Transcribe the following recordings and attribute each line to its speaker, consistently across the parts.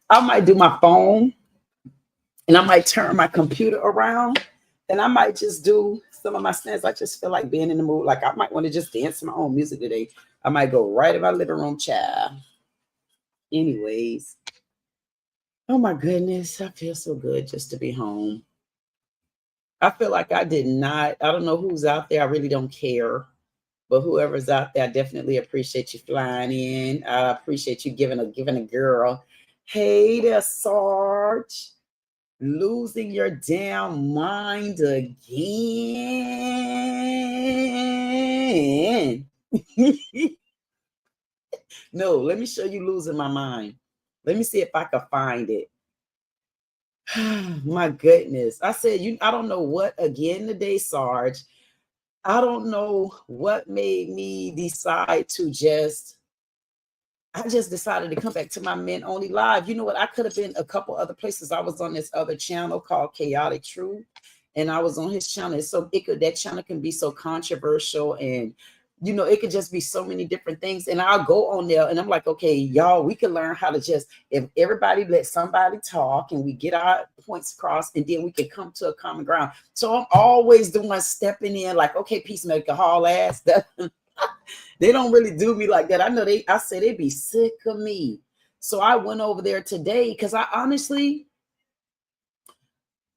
Speaker 1: I might do my phone and I might turn my computer around and I might just do some of my snaps. I just feel like being in the mood. Like I might want to just dance to my own music today. I might go right in my living room, child. Anyways, oh my goodness, I feel so good just to be home. I feel like I don't know who's out there. I really don't care. But whoever's out there, I definitely appreciate you flying in. I appreciate you giving a girl. Hey there, Sarge. Losing your damn mind again. No, let me show you losing my mind. Let me see if I can find it. My goodness. I said, I don't know what again today, Sarge. I don't know what made me decide to I just decided to come back to my Men Only Live. You know what? I could have been a couple other places. I was on this other channel called Chaotic Truth, and I was on his channel. So that channel can be so controversial, and it could just be so many different things. And I'll go on there, and I'm like, okay, y'all, we can learn how to if everybody let somebody talk, and we get our points across, and then we can come to a common ground. So I'm always doing stepping in, like, okay, peacemaker, haul ass. They don't really do me like that. I know I say they'd be sick of me. So I went over there today because I honestly,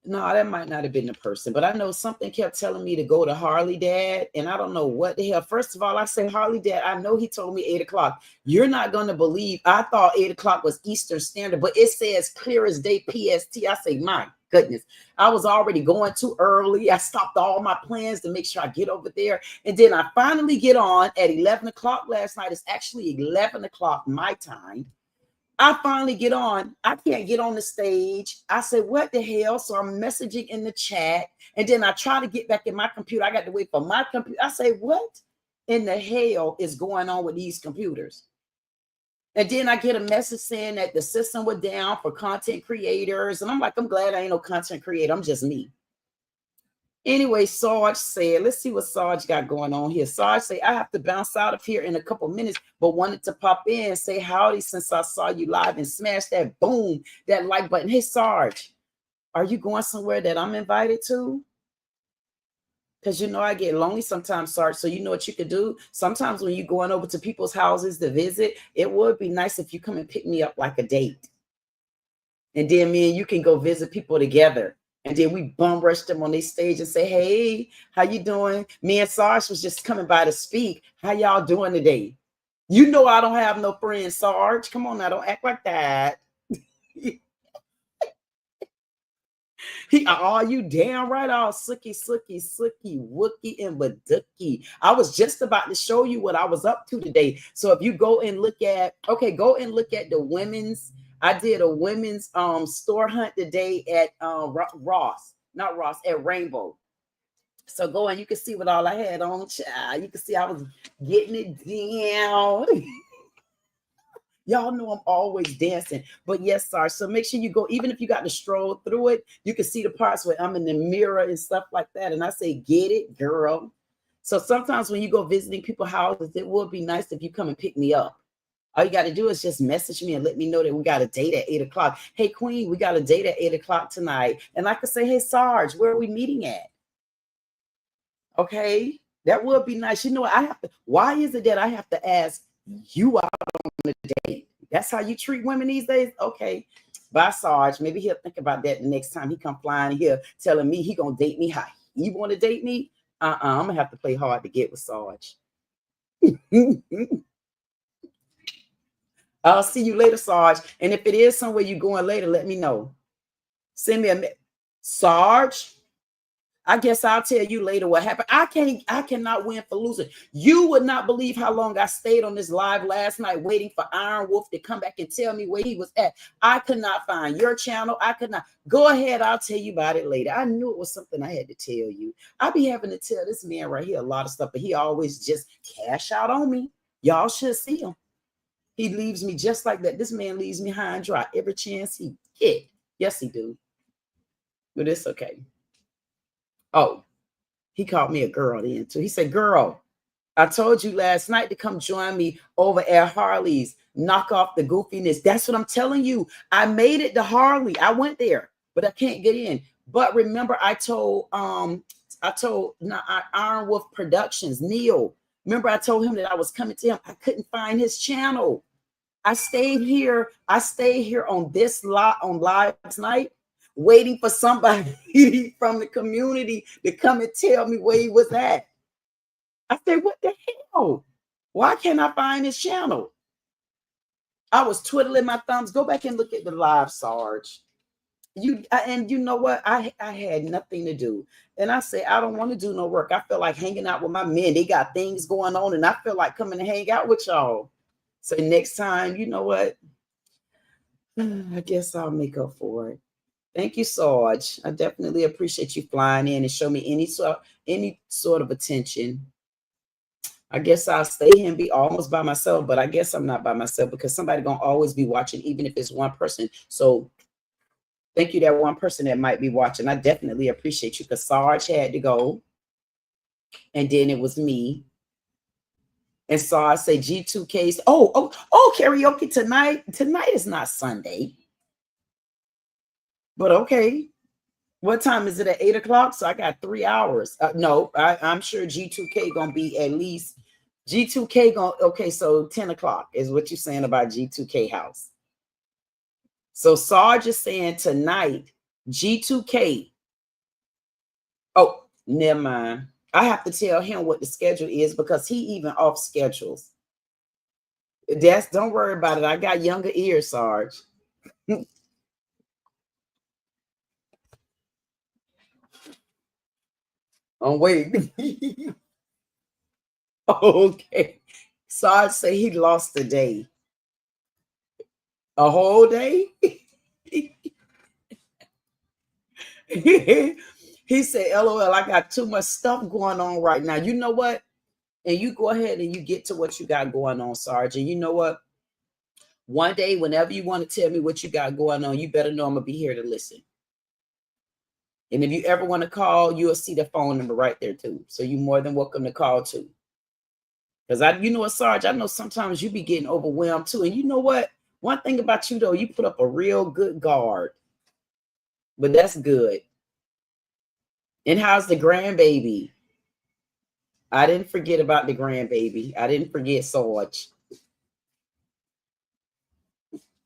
Speaker 1: no, that might not have been the person, but I know something kept telling me to go to Harley Dad, and I don't know what the hell. First of all, I say Harley Dad. I know he told me 8 o'clock. You're not going to believe. I thought 8 o'clock was Eastern Standard, but it says clear as day PST. I say, my goodness, I was already going too early. I stopped all my plans to make sure I get over there, and then I finally get on at 11 o'clock last night. It's actually 11 o'clock my time. I finally get on. I can't get on the stage. I said, what the hell? So I'm messaging in the chat. And then I try to get back in my computer. I got to wait for my computer. I say, what in the hell is going on with these computers? And then I get a message saying that the system was down for content creators. And I'm like, I'm glad I ain't no content creator. I'm just me. Anyway, Sarge said, let's see what Sarge got going on here. Sarge say, I have to bounce out of here in a couple minutes, but wanted to pop in and say howdy since I saw you live and smash that boom, that like button. Hey, Sarge, are you going somewhere that I'm invited to? Because I get lonely sometimes, Sarge. So you know what you could do? Sometimes when you're going over to people's houses to visit, it would be nice if you come and pick me up like a date. And then me and you can go visit people together. And then we bum rush them on their stage and say, hey, how you doing? Me and Sarge was just coming by to speak. How y'all doing today? You know I don't have no friends, Sarge. Come on now, don't act like that. You damn right, all slicky, wookie, and badookie. I was just about to show you what I was up to today. So if you go and look at, the women's, I did a women's store hunt today at at Rainbow. So go and you can see what all I had on, child. You can see I was getting it down. Y'all know I'm always dancing. But yes, Sarge. So make sure you go, even if you got to stroll through it, you can see the parts where I'm in the mirror and stuff like that. And I say, get it, girl. So sometimes when you go visiting people's houses, it would be nice if you come and pick me up. All you got to do is just message me and let me know that we got a date at 8 o'clock. Hey, Queen, we got a date at 8 o'clock tonight. And I could say, hey, Sarge, where are we meeting at? Okay, that would be nice. Why is it that I have to ask you out on a date? That's how you treat women these days? Okay, bye, Sarge. Maybe he'll think about that the next time he come flying here telling me he gonna date me. How you want to date me? I'm gonna have to play hard to get with Sarge. I'll see you later, Sarge. And if it is somewhere you're going later, let me know. Send me a Sarge. I guess I'll tell you later what happened. I cannot win for losing. You would not believe how long I stayed on this live last night waiting for Iron Wolf to come back and tell me where he was at. I could not find your channel. I could not. Go ahead. I'll tell you about it later. I knew it was something I had to tell you. I be having to tell this man right here a lot of stuff, but he always just cash out on me. Y'all should see him. He leaves me just like that. This man leaves me high and dry every chance he get. Yes, he do. But it's okay. Oh, he called me a girl then too. He said, girl, I told you last night to come join me over at Harley's. Knock off the goofiness. That's what I'm telling you. I made it to Harley. I went there, but I can't get in. But remember, I told Iron Wolf Productions, Neil. Remember, I told him that I was coming to him. I couldn't find his channel. I stayed here on this lot on live night, waiting for somebody from the community to come and tell me where he was at. I said, what the hell? Why can't I find his channel? I was twiddling my thumbs. Go back and look at the live, Sarge. And you know what? I had nothing to do. And I said, I don't want to do no work. I feel like hanging out with my men. They got things going on, and I feel like coming and hang out with y'all. So next time, you know what? I guess I'll make up for it. Thank you, Sarge. I definitely appreciate you flying in and show me any sort of attention. I guess I'll stay here and be almost by myself, but I guess I'm not by myself because somebody gonna always be watching, even if it's one person. So thank you, that one person that might be watching. I definitely appreciate you because Sarge had to go, and then it was me. And so I say G2K's. Oh, karaoke tonight. Tonight is not Sunday. But okay. What time is it? At 8 o'clock? So I got 3 hours. No, I'm sure G2K gonna be at least G2K okay, so 10 o'clock is what you're saying about G2K house. So Sarge is saying tonight, G2K. Oh, never mind. I have to tell him what the schedule is because he even off schedules. Don't worry about it. I got younger ears, Sarge. Oh, wait. Okay. Sarge say he lost a day. A whole day? He said, LOL, I got too much stuff going on right now. You know what? And you go ahead and you get to what you got going on, Sarge. And you know what? One day, whenever you want to tell me what you got going on, you better know I'm going to be here to listen. And if you ever want to call, you'll see the phone number right there too. So you're more than welcome to call too. Because you know what, Sarge, I know sometimes you be getting overwhelmed too. And you know what? One thing about you though, you put up a real good guard. But that's good. And how's the grandbaby? I didn't forget about the grandbaby. I didn't forget Sarge.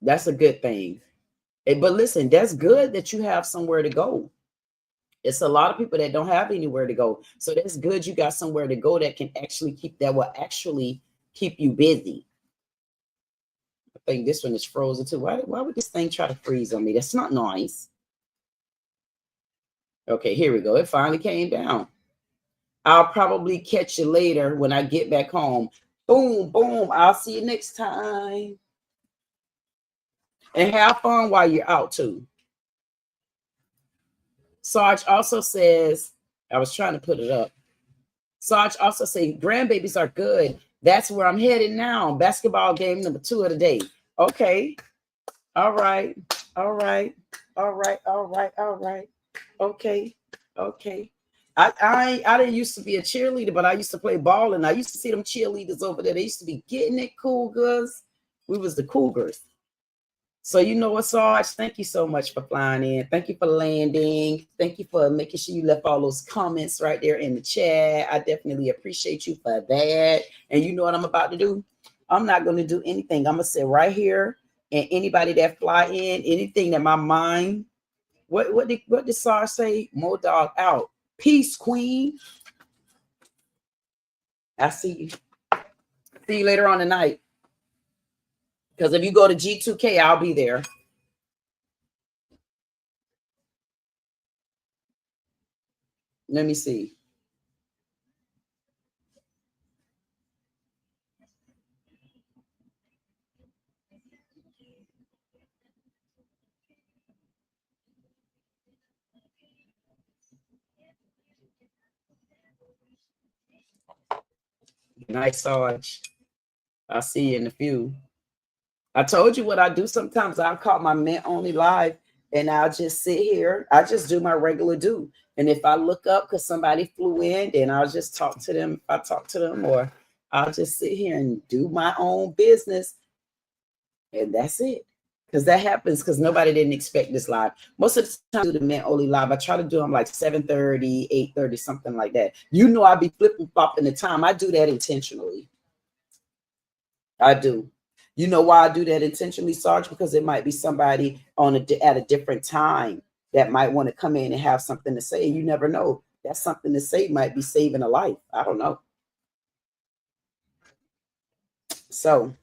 Speaker 1: That's a good thing. But listen, that's good that you have somewhere to go. It's a lot of people that don't have anywhere to go. So that's good you got somewhere to go that will actually keep you busy. I think this one is frozen too. Why would this thing try to freeze on me? That's not nice. Okay, here we go. It finally came down. I'll probably catch you later when I get back home. Boom, boom. I'll see you next time. And have fun while you're out too. Sarge also says, I was trying to put it up. Sarge also says, grandbabies are good. That's where I'm headed now. Basketball game number 2 of the day. Okay. All right. All right. All right. All right. All right. Okay. Okay. I didn't used to be a cheerleader, but I used to play ball, and I used to see them cheerleaders over there. They used to be getting it, Cougars. We was the Cougars. So you know what, Sarge? Thank you so much for flying in. Thank you for landing. Thank you for making sure you left all those comments right there in the chat. I definitely appreciate you for that. And you know what I'm about to do? I'm not going to do anything. I'm going to sit right here, and anybody that fly in, anything that my mind, what did Sarge say? Mo dog out. Peace, queen. I see you. See you later on tonight. Because if you go to G2K, I'll be there. Let me see. Nice, Sarge. I'll see you in a few. I told you what I do. Sometimes I'll call my men only live, and I'll just sit here. I just do my regular do. And if I look up because somebody flew in, then I'll just talk to them. I talk to them, or I'll just sit here and do my own business. And that's it. Because that happens because nobody didn't expect this live. Most of the time, I do the men only live. I try to do them like 7:30, 8:30, something like that. You know, I be flipping flopping the time. I do that intentionally. I do. You know why I do that intentionally, Sarge? Because it might be somebody at a different time that might want to come in and have something to say. You never know. That something to say might be saving a life. I don't know. So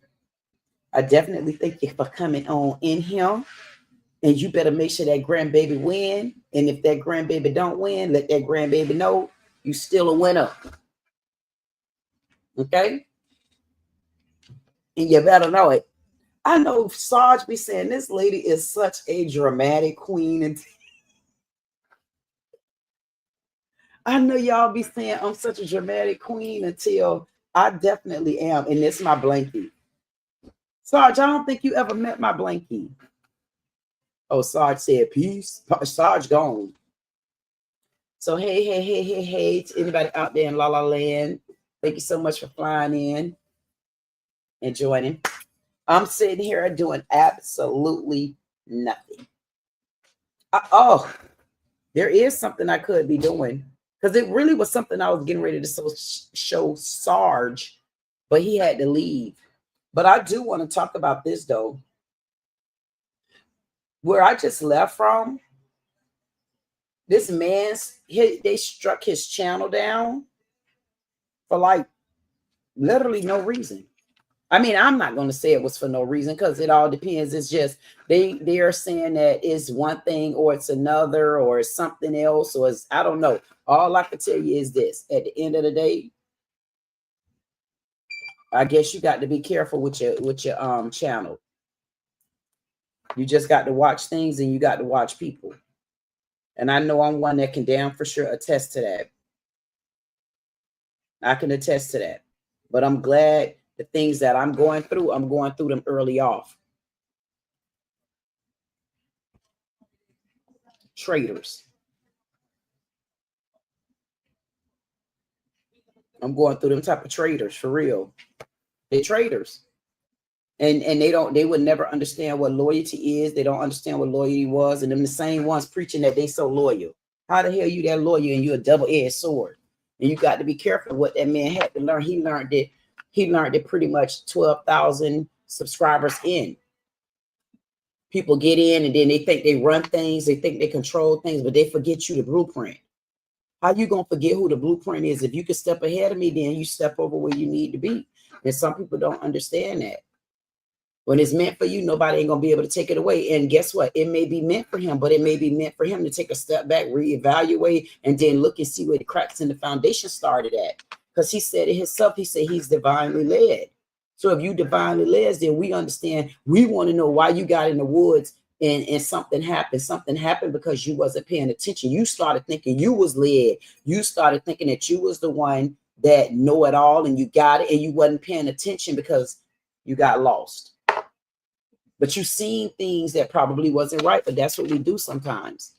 Speaker 1: I definitely thank you for coming on in here. And you better make sure that grandbaby win. And if that grandbaby don't win, let that grandbaby know you still a winner. Okay? And you better know it. I know Sarge be saying this lady is such a dramatic queen. And I know y'all be saying I'm such a dramatic queen until I definitely am. And it's my blankie. Sarge, I don't think you ever met my blankie. Oh, Sarge said peace. Sarge gone. So hey to anybody out there in La La Land. Thank you so much for flying in and joining. I'm sitting here doing absolutely nothing. There is something I could be doing because it really was something I was getting ready to show Sarge, but he had to leave. But I do want to talk about this though. Where I just left from, this man, they struck his channel down for like literally no reason. I mean, I'm not going to say it was for no reason because it all depends. It's just they are saying that it's one thing or it's another or it's something else or it's, I don't know. All I can tell you is this: at the end of the day, I guess you got to be careful with your channel. You just got to watch things and you got to watch people. And I know I'm one that can damn for sure attest to that. I can attest to that. But I'm glad the things that I'm going through them early off. Traitors. I'm going through them type of traitors for real. They're traitors. And they would never understand what loyalty is. They don't understand what loyalty was. And them the same ones preaching that they so loyal. How the hell you that loyal and you a double-edged sword? And you got to be careful what that man had to learn. He learned it pretty much 12,000 subscribers in. People get in and then they think they run things, they think they control things, but they forget you the blueprint. How you gonna forget who the blueprint is? If you can step ahead of me, then you step over where you need to be. And some people don't understand that. When it's meant for you, nobody ain't gonna be able to take it away. And guess what? It may be meant for him, but it may be meant for him to take a step back, reevaluate, and then look and see where the cracks in the foundation started at. Because he said it himself, he said he's divinely led. So if you divinely led, then we understand. We want to know why you got in the woods and something happened. Something happened because you wasn't paying attention. You started thinking you was led. You started thinking that you was the one that know it all and you got it, and you wasn't paying attention because you got lost. But you seen things that probably wasn't right, but that's what we do sometimes.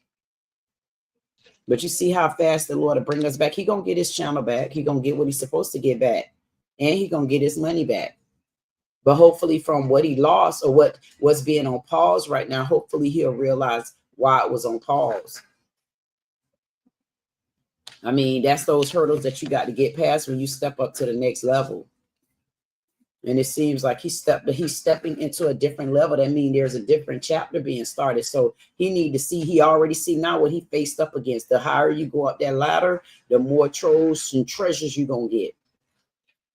Speaker 1: But you see how fast the Lord will bring us back. He gonna get his channel back. He gonna get what he's supposed to get back, and he gonna get his money back. But hopefully from what he lost or what was being on pause right now, hopefully he'll realize why it was on pause. I mean, that's those hurdles that you got to get past when you step up to the next level. And it seems like he's stepping into a different level. That means there's a different chapter being started. So he already see now what he faced up against. The higher you go up that ladder, the more trolls and treasures you're going to get.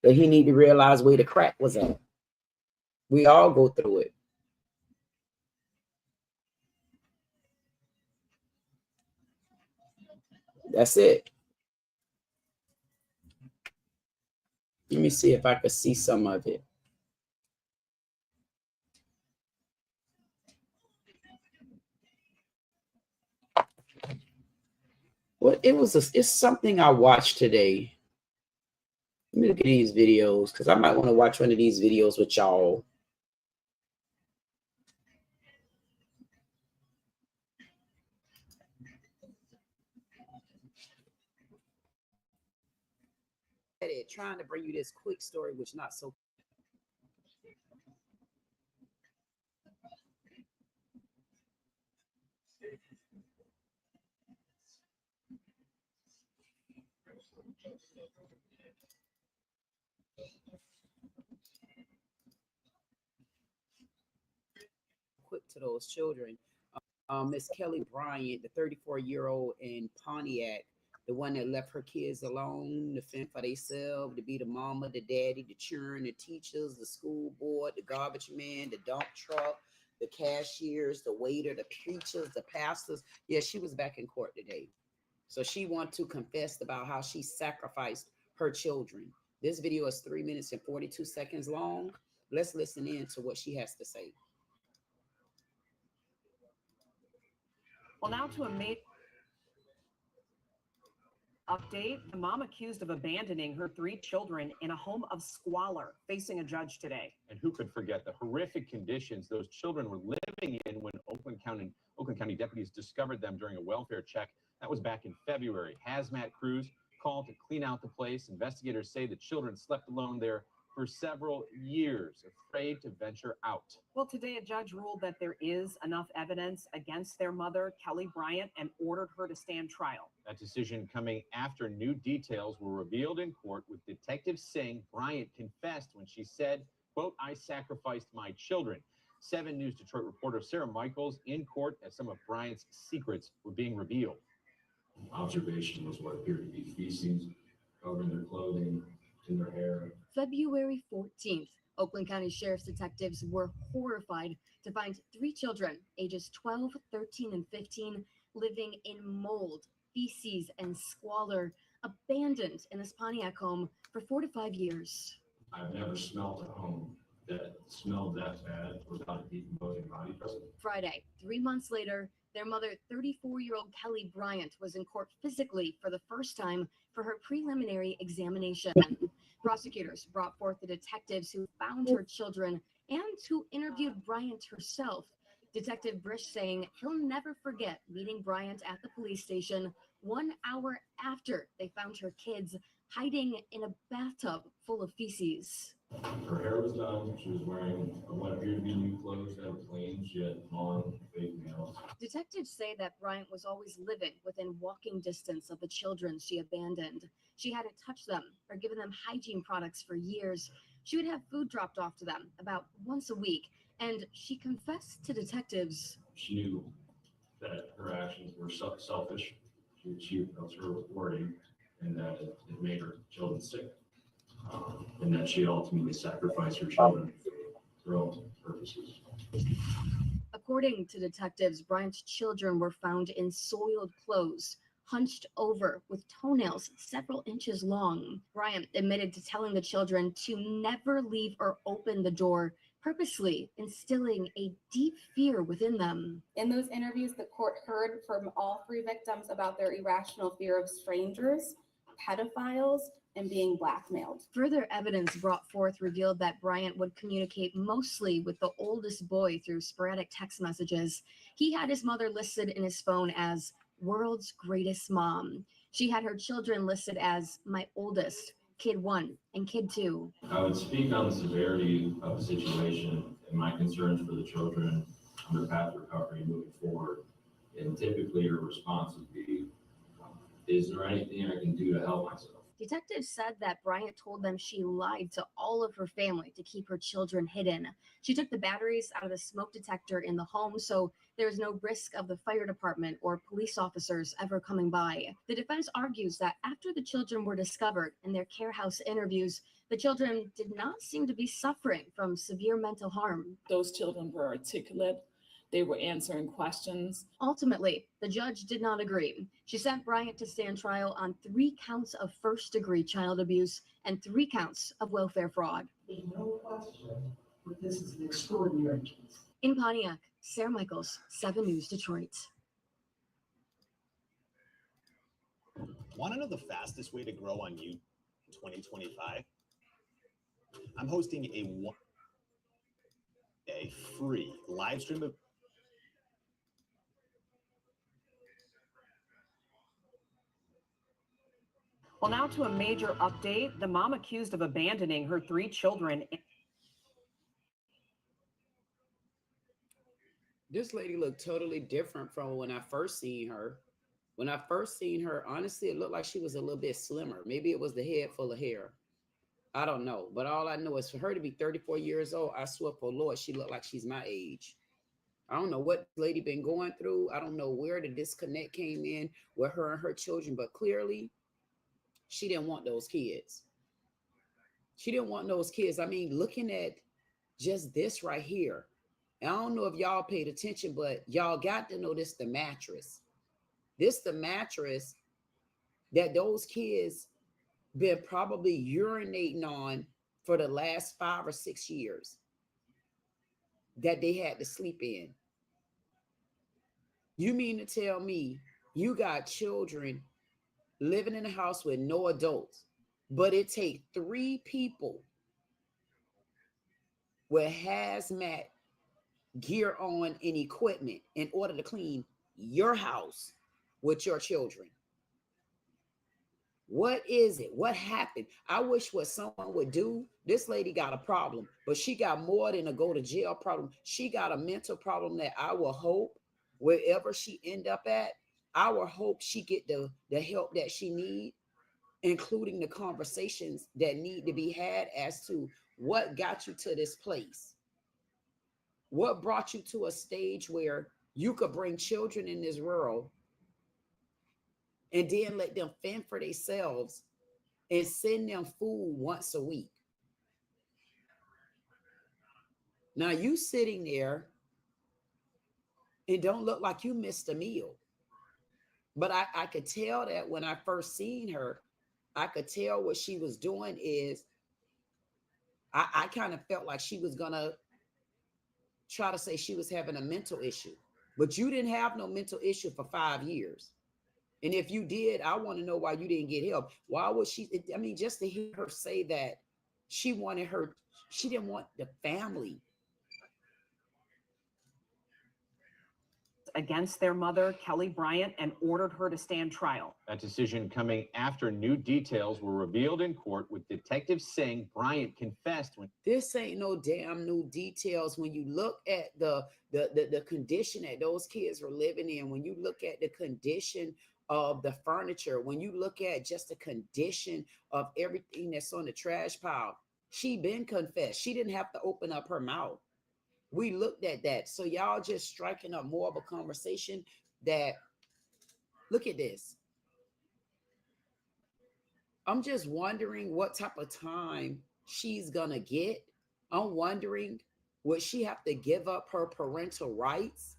Speaker 1: But he need to realize where the crack was at. We all go through it. That's it. Let me see if I could see some of it. Well, it's something I watched today. Let me look at these videos because I might want to watch one of these videos with y'all. Trying to bring you this quick story, which not so. Quick to those children. Miss Kelly Bryant, the 34-year-old in Pontiac, the one that left her kids alone to fend for themselves, to be the mama, the daddy, the children, the teachers, the school board, the garbage man, the dump truck, the cashiers, the waiter, the preachers, the pastors. Yeah, she was back in court today. So she wanted to confess about how she sacrificed her children. This video is 3 minutes and 42 seconds long. Let's listen in to what she has to say.
Speaker 2: Well, now to a major update. The mom accused of abandoning her 3 children in a home of squalor, facing a judge today.
Speaker 3: And who could forget the horrific conditions those children were living in when Oakland County deputies discovered them during a welfare check? That was back in February. Hazmat crews called to clean out the place. Investigators say the children slept alone there for several years, afraid to venture out.
Speaker 2: Well, today a judge ruled that there is enough evidence against their mother, Kelly Bryant, and ordered her to stand trial.
Speaker 3: That decision coming after new details were revealed in court, with detectives saying Bryant confessed when she said, quote, "I sacrificed my children." 7 News Detroit reporter Sarah Michaels in court as some of Bryant's secrets were being revealed.
Speaker 4: Observation was what appeared to be feces covering their clothing, in their hair.
Speaker 5: February 14th, Oakland County Sheriff's detectives were horrified to find 3 children, ages 12, 13, and 15, living in mold, feces, and squalor, abandoned in this Pontiac home for 4 to 5 years.
Speaker 4: I've never smelled a home that smelled that bad without a decomposing body present.
Speaker 5: Friday, 3 months later, their mother, 34-year-old Kelly Bryant, was in court physically for the first time for her preliminary examination. Prosecutors brought forth the detectives who found her children and who interviewed Bryant herself. Detective Brish saying he'll never forget meeting Bryant at the police station 1 hour after they found her kids hiding in a bathtub full of feces.
Speaker 4: Her hair was done. She was wearing what appeared to be new clothes that were clean. She had long, fake nails.
Speaker 5: Detectives say that Bryant was always living within walking distance of the children she abandoned. She hadn't touched them or given them hygiene products for years. She would have food dropped off to them about once a week, and she confessed to detectives.
Speaker 4: She knew that her actions were selfish. That was her wording, and that it made her children sick. And that she ultimately sacrificed her children for her own purposes.
Speaker 5: According to detectives, Bryant's children were found in soiled clothes, hunched over with toenails several inches long. Bryant admitted to telling the children to never leave or open the door, purposely instilling a deep fear within them.
Speaker 6: In those interviews, the court heard from all three victims about their irrational fear of strangers, pedophiles, and being blackmailed.
Speaker 5: Further evidence brought forth revealed that Bryant would communicate mostly with the oldest boy through sporadic text messages. He had his mother listed in his phone as world's greatest mom. She had her children listed as my oldest, kid 1 and kid 2.
Speaker 4: I would speak on the severity of the situation and my concerns for the children on their path to recovery moving forward. And typically your response would be, is there anything I can do to help myself?
Speaker 5: Detectives said that Bryant told them she lied to all of her family to keep her children hidden. She took the batteries out of the smoke detector in the home, so there was no risk of the fire department or police officers ever coming by. The defense argues that after the children were discovered in their care house interviews, the children did not seem to be suffering from severe mental harm.
Speaker 7: Those children were articulate. They were answering questions.
Speaker 5: Ultimately, the judge did not agree. She sent Bryant to stand trial on 3 counts of first-degree child abuse and 3 counts of welfare fraud.
Speaker 8: There's no question, but this is an extraordinary case.
Speaker 5: In Pontiac, Sarah Michaels, 7 News Detroit.
Speaker 9: Want to know the fastest way to grow on YouTube in 2025? I'm hosting a one-day free live stream of
Speaker 2: Well, now to a major update. The mom accused of abandoning her 3 children.
Speaker 1: This lady looked totally different from when I first seen her. When I first seen her, honestly, it looked like she was a little bit slimmer. Maybe it was the head full of hair. I don't know. But all I know is for her to be 34 years old, I swear for Lord, she looked like she's my age. I don't know what this lady been going through. I don't know where the disconnect came in with her and her children, but clearly she didn't want those kids. She didn't want those kids. I mean, looking at just this right here, and I don't know if y'all paid attention, but y'all got to know this, the mattress. This the mattress that those kids been probably urinating on for the last 5 or 6 years that they had to sleep in. You mean to tell me you got children living in a house with no adults, but it takes 3 people with hazmat gear on and equipment in order to clean your house with your children? What is it? What happened? I wish what someone would do. This lady got a problem, but she got more than a go to jail problem. She got a mental problem that I will hope wherever she end up at, I will hope she get the help that she need, including the conversations that need to be had as to what got you to this place. What brought you to a stage where you could bring children in this world and then let them fend for themselves and send them food once a week? Now you sitting there and don't look like you missed a meal. But I could tell that when I first seen her, I could tell what she was doing is I kind of felt like she was gonna try to say she was having a mental issue, but you didn't have no mental issue for 5 years. And if you did, I want to know why you didn't get help. Why would she? I mean, just to hear her say that she didn't want the family.
Speaker 2: against their mother, Kelly Bryant, and ordered her to stand trial.
Speaker 3: That decision coming after new details were revealed in court, with detectives saying Bryant confessed when
Speaker 1: This ain't no damn new details. When you look at the condition that those kids were living in, when you look at the condition of the furniture, when you look at just the condition of everything that's on the trash pile, she been confessed. She didn't have to open up her mouth. We looked at that. So y'all just striking up more of a conversation that, look at this. I'm just wondering what type of time she's gonna get. I'm wondering, would she have to give up her parental rights?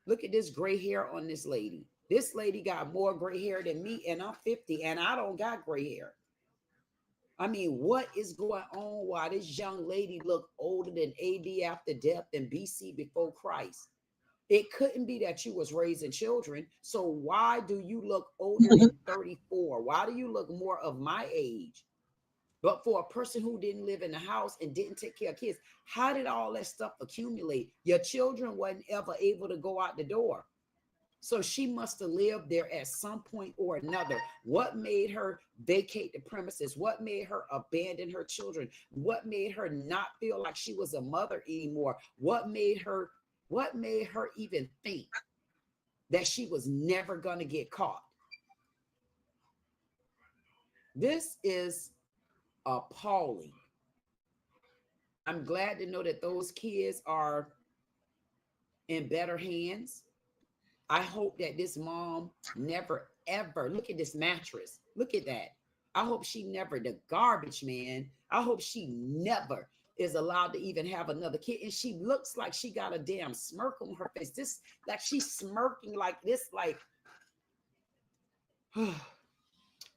Speaker 1: Look at this gray hair on this lady. This lady got more gray hair than me, and I'm 50 and I don't got gray hair. I mean, what is going on? Why this young lady look older than AD after death and BC before Christ? It couldn't be that you was raising children. So why do you look older than 34? Why do you look more of my age? But for a person who didn't live in the house and didn't take care of kids, how did all that stuff accumulate? Your children wasn't ever able to go out the door. So she must have lived there at some point or another. What made her vacate the premises? What made her abandon her children? What made her not feel like she was a mother anymore? What made her even think that she was never going to get caught? This is appalling. I'm glad to know that those kids are in better hands. I hope that this mom never, ever, look at this mattress. Look at that. I hope she never, the garbage man. I hope she never is allowed to even have another kid. And she looks like she got a damn smirk on her face. This, like she's smirking like this, like,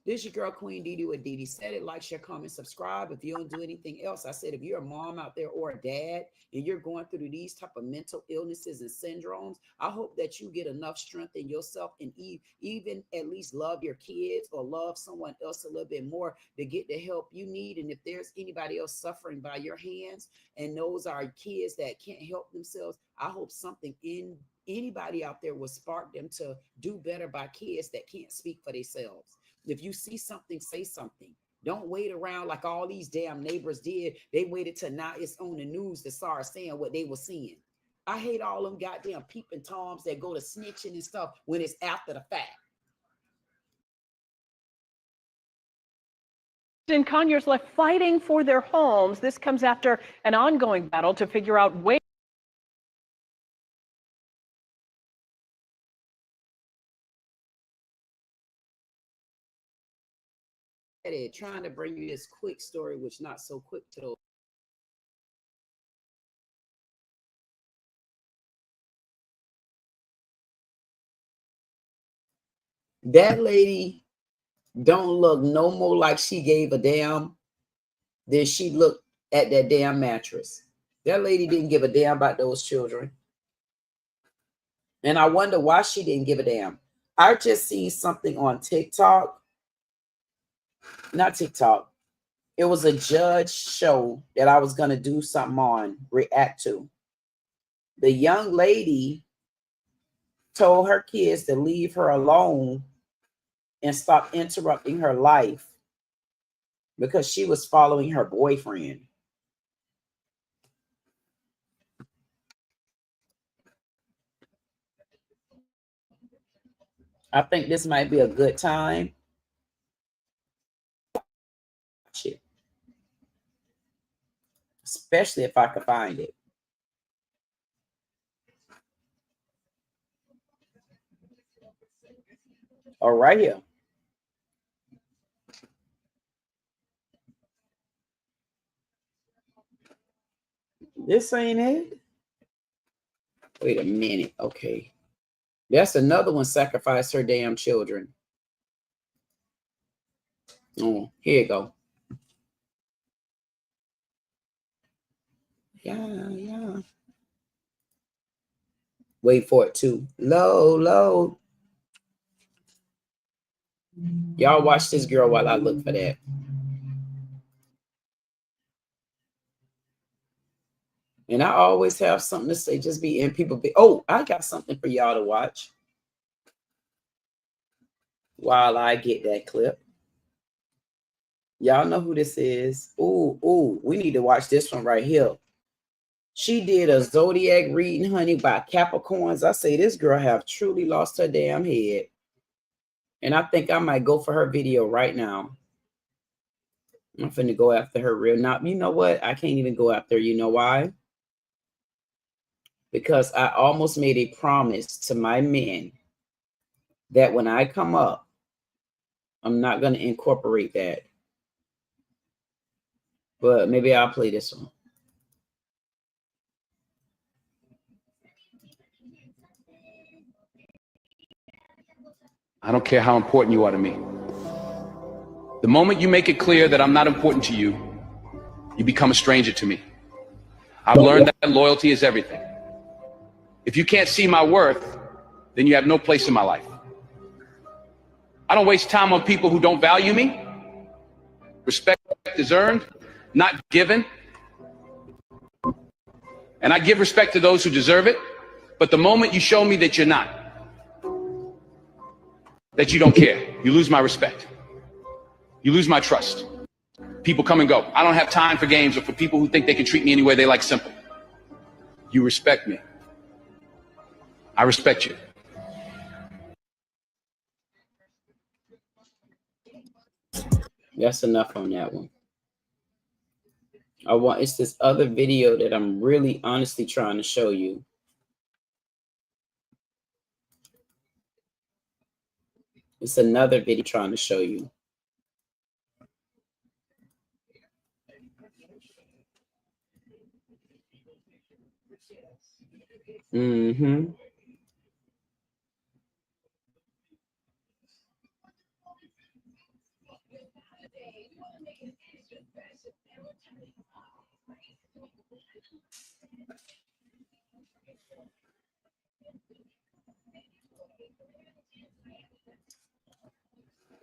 Speaker 1: this your girl, Queen Dee Dee with Dee Dee Said It. Like, share, comment, subscribe. If you don't do anything else, I said, if you're a mom out there or a dad and you're going through these type of mental illnesses and syndromes, I hope that you get enough strength in yourself and even at least love your kids or love someone else a little bit more to get the help you need. And if there's anybody else suffering by your hands and those are kids that can't help themselves, I hope something in anybody out there will spark them to do better by kids that can't speak for themselves. If you see something, say something. Don't wait around like all these damn neighbors did. They waited till now it's on the news to start saying what they were seeing. I hate all them goddamn peeping toms that go to snitching and stuff when it's after the fact.
Speaker 2: And Conyers left fighting for their homes. This comes after an ongoing battle to figure out ways
Speaker 1: trying to bring you this quick story, which not so quick to those. That lady don't look no more like she gave a damn than she looked at that damn mattress. That lady didn't give a damn about those children. And I wonder why she didn't give a damn. I just seen something on TikTok. Not TikTok. It was a judge show that I was going to do something on, react to. The young lady told her kids to leave her alone and stop interrupting her life because she was following her boyfriend. I think this might be a good time. Shit. Especially if I could find it. Oh, right here. This ain't it. Wait a minute. Okay. That's another one sacrificed her damn children. Oh, here you go. Yeah. Wait for it to load. Y'all watch this girl while I look for that. And I always have something to say. Just be in people. Oh, I got something for y'all to watch while I get that clip. Y'all know who this is. Ooh, we need to watch this one right here. She did a zodiac reading, honey, by Capricorns. I say this girl have truly lost her damn head. And I think I might go for her video right now. I'm finna go after her real. Now, you know what? I can't even go after her. You know why? Because I almost made a promise to my men that when I come up, I'm not going to incorporate that. But maybe I'll play this one.
Speaker 10: I don't care how important you are to me. The moment you make it clear that I'm not important to you, you become a stranger to me. I've learned that loyalty is everything. If you can't see my worth, then you have no place in my life. I don't waste time on people who don't value me. Respect is earned, not given. And I give respect to those who deserve it. But the moment you show me that you're not, that you don't care, you lose my respect. You lose my trust. People come and go. I don't have time for games or for people who think they can treat me any way they like simple. You respect me. I respect you.
Speaker 1: That's enough on that one. It's this other video that I'm really honestly trying to show you. It's another video trying to show you. Mm-hmm.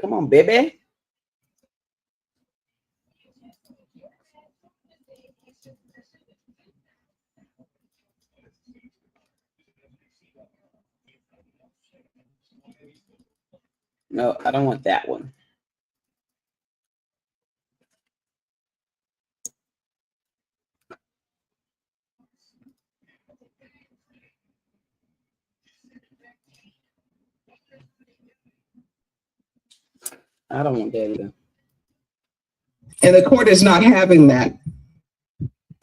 Speaker 1: Come on, baby. No, I don't want that one. I don't want that either.
Speaker 11: And the court is not having that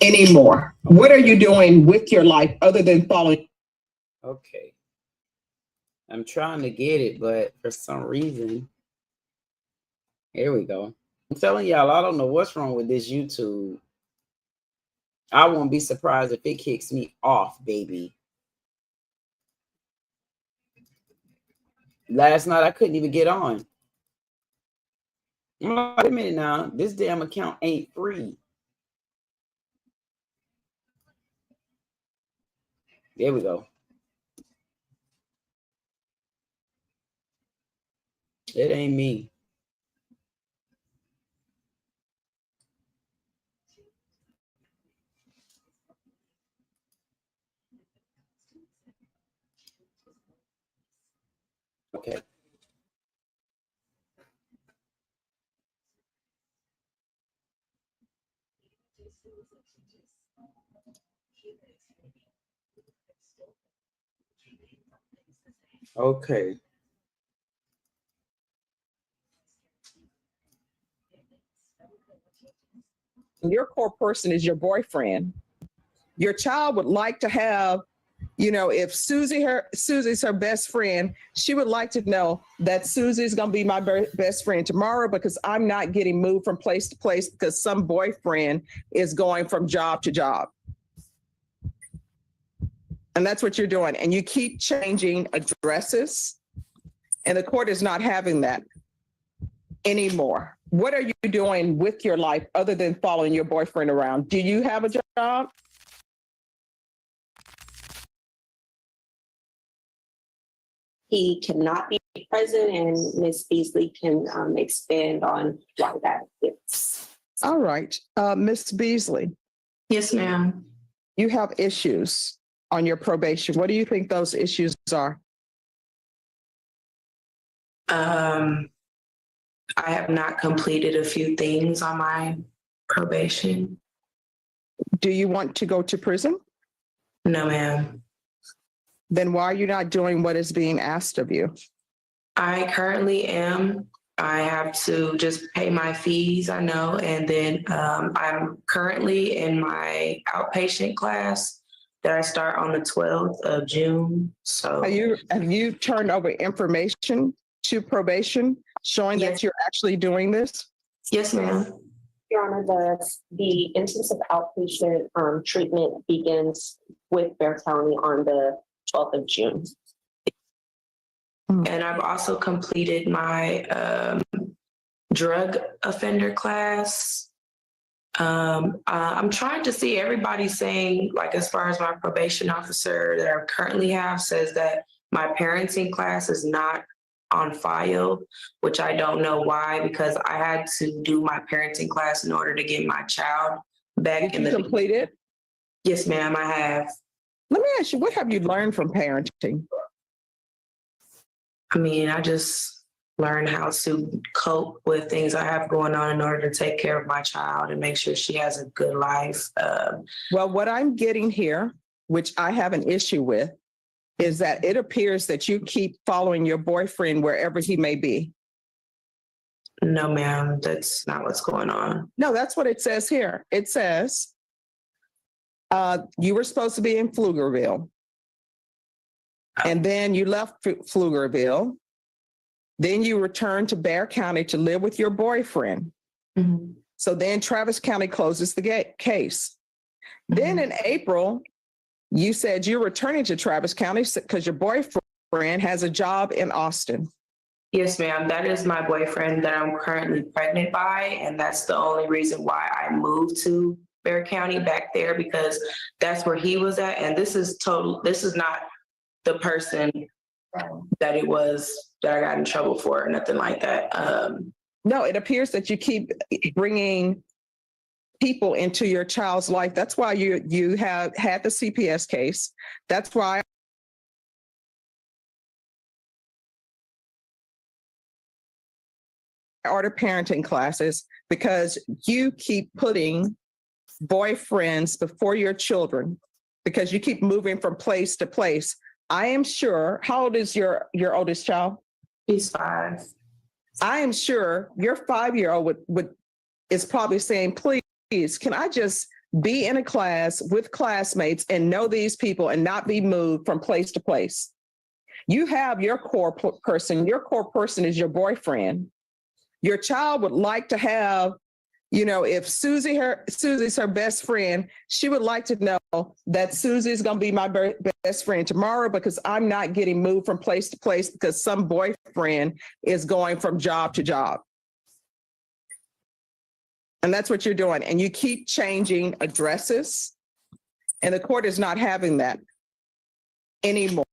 Speaker 11: anymore. What are you doing with your life other than following?
Speaker 1: Okay. I'm trying to get it, but for some reason, here we go. I'm telling y'all, I don't know what's wrong with this YouTube. I won't be surprised if it kicks me off, baby. Last night, I couldn't even get on. I'm like, wait a minute now. This damn account ain't free. There we go. It ain't me. Okay. Okay.
Speaker 11: Your core person is your boyfriend. Your child would like to have, you know, if Susie's her best friend, she would like to know that Susie's going to be my best friend tomorrow because I'm not getting moved from place to place because some boyfriend is going from job to job. And that's what you're doing. And you keep changing addresses. And the court is not having that anymore. What are you doing with your life other than following your boyfriend around? Do you have a job?
Speaker 12: He cannot be present, and Ms. Beasley can expand on why that is.
Speaker 11: All right. Ms. Beasley.
Speaker 12: Yes, ma'am.
Speaker 11: You have issues on your probation. What do you think those issues are?
Speaker 13: I have not completed a few things on my probation.
Speaker 11: Do you want to go to prison?
Speaker 13: No, ma'am.
Speaker 11: Then why are you not doing what is being asked of you?
Speaker 13: I currently am. I have to just pay my fees, I know, and then I'm currently in my outpatient class that I start on the 12th of June. So
Speaker 11: Have you turned over information to probation showing that
Speaker 13: Yes.
Speaker 11: you're actually doing this?
Speaker 13: Yes, ma'am.
Speaker 12: Your Honor, the intensive outpatient treatment begins with Bear County on the 12th of June.
Speaker 13: And I've also completed my drug offender class. I'm trying to see, everybody's saying, like, as far as my probation officer that I currently have says that my parenting class is not on file, which I don't know why, because I had to do my parenting class in order to get my child back
Speaker 11: Did you complete it?
Speaker 13: Yes, ma'am, I have.
Speaker 11: Let me ask you, what have you learned from parenting?
Speaker 13: I mean, I just learned how to cope with things I have going on in order to take care of my child and make sure she has a good life.
Speaker 11: Well, what I'm getting here, which I have an issue with, is that it appears that you keep following your boyfriend wherever he may be.
Speaker 13: No, ma'am, that's not what's going on.
Speaker 11: No, that's what it says here. It says you were supposed to be in Pflugerville. And then you left Pflugerville. Then you returned to Bear County to live with your boyfriend.
Speaker 13: Mhm.
Speaker 11: So then Travis County closes the case. Then in April, you said you're returning to Travis County because your boyfriend has a job in Austin.
Speaker 13: Yes, ma'am, that is my boyfriend that I'm currently pregnant by, and that's the only reason why I moved to Bear County back there, because that's where he was at. And this is not the person that it was that I got in trouble for or nothing like that.
Speaker 11: No, it appears that you keep bringing people into your child's life. That's why you have had the CPS case. That's why I order parenting classes, because you keep putting boyfriends before your children, because you keep moving from place to place. I am sure, how old is your oldest child?
Speaker 13: He's 5.
Speaker 11: I am sure your 5-year-old is probably saying, please, can I just be in a class with classmates and know these people and not be moved from place to place? You have your core person. Your core person is your boyfriend. Your child would like to have, if Susie's her best friend, she would like to know that Susie's going to be my best friend tomorrow, because I'm not getting moved from place to place because some boyfriend is going from job to job. And that's what you're doing. And you keep changing addresses, and the court is not having that anymore.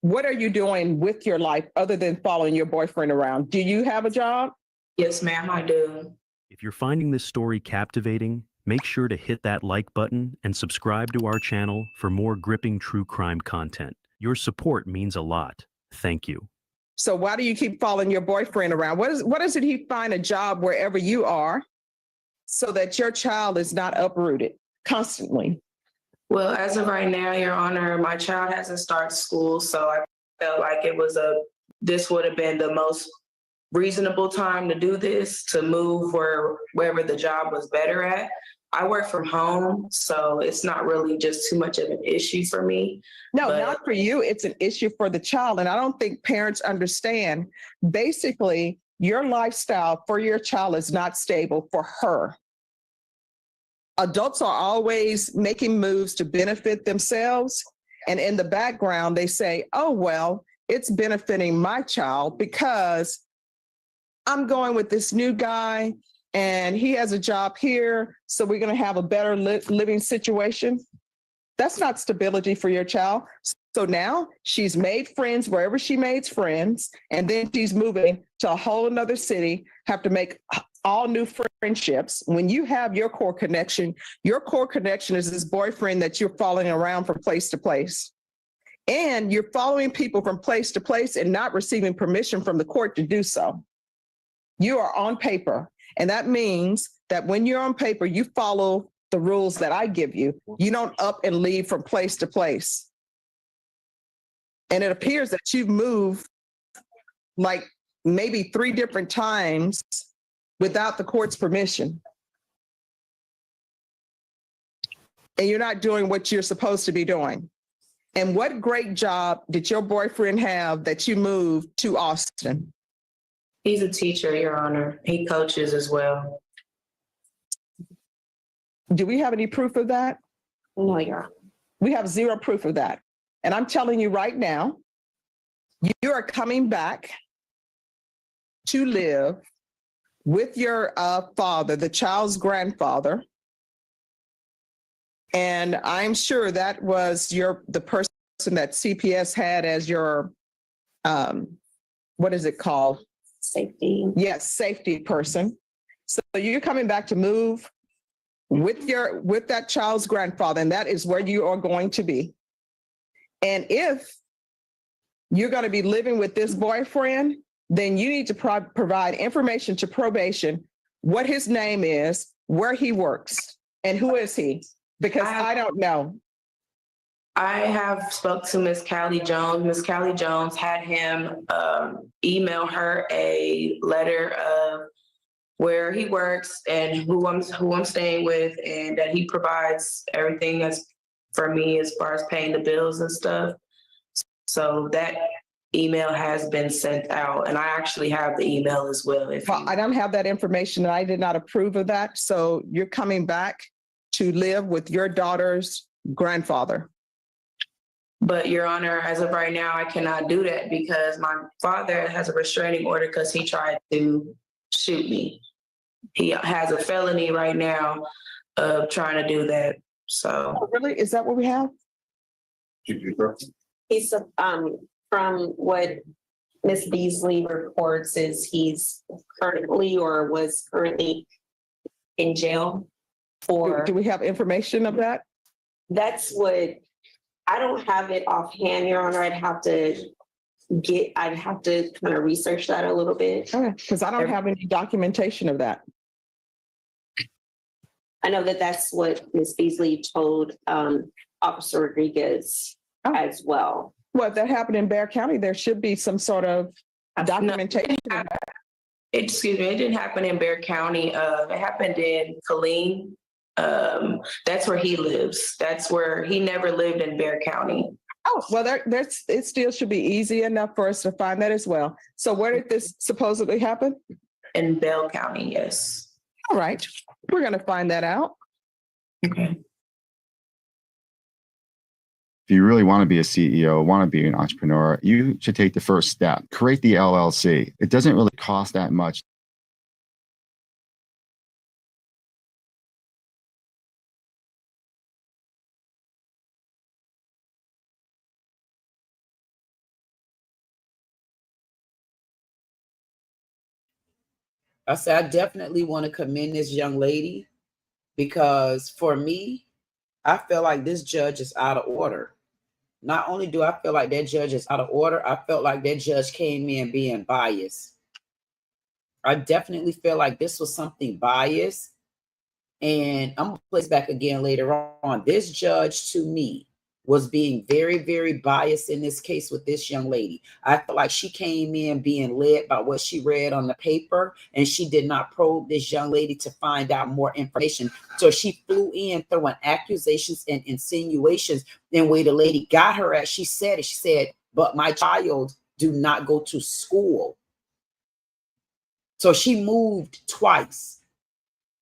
Speaker 11: What are you doing with your life other than following your boyfriend around? Do you have a job?
Speaker 13: Yes, ma'am, I do.
Speaker 14: If you're finding this story captivating, make sure to hit that like button and subscribe to our channel for more gripping true crime content. Your support means a lot. Thank you.
Speaker 11: So why do you keep following your boyfriend around? What is it he find a job wherever you are so that your child is not uprooted constantly?
Speaker 13: Well, as of right now, Your Honor, my child hasn't started school, so I felt like this would have been the most reasonable time to do this, to move wherever the job was better at. I work from home, so it's not really just too much of an issue for me.
Speaker 11: No, not for you. It's an issue for the child. And I don't think parents understand. Basically, your lifestyle for your child is not stable for her. Adults are always making moves to benefit themselves. And in the background, they say, oh, well, it's benefiting my child because I'm going with this new guy and he has a job here, so we're going to have a better living situation. That's not stability for your child. So now she's made friends wherever she makes friends, and then she's moving to a whole another city, have to make all new friendships. When you have your core connection is this boyfriend that you're following around from place to place. And you're following people from place to place and not receiving permission from the court to do so. You are on paper. And that means that when you're on paper, you follow the rules that I give you. You don't up and leave from place to place. And it appears that you've moved like maybe 3 different times without the court's permission. And you're not doing what you're supposed to be doing. And what great job did your boyfriend have that you moved to Austin?
Speaker 13: He's a teacher, Your Honor. He coaches as well.
Speaker 11: Do we have any proof of that?
Speaker 12: No, Your Honor.
Speaker 11: We have 0 proof of that. And I'm telling you right now, you are coming back to live with your father, the child's grandfather. And I'm sure that was the person that CPS had as your, what is it called?
Speaker 12: Safety.
Speaker 11: Yes, safety person. So you're coming back to move with that child's grandfather, and that is where you are going to be. And if you're going to be living with this boyfriend, then you need to provide information to probation, what his name is, where he works, and who is he? Because I don't know.
Speaker 13: I have spoke to Miss Callie Jones. Miss Callie Jones had him email her a letter of where he works and who I'm staying with, and that he provides everything that's for me as far as paying the bills and stuff. So that email has been sent out, and I actually have the email as well.
Speaker 11: I don't have that information, and I did not approve of that. So you're coming back to live with your daughter's grandfather.
Speaker 13: But Your Honor, as of right now, I cannot do that because my father has a restraining order because he tried to shoot me. He has a felony right now of trying to do that. So
Speaker 11: really, is that what we have?
Speaker 12: He's from what Miss Beasley reports is he's currently or was currently in jail for.
Speaker 11: Do we have information of that?
Speaker 12: That's what, I don't have it offhand, Your Honor. I'd have to kind of research that a little bit.
Speaker 11: Okay, because I don't have any documentation of that.
Speaker 12: I know that that's what Ms. Beasley told Officer Rodriguez as well.
Speaker 11: Well, if that happened in Bexar County, there should be some sort of documentation.
Speaker 13: Excuse me, it didn't happen in Bexar County. It happened in Killeen. That's where he lives. That's where he never lived in Bexar County.
Speaker 11: Oh, well, it still should be easy enough for us to find that as well. So where did this supposedly happen?
Speaker 13: In Bell County, yes.
Speaker 11: All right, we're going to find that out.
Speaker 13: Okay.
Speaker 15: If you really want to be a CEO, want to be an entrepreneur, you should take the first step. Create the LLC. It doesn't really cost that much.
Speaker 1: I said, I definitely want to commend this young lady because for me, I feel like this judge is out of order. Not only do I feel like that judge is out of order, I felt like that judge came in being biased. I definitely feel like this was something biased. And I'm going to place back again later on. This judge, to me, was being very, very biased in this case with this young lady. I felt like she came in being led by what she read on the paper, and she did not probe this young lady to find out more information. So she flew in throwing accusations and insinuations. And where the lady got her at, she said, but my child do not go to school. So she moved twice.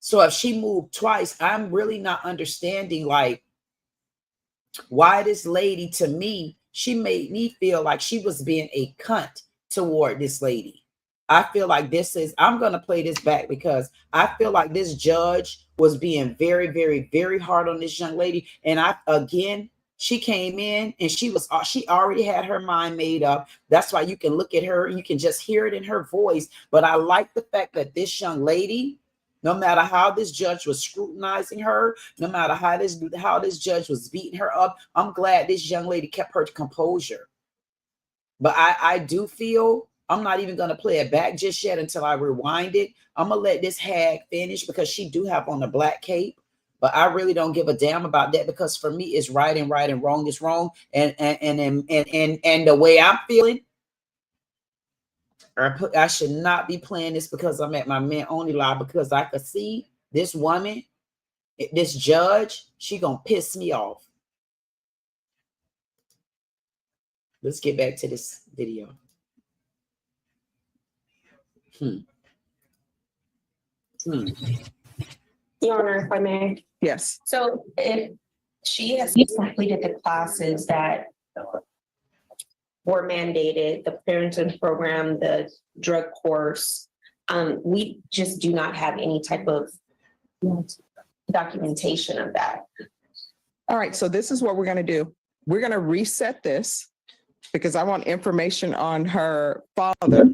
Speaker 1: So if she moved twice, I'm really not understanding, like, why this lady, to me, she made me feel like she was being a cunt toward this lady. I feel like I'm going to play this back because I feel like this judge was being very, very, very hard on this young lady. And She came in and she already had her mind made up. That's why you can look at her, you can just hear it in her voice. But I like the fact that this young lady, no matter how this judge was scrutinizing her, no matter how this judge was beating her up, I'm glad this young lady kept her composure. But I do feel, I'm not even going to play it back just yet until I rewind it. I'm going to let this hag finish because she do have on a black cape. But I really don't give a damn about that because for me, it's right and wrong is wrong. And the way I'm feeling, I should not be playing this because I'm at my men only live, because I could see this woman, this judge, she gonna piss me off. Let's get back to this video.
Speaker 12: Your Honor, if I may.
Speaker 11: Yes.
Speaker 12: So if she has completed the classes that were mandated, the parenting program, the drug course, we just do not have any type of documentation of that.
Speaker 11: All right, so this is what we're going to do. We're going to reset this because I want information on her father.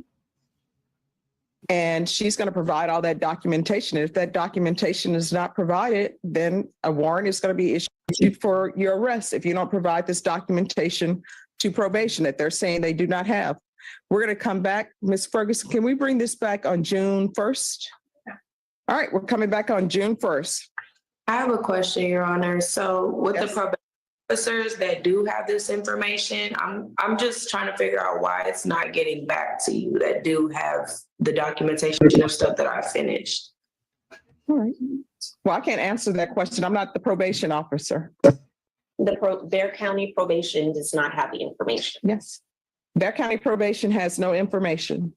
Speaker 11: And she's going to provide all that documentation. If that documentation is not provided, then a warrant is going to be issued for your arrest if you don't provide this documentation to probation that they're saying they do not have. We're going to come back. Ms. Ferguson, can we bring this back on June 1st? All right, we're coming back on June 1st.
Speaker 13: I have a question, Your Honor. So with the probation officers that do have this information, I'm just trying to figure out why it's not getting back to you that do have the documentation of stuff that I finished.
Speaker 11: All right. Well, I can't answer that question. I'm not the probation officer.
Speaker 12: Bear County probation does not have the information.
Speaker 11: Yes. Bear County probation has no information.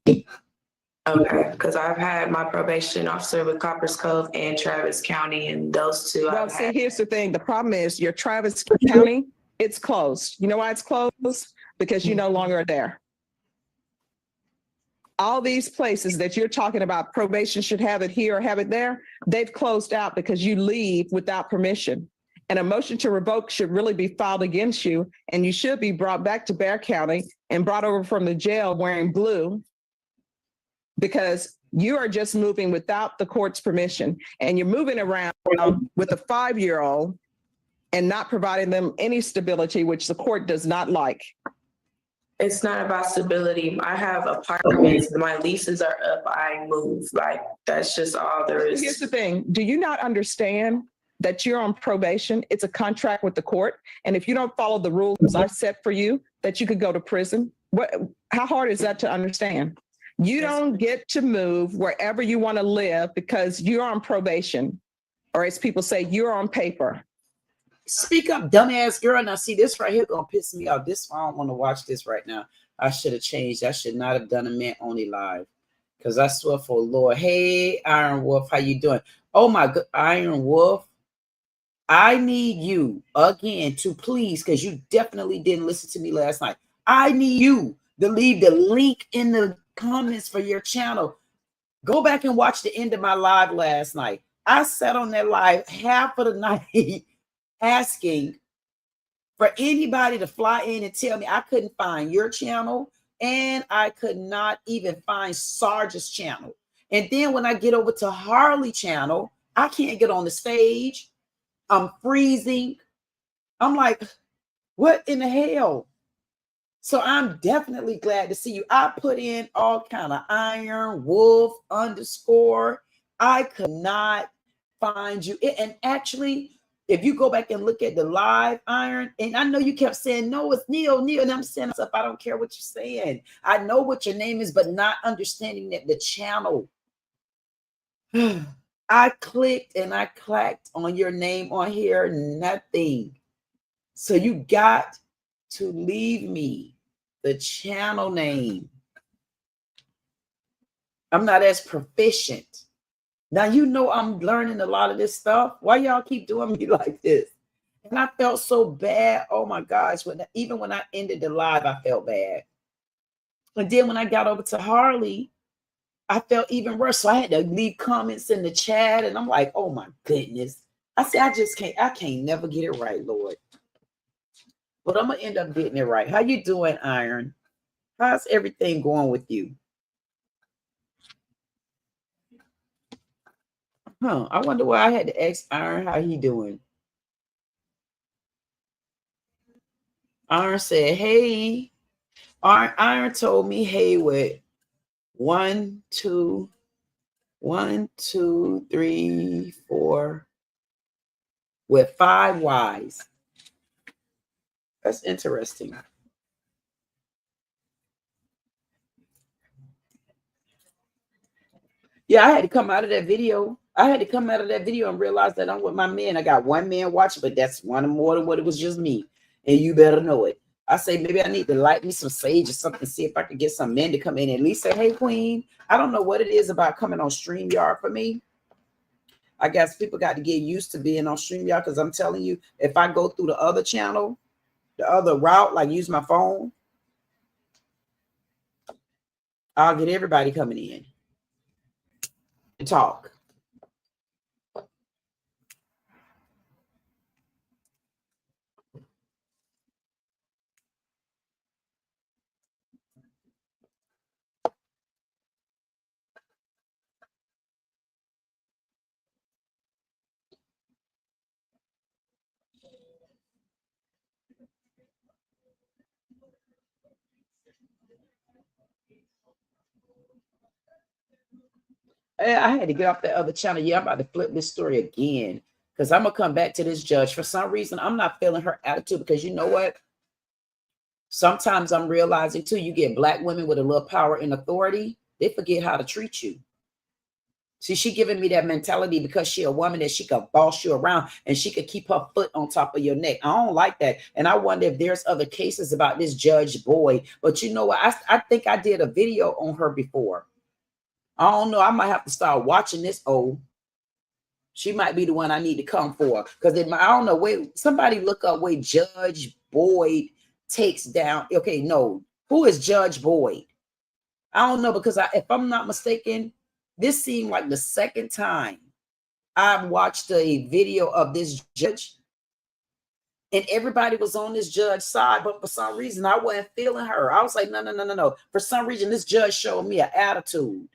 Speaker 13: Okay, because I've had my probation officer with Coppers Cove and Travis County, and those two.
Speaker 11: Well, see, here's the thing. The problem is your Travis County, it's closed. You know why it's closed? Because you're no longer there. All these places that you're talking about, probation should have it here or have it there, they've closed out because you leave without permission. And a motion to revoke should really be filed against you, and you should be brought back to Bear County and brought over from the jail wearing blue, because you are just moving without the court's permission, and you're moving around with a 5-year-old and not providing them any stability, which the court does not like.
Speaker 13: It's not about stability. I have apartments. My leases are up. I move. Like, that's just all there is.
Speaker 11: Here's the thing. Do you not understand that you're on probation? It's a contract with the court. And if you don't follow the rules I've set for you, that you could go to prison. How hard is that to understand? You don't get to move wherever you want to live because you're on probation, or as people say, you're on paper.
Speaker 1: Speak up, dumbass girl. Now, see, this right here gonna piss me off. This I don't want to watch this right now. I should have changed. I should not have done a man only live, because I swear for Lord. Hey, Iron Wolf, how you doing? Oh my God, Iron Wolf, I need you again to please, because you definitely didn't listen to me last night. I need you to leave the link in the comments for your channel. Go back and watch the end of my live last night. I sat on that live half of the night asking for anybody to fly in and tell me I couldn't find your channel, and I could not even find Sarge's channel. And then when I get over to Harley channel, I can't get on the stage. I'm freezing. I'm like, what in the hell? So I'm definitely glad to see you. I put in all kind of Iron Wolf _ I could not find you. And actually, if you go back and look at the live, Iron, and I know you kept saying, no, it's Neil, and I'm saying stuff, I don't care what you're saying. I know what your name is, but not understanding that the channel. I clicked and I clacked on your name on here, nothing. So you got to leave me the channel name. I'm not as proficient. Now, you know, I'm learning a lot of this stuff. Why y'all keep doing me like this? And I felt so bad. Oh my gosh. Even when I ended the live, I felt bad. And then when I got over to Harley, I felt even worse. So I had to leave comments in the chat, and I'm like, oh my goodness. I said, I can't never get it right, Lord. but I'm gonna end up getting it right. How you doing, Iron? How's everything going with you? I wonder why I had to ask Iron how he doing. Iron said, hey. Iron told me, hey, with 1, 2, 3, 4, with 5 Y's. That's interesting. Yeah, I had to come out of that video. And realize that I'm with my man. I got one man watching, but that's one more than what it was just me. And you better know it. I say, maybe I need to light me some sage or something, see if I could get some men to come in and at least say, hey, Queen. I don't know what it is about coming on StreamYard for me. I guess people got to get used to being on StreamYard, because I'm telling you, if I go through the other channel, the other route, like use my phone, I'll get everybody coming in to talk. I had to get off that other channel. Yeah, I'm about to flip this story again, because I'm going to come back to this judge. For some reason, I'm not feeling her attitude, because you know what? Sometimes I'm realizing too, you get Black women with a little power and authority, they forget how to treat you. See, she giving me that mentality because she a woman that she could boss you around and she could keep her foot on top of your neck. I don't like that. And I wonder if there's other cases about this Judge Boyd. But you know what? I think I did a video on her before. I don't know. I might have to start watching this. Oh, she might be the one I need to come for. Because I don't know. Wait, somebody look up where Judge Boyd takes down. Okay, no. Who is Judge Boyd? I don't know, because if I'm not mistaken, this seemed like the second time I've watched a video of this judge, and everybody was on this judge's side, but for some reason I wasn't feeling her. I was like, no. For some reason, this judge showed me an attitude.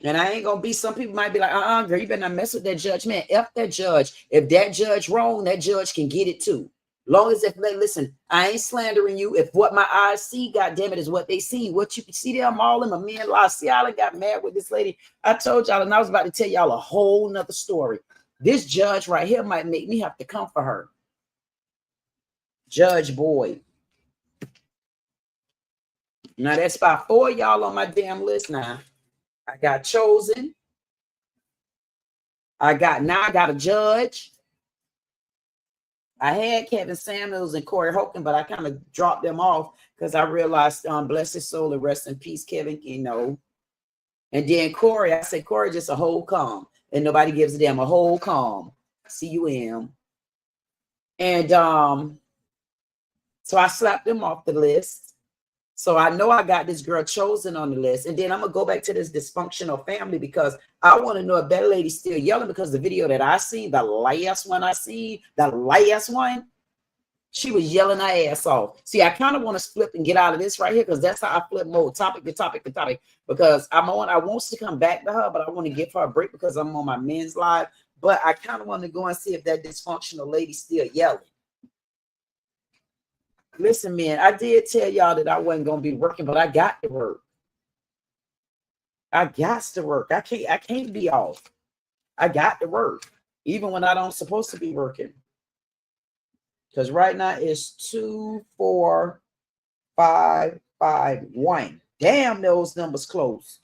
Speaker 1: And I ain't gonna be, some people might be like, girl, you better not mess with that judge. Man, F that judge. If that judge wrong, that judge can get it too. Long as if they listen, I ain't slandering you. If what my eyes see, goddamn it, is what they see. What you can see them all in my men lie. See, I got mad with this lady. I told y'all, and I was about to tell y'all a whole nother story. This judge right here might make me have to come for her. Judge Boyd. Now that's about 4 of y'all on my damn list now. I got Chosen. I got a judge. I had Kevin Samuels and Corey Holcomb, but I kind of dropped them off because I realized, bless his soul and rest in peace, Kevin, you know. And then Corey, I said, Corey, just a whole calm. And nobody gives a damn, a whole calm. C-U-M. And so I slapped them off the list. So I know I got this girl Chosen on the list. And then I'm going to go back to this dysfunctional family, because I want to know if that lady's still yelling, because the video that I seen, the last one, she was yelling her ass off. See, I kind of want to flip and get out of this right here, because that's how I flip mode, topic to topic to topic, because I want to come back to her, but I want to give her a break because I'm on my men's live. But I kind of want to go and see if that dysfunctional lady's still yelling. Listen, man, I did tell y'all that I wasn't going to be working, but I got to work. I got to work. I can't be off. I got to work, even when I don't supposed to be working. Because right now it's 2, 4, 5, 5, 1. Damn, those numbers close.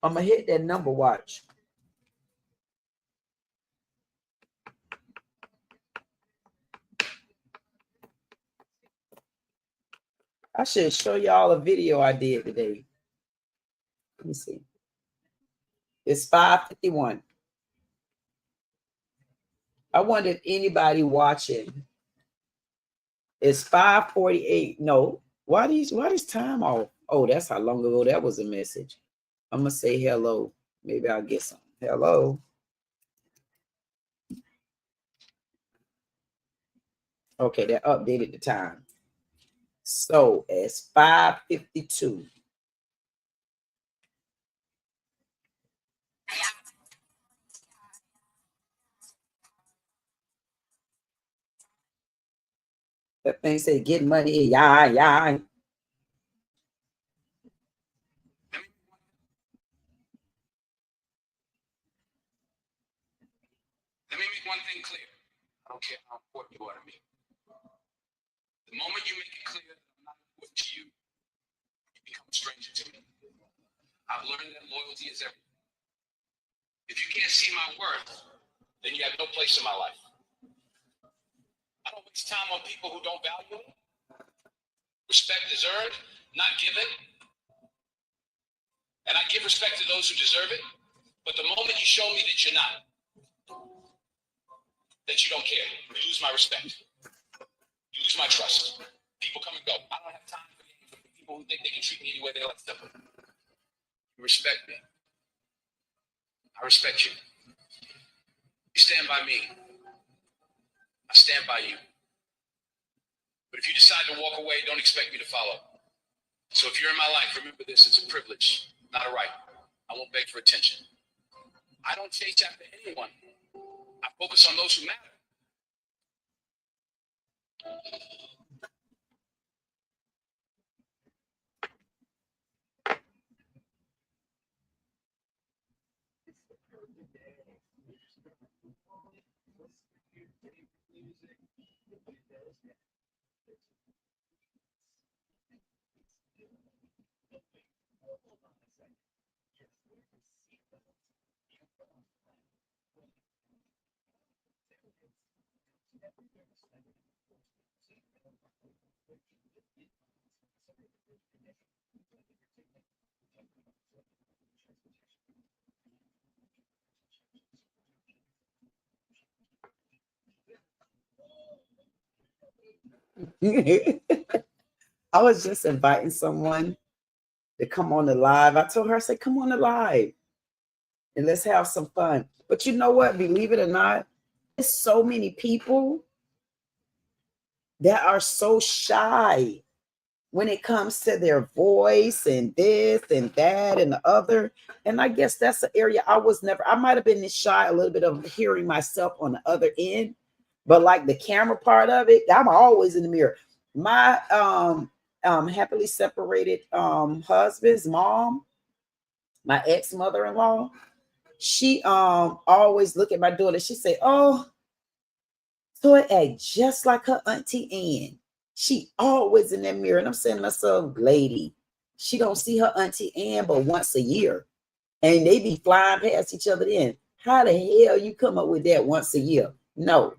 Speaker 1: I'm going to hit that number, watch. I should show y'all a video I did today. Let me see. It's 5:51. I wonder if anybody watching. It's 5:48. No. Why is time off? Oh, that's how long ago that was a message. I'm gonna say hello. Maybe I'll get some. Hello. Okay, that updated the time. So it's 5:52. That thing said get money. Yeah, yeah.
Speaker 10: Let me make one thing clear. I don't care how important you are to me. The moment you make it clear that I'm not important to you, you become a stranger to me. I've learned that loyalty is everything. If you can't see my worth, then you have no place in my life. I don't waste time on people who don't value me. Respect deserved, not given. And I give respect to those who deserve it. But the moment you show me that you're not, that you don't care, you lose my respect. You lose my trust. People come and go. I don't have time for people who think they can treat me any way they like to. You respect me. I respect you. You stand by me. I stand by you. But if you decide to walk away, don't expect me to follow. So if you're in my life, remember this, it's a privilege, not a right. I won't beg for attention. I don't chase after anyone. I focus on those who matter.
Speaker 1: I was just inviting someone to come on the live. I told her, I said, come on the live and let's have some fun. But you know what? Believe it or not, there's so many people that are so shy when it comes to their voice and this and that and the other. And I guess that's an area I might have been shy a little bit of hearing myself on the other end, but like the camera part of it, I'm always in the mirror. My happily separated husband's mom, my ex-mother-in-law, she always look at my daughter. She say, oh, so it act just like her auntie Ann. She always in that mirror. And I'm saying to myself, lady, she don't see her auntie Ann but once a year. And they be flying past each other then. How the hell you come up with that once a year? No,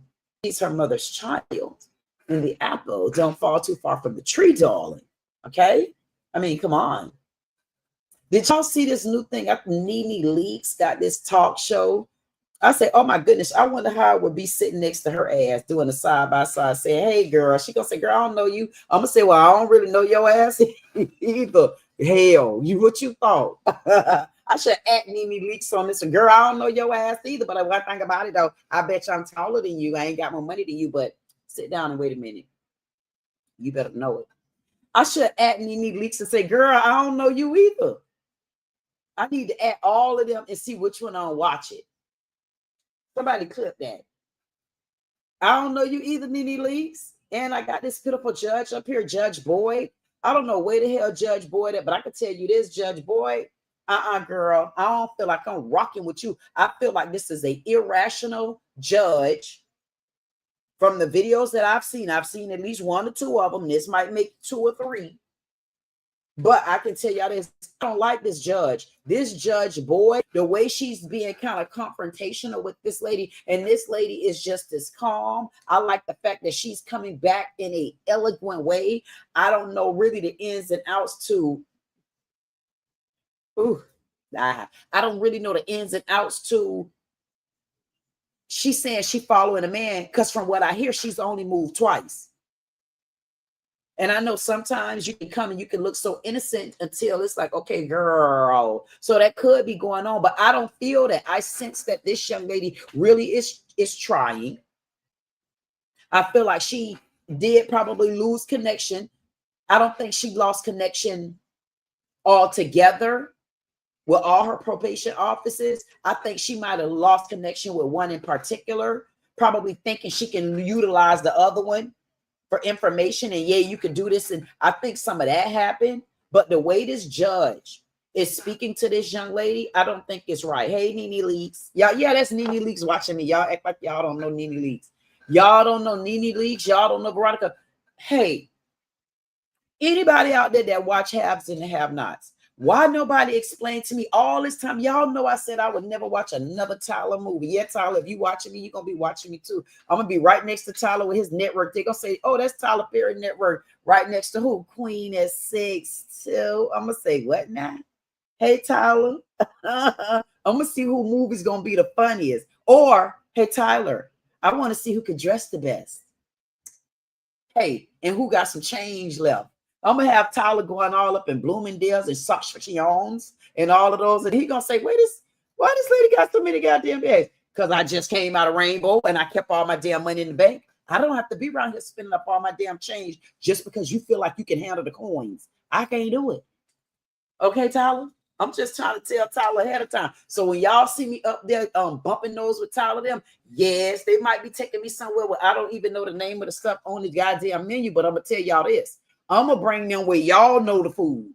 Speaker 1: she's her mother's child. And the apple don't fall too far from the tree, darling. Okay? I mean, come on. Did y'all see this new thing? Nene Leakes got this talk show. I say, oh my goodness, I wonder how I would be sitting next to her ass doing a side-by-side saying, hey girl. She gonna say, girl, I don't know you. I'm gonna say, well, I don't really know your ass either. Hell, what you thought? I should add Nene Leakes on this. Girl, I don't know your ass either. But one thing about it though, I bet you I'm taller than you. I ain't got more money than you, but sit down and wait a minute. You better know it. I should add Nene Leakes and say, girl, I don't know you either. I need to add all of them and see which one I'll watch it. Somebody clip that. I don't know you either, Nene Leakes. And I got this pitiful judge up here, Judge Boyd. I don't know where the hell Judge Boyd at, but I can tell you this, Judge Boyd. Girl, I don't feel like I'm rocking with you. I feel like this is an irrational judge. From the videos that I've seen at least 1 or 2 of them. This might make 2 or 3. But I can tell y'all this, I don't like this judge. This Judge Boyd, the way she's being kind of confrontational with this lady, and this lady is just as calm. I like the fact that she's coming back in an eloquent way. I don't know really the ins and outs to, I don't really know the ins and outs to, she's saying she following a man, because from what I hear, she's only moved twice. And I know sometimes you can come and you can look so innocent until it's like, okay, girl. So that could be going on, but I don't feel that. I sense that this young lady really is trying. I feel like she did probably lose connection. I don't think she lost connection altogether with all her probation officers. I think she might have lost connection with one in particular, probably thinking she can utilize the other one for information. And yeah, you can do this. And I think some of that happened. But the way this judge is speaking to this young lady, I don't think it's right. Hey, Nene Leakes. Y'all, yeah, that's Nene Leakes watching me. Y'all act like y'all don't know Nene Leakes. Y'all don't know Nene Leakes. Y'all don't know Veronica. Hey, anybody out there that watch haves and have-nots, why nobody explained to me all this time? Y'all know I said I would never watch another Tyler movie. Yeah, Tyler, if you watching me, you're going to be watching me too. I'm going to be right next to Tyler with his network. They're going to say, oh, that's Tyler Perry Network. Right next to who? Queen at 6'2". I'm going to say, what now? Hey, Tyler. I'm going to see who movie's going to be the funniest. Or, hey, Tyler, I want to see who could dress the best. Hey, and who got some change left. I'm gonna have Tyler going all up in Bloomingdale's and Sauchions and all of those, and he gonna say, why this lady got so many goddamn bags? Because I just came out of Rainbow and I kept all my damn money in the bank. I don't have to be around here spending up all my damn change just because you feel like you can handle the coins. I can't do it. Okay, Tyler? I'm just trying to tell Tyler ahead of time. So when y'all see me up there bumping nose with Tyler, them, yes, they might be taking me somewhere where I don't even know the name of the stuff on the goddamn menu, but I'm gonna tell y'all this. I'm gonna bring them where y'all know the food.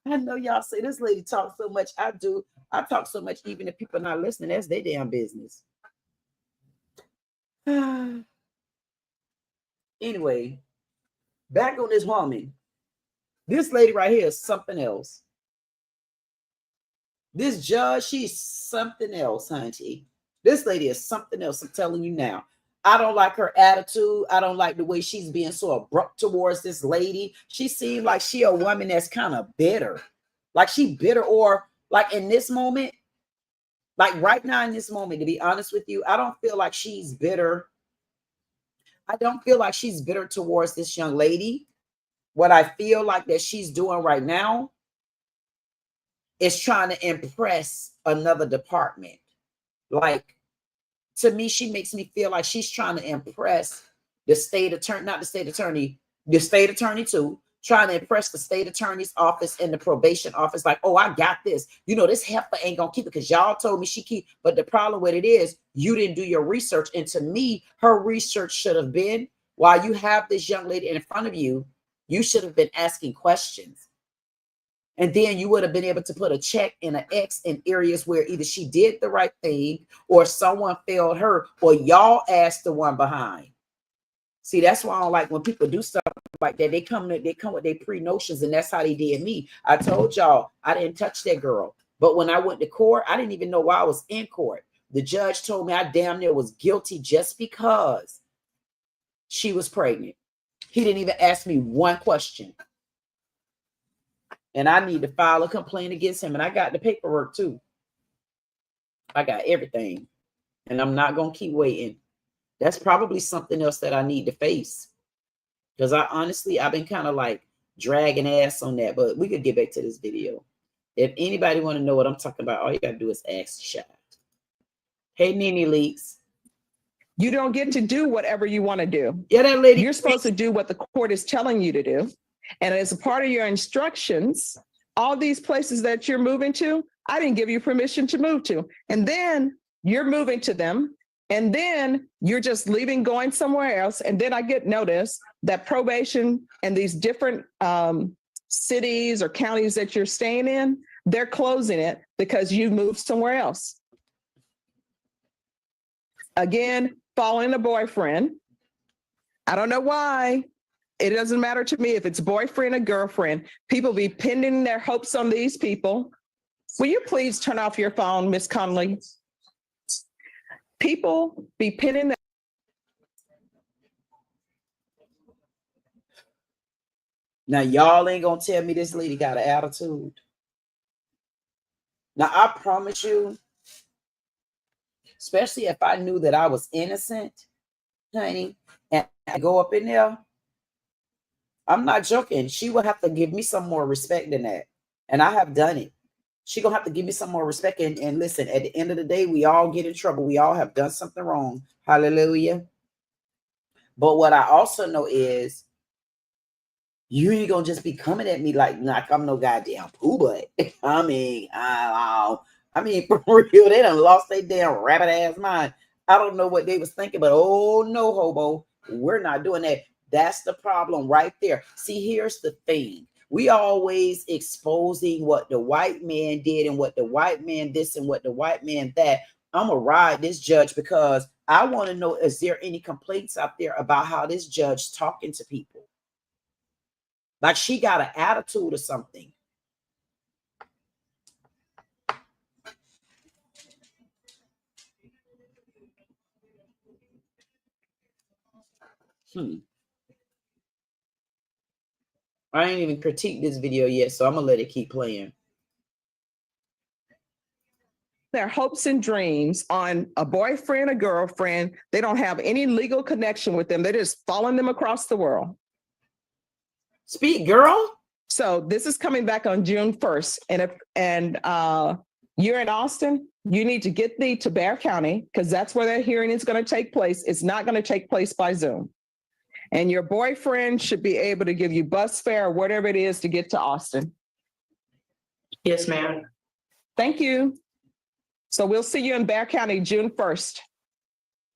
Speaker 1: I know y'all say this lady talks so much. I do. I talk so much, even if people are not listening. That's their damn business. Anyway, back on this woman. This lady right here is something else. This judge, she's something else, honey. This lady is something else. I'm telling you now. I don't like her attitude. I don't like the way she's being so abrupt towards this lady. She seems like she a woman that's kind of bitter. Like she bitter, or like in this moment, like right now in this moment, to be honest with you, I don't feel like she's bitter. I don't feel like she's bitter towards this young lady. What I feel like that she's doing right now is trying to impress another department. Like, to me, she makes me feel like she's trying to impress the state attorney, not the state attorney, the state attorney too, trying to impress the state attorney's office and the probation office. Like, oh, I got this. You know, this heifer ain't gonna keep it because y'all told me she keep. But the problem with it is you didn't do your research. And to me, her research should have been, while you have this young lady in front of you, you should have been asking questions. And then you would have been able to put a check and an X in areas where either she did the right thing or someone failed her or y'all asked the one behind. See, that's why I don't like when people do stuff like that. They come with their pre-notions, and that's how they did me. I told y'all I didn't touch that girl. But when I went to court, I didn't even know why I was in court. The judge told me I damn near was guilty just because she was pregnant. He didn't even ask me one question. And I need to file a complaint against him. And I got the paperwork too. I got everything. And I'm not going to keep waiting. That's probably something else that I need to face. Because I've been kind of like dragging ass on that. But we could get back to this video. If anybody want to know what I'm talking about, all you got to do is ask the child. Hey, Nene Leakes.
Speaker 11: You don't get to do whatever you want to do.
Speaker 1: Yeah, that lady.
Speaker 11: You're supposed to do what the court is telling you to do. And as a part of your instructions, all these places that you're moving to, I didn't give you permission to move to. And then you're moving to them. And then you're just leaving, going somewhere else. And then I get notice that probation and these different cities or counties that you're staying in, they're closing it because you moved somewhere else. Again, following a boyfriend. I don't know why. It doesn't matter to me if it's boyfriend or girlfriend. People be pinning their hopes on these people. Will you please turn off your phone, Miss Conley? People be pinning their...
Speaker 1: Now, y'all ain't going to tell me this lady got an attitude. Now, I promise you, especially if I knew that I was innocent, honey, and I go up in there, I'm not joking. She will have to give me some more respect than that. And I have done it. She gonna have to give me some more respect. And listen, at the end of the day, we all get in trouble. We all have done something wrong. Hallelujah. But what I also know is you ain't gonna just be coming at me like I'm no goddamn poo butt. I mean, for real, they done lost their damn rabbit ass mind. I don't know what they was thinking, but oh no, hobo, we're not doing that. That's the problem right there. See, here's the thing. We always exposing what the white man did and what the white man this and what the white man that. I'm gonna ride this judge because I want to know, is there any complaints out there about how this judge talking to people? Like she got an attitude or something. I ain't even critiqued this video yet, so I'm gonna let it keep playing.
Speaker 11: Their hopes and dreams on a boyfriend, a girlfriend. They don't have any legal connection with them. They're just following them across the world.
Speaker 1: Speak, girl.
Speaker 11: So this is coming back on June 1st. And you're in Austin, you need to get thee to Bexar County because that's where their hearing is going to take place. It's not going to take place by Zoom. And your boyfriend should be able to give you bus fare or whatever it is to get to Austin.
Speaker 13: Yes, ma'am.
Speaker 11: Thank you. So we'll see you in Bexar County, June 1st.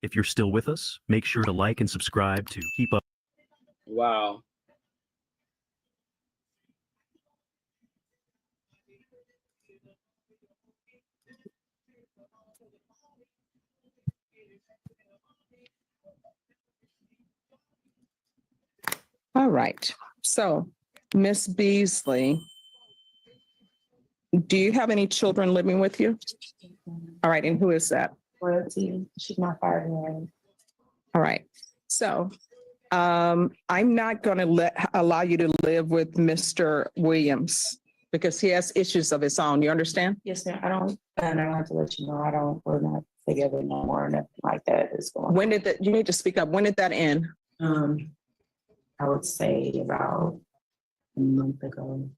Speaker 14: If you're still with us, make sure to like and subscribe to keep up.
Speaker 1: Wow.
Speaker 11: All right. So, Miss Beasley, do you have any children living with you? All right. And who is that?
Speaker 12: Royalty. She's my partner.
Speaker 11: All right. So, I'm not going to allow you to live with Mr. Williams because he has issues of his own. You understand?
Speaker 12: Yes, ma'am. I want to let you know, we're not together no more. Nothing like that is going on.
Speaker 11: When did that, you need to speak up. When did that end?
Speaker 12: I would say about a month ago.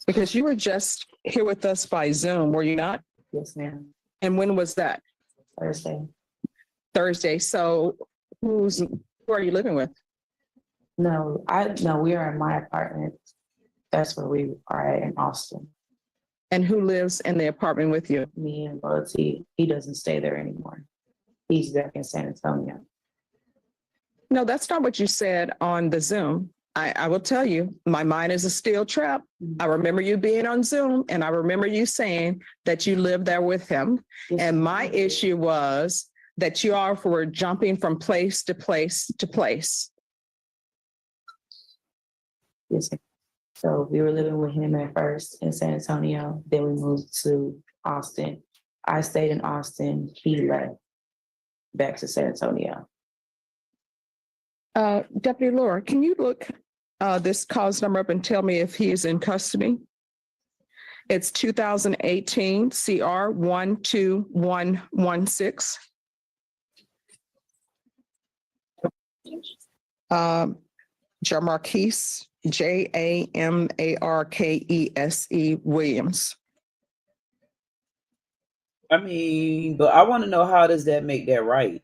Speaker 11: Because you were just here with us by Zoom, were you not?
Speaker 12: Yes, ma'am.
Speaker 11: And when was that? Thursday. So who are you living with?
Speaker 12: No, we are in my apartment. That's where we are at in Austin.
Speaker 11: And who lives in the apartment with you?
Speaker 12: Me and Loyalty. He doesn't stay there anymore. He's back in San Antonio.
Speaker 11: No, that's not what you said on the Zoom. I will tell you, my mind is a steel trap. I remember you being on Zoom and I remember you saying that you lived there with him. Yes. And my issue was that you all were jumping from place to place to place.
Speaker 12: Yes. So we were living with him at first in San Antonio. Then we moved to Austin. I stayed in Austin. He left back to San Antonio.
Speaker 11: Deputy Laura, can you look this cause number up and tell me if he is in custody? It's 2018 CR 12116. Jamarkese, Jamarkese Williams.
Speaker 1: I mean, but I want to know, how does that make that right?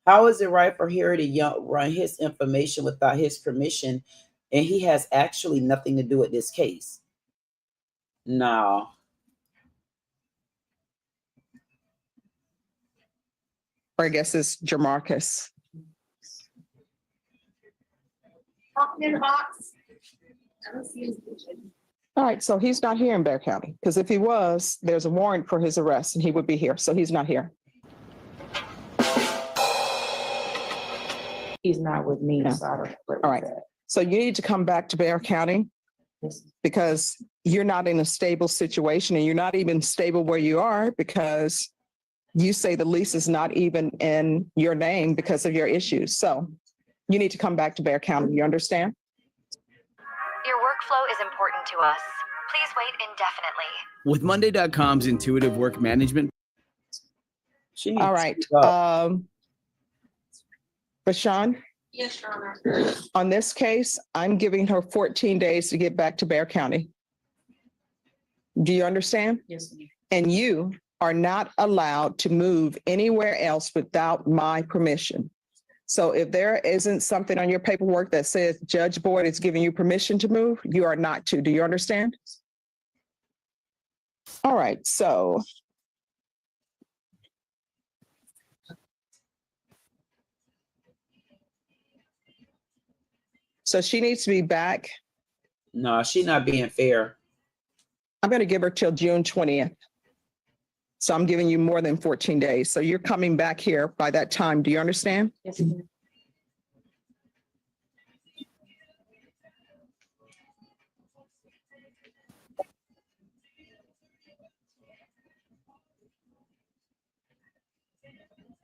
Speaker 1: How is it right for her to run his information without his permission, and he has actually nothing to do with this case? No.
Speaker 11: Or I guess it's Jamarkese. All right, so he's not here in Bexar County, because if he was, there's a warrant for his arrest and he would be here. So he's not here.
Speaker 12: He's not with me. So I don't.
Speaker 11: All right. So you need to come back to Bexar County because you're not in a stable situation and you're not even stable where you are because you say the lease is not even in your name because of your issues. So you need to come back to Bexar County. You understand?
Speaker 16: Your workflow is important to us. Please wait indefinitely.
Speaker 17: With Monday.com's intuitive work management.
Speaker 11: All right. Bashan,
Speaker 12: Yes, Your Honor.
Speaker 11: On this case, I'm giving her 14 days to get back to Bear County. Do you understand?
Speaker 12: Yes, ma'am.
Speaker 11: And you are not allowed to move anywhere else without my permission. So if there isn't something on your paperwork that says Judge Boyd is giving you permission to move, you are not to. Do you understand? All right, so. So she needs to be back.
Speaker 1: No, she's not being fair.
Speaker 11: I'm going to give her till June 20th. So I'm giving you more than 14 days. So you're coming back here by that time. Do you understand?
Speaker 12: Yes, ma'am.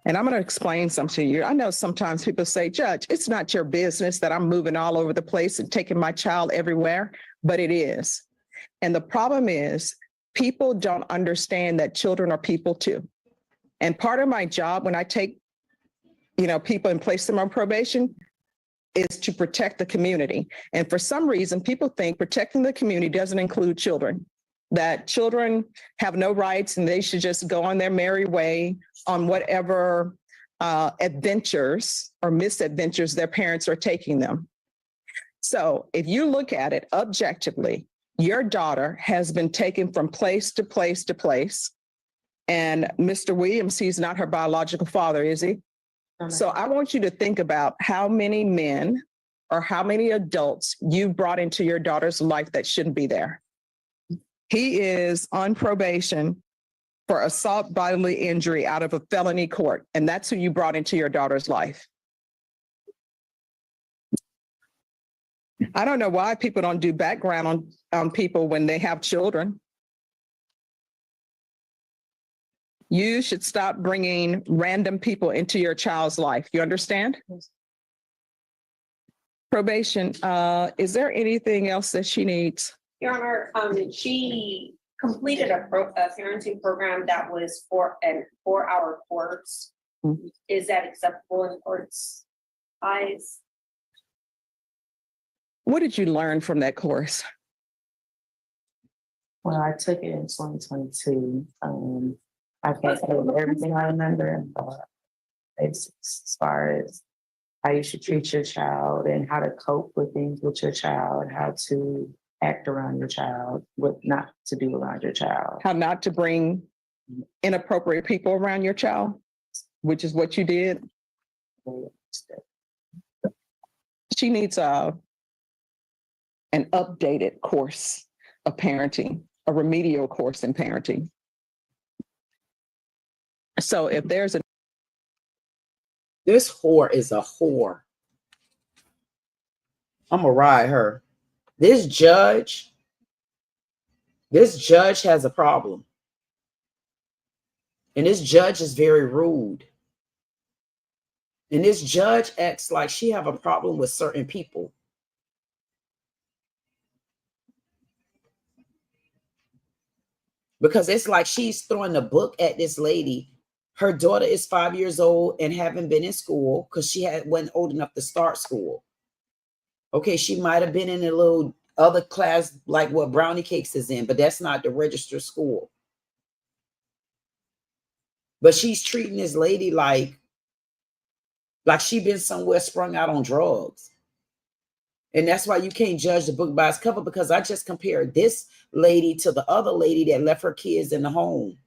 Speaker 11: And I'm going to explain something to you. I know sometimes people say, Judge, it's not your business that I'm moving all over the place and taking my child everywhere, but it is. And the problem is people don't understand that children are people too. And part of my job when I take, people and place them on probation is to protect the community. And for some reason, people think protecting the community doesn't include children, that children have no rights and they should just go on their merry way on whatever adventures or misadventures their parents are taking them. So if you look at it objectively, your daughter has been taken from place to place to place. And Mr. Williams, he's not her biological father, is he? So I want you to think about how many men or how many adults you brought into your daughter's life that shouldn't be there. He is on probation for assault bodily injury out of a felony court, and that's who you brought into your daughter's life. I don't know why people don't do background on people when they have children. You should stop bringing random people into your child's life. You understand? Probation, is there anything else that she needs?
Speaker 12: Your Honor, she completed a parenting program that was for a 4-hour course.
Speaker 11: Mm-hmm.
Speaker 12: Is that acceptable in court's eyes?
Speaker 11: What did you learn from that course?
Speaker 13: Well, I took it in 2022. I can't say everything I remember, basics as far as how you should treat your child and how to cope with things with your child, how to act around your child, what not to do around your child.
Speaker 11: How not to bring inappropriate people around your child, which is what you did. She needs an updated course of parenting, a remedial course in parenting. So if there's a
Speaker 1: This whore is a whore. I'm gonna ride her. This judge has a problem. And this judge is very rude. And this judge acts like she have a problem with certain people. Because it's like she's throwing the book at this lady. Her daughter is 5 years old and haven't been in school because she wasn't old enough to start school. Okay, she might have been in a little other class like what Brownie Cakes is in, but that's not the registered school. But she's treating this lady like she been somewhere sprung out on drugs. And that's why you can't judge the book by its cover, because I just compared this lady to the other lady that left her kids in the home.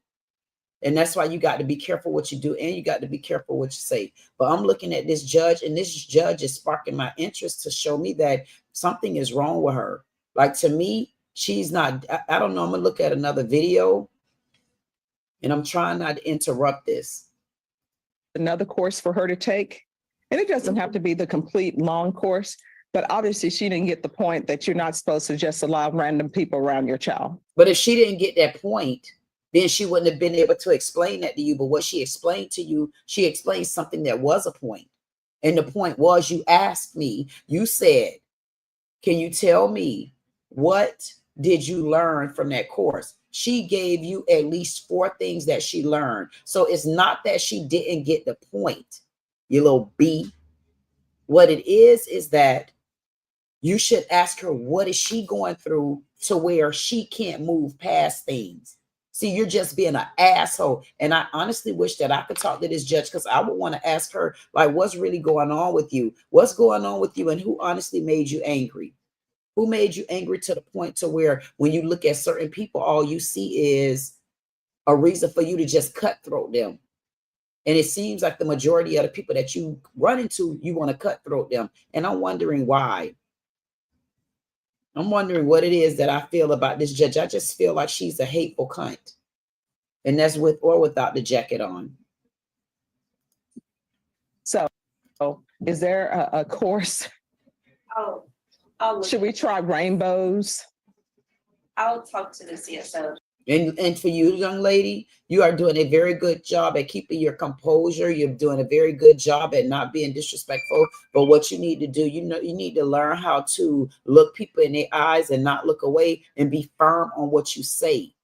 Speaker 1: And that's why you got to be careful what you do, and you got to be careful what you say. But I'm looking at this judge, and this judge is sparking my interest to show me that something is wrong with her. Like, to me, she's not, I don't know. I'm going to look at another video, and I'm trying not to interrupt this.
Speaker 11: Another course for her to take. And it doesn't have to be the complete long course, but obviously she didn't get the point that you're not supposed to just allow random people around your child.
Speaker 1: But if she didn't get that point, then she wouldn't have been able to explain that to you. But what she explained to you, she explained something that was a point. And the point was, you asked me, you said, can you tell me what did you learn from that course? She gave you at least 4 things that she learned. So it's not that she didn't get the point, you little B. What it is that you should ask her, what is she going through to where she can't move past things? See, you're just being an asshole. And I honestly wish that I could talk to this judge, because I would want to ask her, like, what's really going on with you? What's going on with you? And who honestly made you angry? Who made you angry to the point to where when you look at certain people, all you see is a reason for you to just cutthroat them? And it seems like the majority of the people that you run into, you want to cutthroat them. And I'm wondering why. I'm wondering what it is that I feel about this judge. I just feel like she's a hateful cunt. And that's with or without the jacket on.
Speaker 11: So is there a course? Should we try rainbows?
Speaker 12: I'll talk to the CSO.
Speaker 1: And for you, young lady, you are doing a very good job at keeping your composure. You're doing a very good job at not being disrespectful. But what you need to do, you need to learn how to look people in their eyes and not look away and be firm on what you say.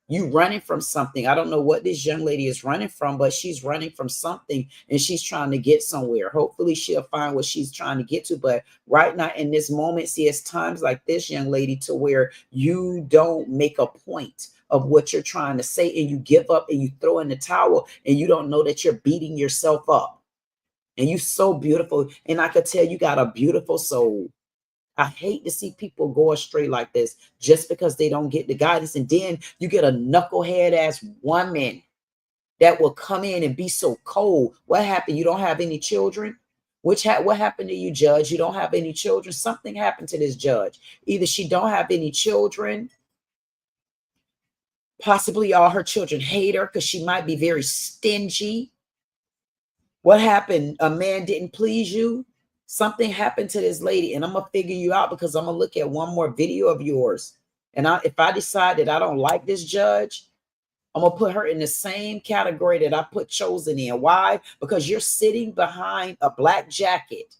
Speaker 1: You running from something. I don't know what this young lady is running from, but she's running from something and she's trying to get somewhere. Hopefully she'll find what she's trying to get to. But right now in this moment, see, it's times like this, young lady, to where you don't make a point of what you're trying to say and you give up and you throw in the towel and you don't know that you're beating yourself up. And you're so beautiful. And I could tell you got a beautiful soul. I hate to see people go astray like this just because they don't get the guidance. And then you get a knucklehead ass woman that will come in and be so cold. What happened? You don't have any children? What happened to you, judge? You don't have any children? Something happened to this judge. Either she don't have any children, possibly all her children hate her because she might be very stingy. What happened? A man didn't please you? Something happened to this lady, and I'm going to figure you out because I'm going to look at one more video of yours. And if I decide that I don't like this judge, I'm going to put her in the same category that I put Chosen in. Why? Because you're sitting behind a black jacket.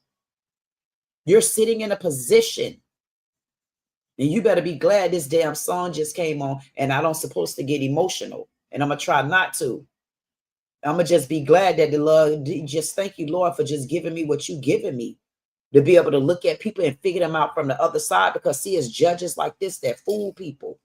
Speaker 1: You're sitting in a position. And you better be glad this damn song just came on and I don't supposed to get emotional. And I'm going to try not to. I'm going to just be glad that the Lord, just thank you, Lord, for just giving me what you giving me. To be able to look at people and figure them out from the other side. Because see, it's judges like this that fool people.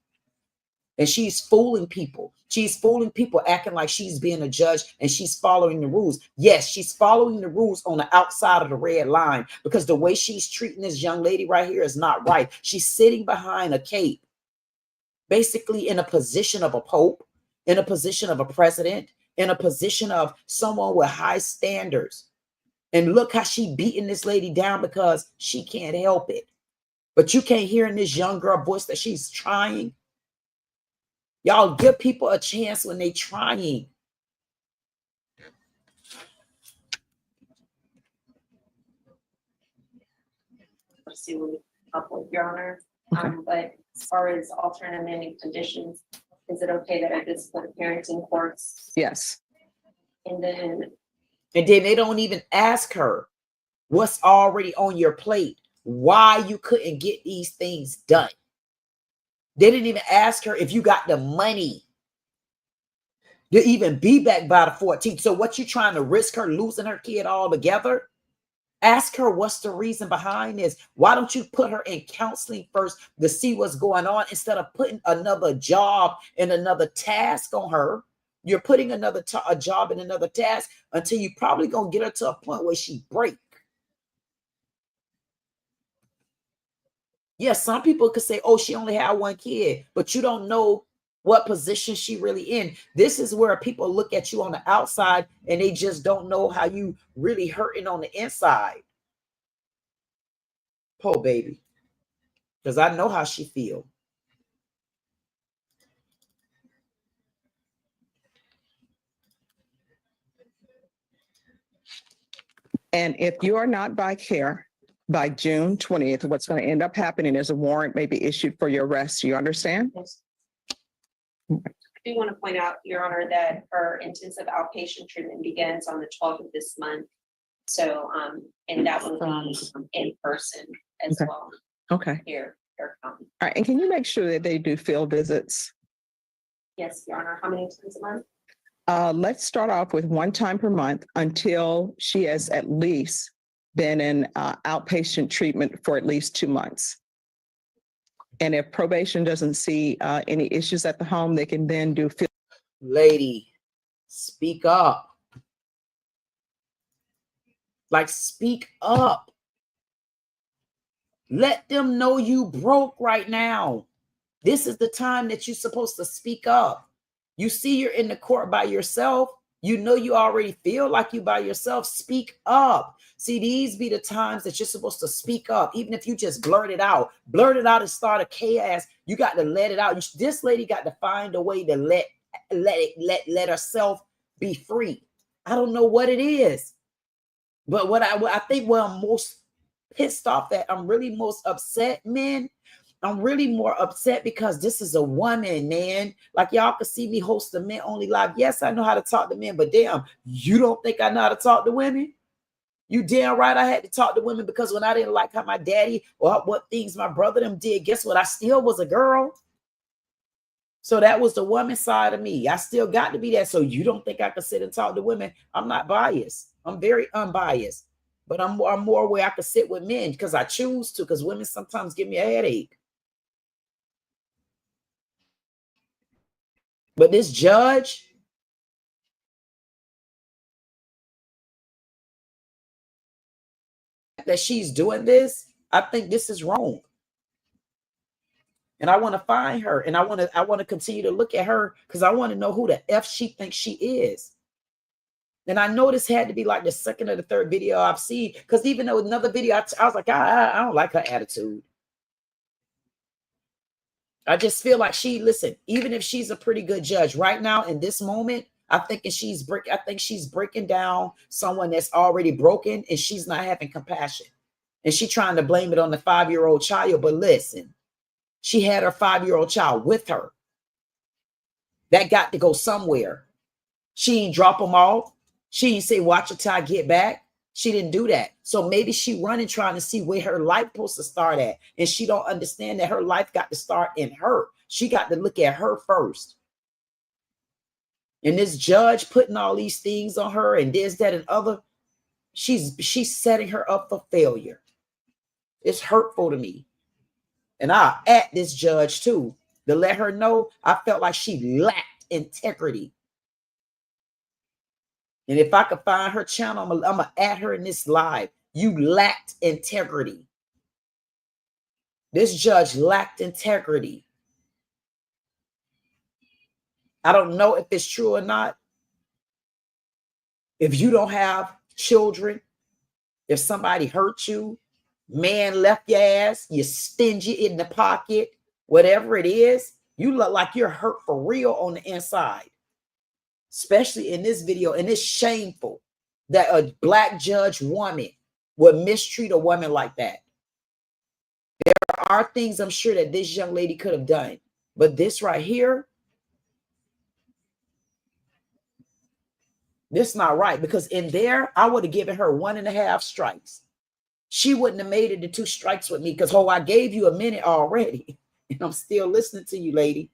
Speaker 1: And she's fooling people. She's fooling people acting like she's being a judge and she's following the rules. Yes, she's following the rules on the outside of the red line because the way she's treating this young lady right here is not right. She's sitting behind a cape, basically in a position of a pope, in a position of a president, in a position of someone with high standards. And look how she beating this lady down because she can't help it. But you can't hear in this young girl voice that she's trying. Y'all give people a chance when they trying.
Speaker 12: See what we come up with, Your Honor. But as far as alternate amending conditions, is it okay that I just put parenting courts?
Speaker 11: Yes.
Speaker 12: And then
Speaker 1: they don't even ask her what's already on your plate, why you couldn't get these things done. They didn't even ask her if you got the money to even be back by the 14th. So what you trying to risk her losing her kid altogether? Ask her what's the reason behind this. Why don't you put her in counseling first to see what's going on instead of putting another job and another task on her? You're putting a job and another task until you probably gonna get her to a point where she break. Yes, some people could say, oh, she only had one kid, but you don't know what position she really in. This is where people look at you on the outside and they just don't know how you really hurting on the inside. Poor baby. Because I know how she feel.
Speaker 11: And if you're not by care by June 20th, what's going to end up happening is a warrant may be issued for your arrest. You understand?
Speaker 12: Yes. I do want to point out, Your Honor, that her intensive outpatient treatment begins on the 12th of this month. So, and that will be in person as well.
Speaker 11: Okay.
Speaker 12: Here.
Speaker 11: All right. And can you make sure that they do field visits?
Speaker 12: Yes, Your Honor. How many times a month?
Speaker 11: Let's start off with one time per month until she has at least been in outpatient treatment for at least 2 months. And if probation doesn't see any issues at the home, they can then do.
Speaker 1: Lady, speak up. Like, speak up. Let them know you broke right now. This is the time that you're supposed to speak up. You see you're in the court by yourself. You know you already feel like you by yourself. Speak up. See, these be the times that you're supposed to speak up. Even if you just blurt it out and start a chaos. You got to let it out. This lady got to find a way to let herself be free. I don't know what it is, but what I think where I'm most pissed off at, I'm really most upset, man. I'm really more upset because this is a woman, man. Like, y'all can see me host a men only live. Yes, I know how to talk to men, but damn, you don't think I know how to talk to women? You damn right I had to talk to women, because when I didn't like how my daddy or what things my brother them did, guess what? I still was a girl. So that was the woman side of me. I still got to be that. So you don't think I could sit and talk to women? I'm not biased. I'm very unbiased. But I'm more where I could sit with men because I choose to, because women sometimes give me a headache. But this judge, that she's doing this, I think this is wrong. And I want to find her, and I want to continue to look at her, because I want to know who the F she thinks she is. And I know this had to be like the second or the third video I've seen, because even though another video, I was like, I don't like her attitude. I just feel like listen, even if she's a pretty good judge right now in this moment, I think she's breaking down someone that's already broken, and she's not having compassion. And she's trying to blame it on the 5-year-old child. But listen, she had her 5-year-old child with her. That got to go somewhere. She ain't drop them off. She didn't say, watch it till I get back. She didn't do that. So maybe she running trying to see where her life supposed to start at. And she don't understand that her life got to start in her. She got to look at her first. And this judge putting all these things on her and this, that, and other, she's setting her up for failure. It's hurtful to me. And I at this judge too, to let her know I felt like she lacked integrity. And if I could find her channel, I'm going to add her in this live. You lacked integrity. This judge lacked integrity. I don't know if it's true or not. If you don't have children, if somebody hurt you, man left your ass, you stingy in the pocket, whatever it is, you look like you're hurt for real on the inside. Especially in this video, and it's shameful that a Black judge woman would mistreat a woman like that. There are things I'm sure that this young lady could have done, but this right here, this not right, because in there, I would have given her 1.5 strikes. She wouldn't have made it to 2 strikes with me, because I gave you a minute already, and I'm still listening to you, lady.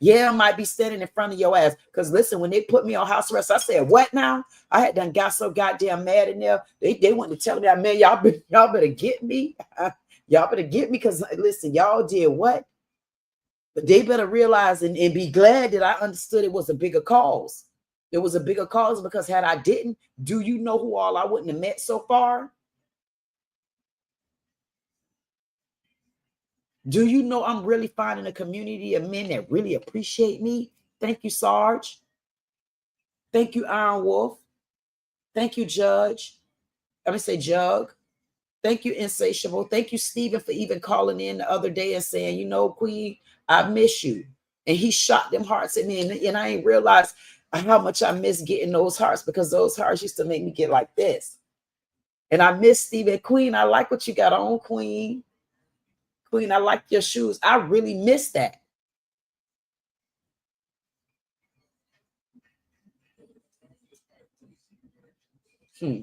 Speaker 1: Yeah, I might be standing in front of your ass. Because listen, when they put me on house arrest, I said, what now? I had done got so goddamn mad in there. They wanted to tell me that, man, y'all better get me. Y'all better get me, because listen, y'all did what? But they better realize and be glad that I understood it was a bigger cause. It was a bigger cause, because had I didn't, do you know who all I wouldn't have met so far? Do you know I'm really finding a community of men that really appreciate me? Thank you, Sarge. Thank you, Iron Wolf. Thank you, Judge. I'm going to say Jug. Thank you, Insatiable. Thank you, Stephen, for even calling in the other day and saying, you know, Queen, I miss you. And he shot them hearts at me. And I ain't realized how much I miss getting those hearts, because those hearts used to make me get like this. And I miss Stephen. Queen, I like what you got on, Queen. Queen, I like your shoes. I really miss that. Yeah,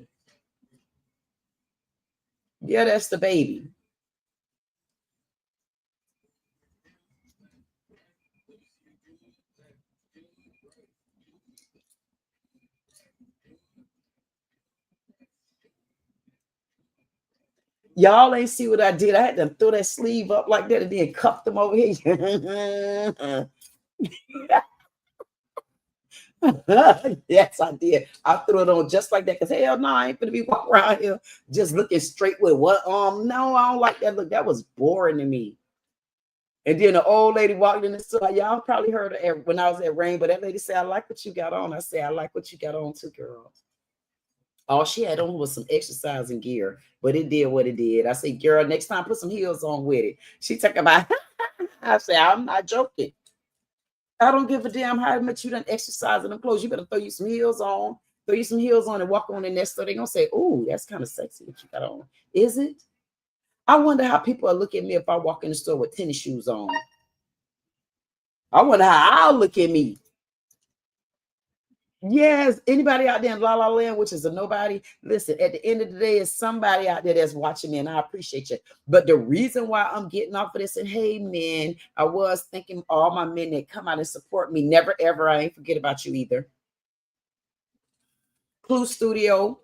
Speaker 1: that's the baby. Y'all ain't see what I did. I had to throw that sleeve up like that and then cuff them over here. Yes, I did. I threw it on just like that because hell no, I ain't gonna be walking around here just looking straight with what no, I don't like that look. That was boring to me. And then the old lady walked in the store. Y'all probably heard her when I was at Rain, but that lady said, I like what you got on. I said, I like what you got on too, girl. All she had on was some exercising gear, but it did what it did. I said, girl, next time put some heels on with it. She talking about, I said, I'm not joking. I don't give a damn how much you done exercise in them clothes. You better throw you some heels on, and walk on in there. So they're gonna say, oh, that's kind of sexy what you got on. Is it? I wonder how people will look at me if I walk in the store with tennis shoes on. I wonder how I'll look at me. Yes, anybody out there in La La Land, which is a nobody, listen, at the end of the day, it's somebody out there that's watching me, and I appreciate you. But the reason why I'm getting off of this, and hey, men, I was thinking all my men that come out and support me, never, ever, I ain't forget about you either. Clue Studio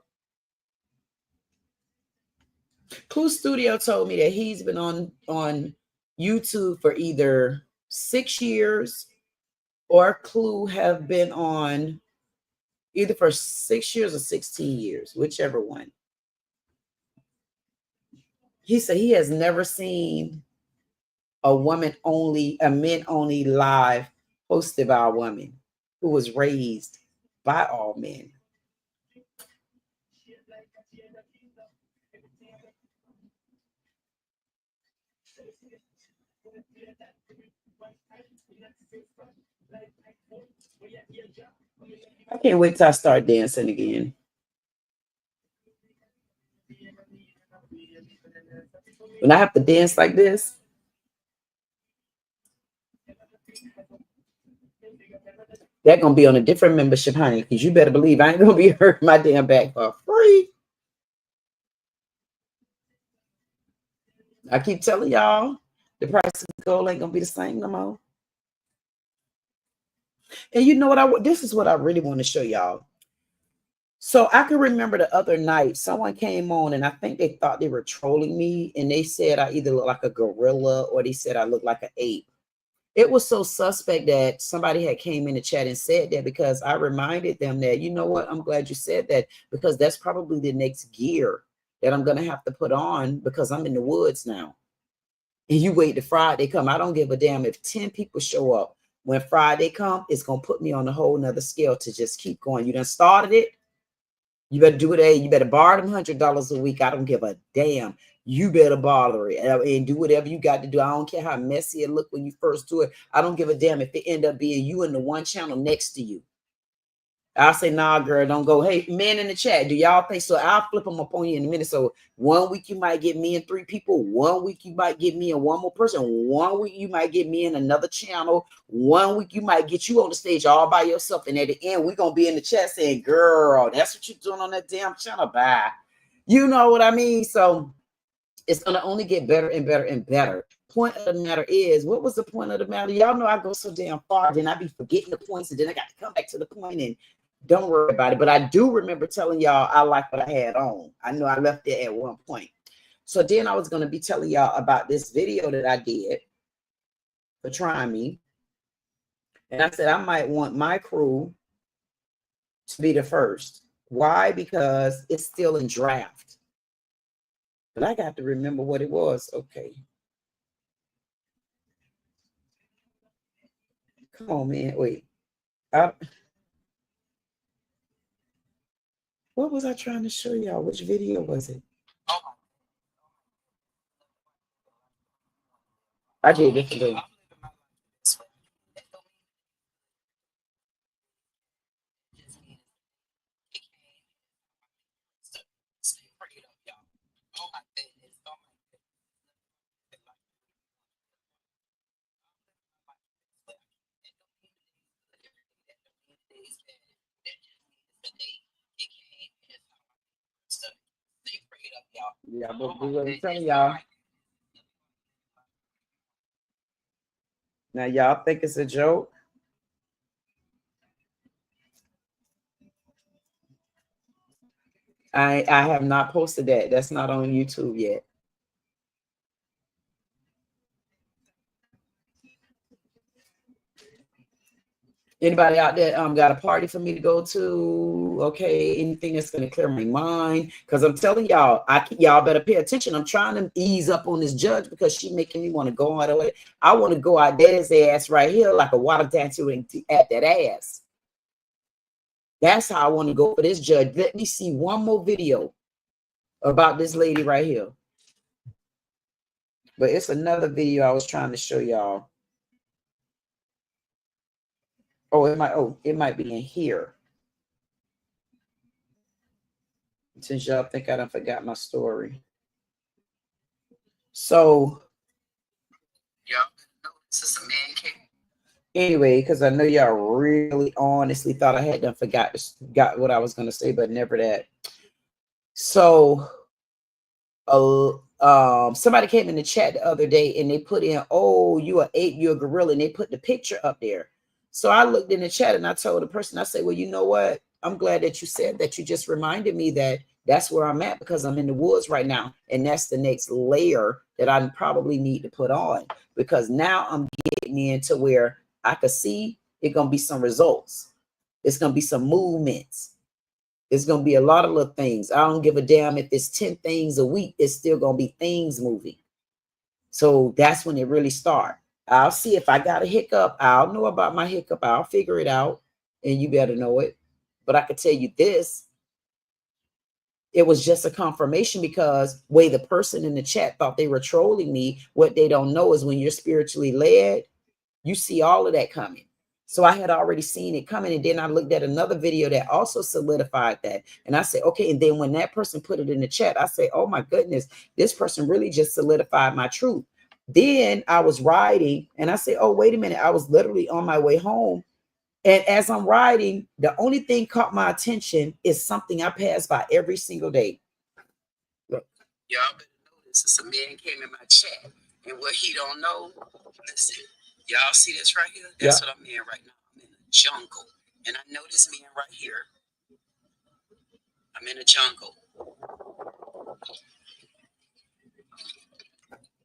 Speaker 1: told me that he's been on YouTube for either 6 years or Clue have been on either for 6 years or 16 years, whichever one. He said he has never seen a men only live hosted by a woman who was raised by all men. I can't wait till I start dancing again. When I have to dance like this, that's gonna be on a different membership, honey, because you better believe I ain't gonna be hurting my damn back for free. I keep telling y'all, the price of gold ain't gonna be the same no more. And you know what? This is what I really want to show y'all. So I can remember the other night, someone came on and I think they thought they were trolling me. And they said I either look like a gorilla or they said I look like an ape. It was so suspect that somebody had came in the chat and said that, because I reminded them that, you know what? I'm glad you said that, because that's probably the next gear that I'm going to have to put on, because I'm in the woods now. And you wait till Friday come. I don't give a damn if 10 people show up. When Friday come, it's going to put me on a whole nother scale to just keep going. You done started it. You better do it. You better borrow them $100 a week. I don't give a damn. You better borrow it and do whatever you got to do. I don't care how messy it look when you first do it. I don't give a damn if it end up being you in the one channel next to you. I'll say, nah, girl, don't go. Hey, men in the chat, do y'all think so? I'll flip them up on you in a minute. So 1 week you might get me and 3 people. 1 week you might get me and 1 more person. 1 week you might get me in another channel. 1 week you might get you on the stage all by yourself. And at the end, we're going to be in the chat saying, girl, that's what you're doing on that damn channel. Bye. You know what I mean? So it's going to only get better and better and better. Point of the matter is, what was the point of the matter? Y'all know I go so damn far, then I be forgetting the points, and then I got to come back to the point, and don't worry about it. But I do remember telling y'all I like what I had on. I know I left it at one point. So then I was going to be telling y'all about this video that I did for trying me. And I said I might want my crew to be the first. Why? Because it's still in draft. But I got to remember what it was. Okay. Come on, man. Wait. What was I trying to show y'all? Which video was it? I did this today. Yeah, but I'm telling y'all. Now y'all think it's a joke? I have not posted that. That's not on YouTube yet. Anybody out there got a party for me to go to? Okay, anything that's gonna clear my mind? Because I'm telling y'all, y'all better pay attention. I'm trying to ease up on this judge because she making me want to go out of it. I want to go out there's ass right here like a water dancer at that ass. That's how I want to go for this judge. Let me see one more video about this lady right here. But it's another video I was trying to show y'all. Oh, it might be in here. Since y'all think I done forgot my story. So anyway, because I know y'all really honestly thought I had done got what I was gonna say, but never that. So somebody came in the chat the other day and they put in, oh, you're a gorilla, and they put the picture up there. So I looked in the chat and I told the person, I said, well, you know what? I'm glad that you said that. You just reminded me that that's where I'm at because I'm in the woods right now. And that's the next layer that I probably need to put on, because now I'm getting into where I could see it's going to be some results. It's going to be some movements. It's going to be a lot of little things. I don't give a damn if it's 10 things a week. It's still going to be things moving. So that's when it really starts. I'll see if I got a hiccup. I'll know about my hiccup. I'll figure it out, and you better know it. But I could tell you this. It was just a confirmation, because way the person in the chat thought they were trolling me, what they don't know is when you're spiritually led, you see all of that coming. So I had already seen it coming. And then I looked at another video that also solidified that. And I said, okay. And then when that person put it in the chat, I said, oh my goodness, this person really just solidified my truth. Then I was riding and I said, oh, wait a minute. I was literally on my way home. And as I'm riding, the only thing caught my attention is something I pass by every single day. Look. Y'all better notice it's a man came in my chat. And what he don't know, listen, y'all see this right here? That's what I'm in right now. I'm in a jungle. And I know this man right here. I'm in a jungle.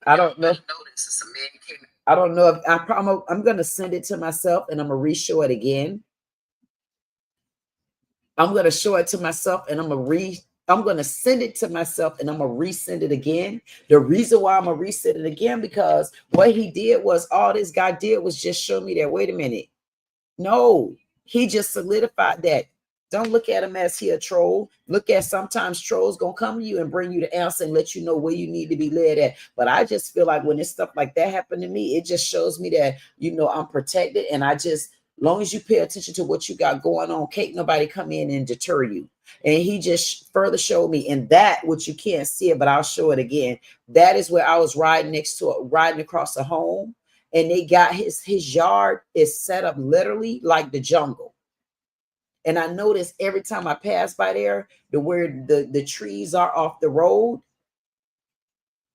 Speaker 1: I don't know. I don't know if I'm going to send it to myself and I'm going to re-show it again. I'm going to show it to myself and I'm going to send it to myself and I'm going to resend it again. The reason why I'm going to resend it again, because what he did was, all this guy did was just show me that, wait a minute. No, he just solidified that. Don't look at him as he a troll. Look at, sometimes trolls gonna come to you and bring you the answer and let you know where you need to be led at. But I just feel like when it's stuff like that happen to me, it just shows me that, you know, I'm protected. And I just, long as you pay attention to what you got going on, can't nobody come in and deter you. And he just further showed me, and that, which you can't see it, but I'll show it again. That is where I was riding next to it, riding across a home, and they got his yard is set up literally like the jungle. And I noticed every time I pass by there, where the trees are off the road,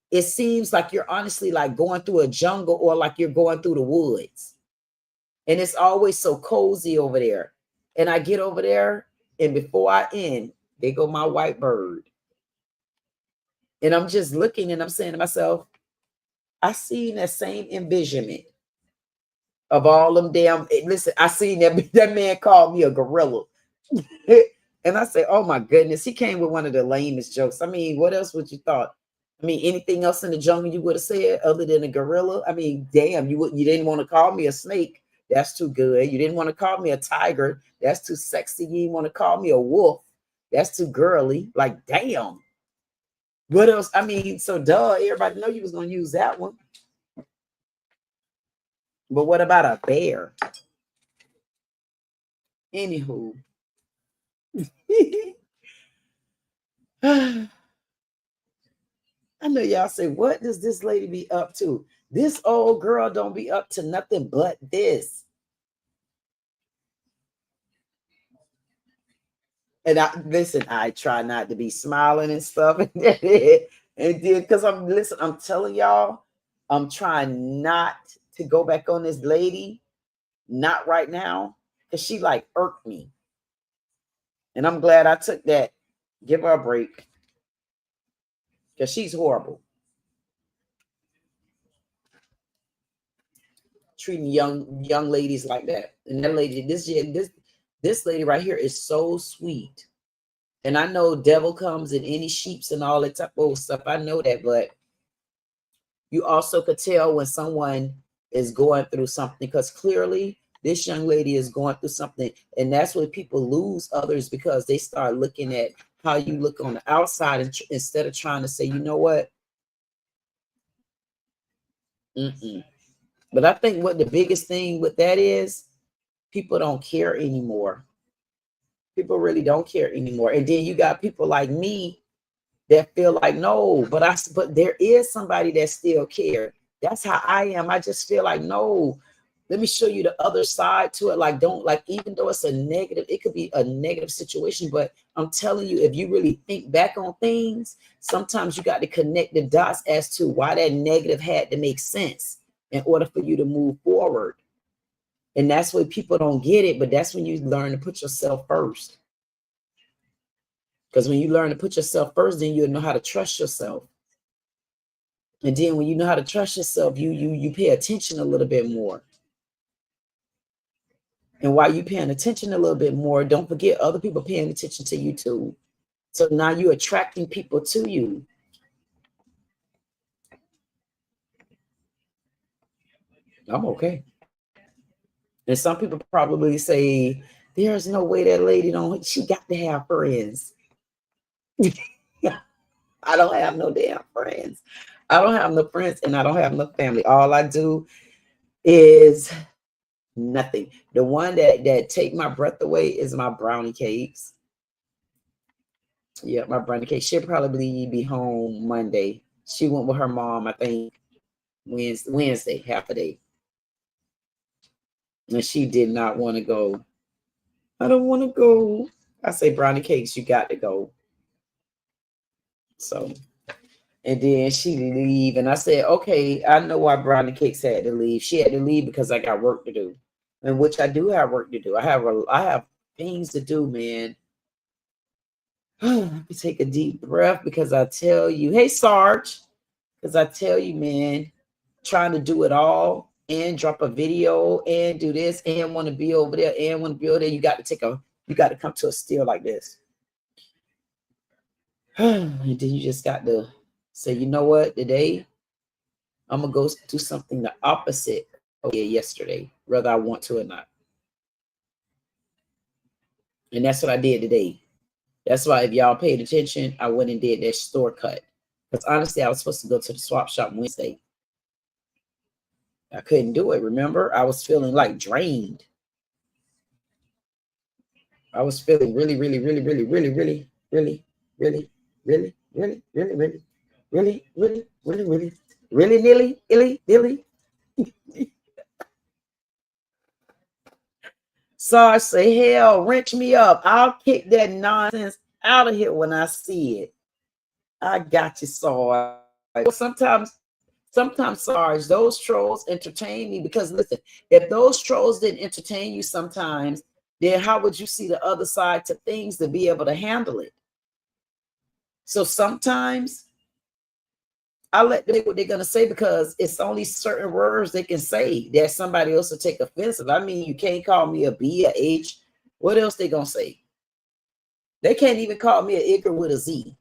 Speaker 1: it seems like you're honestly like going through a jungle or like you're going through the woods. And it's always so cozy over there. And I get over there, and before I end, there go my white bird. And I'm just looking and I'm saying to myself, I seen that same envisionment of all them damn, listen, I seen that man called me a gorilla. And I say, oh my goodness, he came with one of the lamest jokes. I mean, what else would you thought? I mean, anything else in the jungle you would have said other than a gorilla? I mean, damn, you didn't want to call me a snake. That's too good. You didn't want to call me a tiger. That's too sexy. You didn't want to call me a wolf. That's too girly. Like, damn. What else? I mean, so duh, everybody know you was going to use that one. But what about a bear? Anywho. I know y'all say, what does this lady be up to? This old girl don't be up to nothing but this. And I try not to be smiling and stuff. And then because I'm telling y'all, I'm trying not to go back on this lady. Not right now. Because she like irked me. And I'm glad I took that. Give her a break. Because she's horrible. treating young ladies like that. And that lady, this lady right here is so sweet. And I know devil comes in any sheeps and all that type of stuff. I know that, but you also could tell when someone is going through something, because clearly this young lady is going through something. And that's when people lose others, because they start looking at how you look on the outside and instead of trying to say, you know what? But I think what the biggest thing with that is, people don't care anymore. People really don't care anymore. And then you got people like me that feel like, no, but there is somebody that still care. That's how I am. I just feel like, no, let me show you the other side to it. Like, don't, like, even though it's a negative, it could be a negative situation, but I'm telling you, if you really think back on things, sometimes you got to connect the dots as to why that negative had to make sense in order for you to move forward. And that's why people don't get it, but that's when you learn to put yourself first. Because when you learn to put yourself first, then you'll know how to trust yourself. And then when you know how to trust yourself, you pay attention a little bit more. And while you're paying attention a little bit more, don't forget other people paying attention to you too. So now you're attracting people to you. I'm okay. And some people probably say, there's no way that lady she got to have friends. I don't have no damn friends. I don't have no friends and I don't have no family. All I do is nothing. The one that take my breath away is my brownie cakes. Yeah, my brownie cake. She'll probably be home Monday. She went with her mom, I think, Wednesday, half a day. And she did not want to go. I don't want to go. I say, brownie cakes, you got to go. So, and then she leave. And I said, okay, I know why brownie cakes had to leave. She had to leave because I got work to do. And which I do have work to do. I have things to do, man. Let me take a deep breath, because I tell you, hey, Sarge, because I tell you, man, trying to do it all and drop a video and do this and want to be over there and want to be over there. You got to come to a still like this. And then you just got to say, you know what, today I'm going to go do something the opposite of yesterday, whether I want to or not. And that's what I did today. That's why if y'all paid attention, I went and did that store cut. Because honestly, I was supposed to go to the swap shop Wednesday. I couldn't do it. Remember, I was feeling like drained. I was feeling really, really, really, really, really, really, really, really, really, really, really, really, really, really, really, really, really, nearly, illy, dilly. Sarge say, hell, wrench me up. I'll kick that nonsense out of here when I see it. I got you, Sarge. Sometimes, Sarge, those trolls entertain me, because listen, if those trolls didn't entertain you sometimes, then how would you see the other side to things to be able to handle it? So sometimes I let them say what they're going to say, because it's only certain words they can say that somebody else will take offensive. I mean, you can't call me a B, a H. What else they going to say? They can't even call me an Igor with a Z.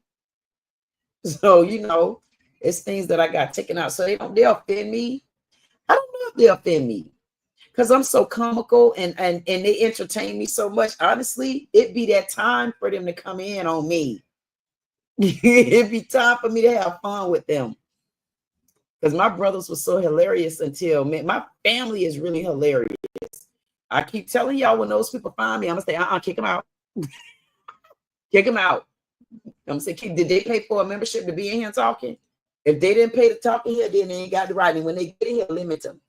Speaker 1: So, you know, it's things that I got taken out. So they offend me. I don't know if they offend me, because I'm so comical and they entertain me so much. Honestly, it'd be that time for them to come in on me. It'd be time for me to have fun with them. Because my brothers were so hilarious until, man, my family is really hilarious. I keep telling y'all, when those people find me, I'm going to say, kick them out. Kick them out. I'm going to say, did they pay for a membership to be in here talking? If they didn't pay to talk in here, then they ain't got the right. And when they get in here, limit them.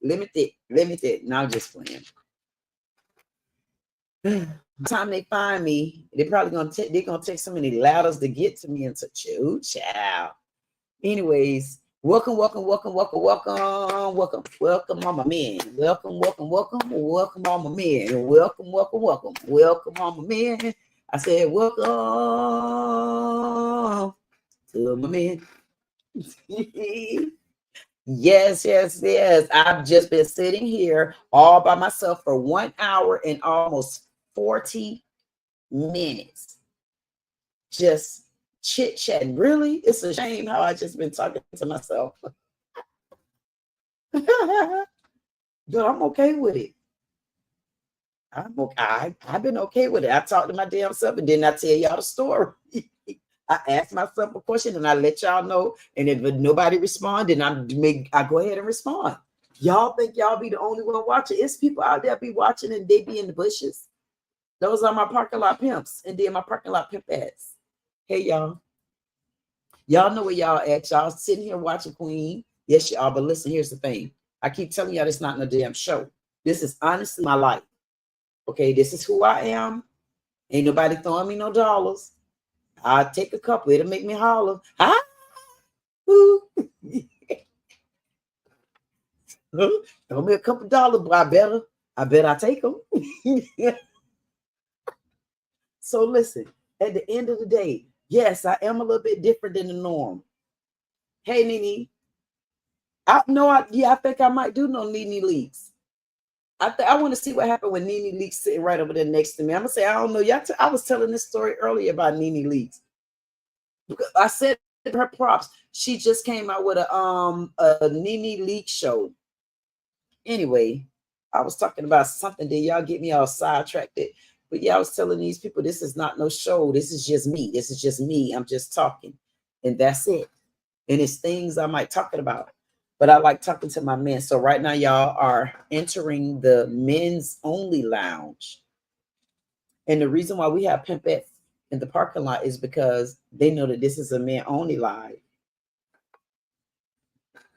Speaker 1: Limit it. Now I'm just playing. By the time they find me, they're probably gonna take so many ladders to get to me and such. Ooh, child. Anyways, welcome, mama man. Welcome, mama man. Welcome, mama man. I said, welcome to my man. Yes, yes, yes. I've just been sitting here all by myself for 1 hour and almost 40 minutes. Just chit chatting. Really? It's a shame how I just been talking to myself. But I'm okay with it. I'm okay. I've been okay with it. I talked to my damn self and then I tell y'all the story. I ask myself a question and I let y'all know. And if nobody respond, then I go ahead and respond. Y'all think y'all be the only one watching. It's people out there be watching and they be in the bushes. Those are my parking lot pimps and then my parking lot pimpettes. Hey, y'all. Y'all know where y'all at. Y'all sitting here watching Queen. Yes, y'all. But listen, here's the thing. I keep telling y'all it's not no damn show. This is honestly my life. Okay, this is who I am. Ain't nobody throwing me no dollars. I'll take a couple. It'll make me holler. Ah! Ooh. Throw me a couple dollars, but I bet I take them. So listen, at the end of the day, yes, I am a little bit different than the norm. Hey, Nene. I think I might do no Nene Leaks. I want to see what happened when Nene Leaks sitting right over there next to me. I'm gonna say, I don't know. I was telling this story earlier about Nene Leaks. I said her props. She just came out with a Nene Leaks show. Anyway, I was talking about something that y'all get me all sidetracked. But yeah, I was telling these people this is not no show. This is just me. This is just me. I'm just talking, and that's it. And it's things I might talking about. But I like talking to my men. So right now, y'all are entering the men's only lounge. And the reason why we have pimpettes in the parking lot is because they know that this is a men only live.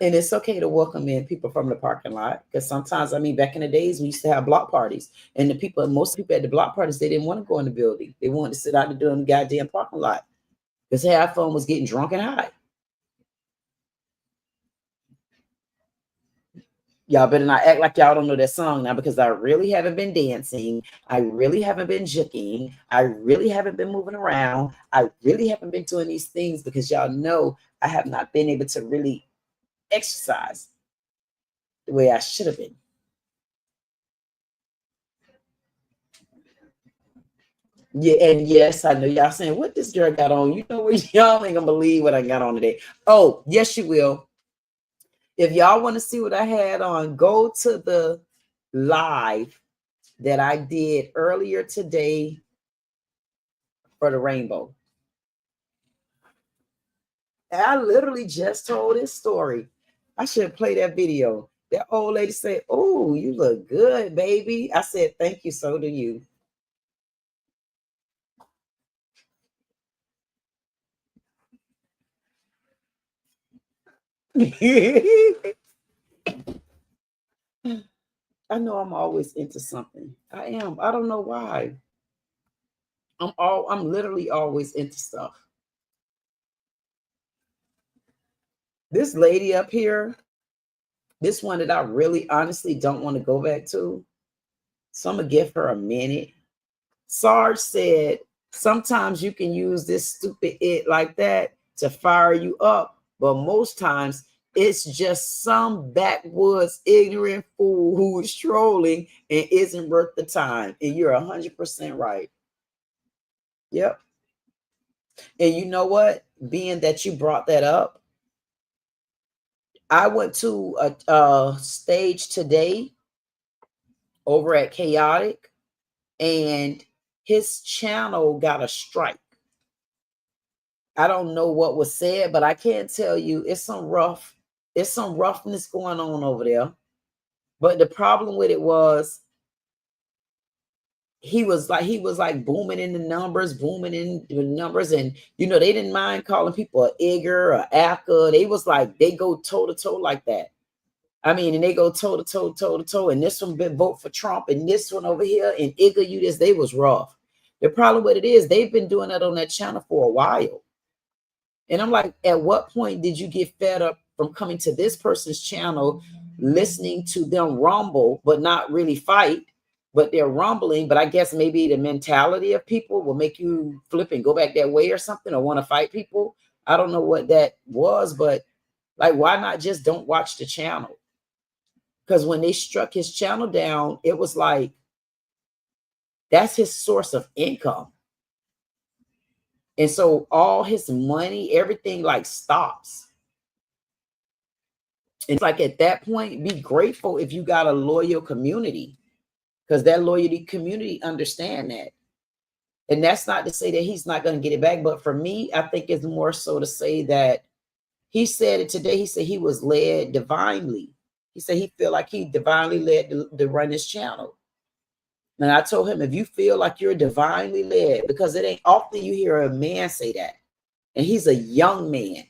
Speaker 1: And it's okay to welcome in people from the parking lot. Because sometimes, back in the days, we used to have block parties. And most people at the block parties, they didn't want to go in the building. They wanted to sit out and do in the goddamn parking lot. Because half of them was getting drunk and high. Y'all better not act like y'all don't know that song now, because I really haven't been dancing. I really haven't been juking. I really haven't been moving around. I really haven't been doing these things because y'all know I have not been able to really exercise the way I should have been. Yeah, and yes, I know y'all saying, what this girl got on? You know what? Y'all ain't gonna believe what I got on today. Oh, yes, you will. If y'all want to see what I had on, go to the live that I did earlier today for the rainbow. And I literally just told this story. I should play that video. That old lady said, "Oh, you look good, baby." I said, "Thank you, so do you." I know I'm always into something. I am. I don't know why. I'm literally always into stuff. This lady up here, this one that I really honestly don't want to go back to. So I'm gonna give her a minute. Sarge said, sometimes you can use this stupid it like that to fire you up, but most times it's just some backwoods ignorant fool who is trolling and isn't worth the time. And you're 100% right. Yep. And you know what? Being that you brought that up, I went to a stage today over at Chaotic, and his channel got a strike. I don't know what was said, but I can tell you it's some roughness going on over there. But the problem with it was he was like booming in the numbers, and they didn't mind calling people a Igor or Aka. They was like, they go toe to toe like that. And they go toe to toe, and this one been vote for Trump, and this one over here, and Igor, you this, they was rough. The problem with it is they've been doing that on that channel for a while. And I'm like, at what point did you get fed up from coming to this person's channel, listening to them rumble, but not really fight, but they're rumbling. But I guess maybe the mentality of people will make you flip and go back that way or something, or want to fight people. I don't know what that was, but Like, why not just don't watch the channel? Because when they struck his channel down, it was like, that's his source of income. And so all his money, everything like stops. And it's like at that point, be grateful if you got a loyal community, because that loyalty community understand that. And that's not to say that he's not going to get it back. But for me, I think it's more so to say that he said it today. He said he was led divinely. He said he feel like he divinely led to run his channel. And I told him, if you feel like you're divinely led, because it ain't often you hear a man say that. And he's a young man.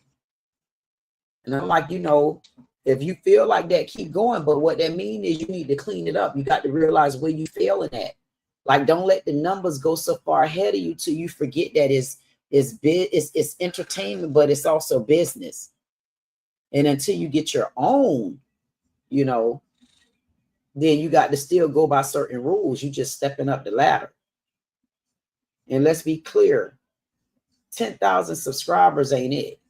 Speaker 1: And I'm like, you know, if you feel like that, keep going. But what that means is you need to clean it up. You got to realize where you failing at. Like, don't let the numbers go so far ahead of you till you forget that it's entertainment, but it's also business. And until you get your own, you know, then you got to still go by certain rules. You just stepping up the ladder. And let's be clear, 10,000 subscribers ain't it.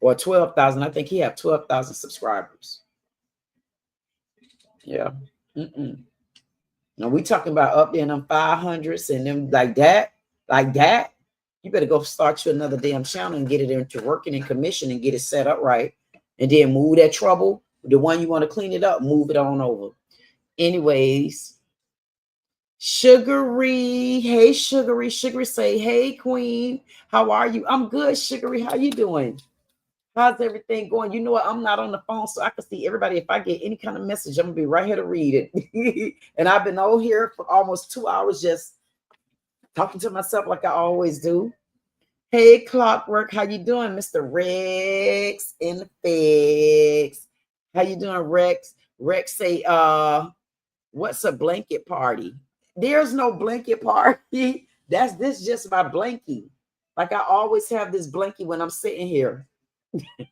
Speaker 1: Or 12,000. I think he have 12,000 subscribers. Yeah. Now we talking about up there in them 500s and them like that. You better go start you another damn channel and get it into working and commission and get it set up right. And then move that trouble, the one you want to clean it up, move it on over. Anyways, Sugary, hey Sugary, Sugary say, hey Queen, how are you? I'm good, Sugary, how you doing? How's everything going? You know what? I'm not on the phone, so I can see everybody. If I get any kind of message, I'm gonna be right here to read it. And I've been over here for almost 2 hours just talking to myself like I always do. Hey, Clockwork, how you doing, Mr. Rex in the fix? How you doing, Rex? Rex say, what's a blanket party? There's no blanket party. This just my blankie. Like I always have this blankie when I'm sitting here.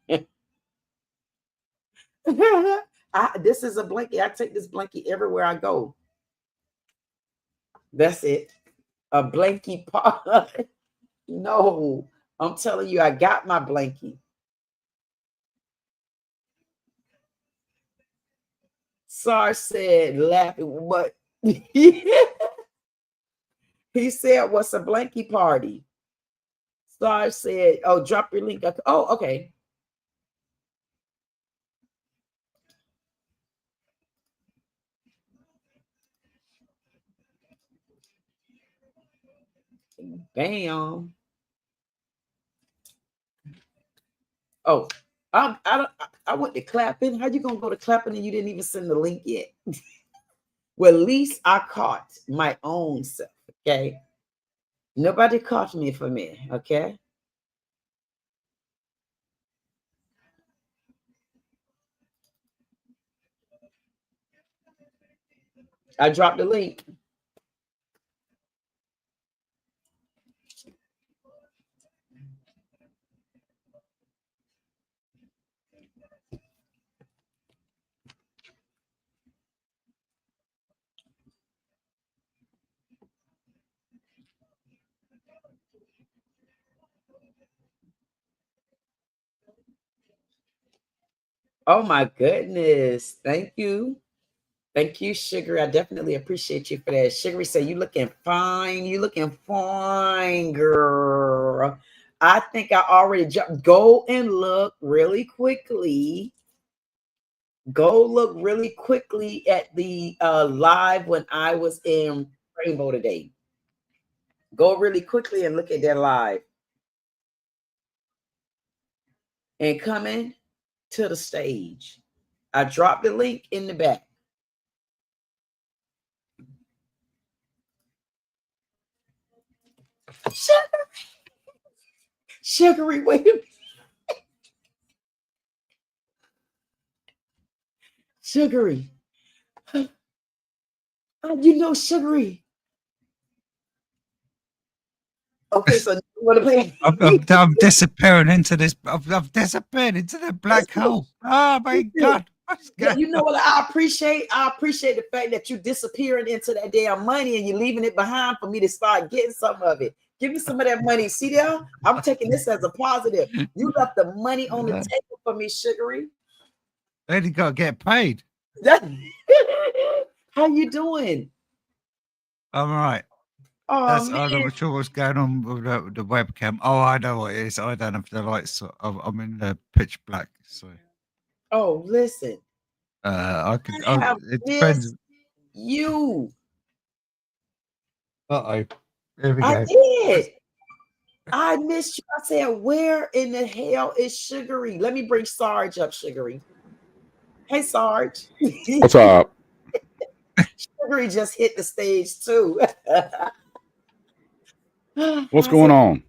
Speaker 1: This is a blanket. I take this blanket everywhere I go. That's it. A blankie party. No, I'm telling you, I got my blankie. Sar said, laughing, what? He said, what's a blankie party? Sar said, oh, drop your link. Oh, okay. Bam. Oh, I went to clapping. How you gonna go to clapping and you didn't even send the link yet? Well, at least I caught my own self. Okay, nobody caught me for me. Okay. I dropped the link. Oh my goodness. Thank you. Thank you, Sugar. I definitely appreciate you for that. Sugary said, you looking fine. You looking fine, girl. I think I already jumped. Go and look really quickly. Go look really quickly at the live when I was in Rainbow today. Go really quickly and look at that live. And coming to the stage. I dropped the link in the back. Sugary, wait a minute. Sugary. You know Sugary. Okay, so you want to play?
Speaker 18: I'm disappearing into this. I've disappeared into the black hole. Oh my God.
Speaker 1: You know what I appreciate? I appreciate the fact that you disappearing into that damn money and you're leaving it behind for me to start getting some of it. Give me some of that money. See there? I'm taking this as a positive. You left the money on the table for me, Sugary.
Speaker 18: Then you got to get paid.
Speaker 1: How you doing?
Speaker 18: I'm all right.
Speaker 1: Oh,
Speaker 18: I'm
Speaker 1: man.
Speaker 18: not sure what's going on with the webcam. Oh, I know what it is. I don't have the lights. I'm in the pitch black. So
Speaker 1: Oh, listen.
Speaker 18: I could.
Speaker 1: I have
Speaker 18: It depends.
Speaker 1: missed you.
Speaker 18: Uh-oh. Here we
Speaker 1: I
Speaker 18: go.
Speaker 1: did. I missed you. I said, where in the hell is Sugary? Let me bring Sarge up, Sugary. Hey, Sarge.
Speaker 19: What's up?
Speaker 1: Sugary just hit the stage too.
Speaker 19: What's going on?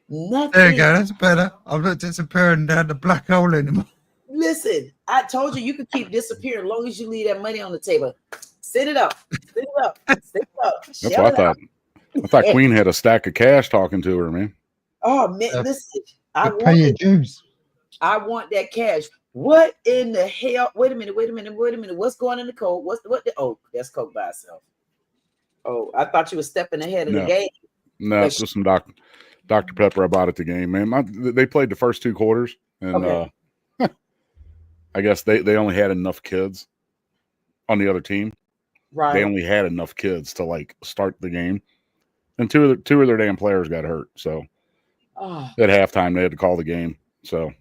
Speaker 1: Nothing.
Speaker 18: There you go. That's better. I'm not disappearing down the black hole anymore.
Speaker 1: Listen, I told you could keep disappearing as long as you leave that money on the table. Sit it up. Sit it up. Sit it up.
Speaker 19: That's
Speaker 1: Shut
Speaker 19: what I
Speaker 1: it
Speaker 19: thought.
Speaker 1: up.
Speaker 19: I thought Queen had a stack of cash talking to her, man.
Speaker 1: Oh man, listen. I
Speaker 18: Pay your dues.
Speaker 1: want that cash. What in the hell? Wait a minute. What's going in the code? Oh, that's Coke by itself. Oh, I thought you were stepping ahead of the game.
Speaker 19: No,
Speaker 1: But
Speaker 19: just some Dr. Pepper I bought at the game, man. They played the first 2 quarters, and
Speaker 1: Okay.
Speaker 19: I guess they only had enough kids on the other team.
Speaker 1: Right.
Speaker 19: They only had enough kids to like start the game, and two of their damn players got hurt. So
Speaker 1: Oh,
Speaker 19: at halftime they had to call the game. So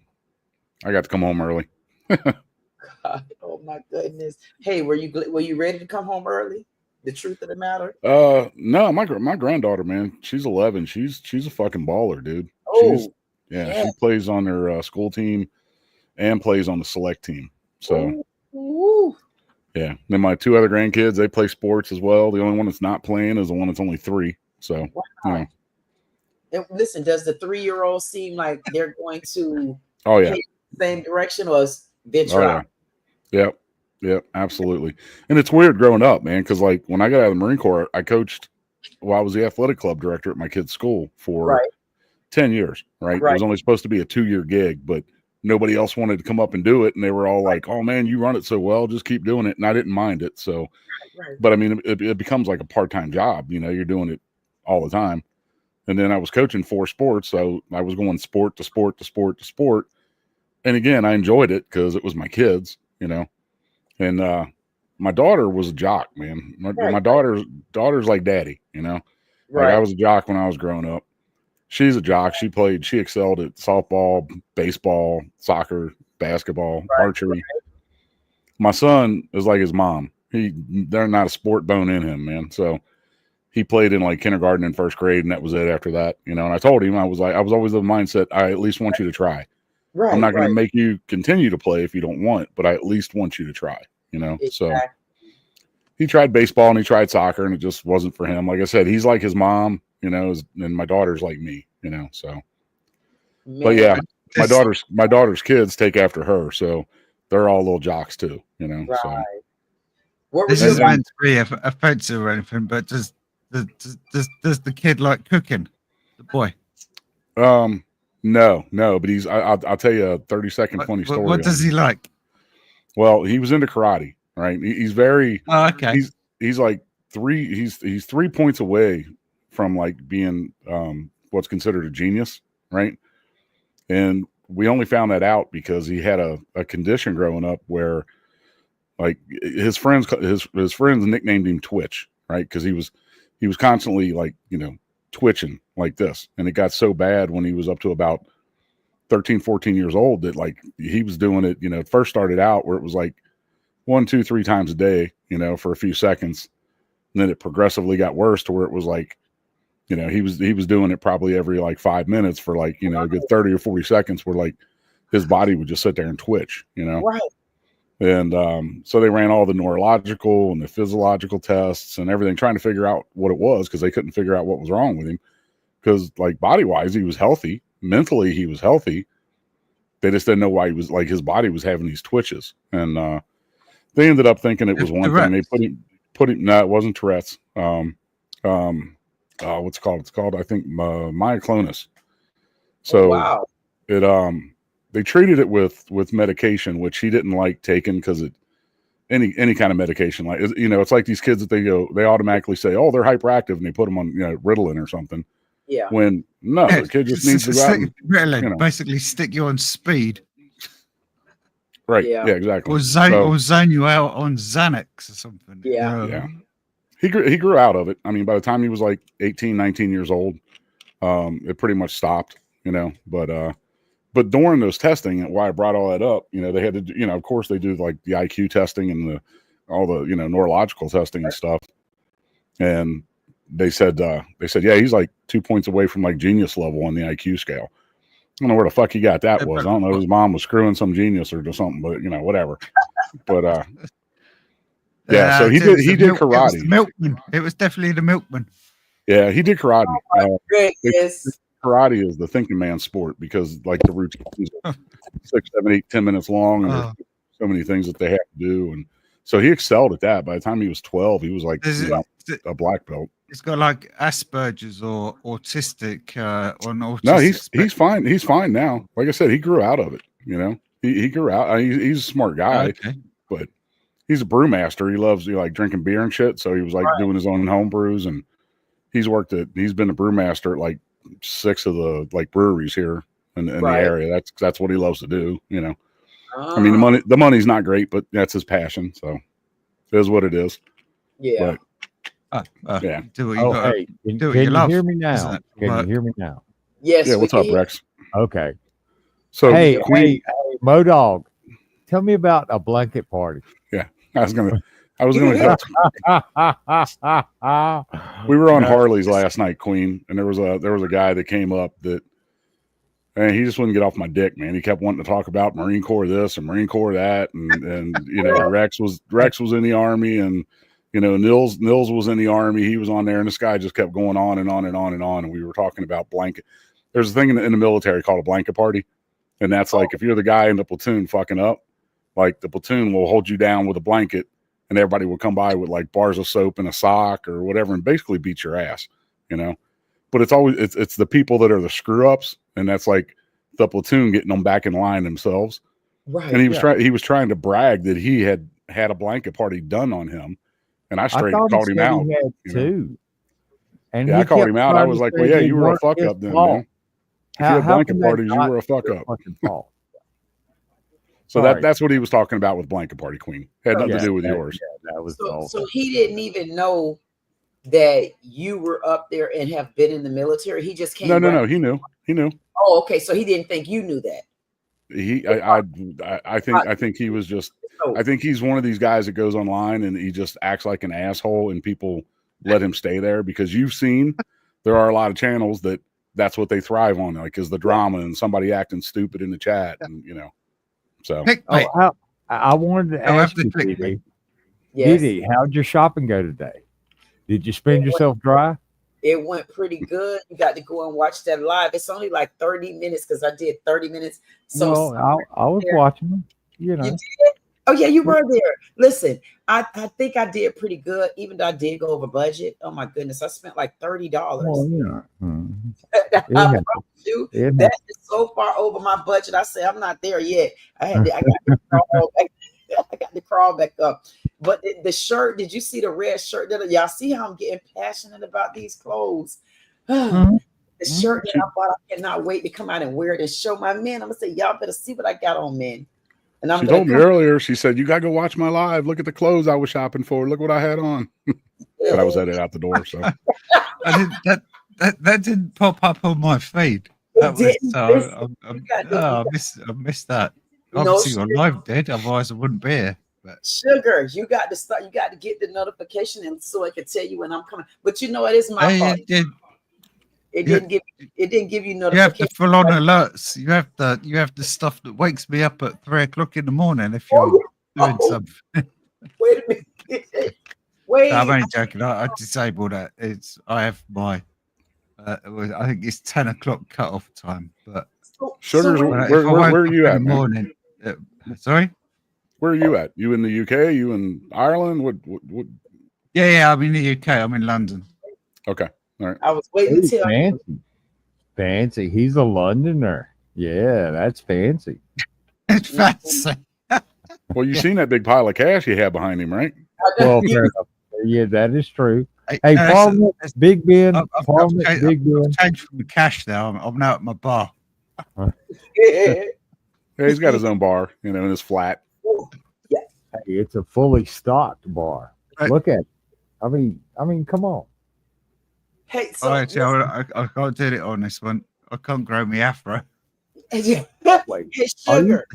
Speaker 19: I got to come home early.
Speaker 1: God. Oh my goodness. Hey, were you ready to come home early? The truth of the matter.
Speaker 19: No, my granddaughter, man, she's 11. She's a fucking baller, dude.
Speaker 1: Oh,
Speaker 19: She plays on their school team and plays on the select team. So
Speaker 1: Ooh.
Speaker 19: yeah. Then my 2 other grandkids, they play sports as well. The only one that's not playing is the one that's only 3. So you know.
Speaker 1: And listen, does the 3-year-old seem like they're going to
Speaker 19: Oh yeah.
Speaker 1: head the same direction, or is venture
Speaker 19: Oh,
Speaker 1: out?
Speaker 19: yeah. Yep, absolutely. And it's weird growing up, man, because like when I got out of the Marine Corps, I coached. Well, I was the athletic club director at my kid's school for
Speaker 1: Right.
Speaker 19: 10 years. Right. It
Speaker 1: Right.
Speaker 19: was only supposed to be a 2-year gig, but nobody else wanted to come up and do it, and they were all like, "Oh man, you run it so well, just keep doing it." And I didn't mind it. So,
Speaker 1: Right.
Speaker 19: but I mean, it becomes like a part-time job. You know, you're doing it all the time. And then I was coaching 4 sports, so I was going sport to sport to sport to sport. And again, I enjoyed it because it was my kids, you know. And my daughter was a jock, man. My daughter's like daddy, you know. Like I was a jock when I was growing up. She's a jock. She excelled at softball, baseball, soccer, basketball, archery. My son is like his mom. They're not a sport bone in him, man. So he played in like kindergarten and first grade, and that was it after that, you know. And I told him, I was always of the mindset, I at least want you to try.
Speaker 1: Right.
Speaker 19: I'm not going
Speaker 1: right.
Speaker 19: to make you continue to play if you don't want, but I at least want you to try, you know. So he tried baseball and he tried soccer, and it just wasn't for him. Like I said, he's like his mom, you know, and my daughter's like me, you know. So, but yeah, my daughter's kids take after her, so they're all little jocks too, you know.
Speaker 1: Right.
Speaker 19: So
Speaker 1: What
Speaker 18: This
Speaker 1: was
Speaker 18: is
Speaker 1: your
Speaker 18: meant to be offensive or anything, but does the kid like cooking? The boy.
Speaker 19: no, but I'll tell you a 30-second funny story.
Speaker 18: What does he like?
Speaker 19: Well, he was into karate, right? He's very
Speaker 18: okay.
Speaker 19: He's like 3 points away from like being what's considered a genius, right? And we only found that out because he had a condition growing up where like his friends nicknamed him Twitch, right? Because he was constantly like, you know, twitching like this, and it got so bad when he was up to about 13, 14 years old that like he was doing it, you know, it first started out where it was like 1, 2, 3 times a day, you know, for a few seconds. And then it progressively got worse to where it was like, you know, he was doing it probably every like 5 minutes for like, you know, a good 30 or 40 seconds where like his body would just sit there and twitch, you know?
Speaker 1: Right.
Speaker 19: And so they ran all the neurological and the physiological tests and everything, trying to figure out what it was, because they couldn't figure out what was wrong with him. Because like body wise, he was healthy. Mentally, he was healthy. They just didn't know why he was like his body was having these twitches. And they ended up thinking it was one thing. They put him. No, it wasn't Tourette's. What's it called? It's called, I think, myoclonus. So
Speaker 1: wow.
Speaker 19: It they treated it with medication, which he didn't like taking because it any kind of medication, like, you know, it's like these kids that they automatically say, oh, they're hyperactive, and they put them on, you know, Ritalin or something.
Speaker 1: Yeah.
Speaker 19: When no, the kid just needs to go out and, you know.
Speaker 18: basically stick you on speed
Speaker 19: Right.
Speaker 1: Yeah.
Speaker 19: Yeah, exactly.
Speaker 18: or zone you out on Xanax or something.
Speaker 1: Yeah.
Speaker 19: Yeah. He grew out of it. I mean, by the time he was like 18, 19 years old, it pretty much stopped, you know, but during those testing, and why I brought all that up, you know, they had to do, you know, of course they do like the IQ testing and all the, you know, neurological testing and stuff. And they said, yeah, he's like 2 points away from like genius level on the IQ scale. I don't know where the fuck he got that was. I don't know if his mom was screwing some genius or just something, but you know, whatever. But yeah, so he did karate.
Speaker 18: It was the milkman. It was definitely the milkman.
Speaker 19: Yeah, he did karate.
Speaker 1: Goodness.
Speaker 19: Karate is the thinking man's sport because like the routines are 6, 7, 8, 10 minutes long, and there's so many things that they have to do. And so he excelled at that. By the time he was 12, he was like a black belt.
Speaker 18: It's got like Asperger's or autistic on autistic.
Speaker 19: No, he's fine. He's fine now. Like I said, he grew out of it. You know, he grew out. I mean, he's a smart guy, but he's a brewmaster. He loves like drinking beer and shit. So he was like doing his own home brews, and he's been a brewmaster at like 6 of the like breweries here in the area. That's what he loves to do. You know, I mean the money's not great, but that's his passion. So it is what it is.
Speaker 1: Yeah.
Speaker 19: But, yeah.
Speaker 18: Do what you
Speaker 20: Oh,
Speaker 18: gotta
Speaker 20: hey,
Speaker 18: do what
Speaker 20: can
Speaker 18: you
Speaker 20: you
Speaker 18: love.
Speaker 20: hear me now?
Speaker 18: isn't it?
Speaker 20: Can
Speaker 18: But-
Speaker 20: you hear me now?
Speaker 1: Yes.
Speaker 19: Yeah. What's up, Rex?
Speaker 20: Okay.
Speaker 19: So
Speaker 20: hey,
Speaker 19: Queen,
Speaker 20: Modog, tell me about a blanket party.
Speaker 19: yeah, I was gonna we were on Harley's last night, Queen, and there was a guy that came up that, and he just wouldn't get off my dick, man. He kept wanting to talk about Marine Corps this and Marine Corps that, and you know, Rex was in the Army, and you know, Nils was in the Army. He was on there, and this guy just kept going on and on and on and on. And we were talking about blanket. There's a thing in the military called a blanket party, and that's like if you're the guy in the platoon fucking up, like the platoon will hold you down with a blanket, and everybody will come by with like bars of soap and a sock or whatever, and basically beat your ass, you know. But it's always it's the people that are the screw ups, and that's like the platoon getting them back in line themselves.
Speaker 1: Right.
Speaker 19: And he was trying to brag that he had a blanket party done on him, and I straight
Speaker 20: thought
Speaker 19: called
Speaker 20: he
Speaker 19: him
Speaker 20: said
Speaker 19: out.
Speaker 20: he had
Speaker 19: you know.
Speaker 20: two. And
Speaker 19: Yeah,
Speaker 20: he
Speaker 19: I called
Speaker 20: kept
Speaker 19: him out. I
Speaker 20: trying
Speaker 19: was
Speaker 20: to
Speaker 19: like,
Speaker 20: say
Speaker 19: well, yeah,
Speaker 20: they
Speaker 19: you were a
Speaker 20: weren't
Speaker 19: fuck
Speaker 20: his
Speaker 19: up then,
Speaker 20: fault.
Speaker 19: man. If you had
Speaker 20: How
Speaker 19: blanket
Speaker 20: come they
Speaker 19: parties, you
Speaker 20: not
Speaker 19: were a fuck
Speaker 20: your
Speaker 19: up.
Speaker 20: fucking fault?
Speaker 19: So
Speaker 20: Sorry.
Speaker 19: that's what he was talking about with blanket party, Queen. Had nothing
Speaker 20: Yeah,
Speaker 19: to do with
Speaker 20: that-
Speaker 19: yours.
Speaker 20: yeah, that was the
Speaker 1: So,
Speaker 20: whole
Speaker 1: so
Speaker 20: thing.
Speaker 1: he didn't even know that you were up there and have been in the military. He just came.
Speaker 19: No. He knew.
Speaker 1: Oh, okay. So he didn't think you knew that.
Speaker 19: I think he was just. I think he's one of these guys that goes online and he just acts like an asshole, and people let him stay there because you've seen there are a lot of channels that's what they thrive on, like is the drama and somebody acting stupid in the chat, and you know. So
Speaker 20: I wanted to ask you, Didi.
Speaker 1: Yes.
Speaker 20: Didi, how'd your shopping go today? Did you spin yourself dry?
Speaker 1: It went pretty good. You got to go and watch that live. It's only like 30 minutes because I did 30 minutes. So
Speaker 20: Well, I was watching them. You know.
Speaker 1: You did? Oh yeah, you were there. Listen, I think I did pretty good, even though I did go over budget. Oh my goodness, I spent like $30.
Speaker 20: Well, you know.
Speaker 1: I
Speaker 20: Yeah.
Speaker 1: promise you,
Speaker 20: Yeah.
Speaker 1: that is so far over my budget. I say I'm not there yet. I got to crawl back. I got to crawl back up. But the shirt, did you see the red shirt? Y'all see how I'm getting passionate about these clothes? The shirt that I bought, I cannot wait to come out and wear it and show my men. I'm gonna say, y'all better see what I got on, men. And I'm
Speaker 19: she
Speaker 1: gonna
Speaker 19: told me earlier. She said, "You gotta go watch my live. Look at the clothes I was shopping for. Look what I had on." But I was headed out the door. So
Speaker 18: that didn't pop up on my feed. That was so I missed that. Obviously, your live did. Otherwise, I wouldn't be here. But
Speaker 1: Sugar, you got to start. You got to get the notification, and so I can tell you when I'm coming. But you know, it is my fault. It didn't give you
Speaker 18: you have
Speaker 1: notification.
Speaker 18: the full-on alerts. You have the stuff that wakes me up at 3 o'clock in the morning if you're doing something.
Speaker 1: Wait a minute. Wait.
Speaker 18: No, I'm only joking. I disabled that. I have my. I think it's 10 o'clock cut-off time. But
Speaker 19: Sugars,
Speaker 18: if
Speaker 19: where
Speaker 18: I woke
Speaker 19: are
Speaker 18: up
Speaker 19: you
Speaker 18: in
Speaker 19: at,
Speaker 18: the
Speaker 19: man?
Speaker 18: morning? Sorry.
Speaker 19: Where are you at? You in the UK? You in Ireland? What?
Speaker 18: Yeah. I'm in the UK. I'm in London.
Speaker 19: Okay. All right.
Speaker 1: I was waiting to tell you.
Speaker 20: Fancy. He's a Londoner. Yeah, that's fancy.
Speaker 18: It's fancy.
Speaker 19: Well, you seen that big pile of cash he had behind him, right?
Speaker 20: Well, fair enough. Yeah, that is true. Hey,
Speaker 18: listen,
Speaker 20: Parliament, Big Ben,
Speaker 18: I've
Speaker 20: Parliament,
Speaker 18: changed,
Speaker 20: Big Ben.
Speaker 18: changed from the cash now. I'm now at my bar.
Speaker 19: Yeah, he's got his own bar, in his flat.
Speaker 20: Hey, it's a fully stocked bar.
Speaker 18: Right.
Speaker 20: Look at it. I mean, come on.
Speaker 1: Hey, so
Speaker 18: All right, see, I can't do it on this one. I can't grow me afro.
Speaker 1: hey,
Speaker 20: Like,
Speaker 1: Sugar.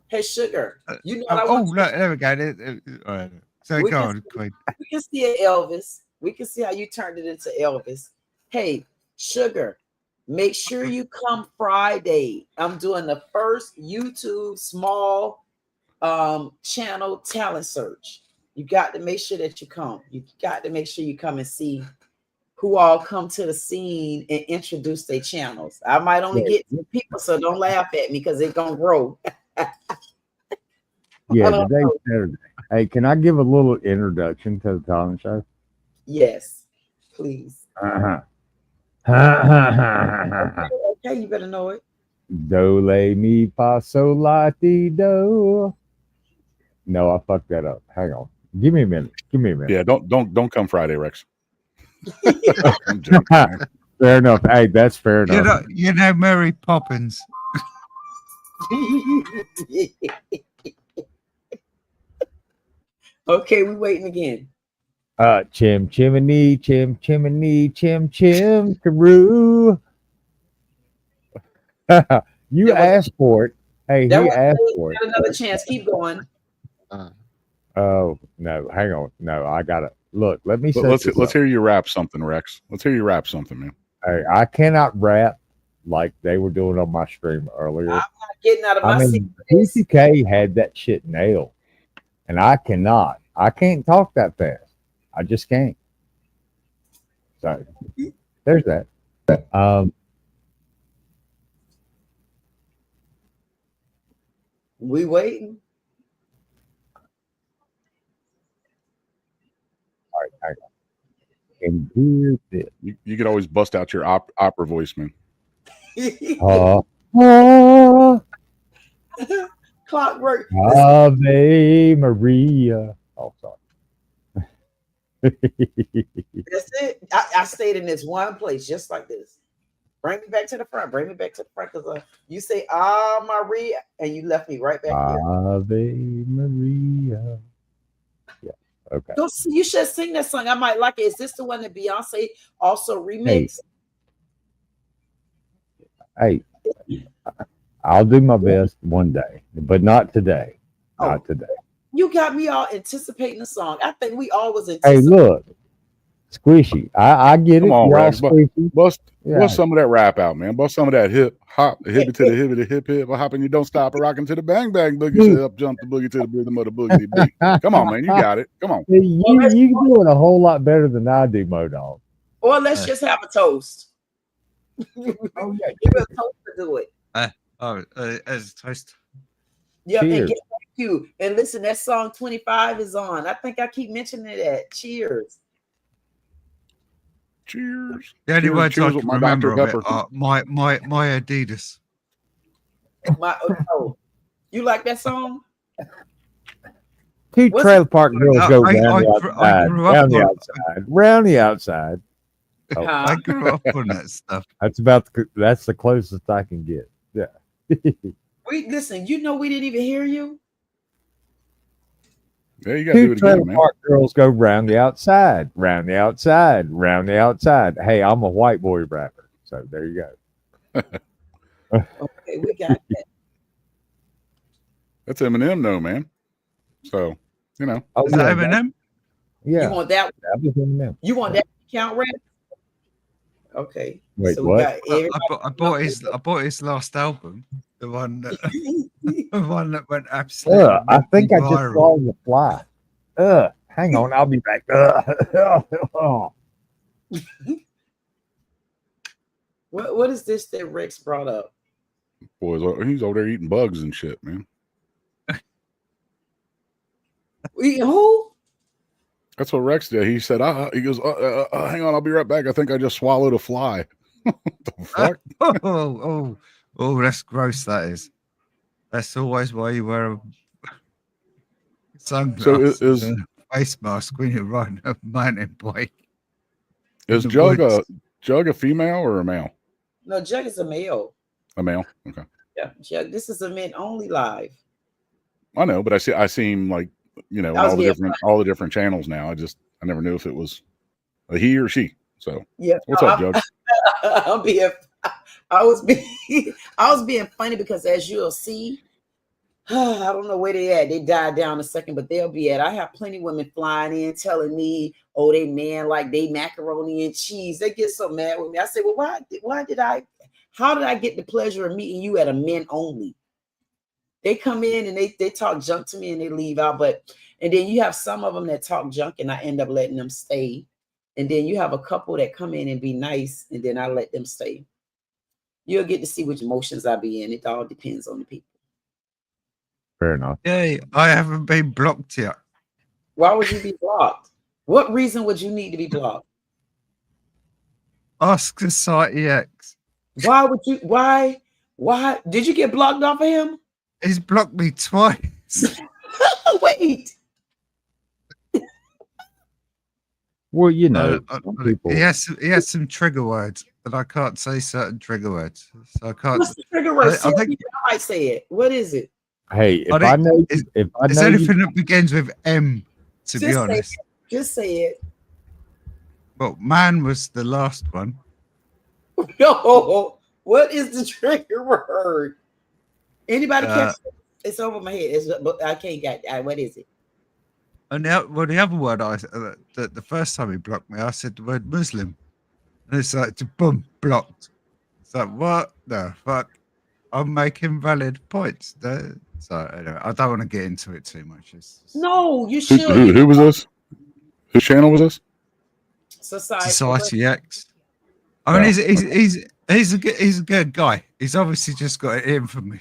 Speaker 1: Hey, Sugar. You know what I
Speaker 18: Oh,
Speaker 1: want
Speaker 18: look, there we go. All right. So
Speaker 1: We
Speaker 18: go
Speaker 1: can-
Speaker 18: on, Queen.
Speaker 1: we can see it, Elvis. We can see how you turned it into Elvis. Hey, Sugar, make sure you come Friday. I'm doing the first YouTube small channel talent search. You got to make sure that you come. You got to make sure you come and see who all come to the scene and introduce their channels. I might only
Speaker 20: Yeah.
Speaker 1: get 2 people, so don't laugh at me because it's gonna grow.
Speaker 20: Yeah,
Speaker 1: don't
Speaker 20: today's
Speaker 1: know.
Speaker 20: Saturday. Hey, can I give a little introduction to the talent show?
Speaker 1: Yes, please.
Speaker 20: Uh-huh.
Speaker 1: Okay, you better know it.
Speaker 20: Do, le, mi, fa, sol, la, ti, do. No, I fucked that up. Hang on. Give me a minute.
Speaker 19: Yeah, don't come Friday, Rex. I'm joking, man.
Speaker 20: Fair enough. Hey, that's fair enough.
Speaker 18: You know Mary Poppins.
Speaker 1: Okay, we waiting again.
Speaker 20: Chim chimney, chim chimney, chim chim karoo. You asked for it. Hey, he
Speaker 1: That was
Speaker 20: asked for it.
Speaker 1: got another chance. Keep going.
Speaker 20: Oh no, hang on. No, I gotta look. Let me set
Speaker 19: Let's
Speaker 20: this
Speaker 19: let's
Speaker 20: up.
Speaker 19: hear you rap something, Rex. Let's hear you rap something, man.
Speaker 20: Hey, I cannot rap like they were doing on my stream earlier.
Speaker 1: I'm not getting out of my
Speaker 20: I
Speaker 1: seat.
Speaker 20: mean, PCK had that shit nailed, and I cannot. I can't talk that fast. I just can't. So there's that.
Speaker 1: We waiting.
Speaker 20: All right, hang on. And here's it.
Speaker 19: You could always bust out your opera voice, man.
Speaker 1: Clockwork.
Speaker 20: Ave Maria. Oh, sorry.
Speaker 1: That's it. I stayed in this one place just like this. Bring me back to the front. Bring me back to the front because you say "Ah Maria" and you left me right back here.
Speaker 20: Ave Maria. Yeah. Okay.
Speaker 1: Go see, you should sing that song. I might like it. Is this the one that Beyonce also remixed?
Speaker 20: Hey, I'll do my best one day, but not today. Not today.
Speaker 1: You got me all anticipating the song. I think we always
Speaker 20: Hey,
Speaker 1: anticipate.
Speaker 20: look, Squishy. I get
Speaker 19: Come
Speaker 20: it.
Speaker 19: on,
Speaker 20: Y'all
Speaker 19: Rex.
Speaker 20: squishy.
Speaker 19: Bust
Speaker 20: Yeah.
Speaker 19: some of that rap out, man. Bust some of that hip hop, hip to the hip, the hip hip, hopping. You don't stop, rocking to the bang bang boogie, to the up jump the boogie to the rhythm of the boogie beat. Come on, man, you got it. Come on.
Speaker 20: Hey, you do it a whole lot better than I do, Modog.
Speaker 1: Or let's just have a toast.
Speaker 20: Oh yeah,
Speaker 1: give a toast to do it.
Speaker 18: As toast.
Speaker 1: Yeah, and
Speaker 20: Cheers.
Speaker 1: get thank you. And listen, that song 25 is on. I think I keep mentioning that. Cheers.
Speaker 19: Cheers.
Speaker 18: The only
Speaker 19: Cheers,
Speaker 18: words
Speaker 19: cheers
Speaker 18: I
Speaker 19: with
Speaker 18: can
Speaker 19: my
Speaker 18: remember
Speaker 19: Dr.
Speaker 18: of it
Speaker 19: Pepper.
Speaker 18: are my Adidas.
Speaker 1: Oh, you like that song?
Speaker 20: Two
Speaker 1: What's
Speaker 20: trailer park girls go
Speaker 18: I
Speaker 20: round the
Speaker 18: grew
Speaker 20: outside,
Speaker 18: up
Speaker 20: round the
Speaker 18: on-
Speaker 20: outside, round the outside. Oh,
Speaker 18: I grew up on that stuff.
Speaker 20: that's the closest I can get. Yeah.
Speaker 1: We listen, you know we didn't even hear you.
Speaker 19: Yeah, you gotta do
Speaker 20: Two
Speaker 19: it
Speaker 20: trailer
Speaker 19: again, man.
Speaker 20: park girls go round the outside, round the outside, round the outside. Hey, I'm a white boy rapper, so there you go.
Speaker 1: Okay, we got that.
Speaker 19: That's Eminem, though, man. So you know.
Speaker 20: Oh,
Speaker 18: Is that Eminem?
Speaker 20: Yeah,
Speaker 1: You want that?
Speaker 20: that was Eminem.
Speaker 1: You want that count rap? Okay.
Speaker 20: Wait,
Speaker 1: so
Speaker 20: what?
Speaker 1: we got everybody.
Speaker 18: I bought his last album, the one that the one that went absolutely.
Speaker 20: I think I just
Speaker 18: viral.
Speaker 20: saw the fly. Hang on, I'll be back. Oh.
Speaker 1: What is this that Rex brought up?
Speaker 19: Boys, he's over there eating bugs and shit, man.
Speaker 1: Who?
Speaker 19: That's what Rex did. He said, he goes, hang on, I'll be right back. I think I just swallowed a fly. What the fuck?
Speaker 18: Oh, that's gross. That is. That's always why you wear a
Speaker 19: So
Speaker 18: sunglasses. face mask when you're riding a mountain bike.
Speaker 19: Is
Speaker 18: the
Speaker 19: Jug a female or a male?
Speaker 1: No, Jug is a male.
Speaker 19: A male. Okay.
Speaker 1: Yeah, Jug. This is a men only live.
Speaker 19: I know, but I see him like, you know, on all the different channels now. I never knew if it was a he or she. So
Speaker 1: yeah,
Speaker 19: what's up, Jug?
Speaker 1: I was being funny because as you'll see, I don't know where they at. They died down a second, but they'll be at. I have plenty of women flying in telling me, oh, they man like they macaroni and cheese. They get so mad with me. I say, well, how did I get the pleasure of meeting you at a men only? They come in and they talk junk to me and they leave out. And then you have some of them that talk junk and I end up letting them stay. And then you have a couple that come in and be nice and then I let them stay. You'll get to see which emotions I be in. It all depends on the people.
Speaker 20: Fair enough.
Speaker 18: Yay, I haven't been blocked yet.
Speaker 1: Why would you be blocked? What reason would you need to be blocked?
Speaker 18: Ask Society X.
Speaker 1: Why would you? Why did you get blocked off of him?
Speaker 18: He's blocked me twice.
Speaker 1: Wait.
Speaker 20: Well, you know, people.
Speaker 18: He has some trigger words, but I can't say certain trigger words. So I can't.
Speaker 1: What's the trigger word?
Speaker 18: I think
Speaker 1: I might say it. What is it?
Speaker 20: Hey, if I know
Speaker 18: anything that begins with M, to be honest.
Speaker 1: Just say it.
Speaker 18: Well, man was the last one.
Speaker 1: No, what is the trigger word? Anybody catch it? It's over my head. I can't get. What is it?
Speaker 18: And the other word the first time he blocked me, I said the word Muslim, and it's like, boom, blocked. It's like, what the fuck? I'm making valid points. So anyway, I don't want to get into it too much.
Speaker 1: No, you should.
Speaker 19: Who was this? Whose channel was this?
Speaker 1: Society
Speaker 18: X. I mean, he's a good guy. He's obviously just got it in for me.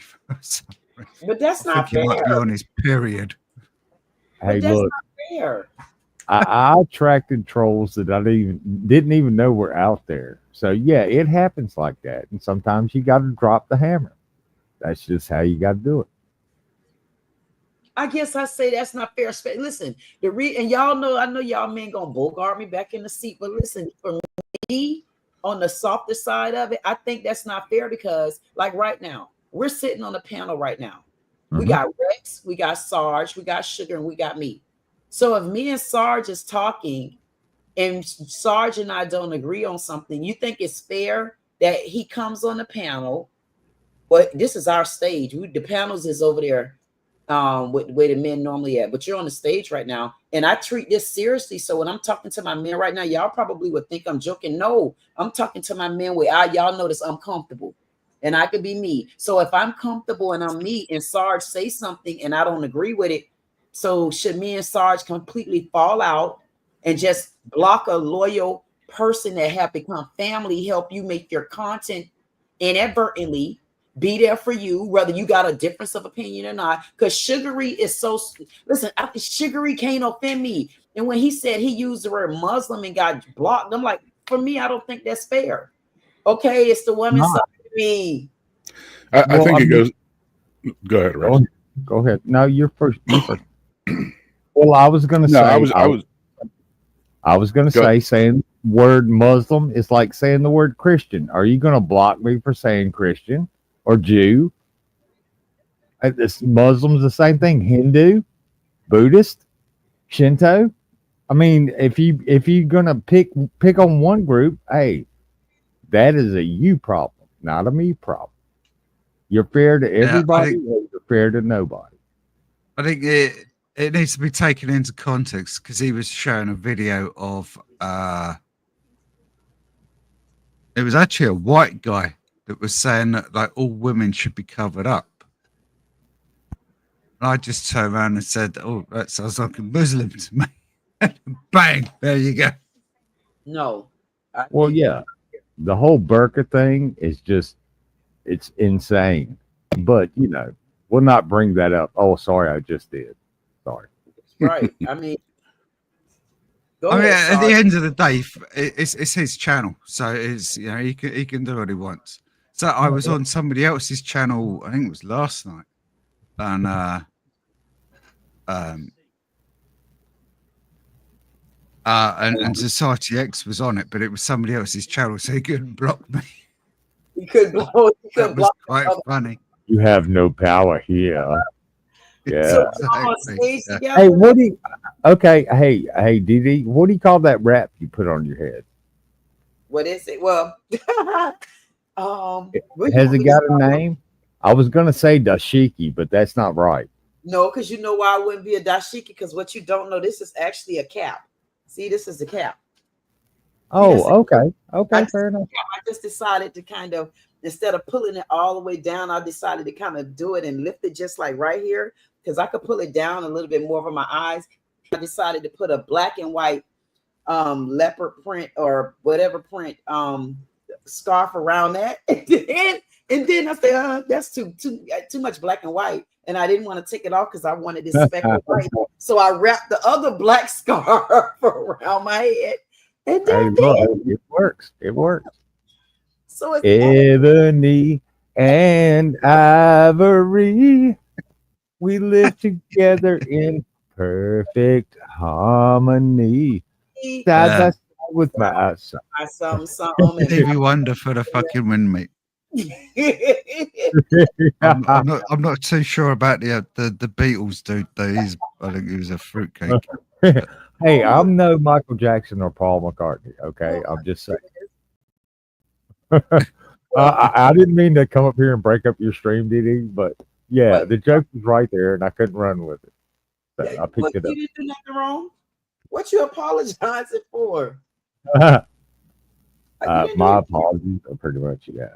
Speaker 1: But that's not fair.
Speaker 18: He might be on his period.
Speaker 20: Hey,
Speaker 1: that's
Speaker 20: look,
Speaker 1: not fair.
Speaker 20: I attracted trolls that I didn't even know were out there. So yeah, it happens like that, and sometimes you got to drop the hammer. That's just how you got to do it.
Speaker 1: I guess I say that's not fair. Listen, and y'all know, I know y'all men gonna bogart me back in the seat, but listen, for me, on the softer side of it, I think that's not fair because, like right now, we're sitting on a panel right now. We got Rex, we got Sarge, we got Sugar, and we got me. So if me and Sarge is talking, and Sarge and I don't agree on something, you think it's fair that he comes on the panel? But this is our stage. The panels is over there. Where the men normally at, but you're on the stage right now, and I treat this seriously. So when I'm talking to my men right now, y'all probably would think I'm joking. No, I'm talking to my men where y'all notice I'm comfortable, and I could be me. So if I'm comfortable and I'm me, and Sarge say something and I don't agree with it, so should me and Sarge completely fall out and just block a loyal person that have become family, help you make your content inadvertently? Be there for you, whether you got a difference of opinion or not. Because Sugary is so, listen, Sugary can't offend me. And when he said he used the word Muslim and got blocked, I'm like, for me, I don't think that's fair. Okay, it's the woman side of me.
Speaker 19: I think it goes. Go ahead, Rex.
Speaker 20: Go ahead. No, you're first. Well, I was going to say. I was going to say saying the word Muslim is like saying the word Christian. Are you going to block me for saying Christian? Or Jew? This Muslim's the same thing. Hindu, Buddhist, Shinto. I mean, if you're gonna pick on one group, hey, that is a you problem, not a me problem. You're fair to everybody, or you're fair to nobody.
Speaker 18: I think it needs to be taken into context because he was showing a video of it was actually a white guy that was saying that like all women should be covered up. And I just turned around and said, oh, that sounds like a Muslim to me. Bang, there you go.
Speaker 1: No.
Speaker 20: Well, yeah, the whole burqa thing is just, it's insane. But, you know, we'll not bring that up. Oh, sorry, I just did. Sorry.
Speaker 1: Right. I mean,
Speaker 18: at the end of the day, it's his channel. So it's, you know, he can do what he wants. So I was on somebody else's channel, I think it was last night, and And Society X was on it, but it was somebody else's channel, so he couldn't block me.
Speaker 1: You could blow. You could
Speaker 18: That was
Speaker 1: block.
Speaker 18: quite funny.
Speaker 20: You have no power here. Yeah.
Speaker 1: So we're on stage
Speaker 18: Yeah.
Speaker 1: together.
Speaker 20: Hey, what do you? Okay. Hey, DD. What do you call that wrap you put on your head?
Speaker 1: What is it? Well,
Speaker 20: Has it got a name? I was gonna say dashiki, but that's not right.
Speaker 1: no, because you know why I wouldn't be a dashiki? Because what you don't know, this is actually a cap. See, this is the cap.
Speaker 20: Oh, okay. Okay, fair enough.
Speaker 1: I just decided to kind of, instead of pulling it all the way down, I decided to kind of do it and lift it just like right here, because I could pull it down a little bit more over my eyes. I decided to put a black and white leopard print or whatever print scarf around that. And then I said, that's too much black and white. And I didn't want to take it off because I wanted this speckled white. So I wrapped the other black scarf around my head. And
Speaker 20: Hey, look, it works. It works.
Speaker 1: so it's
Speaker 20: Ebony and Ivory, we live together in perfect harmony. Side by side with my son.
Speaker 1: some
Speaker 18: Stevie Wonder for the fucking win, mate. I'm not too sure about the Beatles dude though. I think he was a fruitcake.
Speaker 20: Hey, I'm no Michael Jackson or Paul McCartney. Okay, I'm just saying. I didn't mean to come up here and break up your stream, DD, but yeah, the joke was right there, and I couldn't run with it. So I picked it
Speaker 1: You
Speaker 20: up.
Speaker 1: didn't do nothing wrong. What you apologizing for?
Speaker 20: My apologies. Pretty much, yeah.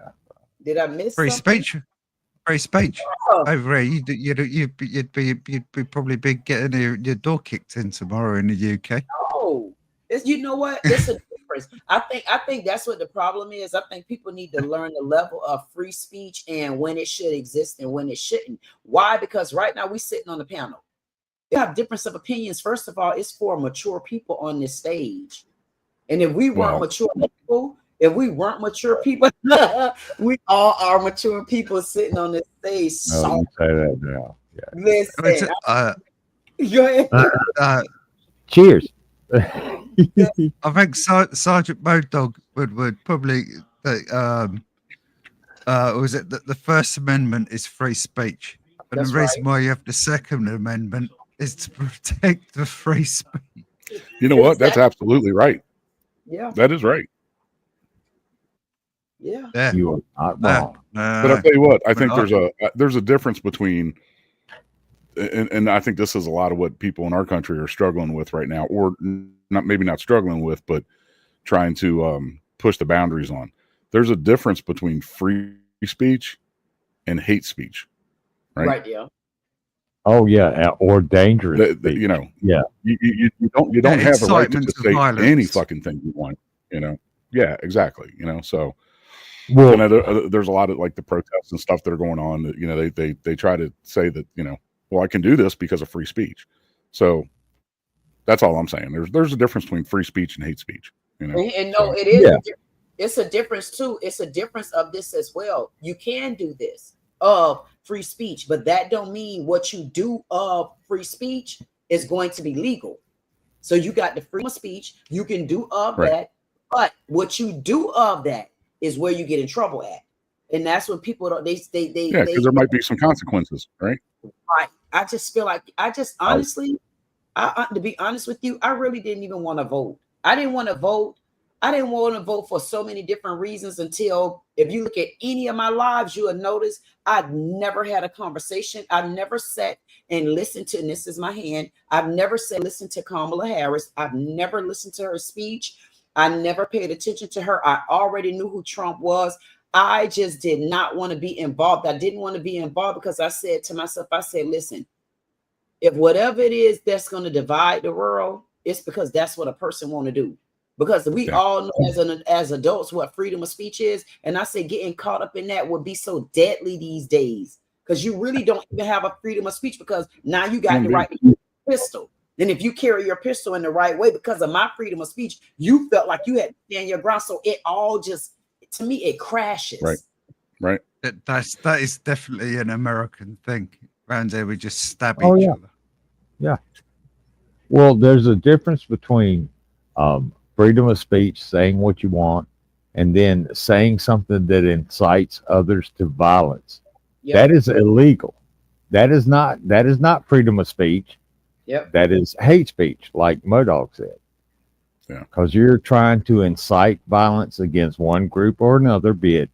Speaker 1: Did I miss
Speaker 18: Free
Speaker 1: something?
Speaker 18: speech. Free speech.
Speaker 1: Oh.
Speaker 18: Over here, you'd be probably be getting your door kicked in tomorrow in the UK.
Speaker 1: No, you know what? It's a difference. I think that's what the problem is. I think people need to learn the level of free speech and when it should exist and when it shouldn't. Why? Because right now we're sitting on the panel. We have difference of opinions. First of all, it's for mature people on this stage. And if we weren't mature people, we all are mature people sitting on this stage.
Speaker 20: No,
Speaker 1: So
Speaker 20: you say that now. Yeah.
Speaker 1: listen, go ahead.
Speaker 20: Cheers.
Speaker 18: I think Sergeant Modog would probably was it that the First Amendment is free speech, and
Speaker 1: That's
Speaker 18: the reason why you have the Second Amendment is to protect the free speech.
Speaker 19: You know what? That's absolutely right.
Speaker 1: Yeah.
Speaker 19: That is right.
Speaker 1: Yeah.
Speaker 20: You are not wrong.
Speaker 19: But I'll tell you what, I think
Speaker 18: not.
Speaker 19: there's a difference between, and I think this is a lot of what people in our country are struggling with right now, or maybe not struggling with, but trying to push the boundaries on. There's a difference between free speech and hate speech, right?
Speaker 1: Right, yeah.
Speaker 20: Oh yeah, or dangerous.
Speaker 19: You know,
Speaker 20: yeah.
Speaker 19: You don't have the right to
Speaker 18: Incitement
Speaker 19: just
Speaker 18: to
Speaker 19: say
Speaker 18: violence.
Speaker 19: any fucking thing you want. You know, yeah, exactly. You know, so.
Speaker 20: Well,
Speaker 19: You know, there's a lot of like the protests and stuff that are going on that, you know, they try to say that, you know, well, I can do this because of free speech. So that's all I'm saying. There's a difference between free speech and hate speech, you know.
Speaker 1: And no, it is. It's a difference too. It's a difference of this as well. You can do this of free speech, but that don't mean what you do of free speech is going to be legal. So you got the freedom of speech. You can do of that, but what you do of that is where you get in trouble at, and that's when people don't. Because
Speaker 19: there might be some consequences, right?
Speaker 1: Right. I just feel like honestly, to be honest with you, I really didn't even want to vote. I didn't want to vote. I didn't want to vote for so many different reasons until, if you look at any of my lives, you will notice I've never had a conversation. I've never sat and listened to, and this is my hand. I've never listened to Kamala Harris. I've never listened to her speech. I never paid attention to her. I already knew who Trump was. I just did not want to be involved. I didn't want to be involved because I said to myself, I said, listen, if whatever it is that's going to divide the world, it's because that's what a person want to do. Because we all know as adults what freedom of speech is. And I say getting caught up in that would be so deadly these days, because you really don't even have a freedom of speech, because now you got the right to use a pistol. Then if you carry your pistol in the right way, because of my freedom of speech, you felt like you had to stand your ground. So it all just, to me, it crashes.
Speaker 19: Right.
Speaker 18: That is definitely an American thing. Around there, we just stab
Speaker 20: Oh
Speaker 18: each
Speaker 20: yeah.
Speaker 18: other.
Speaker 20: Yeah. Well, there's a difference between Freedom of speech, saying what you want, and then saying something that incites others to violence.
Speaker 1: Yep.
Speaker 20: That is illegal. That is not freedom of speech.
Speaker 1: Yep.
Speaker 20: That is hate speech, like Modog said.
Speaker 19: Yeah.
Speaker 20: Because you're trying to incite violence against one group or another, be it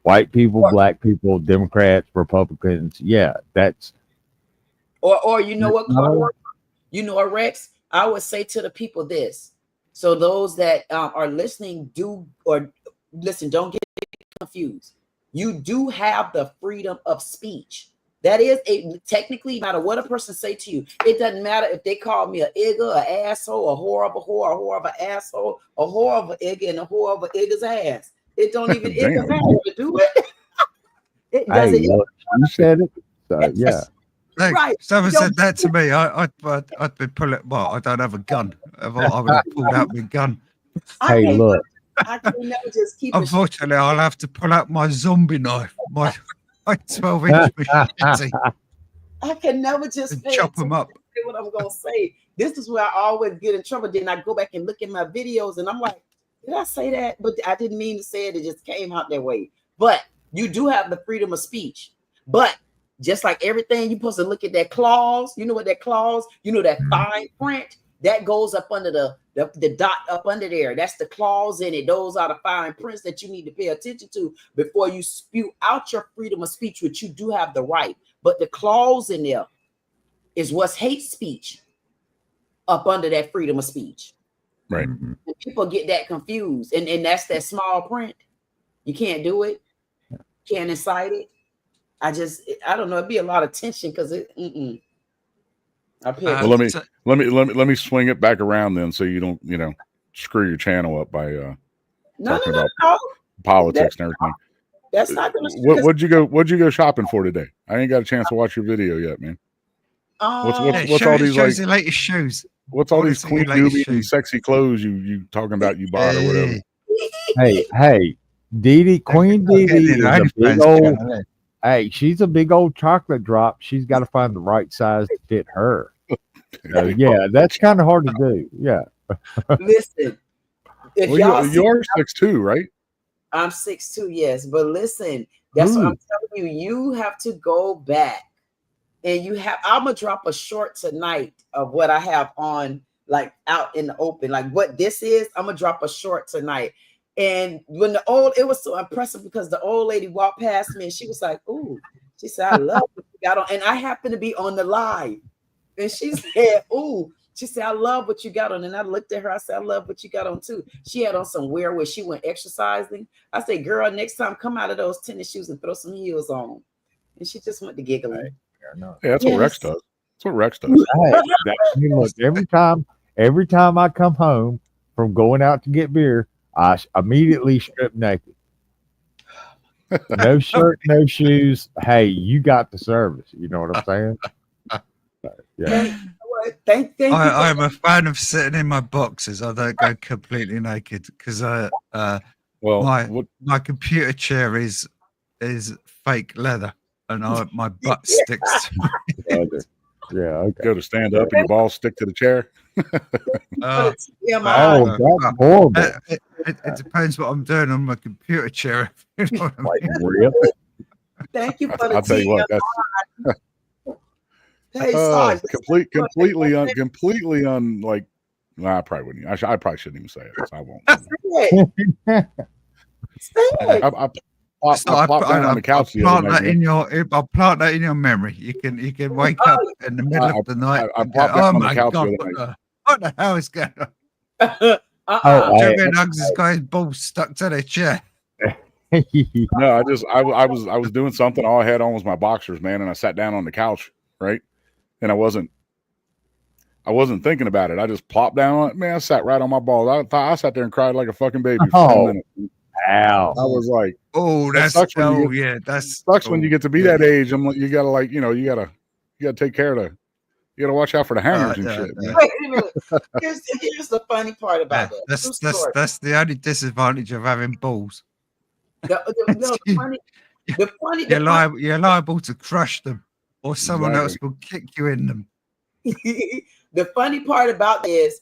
Speaker 20: white people, black people, Democrats, Republicans. Yeah, that's.
Speaker 1: Or you know what,
Speaker 20: No.
Speaker 1: Carter? You know what, Rex? I would say to the people this. So those that are listening, don't get confused. You do have the freedom of speech. That is technically, no matter what a person say to you, it doesn't matter if they call me a igger, an asshole, a horrible whore, a horrible asshole, a horrible igger, and a horrible igger's ass. It don't even it doesn't matter to do it. It
Speaker 20: Hey,
Speaker 1: doesn't.
Speaker 20: look, you said it. So, yeah.
Speaker 7: Like,
Speaker 1: Right.
Speaker 7: someone
Speaker 1: You
Speaker 7: said that to me. I'd be pulling. Well, I don't have a gun. I would have pulled out my gun.
Speaker 20: Hey, look.
Speaker 1: I can never just keep it.
Speaker 7: Unfortunately, I'll have to pull out my zombie knife, my 12-inch machete,
Speaker 1: I can never just
Speaker 7: and
Speaker 1: pay
Speaker 7: chop them
Speaker 1: attention
Speaker 7: up.
Speaker 1: to what I'm gonna say. This is where I always get in trouble. Then I go back and look at my videos, and I'm like, did I say that? But I didn't mean to say it. It just came out that way. But you do have the freedom of speech. But just like everything, you're supposed to look at that clause. You know what that clause? You know that fine print that goes up under the dot up under there. That's the clause in it. Those are the fine prints that you need to pay attention to before you spew out your freedom of speech, which you do have the right. But the clause in there is what's hate speech up under that freedom of speech.
Speaker 19: Right.
Speaker 1: And people get that confused. And that's that small print. You can't do it. Can't incite it. I don't know. It'd be a lot of tension because it.
Speaker 19: Well, let me swing it back around then, so you don't screw your channel up by talking about politics and everything.
Speaker 1: That's not gonna.
Speaker 19: What'd you go shopping for today? I ain't got a chance to watch your video yet, man. What's all these
Speaker 7: shows the latest shoes?
Speaker 19: What's all these Queen Nubian sexy clothes you talking about you bought or whatever?
Speaker 20: Hey, Queen Dee Dee is a big old. Hey, she's a big old chocolate drop. She's got to find the right size to fit her. So, yeah, that's kind of hard to do. Yeah.
Speaker 1: Listen, if
Speaker 19: Well,
Speaker 1: y'all
Speaker 19: you're 6'2", right?
Speaker 1: I'm 6'2", yes. But listen, that's what I'm telling you. You have to go back and I'm gonna drop a short tonight of what I have on, like out in the open, like what this is. I'm gonna drop a short tonight. And when it was so impressive because the old lady walked past me and she was like, "Ooh," she said, "I love what you got on." And I happened to be on the live. And she said, "Ooh," she said, "I love what you got on." And I looked at her, I said, "I love what you got on too." She had on some wear where she went exercising. I said, "Girl, next time come out of those tennis shoes and throw some heels on." And she just went to giggling.
Speaker 19: Yeah, that's what Rex does. That's what Rex does.
Speaker 20: Hey, look, every time I come home from going out to get beer, I immediately strip naked. No shirt, no shoes. Hey, you got the service. You know what I'm saying? Yeah.
Speaker 1: Thank you.
Speaker 7: I'm a fan of sitting in my boxes. I don't go completely naked because my computer chair is fake leather and my butt sticks to it.
Speaker 20: Yeah, okay.
Speaker 19: Go to stand up and your balls stick to the chair.
Speaker 20: That's horrible.
Speaker 7: It depends what I'm doing on my computer chair. You know what I mean?
Speaker 20: Really?
Speaker 1: Thank you for the
Speaker 19: I'll tell you what, that's
Speaker 1: Hey, Sarge,
Speaker 19: completely like. Well, I probably wouldn't. I probably shouldn't even say it. So I won't. I plopped down on the couch the other night.
Speaker 7: I'll plant that in your memory. You can wake up in the middle of the night.
Speaker 19: I
Speaker 7: and
Speaker 19: plopped
Speaker 7: go,
Speaker 19: down
Speaker 7: oh
Speaker 19: on the
Speaker 7: my
Speaker 19: couch
Speaker 7: god!
Speaker 19: the other night.
Speaker 7: What the hell is going on? Jimmy Hugs has got his balls stuck to the chair.
Speaker 19: No, I was doing something. All I had on was my boxers, man, and I sat down on the couch, right? And I wasn't thinking about it. I just plopped down on it. Man, I sat right on my balls. I sat there and cried like a fucking baby for 10 minutes.
Speaker 20: Ow.
Speaker 19: I was like,
Speaker 7: oh, that sucks
Speaker 19: when you get to be that age. I'm like, you gotta take care of you gotta watch out for the hangers and shit. Man.
Speaker 1: Wait a minute. Here's the funny part about it.
Speaker 7: That's the only disadvantage of having balls. You're liable to crush them, or someone else will kick you in them.
Speaker 1: The funny part about this,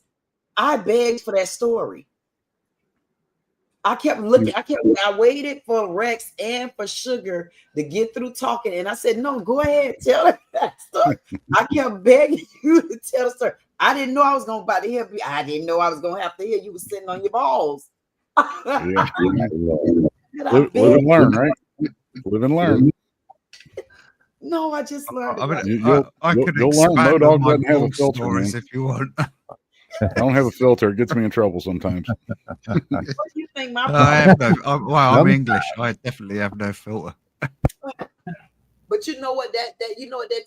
Speaker 1: I begged for that story. I kept looking. I waited for Rex and for Sugar to get through talking, and I said, "No, go ahead, tell her that story." I kept begging you to tell the story. I didn't know I was going to hear. I didn't know I was going to have to hear you were sitting on your balls.
Speaker 19: Yeah. Live and learn, right? Live and learn.
Speaker 1: No, I just learned.
Speaker 19: I mean,
Speaker 18: You'll
Speaker 19: learn.
Speaker 18: expand
Speaker 19: Mo Dog
Speaker 18: on my
Speaker 19: doesn't have a
Speaker 18: war
Speaker 19: filter,
Speaker 18: stories
Speaker 19: man.
Speaker 18: if you want.
Speaker 19: I don't have a filter. It gets me in trouble sometimes.
Speaker 1: What do you think my
Speaker 18: No, I have no. I'm
Speaker 20: Nope.
Speaker 18: English. I definitely have no filter.
Speaker 1: But you know what that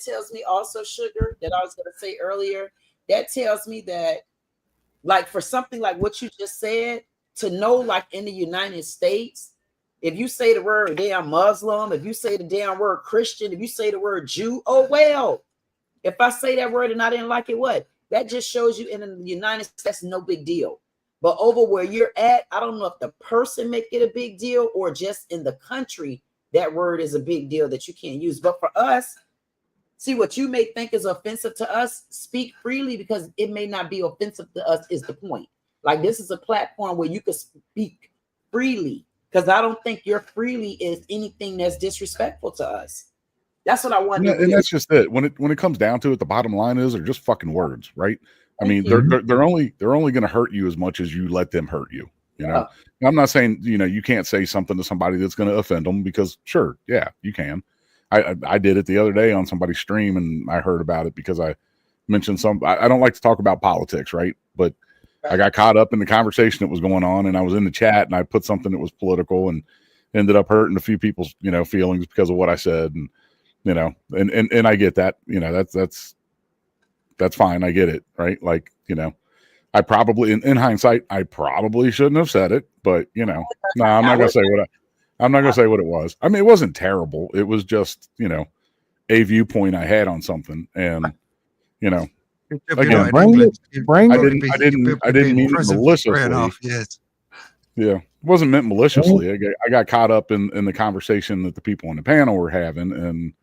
Speaker 1: tells me also, Sugar, that I was going to say earlier. That tells me that, like, for something like what you just said, to know, like, in the United States, if you say the word damn Muslim, if you say the damn word Christian, if you say the word Jew, oh well. If I say that word and I didn't like it, what? That just shows you in the United States, that's no big deal. But over where you're at, I don't know if the person make it a big deal or just in the country, that word is a big deal that you can't use. But for us, see, what you may think is offensive to us, speak freely, because it may not be offensive to us is the point. Like, this is a platform where you can speak freely, because I don't think your freely is anything that's disrespectful to us. That's what I want to
Speaker 19: And
Speaker 1: do.
Speaker 19: that's just it. When it comes down to it, the bottom line is they're just fucking words, right? I mean, they're only going to hurt you as much as you let them hurt you. You know, and I'm not saying, you know, you can't say something to somebody that's going to offend them, because sure, yeah, you can. I did it the other day on somebody's stream, and I heard about it because I mentioned I don't like to talk about politics, right? But I got caught up in the conversation that was going on, and I was in the chat, and I put something that was political, and ended up hurting a few people's, you know, feelings because of what I said. And you know, and I get that, you know, that's fine. I get it. Right. Like, you know, I probably, in hindsight, I probably shouldn't have said it, but you know, no, I'm not going to say I'm not going to say what it was. I mean, it wasn't terrible. It was just, you know, a viewpoint I had on something. And, you know, again, I didn't mean it maliciously. Yeah. It wasn't meant maliciously. I got caught up in the conversation that the people on the panel were having, and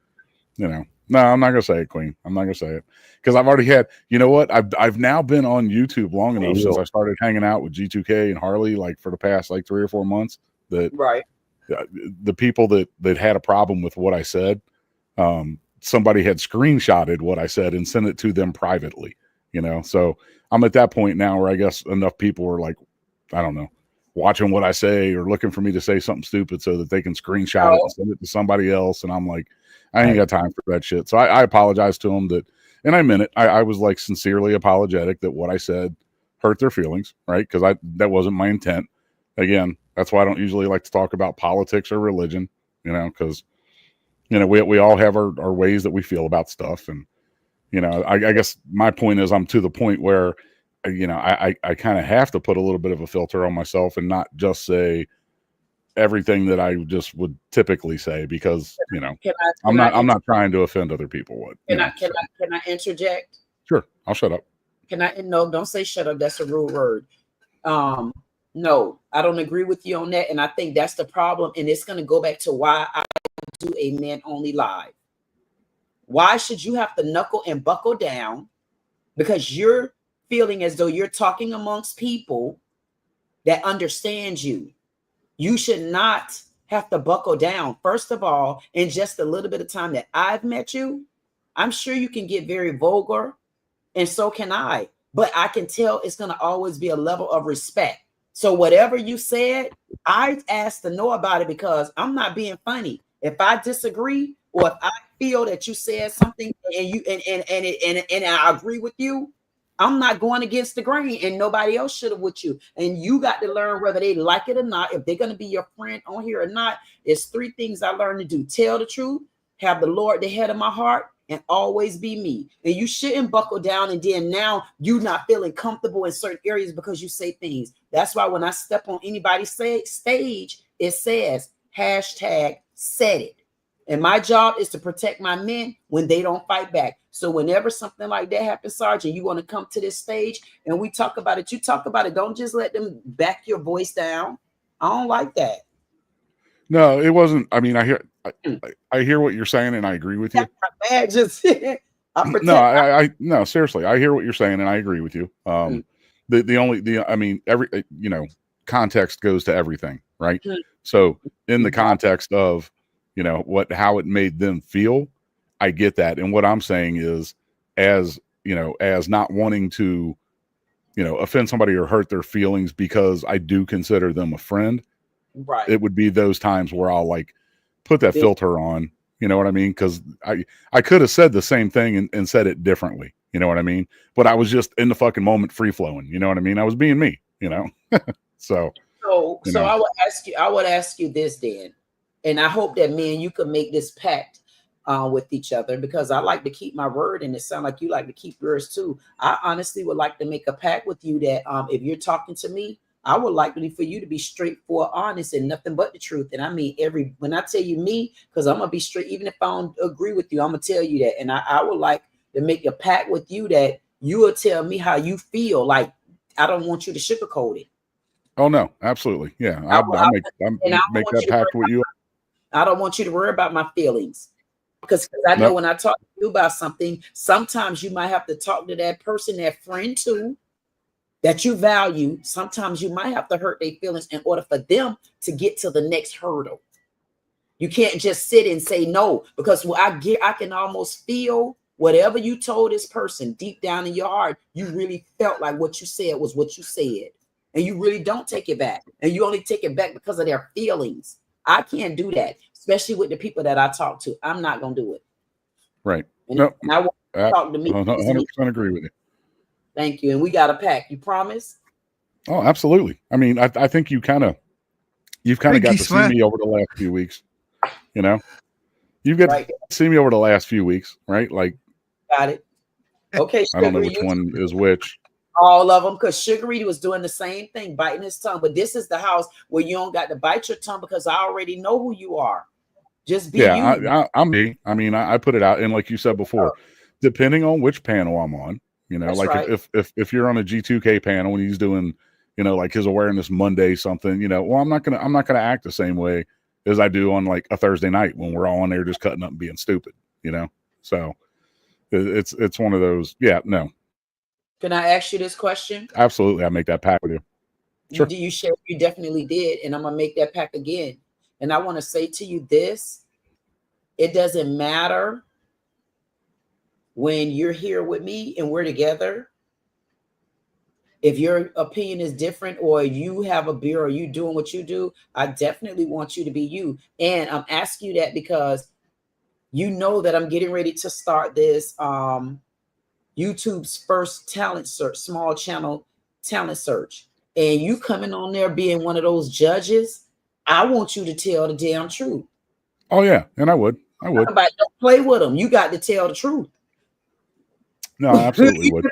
Speaker 19: you know, no, I'm not gonna say it, Queen. I'm not gonna say it, because I've already had. You know what? I've now been on YouTube long enough since I started hanging out with G2K and Harley, like for the past like 3 or 4 months. That the people that had a problem with what I said, somebody had screenshotted what I said and sent it to them privately. You know, so I'm at that point now where I guess enough people are like, I don't know, watching what I say or looking for me to say something stupid so that they can screenshot it and send it to somebody else. And I'm like, I ain't got time for that shit. So I apologize to them and I meant it. I was like sincerely apologetic that what I said hurt their feelings, right? Because that wasn't my intent. Again, that's why I don't usually like to talk about politics or religion, you know, because, you know, we all have our ways that we feel about stuff. And, you know, I guess my point is I'm to the point where, you know, I kind of have to put a little bit of a filter on myself and not just say everything that I just would typically say, because, you know, I'm not trying to offend other people.
Speaker 1: Can I interject?
Speaker 19: Sure. I'll shut up.
Speaker 1: No, don't say shut up. That's a rude word. No, I don't agree with you on that. And I think that's the problem. And it's going to go back to why I do a men only live. Why should you have to knuckle and buckle down? Because you're feeling as though you're talking amongst people that understand you. You should not have to buckle down. First of all, in just a little bit of time that I've met you, I'm sure you can get very vulgar, and so can I. But I can tell it's going to always be a level of respect. So whatever you said, I asked to know about it, because I'm not being funny. If I disagree, or if I feel that you said something and you and I agree with you, I'm not going against the grain, and nobody else should have with you. And you got to learn whether they like it or not, if they're going to be your friend on here or not. It's 3 things I learned to do: tell the truth, have the Lord the head of my heart, and always be me. And you shouldn't buckle down and then now you not feeling comfortable in certain areas because you say things. That's why when I step on anybody's stage, it says # said it. And my job is to protect my men when they don't fight back. So whenever something like that happens, Sergeant, you want to come to this stage and we talk about it. You talk about it. Don't just let them back your voice down. I don't like that.
Speaker 19: No, it wasn't. I mean, I hear what you're saying, and I agree with you.
Speaker 1: Man, just
Speaker 19: no, seriously, I hear what you're saying, and I agree with you. I mean, context goes to everything, right? So in the context of, how it made them feel, I get that. And what I'm saying is, as not wanting to, offend somebody or hurt their feelings, because I do consider them a friend.
Speaker 1: Right.
Speaker 19: It would be those times where I'll like put that filter on, you know what I mean? Because I could have said the same thing and said it differently, you know what I mean? But I was just in the fucking moment, free flowing, you know what I mean? I was being me, So
Speaker 1: I would ask you this, Dan, and I hope that me and you could make this pact with each other, because I like to keep my word, and it sounds like you like to keep yours too. I honestly would like to make a pact with you that if you're talking to me, I would like for you to be straightforward, honest, and nothing but the truth. And I mean, when I tell you me, because I'm gonna be straight, even if I don't agree with you, I'm gonna tell you that. And I would like to make a pact with you that you will tell me how you feel. Like, I don't want you to sugarcoat it.
Speaker 19: Oh no, absolutely, yeah. I'll make that pact with you.
Speaker 1: I don't want you to worry about my feelings, because I know when I talk to you about something, sometimes you might have to talk to that person, that friend too, that you value. Sometimes you might have to hurt their feelings in order for them to get to the next hurdle. You can't just sit and say no, because I can almost feel whatever you told this person deep down in your heart, you really felt like what you said was what you said. And you really don't take it back. And you only take it back because of their feelings. I can't do that, especially with the people that I talk to. I'm not going to do it.
Speaker 19: Right.
Speaker 1: And I want you to talk to me.
Speaker 19: 100% agree with you.
Speaker 1: Thank you. And we got a pact. You promise?
Speaker 19: Oh, absolutely. I mean, I think you've kind of got to see me over the last few weeks. You've got to see me over the last few weeks, right? Like,
Speaker 1: got it. Okay.
Speaker 19: I don't know which one is which.
Speaker 1: All of them, because Sugary was doing the same thing, biting his tongue. But this is the house where you don't got to bite your tongue, because I already know who you are. Just be you.
Speaker 19: I'm me. I mean, I put it out, and like you said before, depending on which panel I'm on,
Speaker 1: That's
Speaker 19: like
Speaker 1: right.
Speaker 19: if you're on a G2K panel and he's doing, like his Awareness Monday something, well, I'm not gonna act the same way as I do on like a Thursday night when we're all on there just cutting up and being stupid, So it's one of those. Yeah, no.
Speaker 1: Can I ask you this question?
Speaker 19: Absolutely, I make that pact with you. Sure.
Speaker 1: You share? You definitely did, and I'm gonna make that pact again. And I want to say to you this: it doesn't matter when you're here with me and we're together. If your opinion is different, or you have a beer, or you doing what you do, I definitely want you to be you. And I'm asking you that because you know that I'm getting ready to start this YouTube's first talent search, small channel talent search. And you coming on there being one of those judges, I want you to tell the damn truth.
Speaker 19: Oh yeah, and I would.
Speaker 1: Don't play with them. You got to tell the truth.
Speaker 19: No, I absolutely would.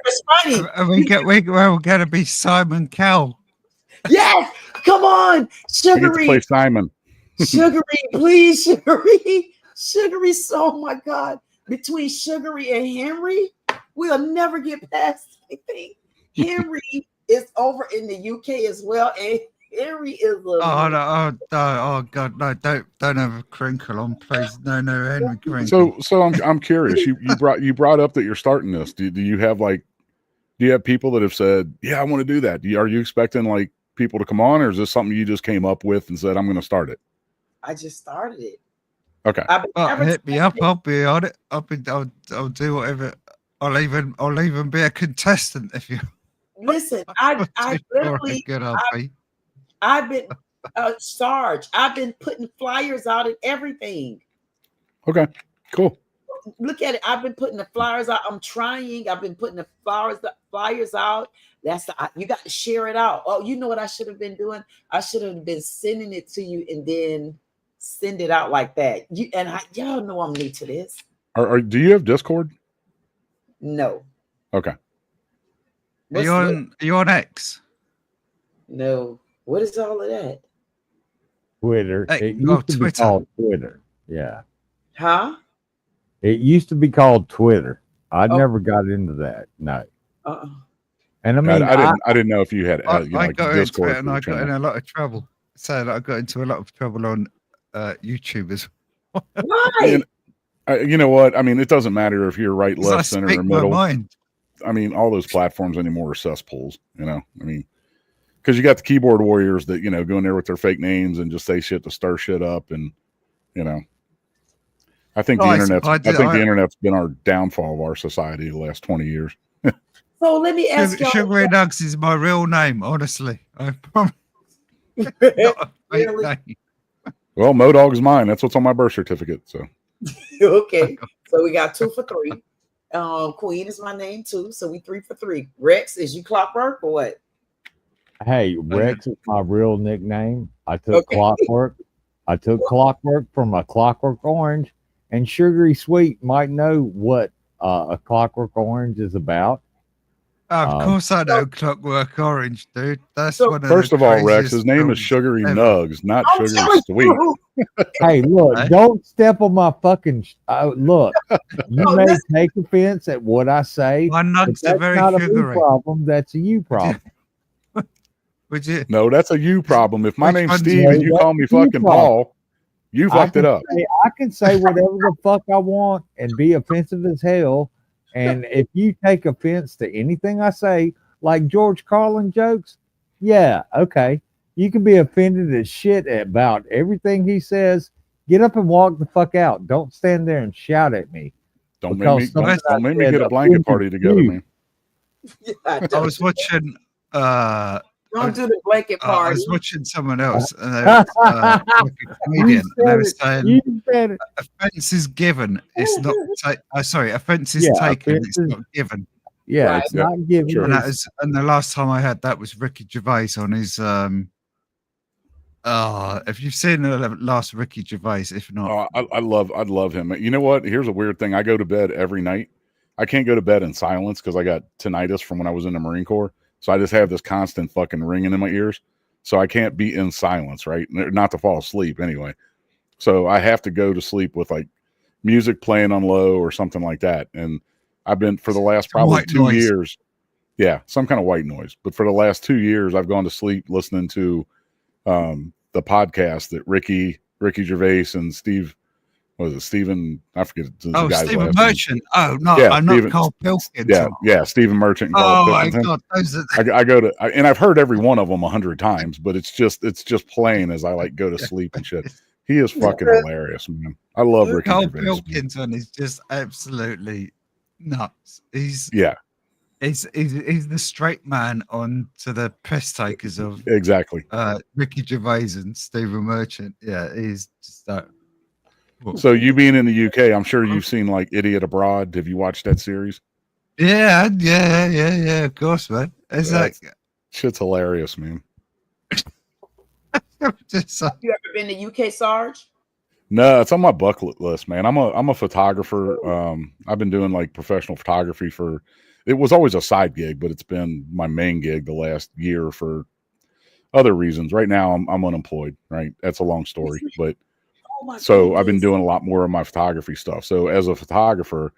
Speaker 18: We're going to be Simon Cowell.
Speaker 1: Yes, come on,
Speaker 19: I get to
Speaker 1: Sugary.
Speaker 19: play Simon.
Speaker 1: Sugary, please, Sugary. Sugary, oh my God. Between Sugary and Henry, we'll never get past anything. Henry is over in the UK as well, and Henry is a
Speaker 18: Oh God, no! Don't have a crinkle on, please. No, Henry crinkle.
Speaker 19: So I'm curious. You brought up that you're starting this. Do you have people that have said, yeah, I want to do that? Are you expecting like people to come on, or is this something you just came up with and said, I'm going to start it?
Speaker 1: I just started it.
Speaker 19: Okay.
Speaker 18: Hit me up. I'll be on it. I'll do whatever. I'll even be a contestant if you.
Speaker 1: Listen, I literally. I've been Sarge. I've been putting flyers out and everything.
Speaker 19: Okay, cool.
Speaker 1: Look at it. I've been putting the flyers out. I'm trying. I've been putting the flyers out. You got to share it out. Oh, you know what I should have been doing? I should have been sending it to you and then send it out like that. Y'all know I'm new to this.
Speaker 19: Do you have Discord?
Speaker 1: No.
Speaker 19: Okay.
Speaker 18: Are you on X?
Speaker 1: No. What is all of that?
Speaker 20: Twitter.
Speaker 18: Hey,
Speaker 20: It used to be
Speaker 18: Twitter.
Speaker 20: called Twitter. Yeah.
Speaker 1: Huh?
Speaker 20: It used to be called Twitter. I never got into that. No. And I mean,
Speaker 19: I didn't know if you had.
Speaker 18: I got into
Speaker 19: Discord
Speaker 18: it and I got in a lot of trouble. So I got into a lot of trouble on YouTube as well.
Speaker 1: Why?
Speaker 19: You know what? I mean, it doesn't matter if you're right, left, center, or middle.
Speaker 18: Mind.
Speaker 19: I mean, all those platforms anymore are cesspools, you know? I mean, because you got the keyboard warriors that, you know, go in there with their fake names and just say shit to stir shit up. And, you know, I think the internet's been our downfall of our society the last 20 years.
Speaker 1: So let me ask y'all.
Speaker 18: Sugary Nugs is my real name, honestly. I promise. Not a fake name.
Speaker 19: Well, Modog is mine. That's what's on my birth certificate. So
Speaker 1: Okay. So we got 2 for 3. Queen is my name too. So we 3 for 3. Rex, is you Clockwork or what?
Speaker 20: Hey, Rex is my real nickname. I took Clockwork. I took Clockwork from a Clockwork Orange, and Sugary Sweet might know what a Clockwork Orange is about.
Speaker 18: Of course I know Clockwork Orange, dude. That's
Speaker 1: So-
Speaker 18: one of
Speaker 19: first
Speaker 18: the
Speaker 19: of all, Rex,
Speaker 18: craziest
Speaker 19: his name is
Speaker 18: films
Speaker 19: Sugary
Speaker 18: ever.
Speaker 19: Nugs, not
Speaker 1: I'm
Speaker 19: Sugary
Speaker 1: telling
Speaker 19: Sweet.
Speaker 1: you.
Speaker 20: Hey, look, don't step on my fucking. Look, you
Speaker 1: No,
Speaker 20: may
Speaker 1: listen.
Speaker 20: take offense at what I say,
Speaker 18: My
Speaker 20: but
Speaker 18: nugs are
Speaker 20: that's
Speaker 18: very
Speaker 20: not a me
Speaker 18: sugary.
Speaker 20: problem. That's a you problem.
Speaker 18: Would you?
Speaker 19: No, that's a you problem. If my
Speaker 18: Which
Speaker 19: name's
Speaker 18: one's
Speaker 19: Steve
Speaker 20: No,
Speaker 19: and you
Speaker 20: that's
Speaker 19: call me
Speaker 20: a you
Speaker 19: fucking
Speaker 20: problem.
Speaker 19: Paul, you fucked it up.
Speaker 20: I can say whatever the fuck I want and be offensive as hell. And if you take offense to anything I say, like George Carlin jokes, yeah, okay. You can be offended as shit about everything he says. Get up and walk the fuck out. Don't stand there and shout at me.
Speaker 19: Don't
Speaker 20: Because
Speaker 19: make me
Speaker 20: something I
Speaker 19: don't make me
Speaker 20: said
Speaker 19: get a blanket
Speaker 20: offended
Speaker 19: party together,
Speaker 20: you.
Speaker 19: man.
Speaker 1: Yeah,
Speaker 18: I was watching
Speaker 1: don't do the blanket
Speaker 18: I
Speaker 1: party.
Speaker 18: was watching someone else, and they was, like a comedian, and they were saying
Speaker 20: You said it.
Speaker 18: offense is given, it's not sorry, offense is
Speaker 20: Yeah,
Speaker 18: taken,
Speaker 20: offense
Speaker 18: it's
Speaker 20: is-
Speaker 18: not given.
Speaker 20: Yeah,
Speaker 1: Right.
Speaker 20: it's not given.
Speaker 19: Sure.
Speaker 18: And that
Speaker 20: it's-
Speaker 18: is, and the last time I heard that was Ricky Gervais on his if you've seen the last Ricky Gervais, if not,
Speaker 19: I love him. You know what? Here's a weird thing. I go to bed every night. I can't go to bed in silence because I got tinnitus from when I was in the Marine Corps. So I just have this constant fucking ringing in my ears. So I can't be in silence, right? Not to fall asleep anyway. So I have to go to sleep with like music playing on low or something like that. And I've been for the last probably
Speaker 18: white
Speaker 19: 2
Speaker 18: noise.
Speaker 19: years. Yeah, some kind of white noise. But for the last 2 years, I've gone to sleep listening to the podcast that Ricky Gervais and Steve, what was it, Stephen? I forget the guy's
Speaker 18: Stephen
Speaker 19: last name.
Speaker 18: Merchant. Oh no,
Speaker 19: Yeah,
Speaker 18: not
Speaker 19: Stephen-
Speaker 18: Carl Pilkington.
Speaker 19: Yeah, Stephen Merchant and
Speaker 18: Oh
Speaker 19: Carl
Speaker 18: my
Speaker 19: Pilkington.
Speaker 18: god, those are
Speaker 19: I go to, and I've heard every one of them 100 times, but it's just playing as I like go to sleep and shit. He is fucking hilarious, man. I love Ricky
Speaker 18: Carl
Speaker 19: Gervais. man.
Speaker 18: Pilkington is just absolutely nuts. He's the straight man on to the piss takers of
Speaker 19: Exactly.
Speaker 18: Ricky Gervais and Stephen Merchant. Yeah, he's just
Speaker 19: So you being in the UK, I'm sure you've seen like Idiot Abroad. Have you watched that series?
Speaker 18: yeah, of course, man. It's like
Speaker 19: Shit's hilarious, man.
Speaker 18: just
Speaker 1: You ever been to UK, Sarge?
Speaker 19: No, it's on my bucket list, man. I'm a photographer. I've been doing like professional photography for. It was always a side gig, but it's been my main gig the last year for other reasons. Right now, I'm unemployed. Right, that's a long story, but so I've been doing a lot more of my photography stuff. So as a photographer,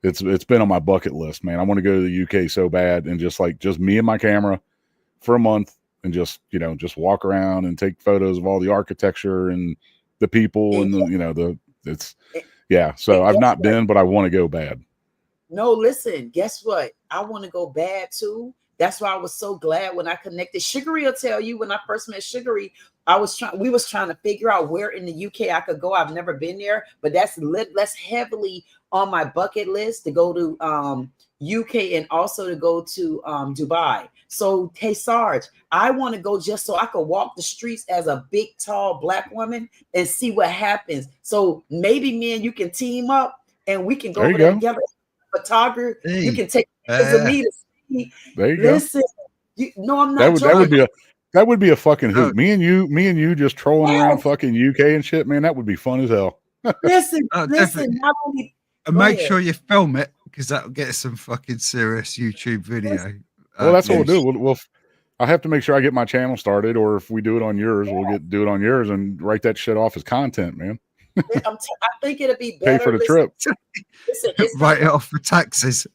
Speaker 19: it's been on my bucket list, man. I want to go to the UK so bad and just me and my camera for a month and just walk around and take photos of all the architecture and the people and so I've not been, but I want to go bad.
Speaker 1: No, listen, guess what? I want to go bad too. That's why I was so glad when I connected. Sugary will tell you when I first met Sugary, we was trying to figure out where in the UK I could go. I've never been there, but that's less heavily on my bucket list to go to UK and also to go to Dubai. So, hey, Sarge, I want to go just so I could walk the streets as a big, tall black woman and see what happens. So maybe me and you can team up and we can go over there together. Photographer, you can take pictures of me to see.
Speaker 19: There you
Speaker 1: Listen, I'm not
Speaker 19: go. That would be a fucking hoot. Me and you just trolling around fucking UK and shit, man. That would be fun as hell.
Speaker 1: Listen,
Speaker 18: definitely.
Speaker 1: not only
Speaker 18: and make sure you film it because that'll get some fucking serious YouTube video.
Speaker 19: Well, that's what we'll do. I have to make sure I get my channel started, or if we do it on yours, do it on yours and write that shit off as content, man.
Speaker 1: I think it'll be better.
Speaker 19: Pay for the trip.
Speaker 1: Listen,
Speaker 18: write it off for taxes.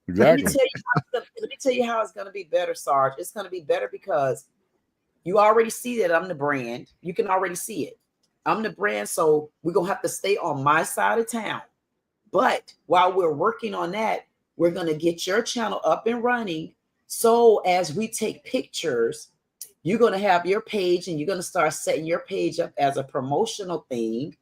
Speaker 19: Exactly.
Speaker 1: Let me tell you how it's going to be better, Sarge. It's going to be better because you already see that I'm the brand. You can already see it. I'm the brand, so we're going to have to stay on my side of town. But while we're working on that, We're going to get your channel up and running. So as we take pictures, you're going to have your page and you're going to start setting your page up as a promotional thing,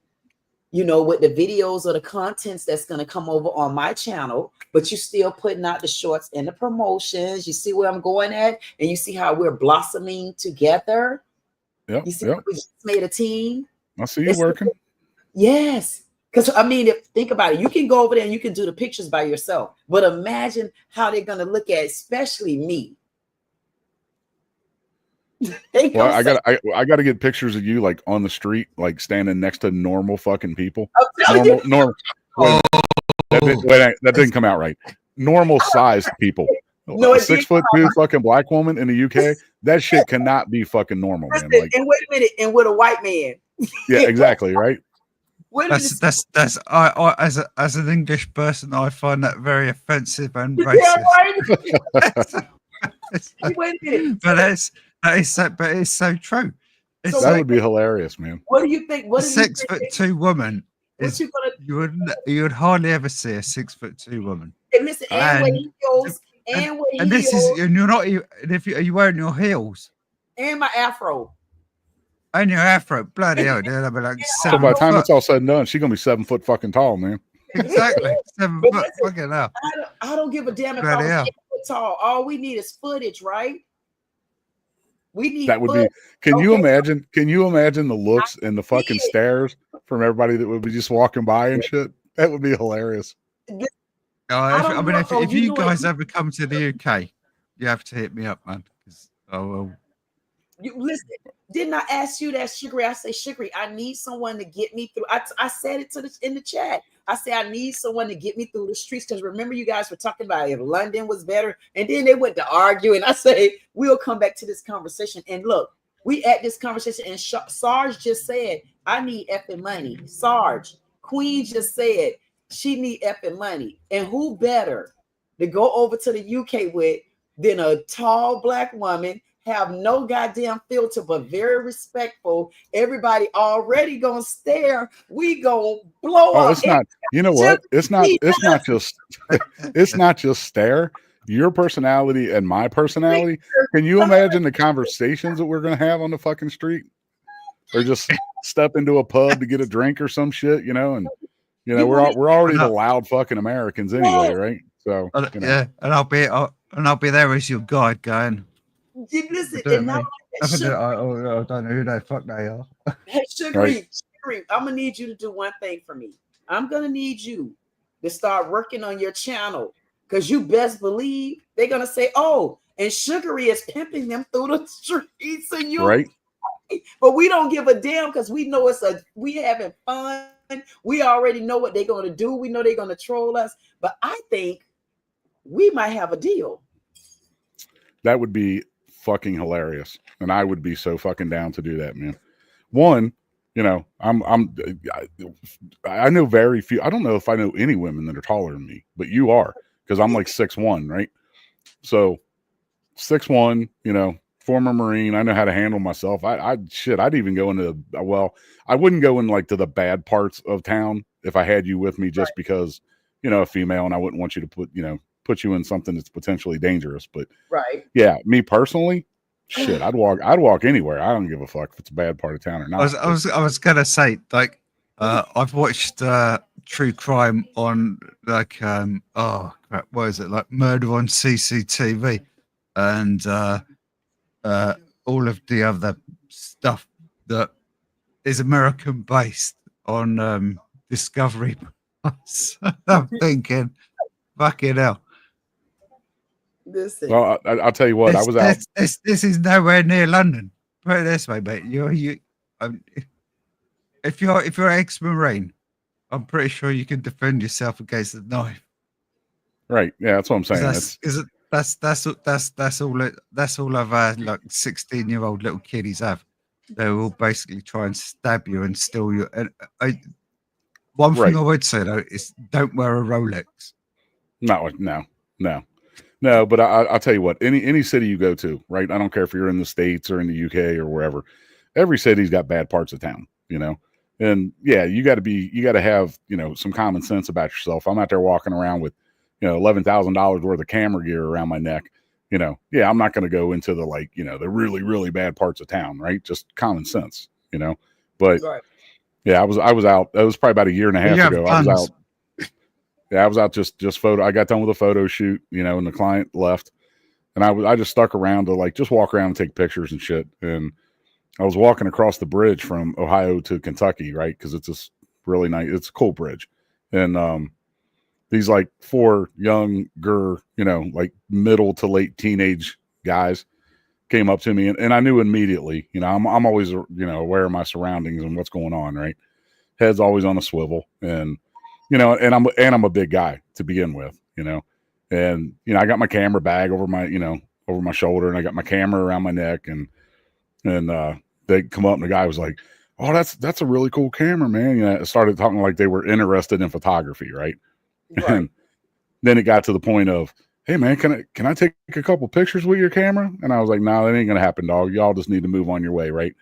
Speaker 1: you know, with the videos or the contents that's going to come over on my channel, but you're still putting out the shorts and the promotions. You see where I'm going at? And you see how we're blossoming together?
Speaker 19: Yep.
Speaker 1: You see
Speaker 19: Yep.
Speaker 1: how we just made a team?
Speaker 19: I see you working.
Speaker 1: Yes. Because, I mean, think about it. You can go over there and you can do the pictures by yourself. But imagine how they're going to look at, especially me.
Speaker 19: Well, I got to get pictures of you like on the street, like standing next to normal fucking people. Normal. That didn't come out right. Normal sized people.
Speaker 1: No,
Speaker 19: A
Speaker 1: it didn't
Speaker 19: 6'2" fucking black woman in the UK. That shit cannot be fucking normal, man.
Speaker 1: Listen,
Speaker 19: Like,
Speaker 1: and wait a minute, and with a white man.
Speaker 19: yeah, exactly, right.
Speaker 1: Wait a minute.
Speaker 18: That's I as an English person, I find that very offensive and
Speaker 1: Yeah,
Speaker 18: racist.
Speaker 1: right. Wait a minute.
Speaker 18: But it's so true. It's
Speaker 1: So
Speaker 19: That
Speaker 18: like
Speaker 19: would be hilarious, man.
Speaker 1: What do you think?
Speaker 18: a
Speaker 1: What do you think?
Speaker 18: 6'2" woman
Speaker 1: What
Speaker 18: is
Speaker 1: you gonna
Speaker 18: you would hardly ever see a 6'2" woman.
Speaker 1: and listen, and wear
Speaker 18: And
Speaker 1: heels, and wear
Speaker 18: and this is
Speaker 1: heels,
Speaker 18: and you're not and if you are you wearing your heels
Speaker 1: and my afro.
Speaker 18: and your afro, bloody hell, dude, I'll be like
Speaker 19: So
Speaker 18: 7
Speaker 19: by the time
Speaker 18: foot.
Speaker 19: it's all said and done, she's gonna be 7 foot fucking tall, man.
Speaker 18: Exactly 7
Speaker 1: But
Speaker 18: foot.
Speaker 1: listen,
Speaker 18: Fucking hell.
Speaker 1: I don't give a damn if I
Speaker 18: Bloody
Speaker 1: was
Speaker 18: hell.
Speaker 1: 8 foot tall. All we need is footage, right? We need
Speaker 19: That would be.
Speaker 1: footage.
Speaker 19: Can you
Speaker 1: Okay.
Speaker 19: imagine? Can you imagine the looks and the fucking stares from everybody that would be just walking by and shit? That would be hilarious.
Speaker 18: I mean, if
Speaker 1: you
Speaker 18: you
Speaker 1: know
Speaker 18: guys
Speaker 1: it.
Speaker 18: ever come to the UK, you have to hit me up, man. 'Cause I will.
Speaker 1: You listen, didn't I ask you that, Sugary? I say, Sugary, I need someone to get me through. I said it in the chat. I said I need someone to get me through the streets because remember you guys were talking about if London was better, and then they went to argue. And I say we'll come back to this conversation. And look, we at this conversation, and Sarge just said I need effing money. Sarge, Queen just said she need effing money, and who better to go over to the UK with than a tall black woman? Have no goddamn filter, but very respectful. Everybody already gonna stare. We gonna blow
Speaker 19: Oh,
Speaker 1: up.
Speaker 19: it's not. You know what? It's not. It's not just. It's not just stare. Your personality and my personality. Can you imagine the conversations that we're gonna have on the fucking street, or just step into a pub to get a drink or some shit? You know, and you know we're already the loud fucking Americans anyway, right? So you know.
Speaker 18: Yeah, and I'll be there as your guide, going.
Speaker 1: Listen,
Speaker 18: Do it,
Speaker 1: and now
Speaker 18: mate. I don't know who the fuck they are.
Speaker 1: hey, Sugary, I'm gonna need you to do one thing for me. I'm gonna need you to start working on your channel because you best believe they're gonna say, "Oh, and Sugary is pimping them through the streets," and you
Speaker 19: Right.
Speaker 1: But we don't give a damn because we know we having fun. We already know what they're gonna do. We know they're gonna troll us. But I think we might have a deal.
Speaker 19: That would be fucking hilarious, and I would be so fucking down to do that, man. One, you know, I know very few. I don't know if I know any women that are taller than me, but you are because I'm like 6'1", right? So 6'1", you know, former Marine. I know how to handle myself. I'd even go into I wouldn't go in like to the bad parts of town if I had you with me, just because, you know, a female, and I wouldn't want you to put you in something that's potentially dangerous. But
Speaker 1: right,
Speaker 19: yeah, me personally, shit, I'd walk anywhere. I don't give a fuck if it's a bad part of town or not.
Speaker 18: I was gonna say, like, I've watched true crime on like oh crap, what is it, like Murder on CCTV and all of the other stuff that is American based on Discovery Plus. I'm thinking, fucking hell.
Speaker 1: Listen.
Speaker 19: Well, I'll tell you what, I was out.
Speaker 18: This is nowhere near London. Put it this way, mate. If you're ex-Marine, I'm pretty sure you can defend yourself against the knife.
Speaker 19: Right. Yeah, that's what I'm saying.
Speaker 18: That's all of our like 16-year-old little kiddies have. They will basically try and stab you and steal you. And one thing I would say though is don't wear a Rolex.
Speaker 19: No. But I'll tell you what. Any city you go to, right? I don't care if you're in the States or in the UK or wherever. Every city's got bad parts of town, you know. And yeah, you got to have, you know, some common sense about yourself. I'm out there walking around with $11,000 worth of camera gear around my neck, yeah, I'm not going to go into the the really, really bad parts of town, right? Just common sense, but
Speaker 1: Right.
Speaker 19: yeah, I was out. That was probably about a year and a half ago. I was out. Yeah, I was out just photo. I got done with a photo shoot, and the client left, and I just stuck around to just walk around and take pictures and shit. And I was walking across the bridge from Ohio to Kentucky, right? Because it's this really nice, it's a cool bridge, and these 4 younger, middle to late teenage guys came up to me, and I knew immediately. I'm always aware of my surroundings and what's going on, right? Head's always on a swivel, and and I'm a big guy to begin with, and I got my camera bag over my shoulder, and I got my camera around my neck, and they come up, and the guy was like, "Oh, that's a really cool camera, man." Started talking like they were interested in photography, right? And then it got to the point of, "Hey man, can I take a couple pictures with your camera?" And I was like, "No, that ain't gonna happen, dog. Y'all just need to move on your way," right?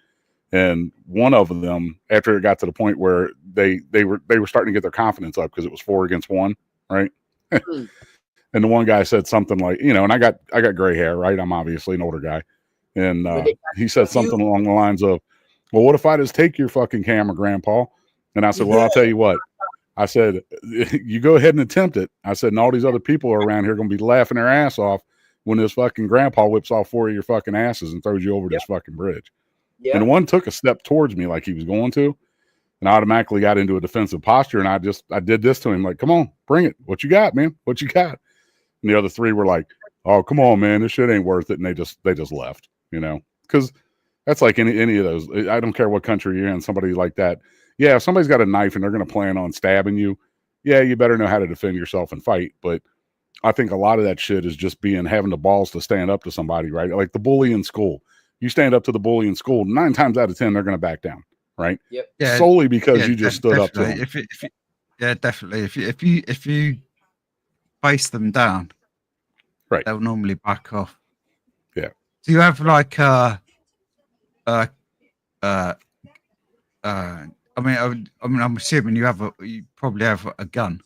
Speaker 19: And one of them, after it got to the point where they were starting to get their confidence up because it was 4 against 1, right? And the one guy said something like, and I got gray hair, right? I'm obviously an older guy, and he said something along the lines of, "Well, what if I just take your fucking camera, Grandpa?" And I said, "Well, I'll tell you what." I said, "You go ahead and attempt it." I said, "And all these other people around here are going to be laughing their ass off when this fucking grandpa whips off 4 of your fucking asses and throws you over this fucking bridge." And the one took a step towards me like he was going to, and I automatically got into a defensive posture, and I did this to him, like, "Come on, bring it. What you got, man? What you got?" And the other 3 were like, "Oh, come on, man. This shit ain't worth it." And they just left, because that's like any of those. I don't care what country you're in, somebody like that. Yeah, if somebody's got a knife and they're going to plan on stabbing you, yeah, you better know how to defend yourself and fight. But I think a lot of that shit is just having the balls to stand up to somebody, right? Like the bully in school. You stand up to the bully in school, 9 times out of 10, they're going to back down, right?
Speaker 1: Yep.
Speaker 7: Yeah,
Speaker 19: solely because you just stood up to them.
Speaker 7: Definitely. If you face them down,
Speaker 19: right,
Speaker 7: they'll normally back off.
Speaker 19: Yeah.
Speaker 7: Do you have I'm assuming you probably have a gun.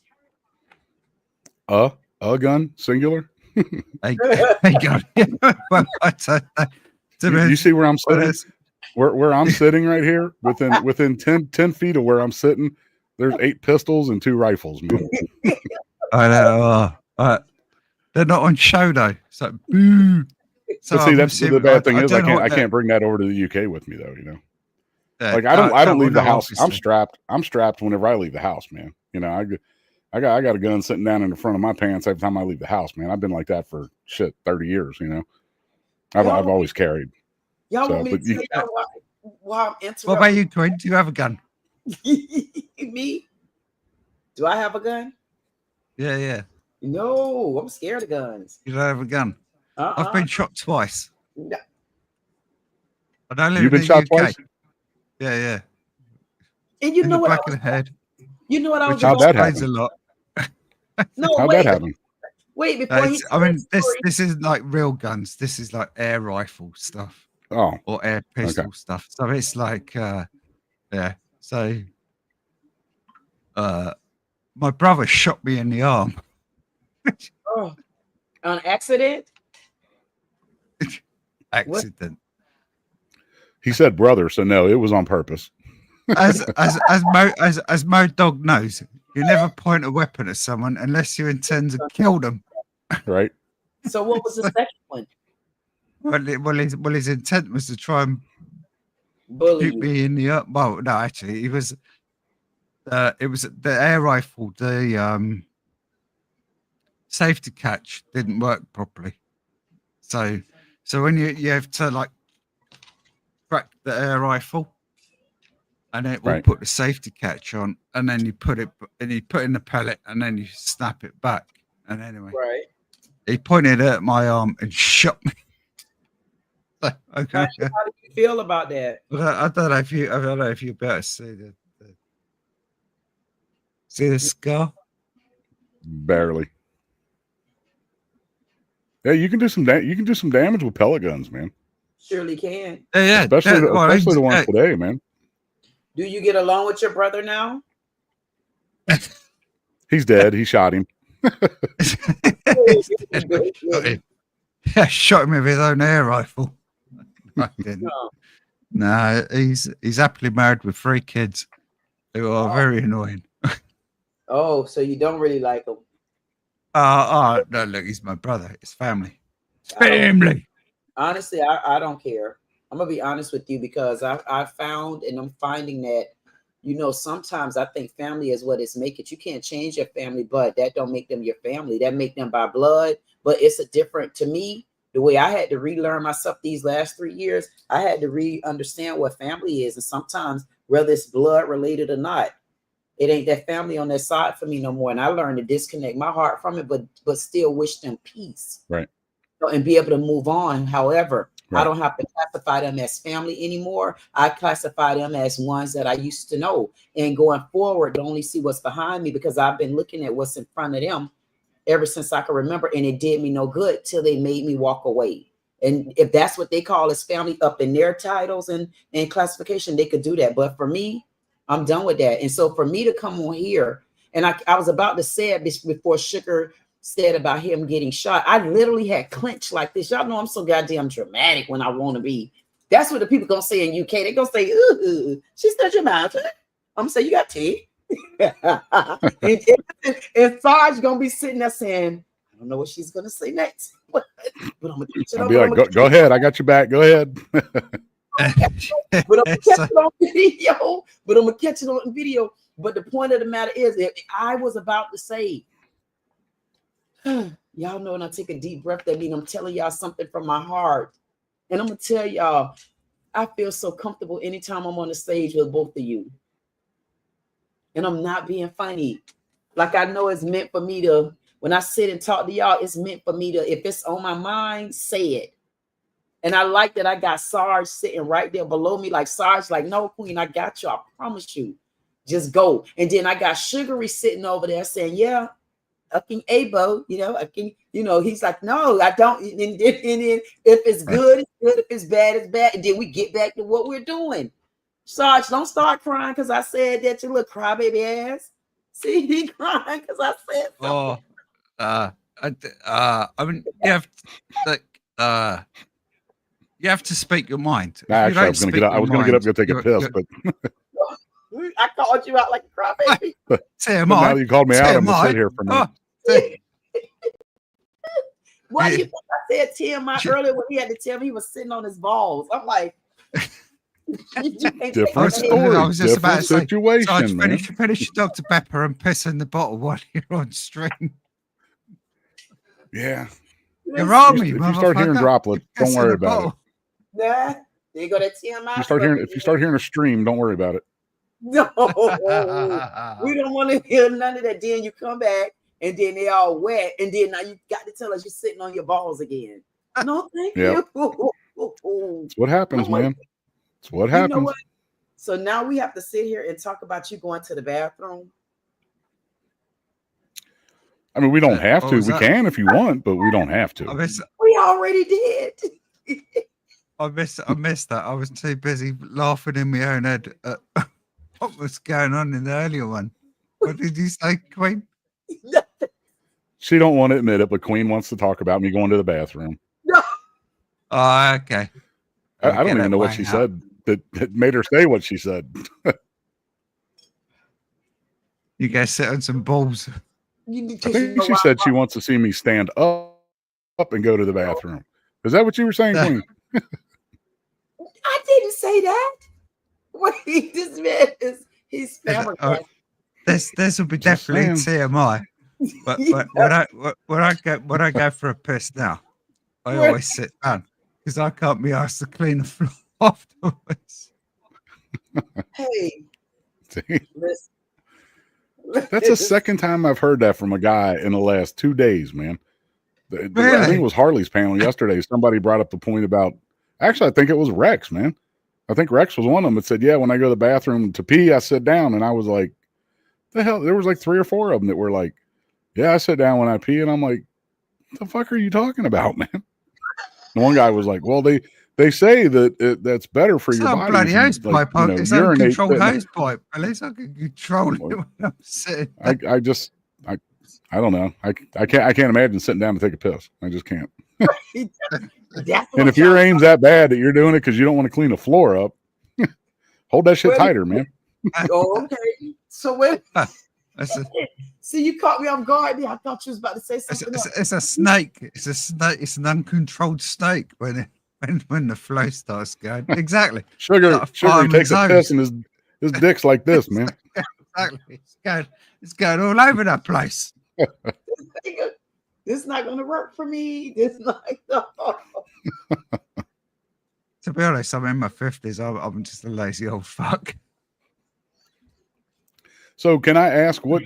Speaker 19: A gun, singular.
Speaker 7: a gun.
Speaker 19: You see where I'm sitting? Where I'm sitting right here, within 10 feet of where I'm sitting, there's 8 pistols and 2 rifles, man.
Speaker 7: I know. They're not on show though. So boo.
Speaker 19: So see, that's the bad thing is I can't bring that over to the UK with me though.
Speaker 7: Yeah,
Speaker 19: like I don't leave the house. Obviously. I'm strapped whenever I leave the house, man. I got a gun sitting down in the front of my pants every time I leave the house, man. I've been like that for 30 years. I've always carried.
Speaker 1: Y'all want me to tell y'all why I'm interrupting?
Speaker 7: What about you, Quinn? Do you have a gun?
Speaker 1: Me? Do I have a gun?
Speaker 7: Yeah.
Speaker 1: No, I'm scared of guns.
Speaker 7: You don't have a gun? I've been shot twice.
Speaker 1: No.
Speaker 7: I don't live
Speaker 19: You've
Speaker 7: in
Speaker 19: been
Speaker 7: the
Speaker 19: shot
Speaker 7: UK.
Speaker 19: twice?
Speaker 7: Yeah.
Speaker 1: And you
Speaker 7: in
Speaker 1: know
Speaker 7: the
Speaker 1: what?
Speaker 7: back of the head.
Speaker 1: You know what I was
Speaker 19: How'd that
Speaker 7: explains
Speaker 19: happen?
Speaker 7: a lot.
Speaker 1: No,
Speaker 19: How'd
Speaker 1: wait.
Speaker 19: that happen?
Speaker 1: Wait, before
Speaker 7: This is like real guns. This is like air rifle stuff.
Speaker 19: Oh.
Speaker 7: Or air pistol stuff. So it's like yeah. So my brother shot me in the arm.
Speaker 1: Oh, on accident?
Speaker 7: Accident.
Speaker 19: He said brother, so no, it was on purpose.
Speaker 7: As Mo Dog knows, you never point a weapon at someone unless you intend to kill them.
Speaker 19: Right.
Speaker 1: So what was the second one?
Speaker 7: Well, his intent was to try and
Speaker 1: bully
Speaker 7: shoot me in the up. Well, no, actually, it was the air rifle. The safety catch didn't work properly. So when you have to like crack the air rifle, and it will put the safety catch on, and then you put in the pellet, and then you snap it back. And anyway, he pointed at my arm and shot me. Okay.
Speaker 1: How do you feel about that?
Speaker 7: I don't know if you better see the scar.
Speaker 19: Barely. Yeah, you can do some damage with pellet guns, man.
Speaker 1: Surely can.
Speaker 7: Yeah,
Speaker 19: especially the ones today, man.
Speaker 1: Do you get along with your brother now?
Speaker 19: He's dead. He shot him.
Speaker 18: Yeah, shot him with his own air rifle. I didn't. No, he's happily married with 3 kids who are very annoying.
Speaker 1: Oh, so you don't really like him?
Speaker 18: No, look, he's my brother. It's family. It's family.
Speaker 1: Honestly, I don't care. I'm gonna be honest with you because I found and I'm finding that, you know, sometimes I think family is what it's make it. You can't change your family, but that don't make them your family. That make them by blood. But it's a different, to me, the way I had to relearn myself these last 3 years, I had to understand what family is. And sometimes, whether it's blood related or not, it ain't that family on their side for me no more. And I learned to disconnect my heart from it, but still wish them peace.
Speaker 19: Right.
Speaker 1: And be able to move on. However,
Speaker 19: Right.
Speaker 1: I don't have to classify them as family anymore. I classify them as ones that I used to know. And going forward, to only see what's behind me because I've been looking at what's in front of them ever since I can remember. And it did me no good till they made me walk away. And if that's what they call as family up in their titles and classification, they could do that. But for me, I'm done with that. And so for me to come on here, and I was about to say it before Sugar said about him getting shot. I literally had clenched like this. Y'all know I'm so goddamn dramatic when I want to be. That's what the people gonna say in UK. They gonna say, ooh, she's so dramatic. I'm gonna say, you got tea. and Sarge gonna be sitting there saying, I don't know what she's gonna say next. but I'm gonna catch it
Speaker 19: I'll be like, go ahead. I got your back. Go ahead.
Speaker 1: But I'm gonna catch it on video. But I'm gonna catch it on video. But the point of the matter is, if I was about to say, y'all know when I take a deep breath, that means I'm telling y'all something from my heart. And I'm gonna tell y'all, I feel so comfortable anytime I'm on the stage with both of you. And I'm not being funny. Like I know it's meant for me to, when I sit and talk to y'all, it's meant for me to, if it's on my mind, say it. And I like that I got Sarge sitting right there below me. Like Sarge, like, no, Queen, I got you. I promise you. Just go. And then I got Sugary sitting over there saying, yeah, I can abo, you know, I can, you know, he's like, no, I don't. And then if it's good, it's good. If it's bad, it's bad. And then we get back to what we're doing. Sarge, don't start crying because I said that, you little crybaby ass. See, he crying because I said something.
Speaker 18: I mean, you have to speak your mind.
Speaker 19: Actually, I was going to get up. I was going to get up and go take a piss, but
Speaker 1: I called you out like a crybaby.
Speaker 18: TMI.
Speaker 19: Now that you called me out, I'm going to sit here for a minute.
Speaker 1: Why do you think I said TMI earlier when he had to tell me he was sitting on his balls? I'm like,
Speaker 19: different story.
Speaker 18: I was just about to say,
Speaker 19: situation.
Speaker 18: Sarge, finish Dr. Pepper and piss in the bottle while you're on stream.
Speaker 19: Yeah.
Speaker 18: You're on me,
Speaker 19: If you start hearing droplets, don't worry about it.
Speaker 1: Nah, there you go that TMI.
Speaker 19: If you start hearing a stream, don't worry about it.
Speaker 1: No, we don't want to hear none of that. Then you come back and then they all wet, and then now you got to tell us you're sitting on your balls again. No, thank you.
Speaker 19: It's what happens, man. It's what happens.
Speaker 1: You know what? So now we have to sit here and talk about you going to the bathroom.
Speaker 19: I mean, we don't have to. We can if you want, but we don't have to.
Speaker 1: We already did.
Speaker 18: I missed that. I was too busy laughing in my own head at what was going on in the earlier one. What did you say, Queen?
Speaker 19: She don't want to admit it, but Queen wants to talk about me going to the bathroom.
Speaker 1: No.
Speaker 18: Oh, okay.
Speaker 19: I don't even know what she said that made her say what she said.
Speaker 18: You guys sit on some balls.
Speaker 19: I think she said she wants to see me stand up and go to the bathroom. Is that what you were saying, Queen?
Speaker 1: I didn't say that. Wait, this man he's family.
Speaker 18: This will be definitely TMI. But when I go for a piss now, I always sit down because I can't be asked to clean the floor afterwards.
Speaker 1: Hey,
Speaker 19: listen. That's the second time I've heard that from a guy in the last 2 days, man.
Speaker 18: Really?
Speaker 19: I think it was Harley's panel yesterday. Somebody brought up the point about, actually, I think it was Rex, man. I think Rex was one of them that said, yeah, when I go to the bathroom to pee, I sit down. And I was like, the hell? There was like 3 or 4 of them that were like, yeah, I sit down when I pee. And I'm like, what the fuck are you talking about, man? And one guy was like, well, they say that that's better for your body.
Speaker 18: Bloody hose pipe. It's an uncontrolled hose pipe. At least I can control it when I'm sitting.
Speaker 19: I don't know. I can't imagine sitting down to take a piss. I just can't. And if your aim's that bad that you're doing it because you don't want to clean the floor up, hold that shit tighter, man.
Speaker 1: Oh, okay. So when see, you caught me off guard. I thought you was about to say something else.
Speaker 18: It's a snake. It's a snake. It's an uncontrolled snake when the flow starts going. Exactly.
Speaker 19: Sugar he takes a piss and his dick's like this, man.
Speaker 18: Exactly. It's going all over that place.
Speaker 1: This is not going to work for me. This is not.
Speaker 18: To be honest, I'm in my 50s. I'm just a lazy old fuck.
Speaker 19: So can I ask, what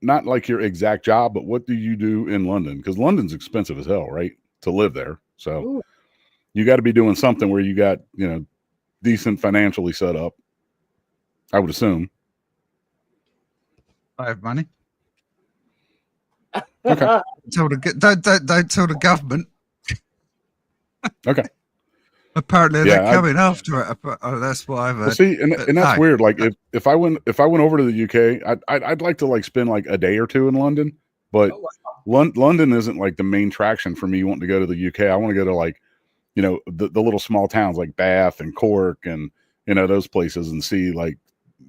Speaker 19: not like your exact job, but what do you do in London? Because London's expensive as hell, right? To live there. So
Speaker 1: Ooh.
Speaker 19: You got to be doing something where you got, decent financially set up. I would assume.
Speaker 18: I have money.
Speaker 19: Okay.
Speaker 18: Don't tell the government.
Speaker 19: Okay.
Speaker 18: Apparently they're coming after it. Oh, that's what I've heard.
Speaker 19: Well, see, and that's weird. Like if I went over to the UK, I'd like to like spend like a day or two in London, but London isn't like the main traction for me wanting to go to the UK. I want to go to like, the little small towns like Bath and Cork and those places and see like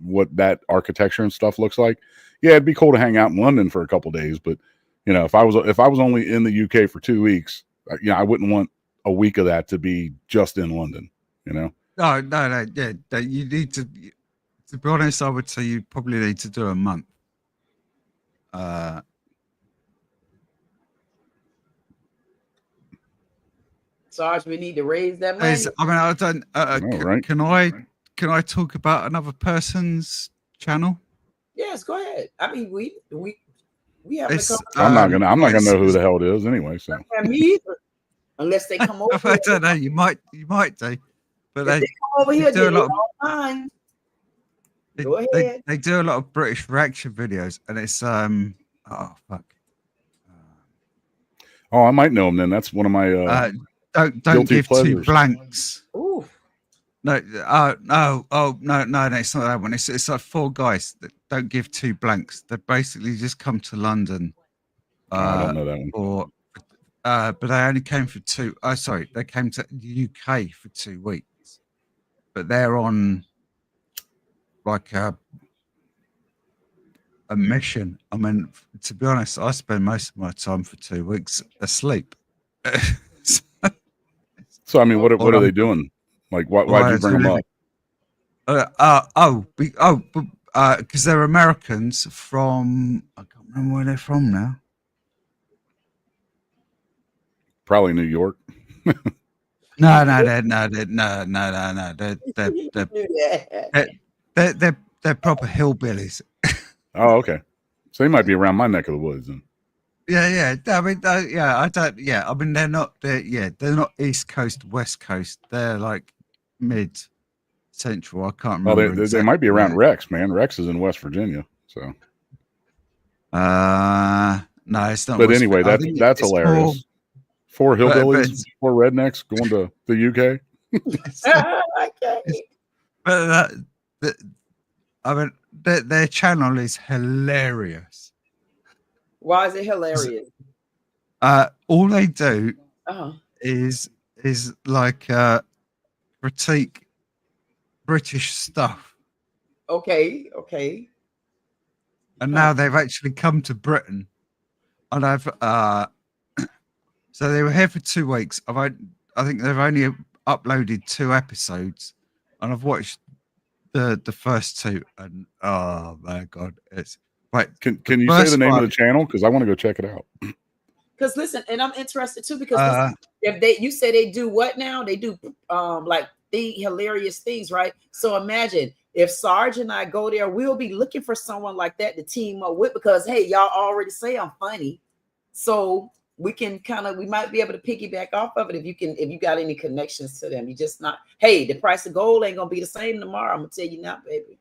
Speaker 19: what that architecture and stuff looks like. Yeah, it'd be cool to hang out in London for a couple days, but if I was only in the UK for 2 weeks, I wouldn't want a week of that to be just in London, No,
Speaker 18: yeah. You need to be honest, I would say you probably need to do a month.
Speaker 1: Sarge, we need to raise that money.
Speaker 18: I mean, I don't.
Speaker 19: right.
Speaker 18: Can I talk about another person's channel?
Speaker 1: Yes, go ahead. I mean, we have.
Speaker 19: I'm not gonna know who the hell it is anyway. So
Speaker 1: me either. Unless they come over.
Speaker 18: I don't know. You might do, but they
Speaker 1: come over here.
Speaker 18: do a lot.
Speaker 1: Go ahead.
Speaker 18: They do a lot of British reaction videos, and it's oh fuck.
Speaker 19: Oh, I might know him then. That's one of my
Speaker 18: don't give
Speaker 19: pleasures.
Speaker 18: 2 blanks.
Speaker 1: Ooh.
Speaker 18: No, no, it's not that one. It's like 4 guys that don't give 2 blanks. They basically just come to London.
Speaker 19: I don't know that one.
Speaker 18: But they only came for 2. Oh, sorry, they came to the UK for 2 weeks. But they're on like a mission. I mean, to be honest, I spend most of my time for 2 weeks asleep.
Speaker 19: So I mean, what are they doing? Like, why'd you bring them up?
Speaker 18: Because they're Americans from, I can't remember where they're from now.
Speaker 19: Probably New York.
Speaker 18: No. They're proper hillbillies.
Speaker 19: Oh, okay. So they might be around my neck of the woods then.
Speaker 18: Yeah. I mean, I mean, they're not East Coast, West Coast. They're like mid central. I can't remember.
Speaker 19: Well, they might be around Rex, man. Rex is in West Virginia, so.
Speaker 18: No, it's not.
Speaker 19: But anyway, that's hilarious. 4 hillbillies, 4 rednecks going to the UK.
Speaker 18: But I mean, their channel is hilarious.
Speaker 1: Why is it hilarious?
Speaker 18: All they do
Speaker 1: Uh-huh.
Speaker 18: is like critique British stuff.
Speaker 1: Okay.
Speaker 18: And now they've actually come to Britain, and I've so they were here for 2 weeks. I think they've only uploaded 2 episodes, and I've watched the first 2, and oh my god, it's right.
Speaker 19: Can you say the name of the channel? Because I want to go check it out.
Speaker 1: Because listen, and I'm interested too, because listen, if you say they do what now? They do like the hilarious things, right? So imagine if Sarge and I go there, we'll be looking for someone like that to team up with, because hey, y'all already say I'm funny, so we might be able to piggyback off of it if you got any connections to them. You just not, hey, the price of gold ain't gonna be the same tomorrow. I'm gonna tell you now, baby.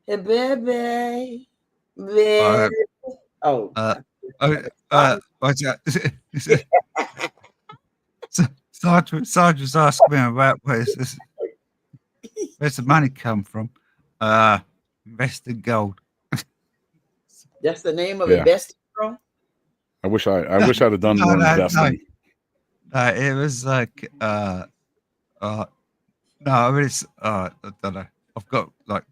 Speaker 1: Hey, baby.
Speaker 18: Sarge was asking me about where's the money come from? Invested gold.
Speaker 1: That's the name of
Speaker 19: Yeah.
Speaker 1: Investing Pro?
Speaker 19: I wish I'd have done more investing.
Speaker 18: It was like no, I mean it's I don't know. I've got like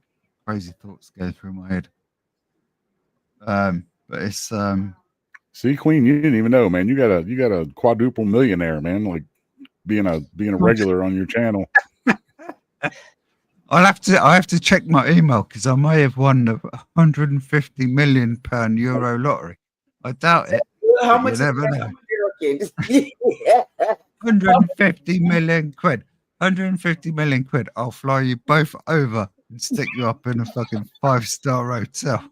Speaker 18: crazy thoughts going through my head. But it's
Speaker 19: See, Queen, you didn't even know, man. You got a quadruple millionaire, man. Like being a regular on your channel.
Speaker 18: I have to check my email because I may have won the 150 million pound euro lottery. I doubt it.
Speaker 1: How
Speaker 18: but
Speaker 1: much
Speaker 18: you
Speaker 1: is
Speaker 18: never
Speaker 1: that
Speaker 18: know.
Speaker 1: American?
Speaker 18: 150 million quid. 150 million quid. I'll fly you both over and stick you up in a fucking 5-star hotel.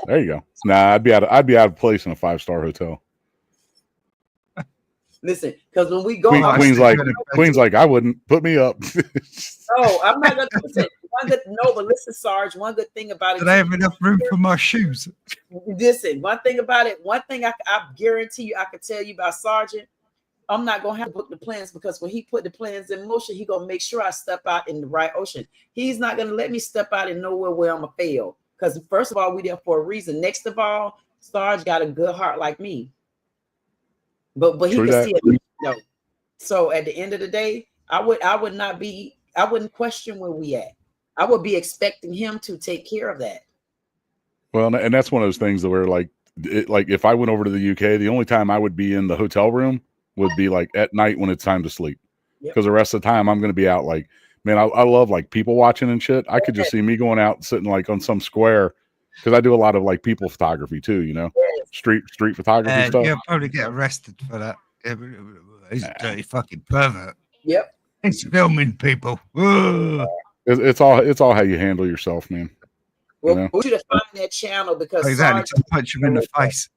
Speaker 19: There you go. Nah, I'd be out of place in a 5-star hotel.
Speaker 1: Listen, because when we go,
Speaker 19: Queen's like, I wouldn't put me up.
Speaker 1: No, I'm not gonna listen. But listen, Sarge. One good thing about it.
Speaker 18: Do they have enough room for my shoes?
Speaker 1: Listen, one thing about it. One thing I guarantee you, I can tell you about Sergeant. I'm not gonna have to book the plans because when he put the plans in motion, he gonna make sure I step out in the right ocean. He's not gonna let me step out in nowhere where I'm gonna fail. Because first of all, we there for a reason. Next of all, Sarge got a good heart like me. But he
Speaker 19: True
Speaker 1: can
Speaker 19: that.
Speaker 1: see it. No. So at the end of the day, I wouldn't question where we at. I would be expecting him to take care of that.
Speaker 19: Well, and that's one of those things where like if I went over to the UK, the only time I would be in the hotel room would be like at night when it's time to sleep. Because the rest of the time I'm going to be out. Like, man, I love like people watching and shit. I could just see me going out and sitting like on some square because I do a lot of like people photography too, you know, street photography stuff.
Speaker 18: You'll probably get arrested for that. He's a dirty fucking pervert.
Speaker 1: Yep.
Speaker 18: He's filming people. Ugh.
Speaker 19: It's all how you handle yourself, man.
Speaker 1: Well,
Speaker 19: you know?
Speaker 1: we should have found that channel because
Speaker 18: Exactly. Just punch him in the face.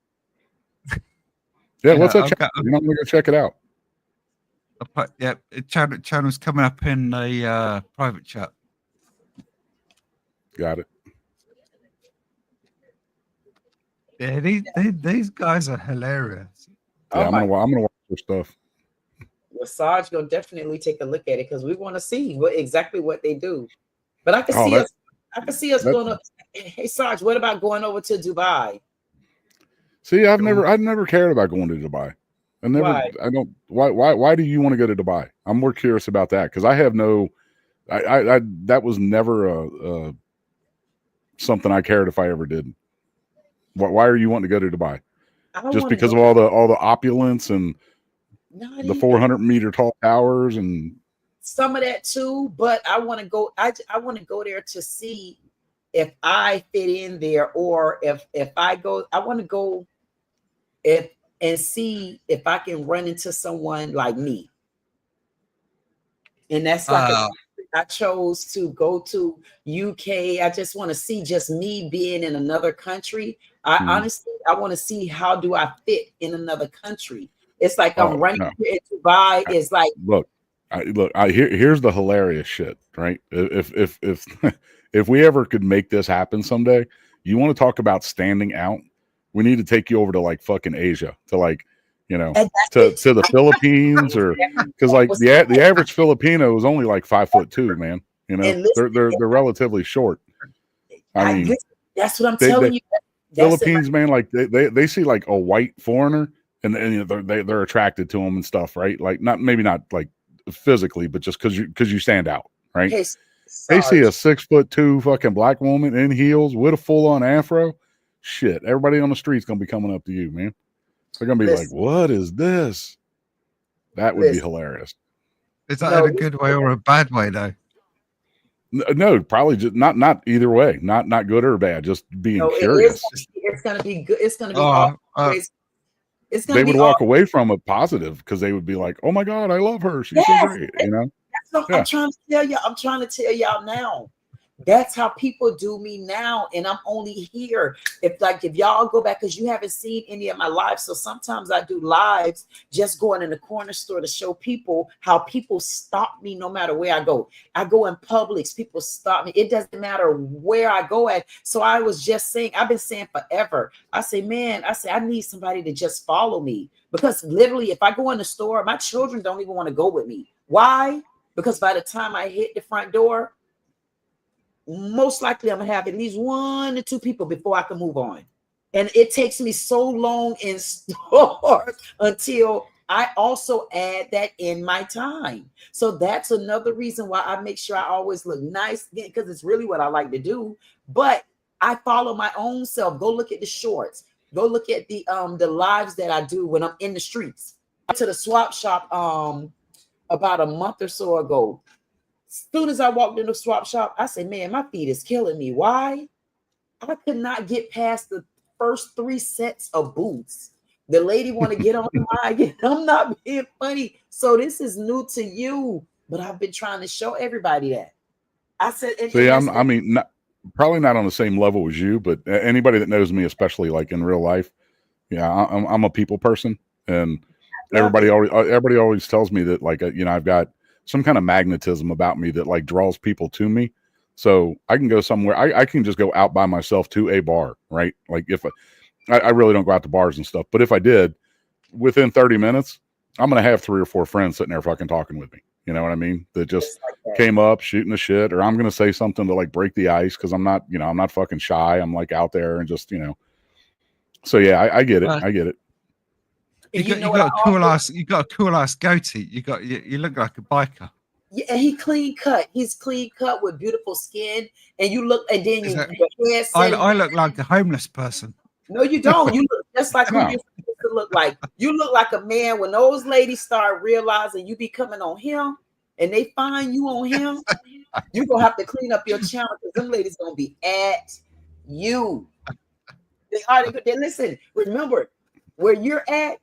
Speaker 19: Yeah,
Speaker 18: You
Speaker 19: what's
Speaker 18: know,
Speaker 19: that? You know, I'm gonna go check it out.
Speaker 18: Yeah, channel's coming up in the private chat.
Speaker 19: Got it.
Speaker 18: Yeah, these guys are hilarious.
Speaker 19: Yeah, I'm gonna watch their stuff.
Speaker 1: Well, Sarge gonna definitely take a look at it because we want to see exactly what they do. But I can see us going up. Hey Sarge, what about going over to Dubai?
Speaker 19: See, I've never cared about going to Dubai. Why do you want to go to Dubai? I'm more curious about that because I have that was never something I cared if I ever did. Why are you wanting to go to Dubai? Just because of all the opulence and the 400-meter tall towers and
Speaker 1: some of that too, but I want to go. I want to go there to see if I fit in there, or if I go, I want to go and see if I can run into someone like me. And that's like I chose to go to UK. I just want to see just me being in another country. Honestly, I want to see how do I fit in another country. It's like I'm running here in Dubai. It's like
Speaker 19: here's the hilarious shit, right? If we ever could make this happen someday, you want to talk about standing out? We need to take you over to like fucking Asia, to like, you know, to the Philippines, or because like the average Filipino is only like 5'2", man. You know, they're relatively short. I mean,
Speaker 1: that's what I'm telling you.
Speaker 19: Philippines, man, like they see like a white foreigner and they're attracted to them and stuff, right? Like maybe not like physically, but just because you stand out, right?
Speaker 1: Hey,
Speaker 19: they see a 6'2" fucking black woman in heels with a full on afro. Shit, everybody on the street's gonna be coming up to you, man. They're gonna be like, "What is this?" That would be hilarious.
Speaker 18: Is that in a good way or a bad way, though?
Speaker 19: No, probably just not either way. Not good or bad. Just being curious.
Speaker 1: It's gonna be good. It's gonna be it's gonna
Speaker 19: they would walk away from it positive because they would be like, "Oh my god, I love her. She's so great." You know.
Speaker 1: That's what I'm trying to tell you. I'm trying to tell y'all now. That's how people do me now, and I'm only here if y'all go back, because you haven't seen any of my lives. So sometimes I do lives just going in the corner store to show people how people stop me no matter where I go. I go in Publix, people stop me. It doesn't matter where I go at. So I was just saying, I've been saying forever. I say, I need somebody to just follow me, because literally if I go in the store, my children don't even want to go with me. Why? Because by the time I hit the front door, most likely I'm gonna have at least 1 or 2 people before I can move on. And it takes me so long in stores until I also add that in my time. So that's another reason why I make sure I always look nice, because it's really what I like to do. But I follow my own self. Go look at the shorts. Go look at the lives that I do when I'm in the streets. I went to the swap shop about a month or so ago. As soon as I walked in the swap shop, I said, man, my feet is killing me. Why? I could not get past the first 3 sets of boots. The lady want to get on mine. I'm not being funny. So this is new to you, but I've been trying to show everybody that. I said,
Speaker 19: see, I mean, probably not on the same level as you, but anybody that knows me, especially like in real life, yeah, I'm a people person, and everybody always tells me that, like, you know, I've got some kind of magnetism about me that like draws people to me. So I can go somewhere. I can just go out by myself to a bar, right? Like if I really don't go out to bars and stuff, but if I did, within 30 minutes, I'm going to have 3 or 4 friends sitting there fucking talking with me. You know what I mean? That just came up shooting the shit, or I'm going to say something to like break the ice. Cause I'm not, you know, I'm not fucking shy. I'm like out there and just, you know, so yeah, I get it. I get it.
Speaker 18: You got a cool ass goatee. You look like a biker.
Speaker 1: Yeah, and he clean cut. He's clean cut with beautiful skin. And you look, and then
Speaker 18: I look like a homeless person.
Speaker 1: No, you don't. You look just like who you're supposed to look like. You look like a man. When those ladies start realizing you be coming on him and they find you on him, you're going to have to clean up your channel, because them ladies going to be at you. They listen, remember, where you're at,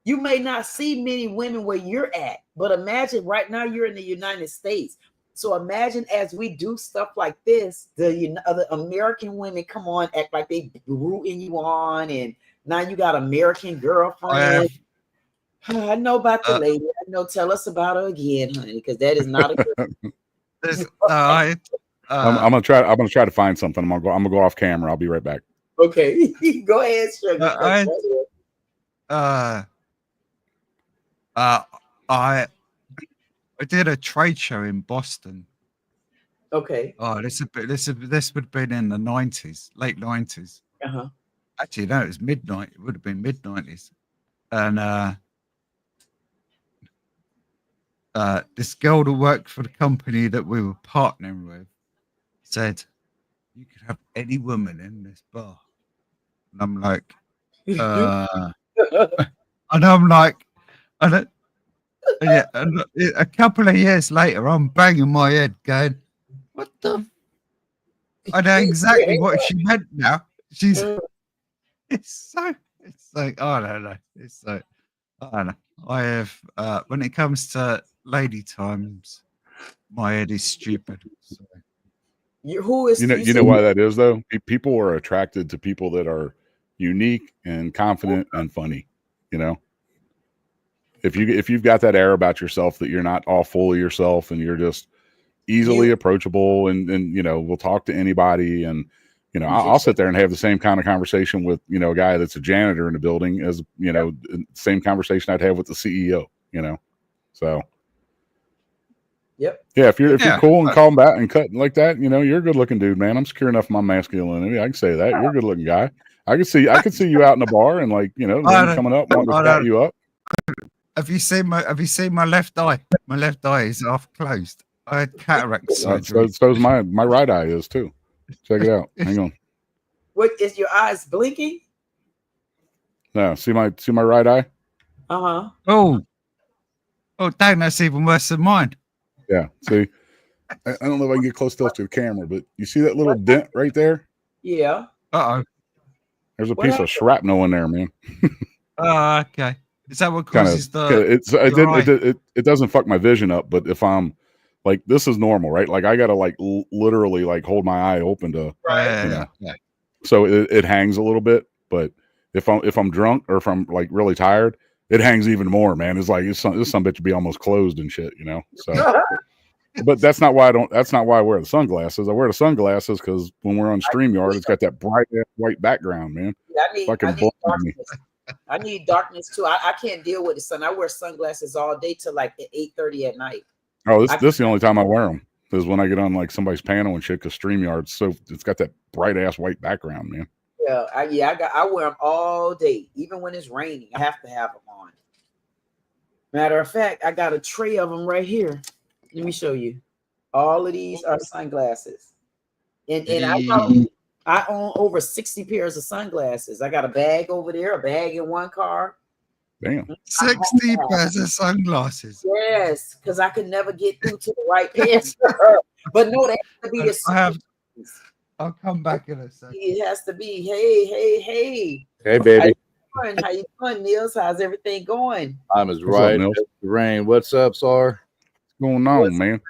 Speaker 1: you may not see many women where you're at, but imagine right now you're in the United States. So imagine as we do stuff like this, the other American women come on, act like they rooting you on, and now you got American girlfriend. I know about the lady. I know. Tell us about her again, honey, because that is not a good.
Speaker 19: I'm gonna try to find something. I'm gonna go off camera. I'll be right back.
Speaker 1: Okay, go ahead, Sugar.
Speaker 18: I did a trade show in Boston.
Speaker 1: Okay.
Speaker 18: Oh, this would have been in the 90s, late 90s.
Speaker 1: Uh-huh.
Speaker 18: Actually, no, it was midnight. It would have been mid-90s. And this girl that worked for the company that we were partnering with said, you could have any woman in this bar. And I'm like, and I'm like, yeah, and a couple of years later, I'm banging my head going, what the? I know exactly what she meant now. It's like, I don't know. It's like, I don't know. I have, when it comes to lady times, my head is stupid. So.
Speaker 19: You know why that is though? People are attracted to people that are unique and confident and funny, you know? If you've got that air about yourself that you're not all full of yourself and you're just easily approachable and you know, we'll talk to anybody, and you know, I'll sit there and have the same kind of conversation with, you know, a guy that's a janitor in the building as, you know, same conversation I'd have with the CEO, you know? So
Speaker 1: yep.
Speaker 19: Yeah, if you're cool and calm back and cut like that, you know, you're a good looking dude, man. I'm secure enough of my masculinity. I can say that. You're a good looking guy. I could see you out in the bar and like, you know, coming up, wanting to pat you up.
Speaker 18: Have you seen my left eye? My left eye is half closed. I had cataract surgery.
Speaker 19: So's my right eye is too. Check it out. Hang on.
Speaker 1: What is your eyes blinking?
Speaker 19: No, see my right eye?
Speaker 1: Uh-huh.
Speaker 18: Oh, dang, that's even worse than mine.
Speaker 19: Yeah. See, I don't know if I can get close enough to the camera, but you see that little dent right there?
Speaker 1: Yeah.
Speaker 18: Uh-oh.
Speaker 19: There's a piece of shrapnel in there, man.
Speaker 18: Okay. Is that what causes
Speaker 19: it doesn't fuck my vision up, but if I'm like, this is normal, right? Like I gotta like literally like hold my eye open to,
Speaker 18: yeah.
Speaker 19: So it hangs a little bit, but if I'm drunk or if I'm like really tired, it hangs even more, man. It's like this some bitch be almost closed and shit, you know. So, but that's not why I wear the sunglasses. I wear the sunglasses because when we're on StreamYard, it's got that bright ass white background, man.
Speaker 1: Yeah, I need darkness too. I can't deal with the sun. I wear sunglasses all day till like 8:30 at night.
Speaker 19: Oh, this is the only time I wear them is when I get on like somebody's panel and shit. Because StreamYard, so it's got that bright ass white background, man.
Speaker 1: Yeah, I wear them all day, even when it's raining. I have to have them on. Matter of fact, I got a tray of them right here. Let me show you. All of these are sunglasses, and I own over 60 pairs of sunglasses. I got a bag over there, a bag in one car.
Speaker 19: Damn.
Speaker 18: 60 pairs of sunglasses.
Speaker 1: Yes, because I could never get through to the right pants. But no, they have to be the.
Speaker 18: I'll come back in a second.
Speaker 1: It has to be. Hey.
Speaker 2: Hey, baby.
Speaker 1: How you doing, Niels? How's everything going?
Speaker 2: I'm as right as the rain. What's up, Sar?
Speaker 19: What's going on, man?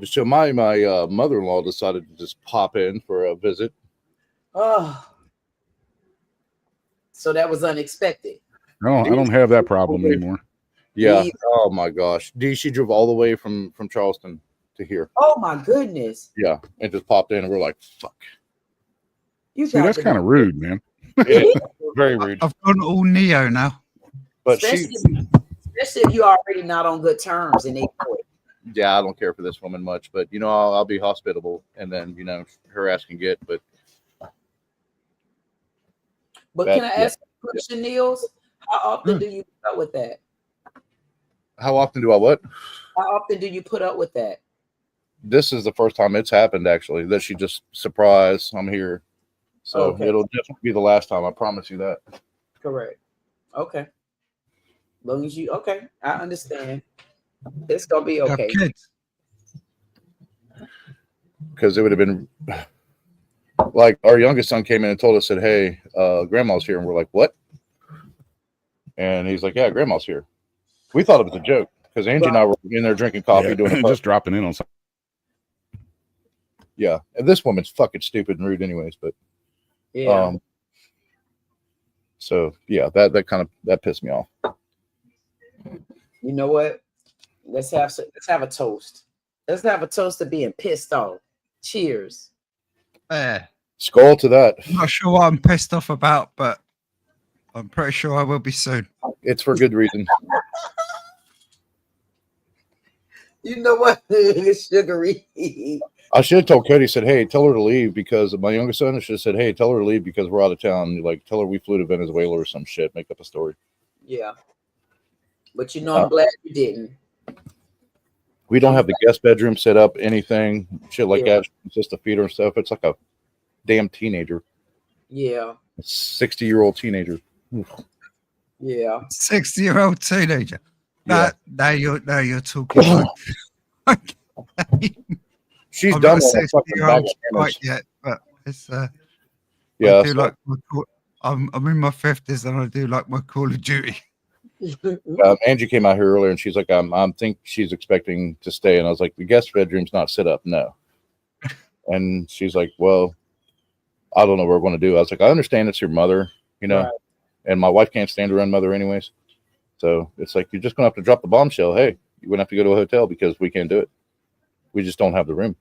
Speaker 2: Just so my mother-in-law decided to just pop in for a visit.
Speaker 1: Oh, so that was unexpected.
Speaker 19: No, I don't have that problem anymore.
Speaker 2: Yeah. Oh my gosh. She drove all the way from Charleston to here.
Speaker 1: Oh my goodness.
Speaker 2: Yeah, and just popped in, and we're like, "Fuck."
Speaker 1: See,
Speaker 19: that's kind of rude, man.
Speaker 2: Very rude.
Speaker 18: I've gone all Neo now.
Speaker 2: But
Speaker 1: especially if you're already not on good terms, and they know it.
Speaker 2: Yeah, I don't care for this woman much, but I'll be hospitable, and then her ass can get. But
Speaker 1: can I ask a question, Niels? How often do you put up with that?
Speaker 2: How often do I what?
Speaker 1: How often do you put up with that?
Speaker 2: This is the first time it's happened, actually, that she just surprised I'm here. So it'll definitely be the last time. I promise you that.
Speaker 1: Correct. Okay. Long as you I understand. It's gonna be okay.
Speaker 2: Because it would have been like our youngest son came in and told us that, hey, grandma's here, and we're like, what? And he's like, yeah, grandma's here. We thought it was a joke because Angie and I were in there drinking coffee, doing
Speaker 19: just dropping in on something.
Speaker 2: Yeah, and this woman's fucking stupid and rude, anyways. But
Speaker 1: yeah.
Speaker 2: So yeah, that pissed me off.
Speaker 1: You know what? Let's have a toast. Let's have a toast to being pissed off. Cheers.
Speaker 2: Skull to that.
Speaker 18: I'm not sure what I'm pissed off about, but I'm pretty sure I will be soon.
Speaker 2: It's for good reason.
Speaker 1: You know what? Sugary.
Speaker 2: I should have told Cody, said, hey, tell her to leave because of my youngest son. I should have said, hey, tell her to leave because we're out of town. Like, tell her we flew to Venezuela or some shit. Make up a story.
Speaker 1: Yeah. But I'm glad you didn't.
Speaker 2: We don't have the guest bedroom set up, anything, shit like that. It's just a feeder and stuff. It's like a damn teenager.
Speaker 1: Yeah.
Speaker 2: 60-year-old teenager.
Speaker 1: Yeah.
Speaker 18: 60-year-old teenager. Now you're talking.
Speaker 2: She's
Speaker 18: I'm
Speaker 2: done
Speaker 18: not
Speaker 2: that
Speaker 18: 60-year-old quite yet, but it's
Speaker 2: yeah.
Speaker 18: I do like I'm in my 50s and I do like my Call of Duty.
Speaker 2: Angie came out here earlier and she's like, I think she's expecting to stay. And I was like, the guest bedroom's not set up. No. And she's like, well, I don't know what we're going to do. I was like, I understand it's your mother,
Speaker 1: Right.
Speaker 2: and my wife can't stand her own mother anyways. So it's like, you're just going to have to drop the bombshell. Hey, you're going to have to go to a hotel because we can't do it. We just don't have the room.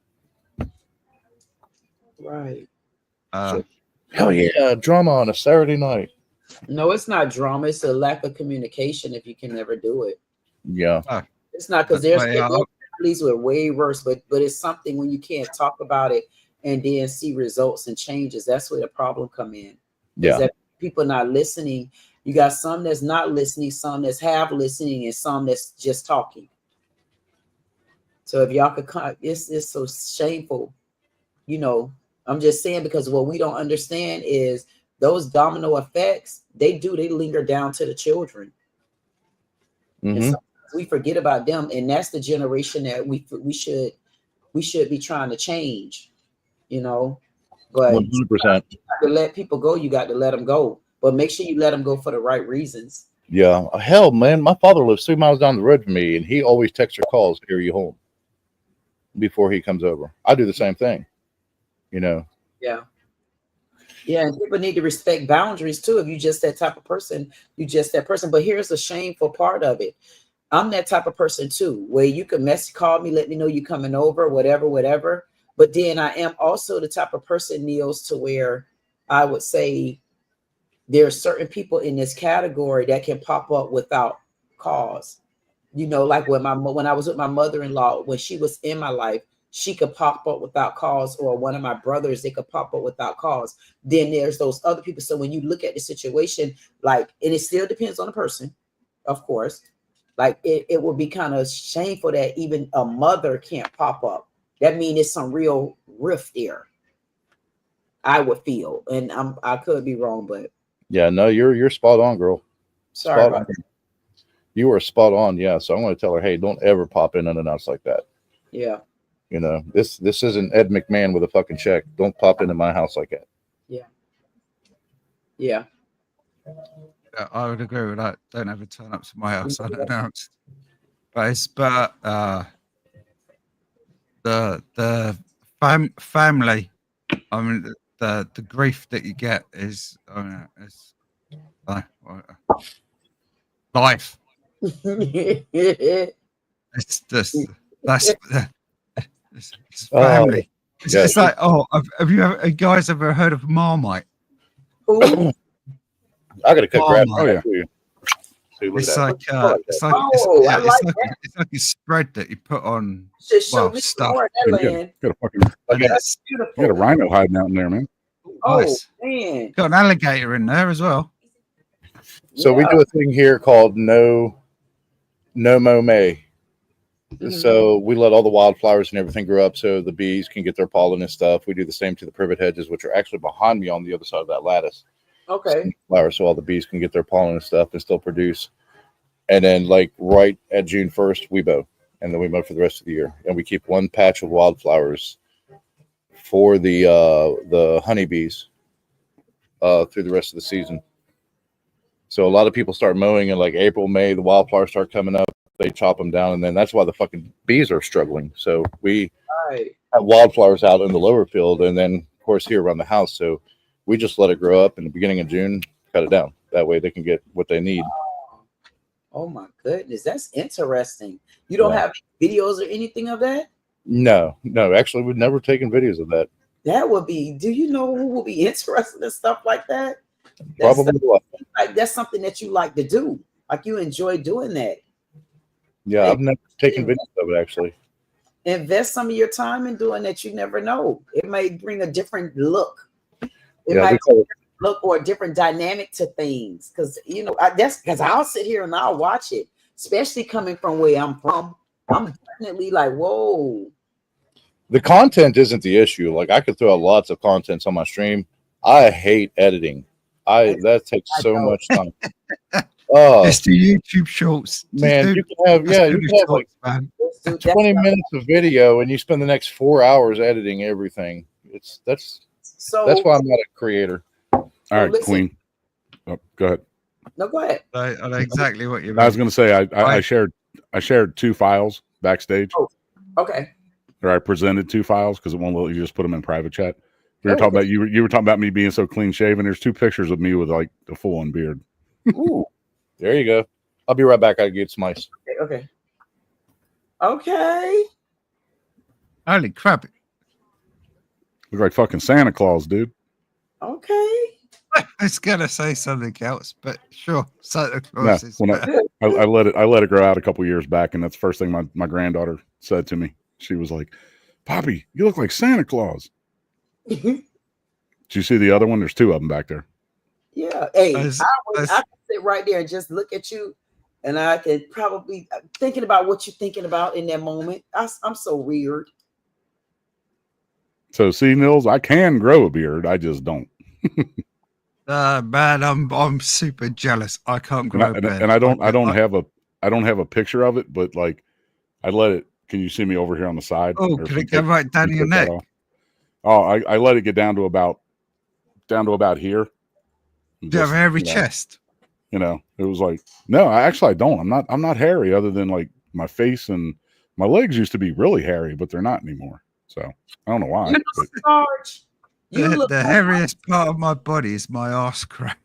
Speaker 1: Right.
Speaker 2: Hell yeah. Drama on a Saturday night.
Speaker 1: No, it's not drama. It's a lack of communication if you can never do it.
Speaker 2: Yeah.
Speaker 1: It's not because there's families who are way worse, but it's something when you can't talk about it and then see results and changes. That's where the problem come in.
Speaker 2: Yeah.
Speaker 1: Is that people not listening. You got some that's not listening, some that's have listening, and some that's just talking. So if y'all could, it's so shameful. I'm just saying, because what we don't understand is those domino effects, they linger down to the children. And sometimes we forget about them, and that's the generation that we should be trying to change, But
Speaker 2: 100%.
Speaker 1: to let people go, you got to let them go, but make sure you let them go for the right reasons.
Speaker 2: Yeah. Hell, man, my father lives 3 miles down the road from me, and he always texts or calls, "Are you home?" before he comes over. I do the same thing, Yeah.
Speaker 1: Yeah, and people need to respect boundaries too. If you're just that type of person, you're just that person. But here's the shameful part of it. I'm that type of person too, where you can call me, let me know you're coming over, whatever. But then I am also the type of person, Niels, to where I would say there are certain people in this category that can pop up without cause. Like when I was with my mother-in-law, when she was in my life, she could pop up without cause, or one of my brothers, they could pop up without cause. Then there's those other people. So when you look at the situation, like, and it still depends on the person, of course, like it would be kind of shameful that even a mother can't pop up. That means it's some real rift there, I would feel. And I could be wrong, but
Speaker 2: Yeah, no, you're spot on, girl.
Speaker 1: sorry
Speaker 2: Spot
Speaker 1: about
Speaker 2: on.
Speaker 1: that.
Speaker 2: You were spot on. Yeah. So I'm going to tell her, hey, don't ever pop in unannounced like that.
Speaker 1: Yeah.
Speaker 2: You know, this isn't Ed McMahon with a fucking check. Don't pop into my house like that.
Speaker 1: Yeah. Yeah.
Speaker 7: Yeah, I would agree with that. Don't ever turn up to my house unannounced. But the family. I mean, the grief that you get is, I mean, it's life. It's just it's family. It's like, oh, have you guys ever heard of Marmite?
Speaker 1: Ooh.
Speaker 2: I got to cut grab.
Speaker 7: Marmite.
Speaker 2: Oh yeah. See, look
Speaker 7: It's
Speaker 2: at
Speaker 7: like,
Speaker 2: that.
Speaker 7: it's like,
Speaker 1: Oh, I like that.
Speaker 7: it's like a spread that you put on
Speaker 1: Just show me some
Speaker 7: stuff.
Speaker 1: more of that land.
Speaker 19: Got a fucking
Speaker 7: And it's
Speaker 19: you got a rhino hiding out in there, man.
Speaker 1: Oh
Speaker 7: nice.
Speaker 1: man.
Speaker 7: Got an alligator in there as well.
Speaker 2: So we do a thing here called No Mo May. So we let all the wildflowers and everything grow up so the bees can get their pollen and stuff. We do the same to the privet hedges, which are actually behind me on the other side of that lattice.
Speaker 1: Okay.
Speaker 2: Flowers, so all the bees can get their pollen and stuff and still produce. And then, like, right at June 1st, we mow, and then we mow for the rest of the year. And we keep one patch of wildflowers for the honeybees through the rest of the season. So a lot of people start mowing in like April, May. The wildflowers start coming up. They chop them down, and then that's why the fucking bees are struggling. So we
Speaker 1: Right.
Speaker 2: have wildflowers out in the lower field, and then of course here around the house. So we just let it grow up in the beginning of June, cut it down. That way they can get what they need.
Speaker 1: Oh my goodness, that's interesting. You don't
Speaker 2: Yeah.
Speaker 1: have videos or anything of that?
Speaker 2: No, actually, we've never taken videos of that.
Speaker 1: That would be. Do you know who will be interested in stuff like that?
Speaker 2: Probably.
Speaker 1: Like that's something that you like to do. Like you enjoy doing that.
Speaker 2: Yeah, I've never taken videos of it actually.
Speaker 1: Invest some of your time in doing that. You never know. It may bring a different look. It
Speaker 2: Yeah,
Speaker 1: might
Speaker 2: we call
Speaker 1: bring a
Speaker 2: it-
Speaker 1: different look or a different dynamic to things. Because that's because I'll sit here and I'll watch it, especially coming from where I'm from. I'm definitely like, whoa.
Speaker 2: The content isn't the issue. Like I could throw out lots of contents on my stream. I hate editing. That takes so much time. Oh
Speaker 7: Just the YouTube shorts. Just
Speaker 2: man,
Speaker 7: do-
Speaker 2: you can have
Speaker 7: just do
Speaker 2: you
Speaker 7: the
Speaker 2: can have like
Speaker 7: shorts, man.
Speaker 2: 20 minutes of video and you spend the next 4 hours editing everything. That's why I'm not a creator.
Speaker 19: All right,
Speaker 1: listen.
Speaker 19: Queen. Oh, go ahead.
Speaker 1: No, go ahead.
Speaker 7: I know exactly what you mean.
Speaker 19: I was going to say I shared 2 files backstage,
Speaker 1: Okay.
Speaker 19: or I presented 2 files because it won't let you just put them in private chat. We were talking about you were talking about me being so clean shaven. There's 2 pictures of me with like a full on beard.
Speaker 2: Ooh, there you go. I'll be right back. I get some ice.
Speaker 1: Okay. Okay.
Speaker 7: Holy crap.
Speaker 19: Look like fucking Santa Claus, dude.
Speaker 1: Okay.
Speaker 7: I was gonna say something else, but sure. Santa
Speaker 19: No,
Speaker 7: Claus is
Speaker 19: when
Speaker 7: better.
Speaker 19: I let it grow out a couple years back, and that's the first thing my granddaughter said to me. She was like, "Poppy, you look like Santa Claus." Did you see the other one? There's 2 of them back there.
Speaker 1: Yeah. Hey, I
Speaker 7: As-
Speaker 1: can sit right there and just look at you, and I could probably thinking about what you're thinking about in that moment. I'm so weird.
Speaker 19: So see, Nils, I can grow a beard. I just don't.
Speaker 7: Man, I'm super jealous. I can't
Speaker 19: And
Speaker 7: grow
Speaker 19: I,
Speaker 7: a
Speaker 19: and,
Speaker 7: beard.
Speaker 19: and I don't have a picture of it, but like I let it. Can you see me over here on the side?
Speaker 7: Oh,
Speaker 19: Or if
Speaker 7: can
Speaker 19: you
Speaker 7: it go right down
Speaker 19: you
Speaker 7: your
Speaker 19: take that
Speaker 7: neck?
Speaker 19: off? Oh, I let it get down to about here.
Speaker 7: Do you have a hairy
Speaker 19: you know,
Speaker 7: chest?
Speaker 19: You know, it was like, no, I don't. I'm not hairy other than like my face and my legs used to be really hairy, but they're not anymore. So I don't know why.
Speaker 1: You know,
Speaker 19: but-
Speaker 1: Sarge, you
Speaker 7: The
Speaker 1: look.
Speaker 7: hairiest part of my body is my arse crack.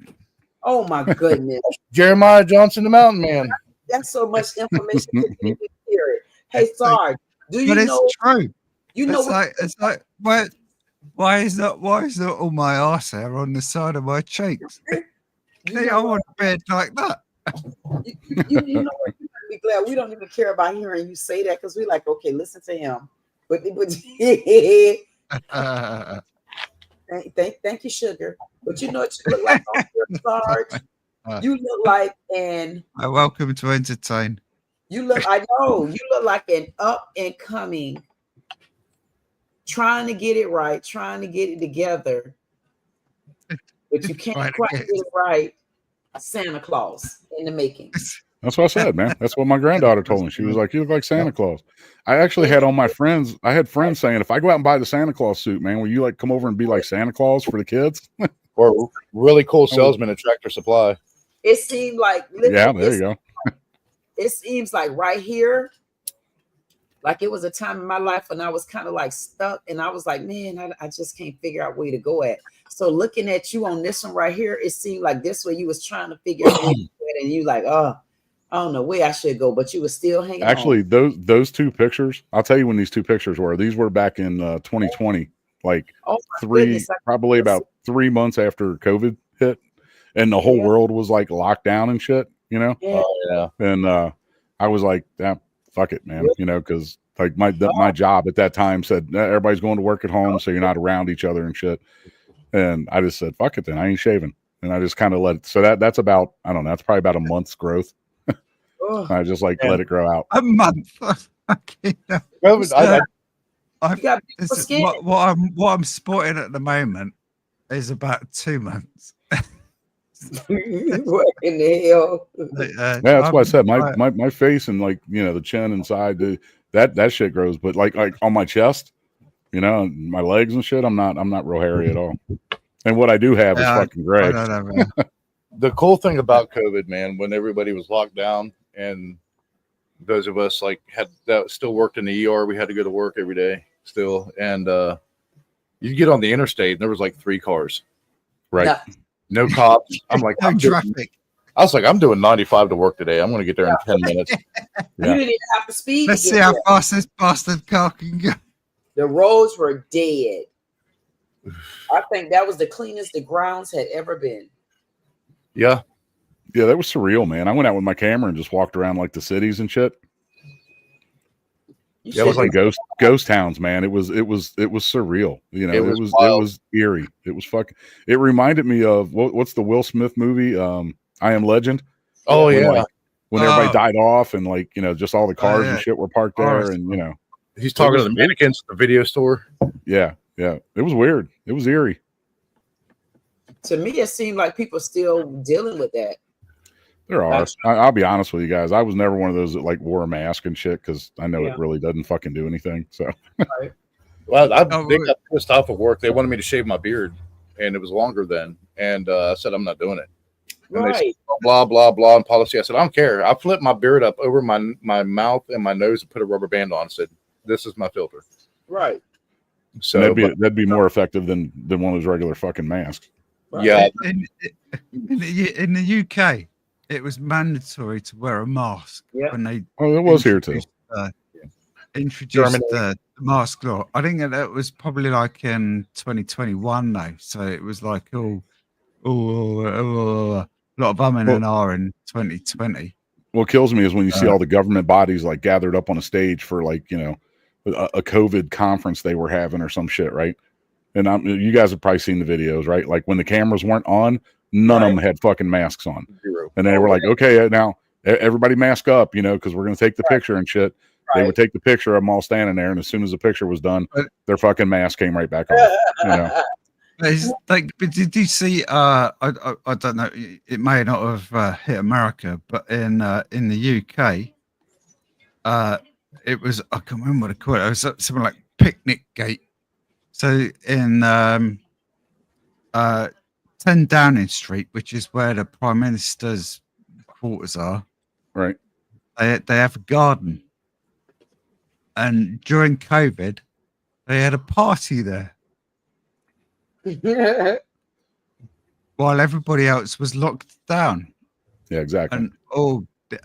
Speaker 1: Oh my goodness,
Speaker 2: Jeremiah Johnson, the Mountain Man.
Speaker 1: that's so much information to hear it. Hey, Sarge, do
Speaker 7: But
Speaker 1: you
Speaker 7: it's
Speaker 1: know?
Speaker 7: true.
Speaker 1: You know
Speaker 7: It's like why is not all my arse hair on the side of my cheeks? Hey, I want a beard like that.
Speaker 1: you know what? You gotta be glad we don't even care about hearing you say that because we're like, okay, listen to him. Thank you, sugar. But you know what you look like on here, Sarge? You look like
Speaker 18: welcome to entertain.
Speaker 1: I know you look like an up and coming, trying to get it right, trying to get it together, but you can't quite get it right. Santa Claus in the making.
Speaker 19: That's what I said, man. That's what my granddaughter told me. She was like, "You look like Santa Claus." I actually had on my friends. I had friends saying, "If I go out and buy the Santa Claus suit, man, will you like come over and be like Santa Claus for the kids?"
Speaker 2: Or really cool salesman at Tractor Supply.
Speaker 1: It seemed like
Speaker 19: yeah, there you go.
Speaker 1: It seems like right here, like it was a time in my life when I was kind of like stuck, and I was like, man, I just can't figure out where to go at. So looking at you on this one right here, it seemed like this way you was trying to figure out where to go at, and you like, oh, I don't know where I should go, but you were still hanging
Speaker 19: Actually,
Speaker 1: on.
Speaker 19: those two pictures, I'll tell you when these two pictures were. These were back in 2020, like probably about 3 months after COVID hit, and the whole world was like locked down and shit, you know?
Speaker 2: Yeah.
Speaker 19: And I was like, fuck it, man, you know, because like my job at that time said everybody's going to work at home, so you're not around each other and shit. And I just said, fuck it, then I ain't shaving, and I just kind of let it. So that's about, I don't know, that's probably about a month's growth. I just like let it grow out.
Speaker 18: A month. What I'm sporting at the moment is about 2 months.
Speaker 1: What in the hell?
Speaker 19: Yeah, that's why I said my face and like, you know, the chin inside that shit grows, but like on my chest, you know, my legs and shit, I'm not real hairy at all. And what I do have is fucking gray.
Speaker 2: The cool thing about COVID, man, when everybody was locked down, and those of us like had that still worked in the ER, we had to go to work every day still, and you get on the interstate and there was like 3 cars, right? No cops. I'm like,
Speaker 18: no traffic.
Speaker 2: I was like, I'm doing 95 to work today. I'm going to get there in 10 minutes.
Speaker 1: You didn't even have to speed.
Speaker 18: Let's see how fast this bastard car can go.
Speaker 1: The roads were dead. I think that was the cleanest the grounds had ever been.
Speaker 19: Yeah, that was surreal, man. I went out with my camera and just walked around like the cities and shit. It was like ghost towns, man. It was surreal. You know, it was eerie. It was fucking. It reminded me of what's the Will Smith movie? I Am Legend.
Speaker 2: Oh
Speaker 19: when,
Speaker 2: yeah,
Speaker 19: like, when everybody died off and like, you know, just all the cars and shit were parked there, and you know,
Speaker 2: he's talking to the mannequins at the video store.
Speaker 19: Yeah. It was weird. It was eerie.
Speaker 1: To me, it seemed like people still dealing with that.
Speaker 19: There are. I'll be honest with you guys. I was never one of those that like wore a mask and shit because I know it really doesn't fucking do anything. So,
Speaker 2: well, they got pissed off at work. They wanted me to shave my beard, and it was longer then. And I said, I'm not doing it. And they said, blah blah blah in policy. I said, I don't care. I flipped my beard up over my mouth and my nose and put a rubber band on. I said, this is my filter.
Speaker 1: Right.
Speaker 19: So that'd be more effective than one of those regular fucking masks.
Speaker 1: Right.
Speaker 2: Yeah.
Speaker 18: In the UK, it was mandatory to wear a mask when they.
Speaker 19: Oh, it was here too.
Speaker 18: Introduced the mask law. I think that was probably like in 2021 though. So it was like a lot of umming and ahhing in 2020.
Speaker 19: What kills me is when you see all the government bodies like gathered up on a stage for like, you know, a COVID conference they were having or some shit, right? And you guys have probably seen the videos, right? Like when the cameras weren't on, none of them had fucking masks on.
Speaker 2: Zero.
Speaker 19: And they were like, okay, now everybody mask up, you know, because we're going to take the picture and shit. They would take the picture of them all standing there, and as soon as the picture was done, their fucking mask came right back on. You know?
Speaker 18: But did you see? I don't know. It may not have hit America, but in the UK, it was, I can't remember what it called. It was something like Picnic Gate. So in 10 Downing Street, which is where the Prime Minister's quarters are,
Speaker 19: right?
Speaker 18: They have a garden, and during COVID, they had a party there while everybody else was locked down.
Speaker 19: Yeah, exactly.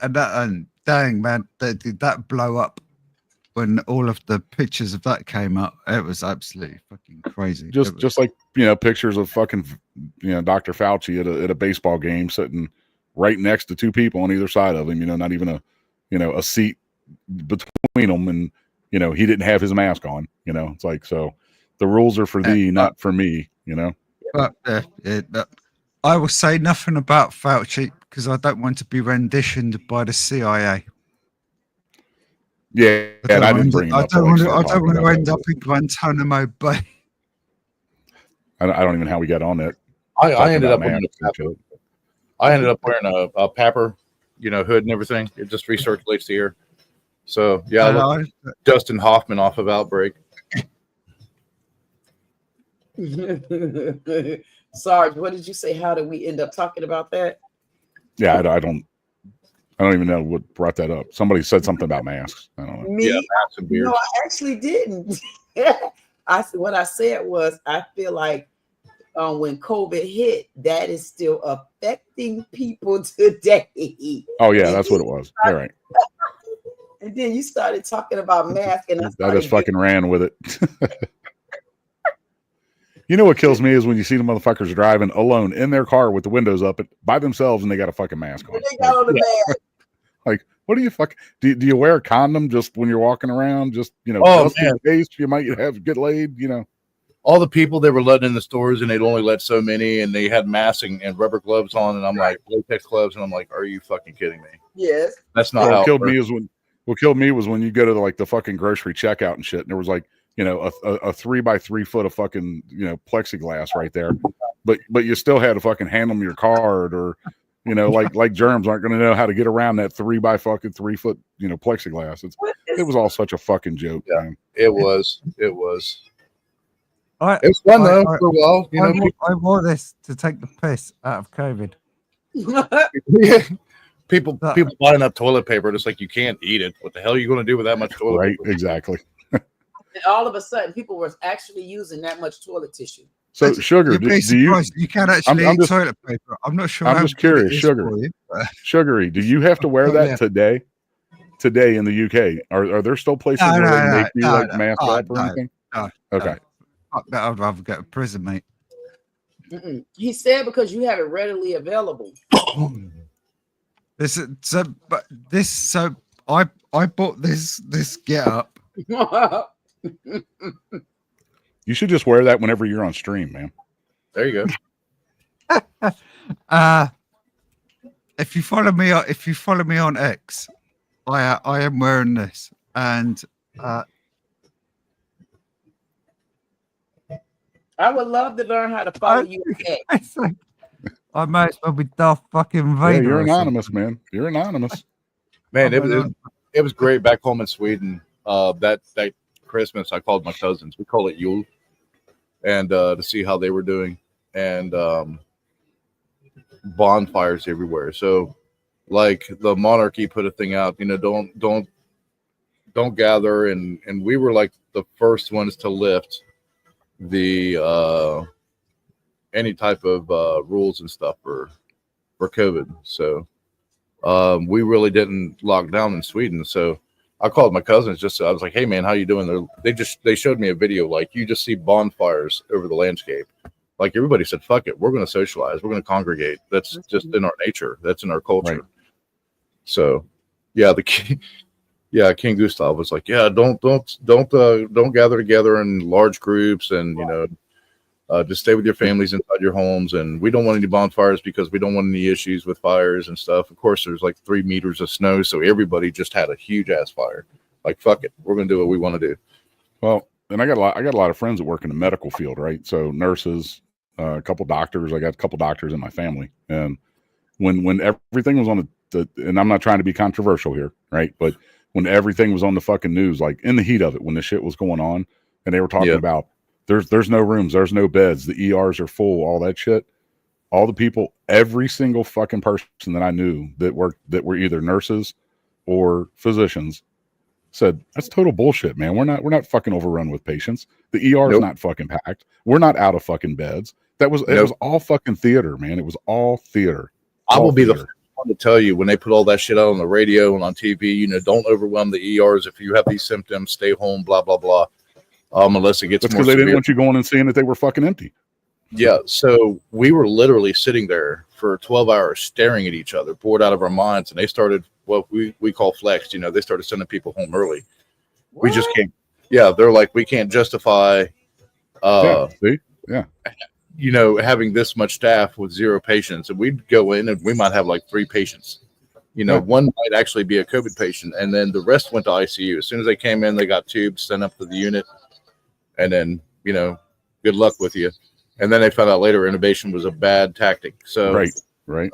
Speaker 18: And dang man, did that blow up when all of the pictures of that came up? It was absolutely fucking crazy.
Speaker 19: Just like, you know, pictures of fucking, you know, Dr. Fauci at a baseball game sitting right next to 2 people on either side of him, you know, not even a seat between them, and you know, he didn't have his mask on. You know, it's like, so the rules are for thee, not for me. You know.
Speaker 7: But I will say nothing about Fauci because I don't want to be renditioned by the CIA.
Speaker 19: Yeah, and I didn't bring him up.
Speaker 7: I don't want to end up in Guantanamo Bay.
Speaker 19: I don't even know how we got on that.
Speaker 2: I ended up wearing a Papper, you know, hood and everything. It just recirculates the air. So yeah, I look like Dustin Hoffman off of Outbreak.
Speaker 1: Sarge, what did you say? How did we end up talking about that?
Speaker 19: Yeah, I don't even know what brought that up. Somebody said something about masks. I don't know.
Speaker 1: Me?
Speaker 2: Yeah, masks and beards.
Speaker 1: No, I actually didn't. What I said was I feel like when COVID hit, that is still affecting people today.
Speaker 19: Oh yeah, that's what it was. All right.
Speaker 1: And then you started talking about masks, and
Speaker 19: I just fucking ran with it. You know what kills me is when you see the motherfuckers driving alone in their car with the windows up by themselves and they got a fucking mask on.
Speaker 1: They got on the mask.
Speaker 19: Like, what do you do you wear a condom just when you're walking around? Just, you know, just in case you might get laid, you know.
Speaker 2: All the people they were letting in the stores and they'd only let so many and they had masks and rubber gloves on and I'm like, latex gloves, and I'm like, are you fucking kidding me?
Speaker 1: Yes.
Speaker 2: That's not how
Speaker 19: what killed me was when you go to the fucking grocery checkout and shit, and there was like, you know, a 3x3 foot of fucking, you know, plexiglass right there, but you still had to fucking hand them your card, or, you know, like germs aren't going to know how to get around that 3 foot, you know, plexiglass. It was all such a fucking joke.
Speaker 2: Yeah,
Speaker 19: man.
Speaker 2: It was. It was fun though for a while. You know,
Speaker 18: I wore this to take the piss out of COVID.
Speaker 2: people buying up toilet paper. It's like you can't eat it. What the hell are you going to do with that much toilet
Speaker 19: Right,
Speaker 2: paper?
Speaker 19: exactly.
Speaker 1: And all of a sudden, people were actually using that much toilet tissue.
Speaker 19: So, Sugar,
Speaker 7: You'd be surprised. You can actually eat toilet paper. I'm not sure.
Speaker 19: I'm
Speaker 7: how
Speaker 19: just
Speaker 7: good it
Speaker 19: curious,
Speaker 7: is
Speaker 19: Sugar.
Speaker 7: for you, but-
Speaker 19: Sugary, do you have to wear that
Speaker 7: yeah.
Speaker 19: today? Today in the UK, are there still places where they make you like mask up or anything? Okay.
Speaker 7: Fuck that, I'd rather go to prison, mate.
Speaker 1: He said because you have it readily available.
Speaker 7: I bought this get up.
Speaker 19: You should just wear that whenever you're on stream, man.
Speaker 2: There you go.
Speaker 7: If you follow me on X, I am wearing this, and
Speaker 1: I would love to learn how to follow you.
Speaker 18: I might as well be Darth fucking Vader.
Speaker 19: Yeah, you're
Speaker 18: or something.
Speaker 19: anonymous, man. You're anonymous.
Speaker 2: Man, it was great back home in Sweden. That Christmas, I called my cousins. We call it Yule, and to see how they were doing, and bonfires everywhere. So, like the monarchy put a thing out, you know, don't gather, and we were like the first ones to lift the any type of rules and stuff for COVID. So we really didn't lock down in Sweden. So I called my cousins I was like, hey man, how you doing? They showed me a video, like you just see bonfires over the landscape. Like everybody said, fuck it, we're going to socialize, we're going to congregate. That's just in our nature, that's in our culture. Right. So yeah, King Gustav was like, yeah, don't gather together in large groups, and you know, just stay with your families inside your homes. And we don't want any bonfires because we don't want any issues with fires and stuff. Of course, there's like 3 meters of snow, so everybody just had a huge ass fire. Like, fuck it, we're gonna do what we want to do.
Speaker 19: Well, and I got a lot of friends that work in the medical field, right? So nurses, a couple doctors. I got a couple doctors in my family, and when everything was on and I'm not trying to be controversial here, right? But when everything was on the fucking news, like in the heat of it, when the shit was going on, and they were talking about there's no rooms, there's no beds, the ERs are full, all that shit. All the people, every single fucking person that I knew that were either nurses or physicians said, that's total bullshit, man. We're not fucking overrun with patients. The ER is not fucking packed. We're not out of fucking beds. It was all fucking theater, man. It was all theater.
Speaker 2: I will be the first one to tell you, when they put all that shit out on the radio and on TV, you know, don't overwhelm the ERs. If you have these symptoms, stay home, blah, blah, blah. Unless it gets
Speaker 19: That's
Speaker 2: more
Speaker 19: because they
Speaker 2: severe.
Speaker 19: didn't want you going and seeing that they were fucking empty.
Speaker 2: Yeah, so we were literally sitting there for 12 hours staring at each other, bored out of our minds, and they started what we call flex. You know, they started sending people home early. We just can't. Yeah, they're like, we can't justify, you know, having this much staff with 0 patients. And we'd go in and we might have like 3 patients. You know, one might actually be a COVID patient, and then the rest went to ICU. As soon as they came in, they got tubed, sent up to the unit, and then, you know, good luck with you. And then they found out later intubation was a bad tactic. So,
Speaker 19: right.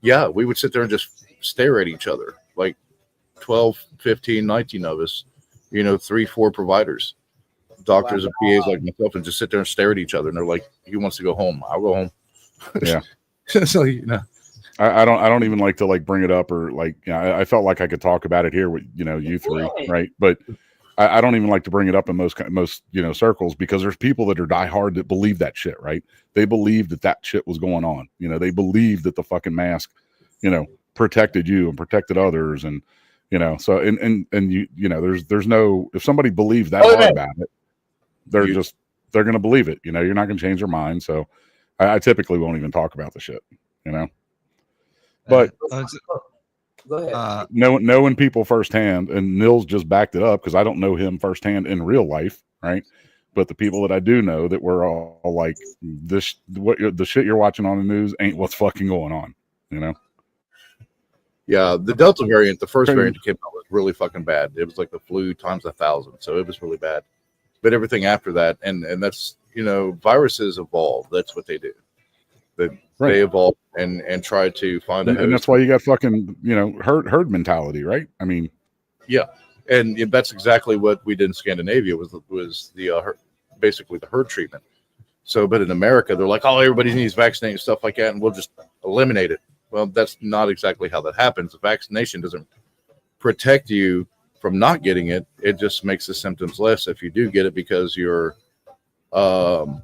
Speaker 2: Yeah, we would sit there and just stare at each other, like 12, 15, 19 of us, you know, 3, 4 providers, doctors and PAs like myself, and just sit there and stare at each other. And they're like, he wants to go home. I'll go home.
Speaker 19: Yeah.
Speaker 2: So, you know.
Speaker 19: I don't even like to like bring it up or like, you know, I felt like I could talk about it here with, you know, you 3, right? But I don't even like to bring it up in most, you know, circles, because there's people that are diehard that believe that shit, right? They believe that shit was going on. You know, they believe that the fucking mask, you know, protected you and protected others. And, you know, so, and you know, there's no, if somebody believes that hard about it, they're going to believe it. You know, you're not going to change their mind. So I typically won't even talk about the shit, you know? But
Speaker 1: go ahead.
Speaker 19: Knowing people firsthand, and Nils just backed it up because I don't know him firsthand in real life, right? But the people that I do know that were all like, the shit you're watching on the news ain't what's fucking going on, you know?
Speaker 2: Yeah, the Delta variant, the first variant that came out was really fucking bad. It was like the flu times 1,000, so it was really bad. But everything after that, and that's, you know, viruses evolve. That's what they do. They evolve and try to find a host.
Speaker 19: And that's why you got fucking, you know, herd mentality, right? I mean,
Speaker 2: yeah, and that's exactly what we did in Scandinavia was the basically the herd treatment. So, but in America, they're like, oh, everybody needs vaccinated, stuff like that, and we'll just eliminate it. Well, that's not exactly how that happens. The vaccination doesn't protect you from not getting it. It just makes the symptoms less if you do get it, because you're
Speaker 19: well,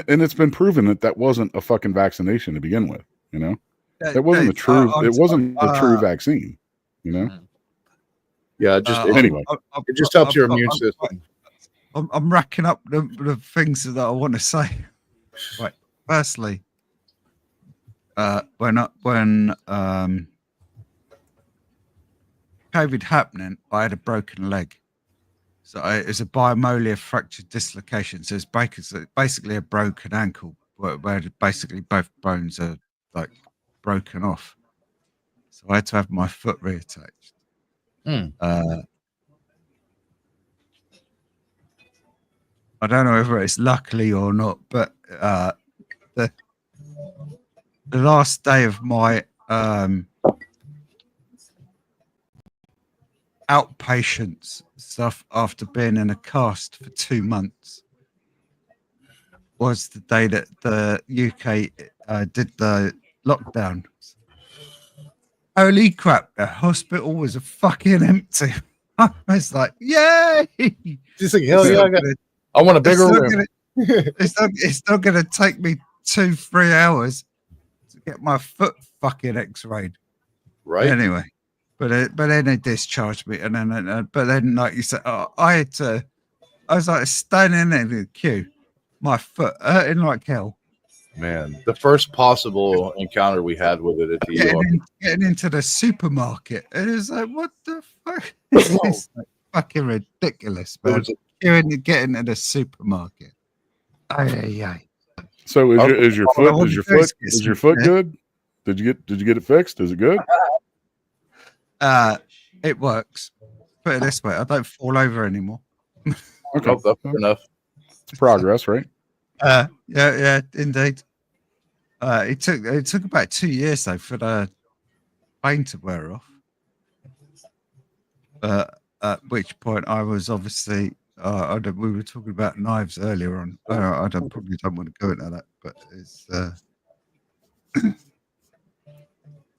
Speaker 19: it's been proven that wasn't a fucking vaccination to begin with. You know, that wasn't the true. It wasn't the true vaccine. You know.
Speaker 2: Yeah. Anyway, it just helps your immune system.
Speaker 18: I'm racking up the things that I want to say. Right. Firstly, when COVID happening, I had a broken leg. So it's a biomolar fracture dislocation. So it's basically a broken ankle where basically both bones are like broken off. So I had to have my foot reattached. I don't know whether it's luckily or not, but the last day of my outpatient stuff after being in a cast for 2 months was the day that the UK did the lockdown. Holy crap, the hospital was fucking empty. I was like, yay!
Speaker 2: Just like, hell yeah, I want a bigger room.
Speaker 18: It's not going to take me 2-3 hours to get my foot fucking x-rayed.
Speaker 2: Right.
Speaker 18: Anyway. But then they discharged me, and then like you said, I was like standing in the queue, my foot hurting like hell.
Speaker 2: Man, the first possible encounter we had with it at the
Speaker 18: getting into the supermarket, it was like, what the fuck? It's like fucking ridiculous, man. Getting to the supermarket. Aye.
Speaker 19: So is your foot good? Did you get it fixed? Is it good?
Speaker 18: It works. Put it this way, I don't fall over anymore.
Speaker 19: Okay, that's enough. It's progress, right?
Speaker 18: Yeah, indeed. It took about 2 years though for the pain to wear off. At which point I was obviously we were talking about knives earlier on. I probably don't want to go into that, but it's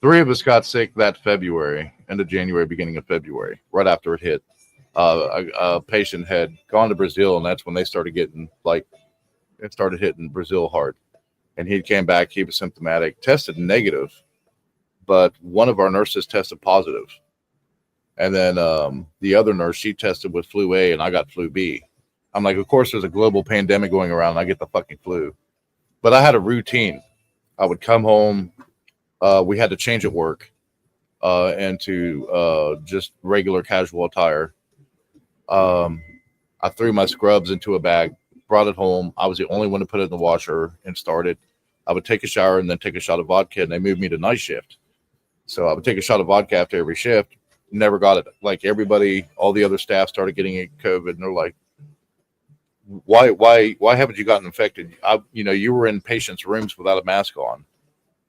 Speaker 2: 3 of us got sick that February, end of January, beginning of February, right after it hit. A patient had gone to Brazil, and that's when they started getting it started hitting Brazil hard. And he came back, he was symptomatic, tested negative, but one of our nurses tested positive. And then the other nurse, she tested with flu A, and I got flu B. I'm like, of course, there's a global pandemic going around, and I get the fucking flu. But I had a routine. I would come home. We had to change at work. into just regular casual attire. I threw my scrubs into a bag, brought it home. I was the only one to put it in the washer and started. I would take a shower and then take a shot of vodka, and they moved me to night shift. So I would take a shot of vodka after every shift. Never got it. Like everybody, all the other staff started getting COVID, and they're like, why haven't you gotten infected? You were in patients' rooms without a mask on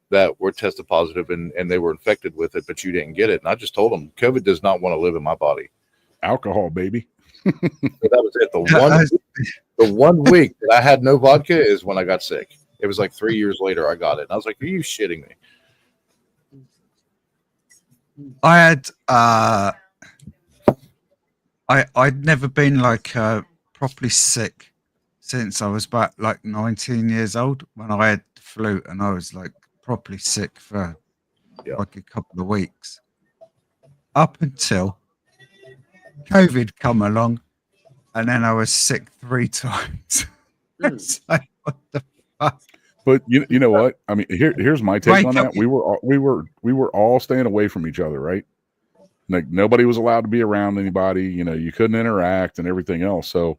Speaker 2: that were tested positive and they were infected with it, but you didn't get it. And I just told them, COVID does not want to live in my body.
Speaker 19: Alcohol, baby.
Speaker 2: So that was it. The one week that I had no vodka is when I got sick. It was like 3 years later I got it. And I was like, are you shitting me?
Speaker 7: I had I'd never been like properly sick since I was about like 19 years old when I had the flu, and I was like properly sick for like a couple of weeks. Up until COVID come along, and then I was sick 3 times. It's like, what the fuck?
Speaker 19: But you know what? I mean, here's my take on that. We were all staying away from each other, right? Like nobody was allowed to be around anybody. You couldn't interact and everything else. So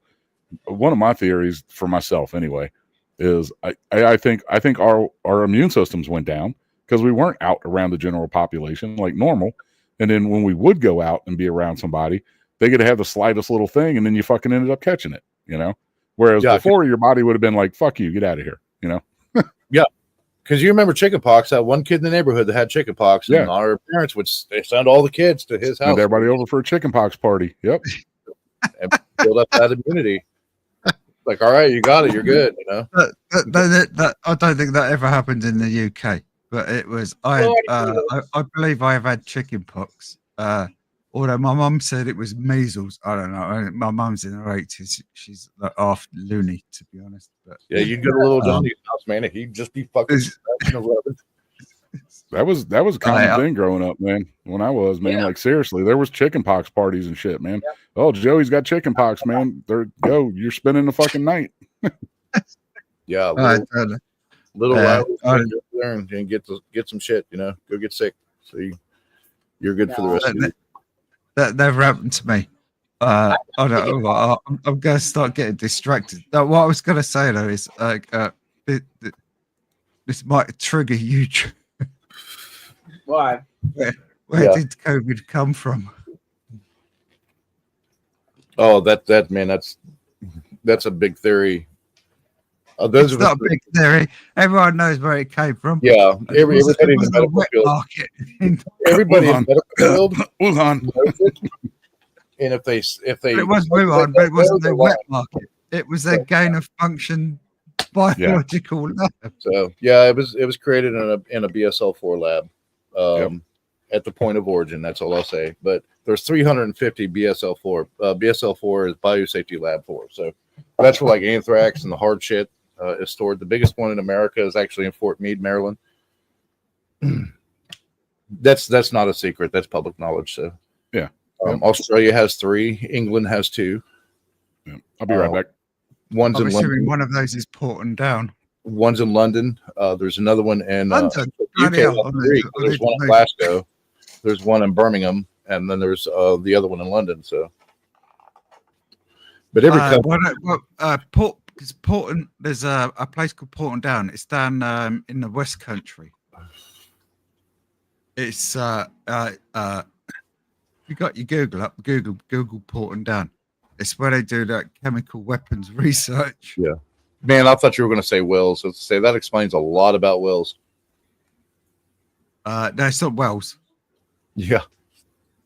Speaker 19: one of my theories for myself, anyway, is I think our immune systems went down because we weren't out around the general population like normal. And then when we would go out and be around somebody, they could have the slightest little thing, and then you fucking ended up catching it. Whereas before, your body would have been like, "Fuck you, get out of here."
Speaker 2: Yeah, because you remember chickenpox. That one kid in the neighborhood that had chickenpox, and our parents would send all the kids to his house.
Speaker 19: Send everybody over for a chickenpox party. Yep,
Speaker 2: and build up that immunity. Like, all right, you got it, you're good.
Speaker 7: That I don't think that ever happened in the UK, but it was. I believe I have had chickenpox. Although my mum said it was measles. I don't know. My mum's in her 80s. She's like half loony, to be honest. But
Speaker 2: yeah, you'd go to little Johnny's house, man. He'd just be fucking.
Speaker 19: That was a common thing growing up, man. When I was, man, like seriously, there was chickenpox parties and shit, man. Yeah. Oh, Joey's got chickenpox, man. You're spending the fucking night.
Speaker 2: Yeah, little Riley, go there and get some shit. Go get sick, so you're good for the rest of the.
Speaker 7: That never happened to me. I don't know. I'm going to start getting distracted. What I was going to say though is this might trigger you.
Speaker 1: Why?
Speaker 7: Where did COVID come from?
Speaker 2: Oh, that man, that's a big theory. Those
Speaker 7: it's not a big theory. Everyone knows where it came from.
Speaker 2: Yeah, everybody in the medical field. Everybody in the medical field.
Speaker 19: Wuhan.
Speaker 2: And if they
Speaker 7: it was Wuhan, but it wasn't the wet market. It was a gain of function biological lab.
Speaker 2: So yeah, it was created in a BSL-4 lab at the point of origin. That's all I'll say. But there's 350 BSL-4. BSL-4 is Biosafety Lab 4. So that's for like anthrax and the hard shit. Is stored. The biggest one in America is actually in Fort Meade, Maryland. That's not a secret. That's public knowledge. So
Speaker 19: yeah.
Speaker 2: Australia has 3. England has 2.
Speaker 19: Yeah. I'll be right back.
Speaker 2: One's in London.
Speaker 7: One of those is Porton Down.
Speaker 2: One's in London. There's another one in
Speaker 7: London.
Speaker 2: UK. There's one in Glasgow. There's one in Birmingham, and then there's the other one in London. So, but every country.
Speaker 7: Because Porton, there's a place called Porton Down. It's down in the West Country. It's you got your Google up, Google Porton Down. It's where they do that chemical weapons research.
Speaker 2: Yeah, man, I thought you were going to say Wales. So say that explains a lot about Wales.
Speaker 7: No, it's not Wales.
Speaker 2: Yeah.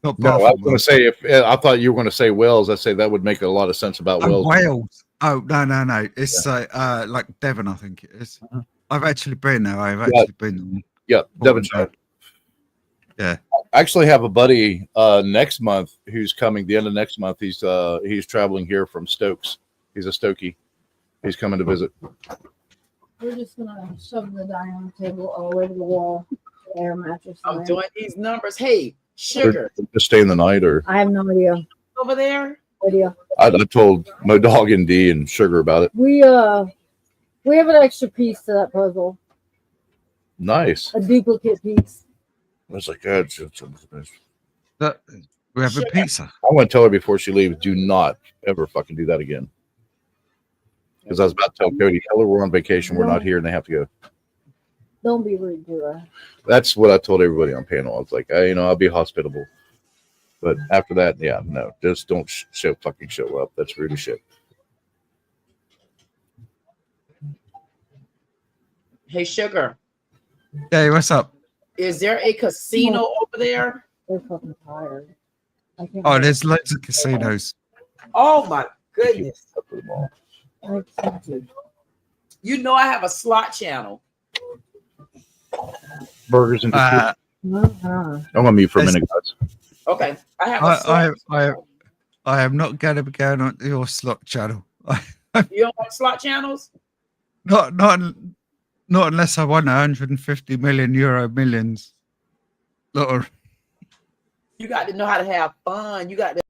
Speaker 2: No, I was going to say I thought you were going to say Wales. I say that would make a lot of sense about Wales.
Speaker 7: Wales. Oh no! It's like Devon, I think it is. I've actually been there. Been.
Speaker 2: Yeah, Devonshire.
Speaker 7: Yeah,
Speaker 2: I actually have a buddy next month who's coming. The end of next month, he's traveling here from Stokes. He's a Stokey. He's coming to visit.
Speaker 8: We're just gonna shove the dining room table all over the wall, air mattress.
Speaker 1: I'm doing these numbers. Hey, sugar.
Speaker 2: Just stay in the night, or
Speaker 8: I have no idea.
Speaker 1: Over there.
Speaker 8: Idea.
Speaker 2: I told Mo Dog and D and Sugar about it.
Speaker 8: We have an extra piece to that puzzle.
Speaker 2: Nice.
Speaker 8: A duplicate piece.
Speaker 2: was like, it's
Speaker 18: We have a pizza.
Speaker 2: I want to tell her before she leaves, do not ever fucking do that again. Because I was about to tell Cody, tell her we're on vacation, we're not here, and they have to go.
Speaker 8: Don't be rude to her.
Speaker 2: That's what I told everybody on panel. I was like, I'll be hospitable. But after that, yeah, no, just don't show up. That's rude as shit.
Speaker 1: Hey, Sugar,
Speaker 18: Hey, what's up?
Speaker 1: is there a casino over there?
Speaker 8: They're fucking tired. I can't
Speaker 18: Oh, there's loads of casinos.
Speaker 1: Oh my goodness.
Speaker 8: I accept you.
Speaker 1: You know I have a slot channel.
Speaker 2: Burgers and biscuits.
Speaker 8: Uh-huh.
Speaker 2: I'm gonna mute for a minute, guys.
Speaker 1: Okay. I have a slot.
Speaker 18: I am not going to be going on your slot channel.
Speaker 1: You don't like slot channels?
Speaker 18: Not unless I won 150 million euro millions. Lottery.
Speaker 1: You got to know how to have fun. You got to,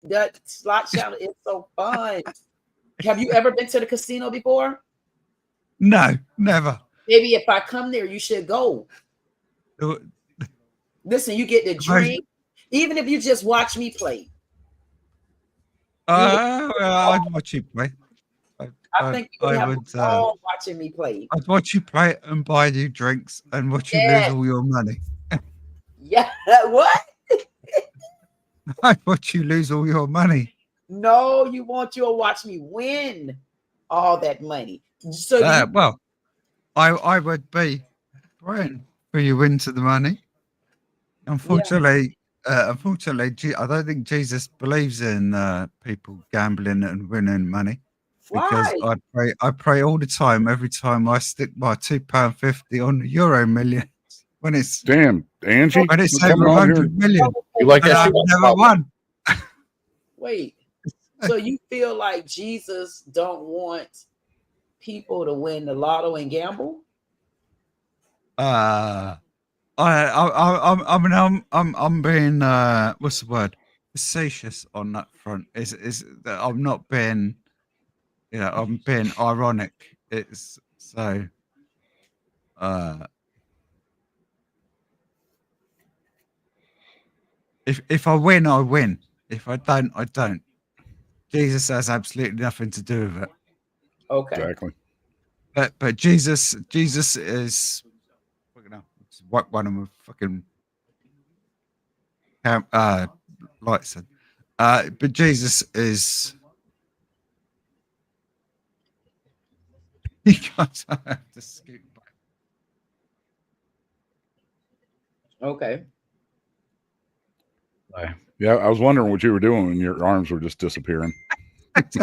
Speaker 1: that slot channel is so fun. Have you ever been to the casino before?
Speaker 18: No, never.
Speaker 1: Maybe if I come there, you should go. Listen, you get to drink, even if you just watch me play.
Speaker 18: Well, I'd watch you play.
Speaker 1: I think you would have a ball watching me play.
Speaker 18: I'd watch you play and buy you drinks and watch you lose all your money.
Speaker 1: Yeah, what?
Speaker 18: I'd watch you lose all your money.
Speaker 1: No, you'll watch me win all that money. So
Speaker 18: well, I would be praying for you into the money. Unfortunately, I don't think Jesus believes in people gambling and winning money. Because I pray all the time, every time I stick my £2.50 on the Euro Millions. When it's
Speaker 19: damn Angie,
Speaker 18: when it's
Speaker 19: come
Speaker 18: over
Speaker 19: on
Speaker 18: 100
Speaker 19: here.
Speaker 18: million.
Speaker 2: You like
Speaker 18: and
Speaker 2: that?
Speaker 18: I've never won.
Speaker 1: wait. So you feel like Jesus don't want people to win the lotto and gamble?
Speaker 18: I'm being what's the word? Facetious on that front. Is that I'm not being, I'm being ironic. It's so. If I win, I win. If I don't, I don't. Jesus has absolutely nothing to do with it.
Speaker 1: Okay.
Speaker 19: Exactly.
Speaker 18: But Jesus is what one of my fucking lights. But Jesus is. You guys have to scoot back.
Speaker 1: Okay.
Speaker 19: Yeah, I was wondering what you were doing when your arms were just disappearing.
Speaker 18: It's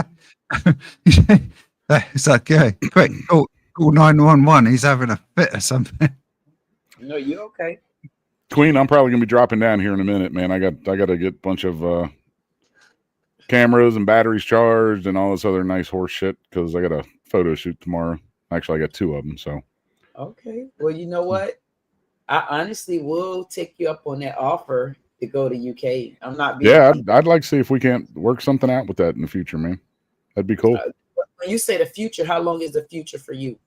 Speaker 18: like, yeah, quick, call 911. He's having a fit or something.
Speaker 1: No, you're okay.
Speaker 19: Queen, I'm probably gonna be dropping down here in a minute, man. I got to get a bunch of cameras and batteries charged and all this other nice horse shit because I got a photo shoot tomorrow. Actually, I got 2 of them. So.
Speaker 1: Okay. Well, you know what? I honestly will take you up on that offer to go to UK. I'm not being.
Speaker 19: Yeah, I'd like to see if we can't work something out with that in the future, man. That'd be cool.
Speaker 1: When you say the future, how long is the future for you?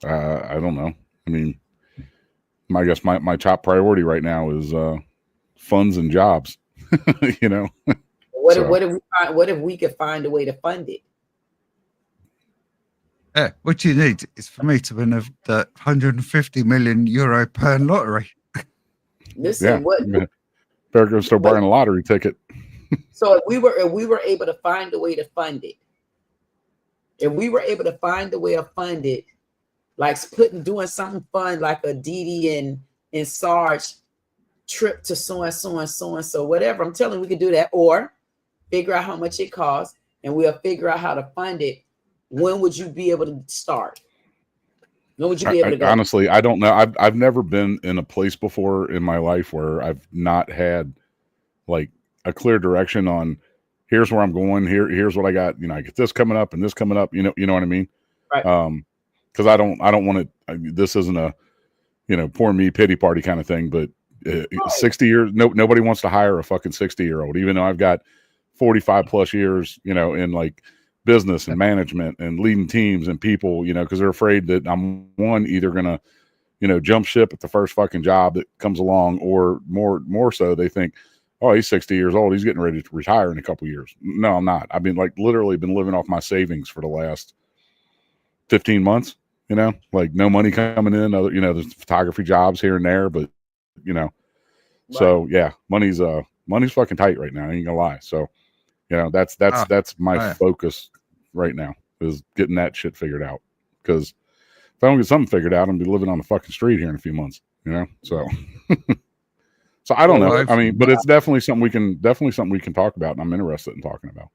Speaker 19: I don't know. I mean, I guess my top priority right now is funds and jobs. You know.
Speaker 1: What if we could find a way to fund it?
Speaker 18: Yeah, what you need is for me to win the 150 million euro per lottery.
Speaker 1: Listen, what?
Speaker 19: Better go start buying a lottery ticket.
Speaker 1: So if we were able to find a way to fund it, like doing something fun, like a Didi and Sarge trip to so and so, whatever. I'm telling you, we could do that, or figure out how much it costs, and we'll figure out how to fund it. When would you be able to start? When would you be able to go?
Speaker 19: Honestly, I don't know. I've never been in a place before in my life where I've not had like a clear direction on here's where I'm going. Here's what I got. I get this coming up and this coming up. You know what I mean?
Speaker 1: Right.
Speaker 19: Because I don't want to. This isn't a poor me pity party kind of thing. But 60 years, nobody wants to hire a fucking 60-year-old, even though I've got 45 plus years, in like business and management and leading teams and people, because they're afraid that I'm either gonna, jump ship at the first fucking job that comes along, or more so, they think, oh, he's 60 years old, he's getting ready to retire in a couple years. No, I'm not. I've been literally been living off my savings for the last 15 months, like no money coming in, other, there's photography jobs here and there, but so yeah, money's fucking tight right now. I ain't gonna lie. So, that's my focus right now, is getting that shit figured out. Because if I don't get something figured out, I'm gonna be living on the fucking street here in a few months, so. So I don't know. I mean, but it's definitely something we can talk about, and I'm interested in talking about.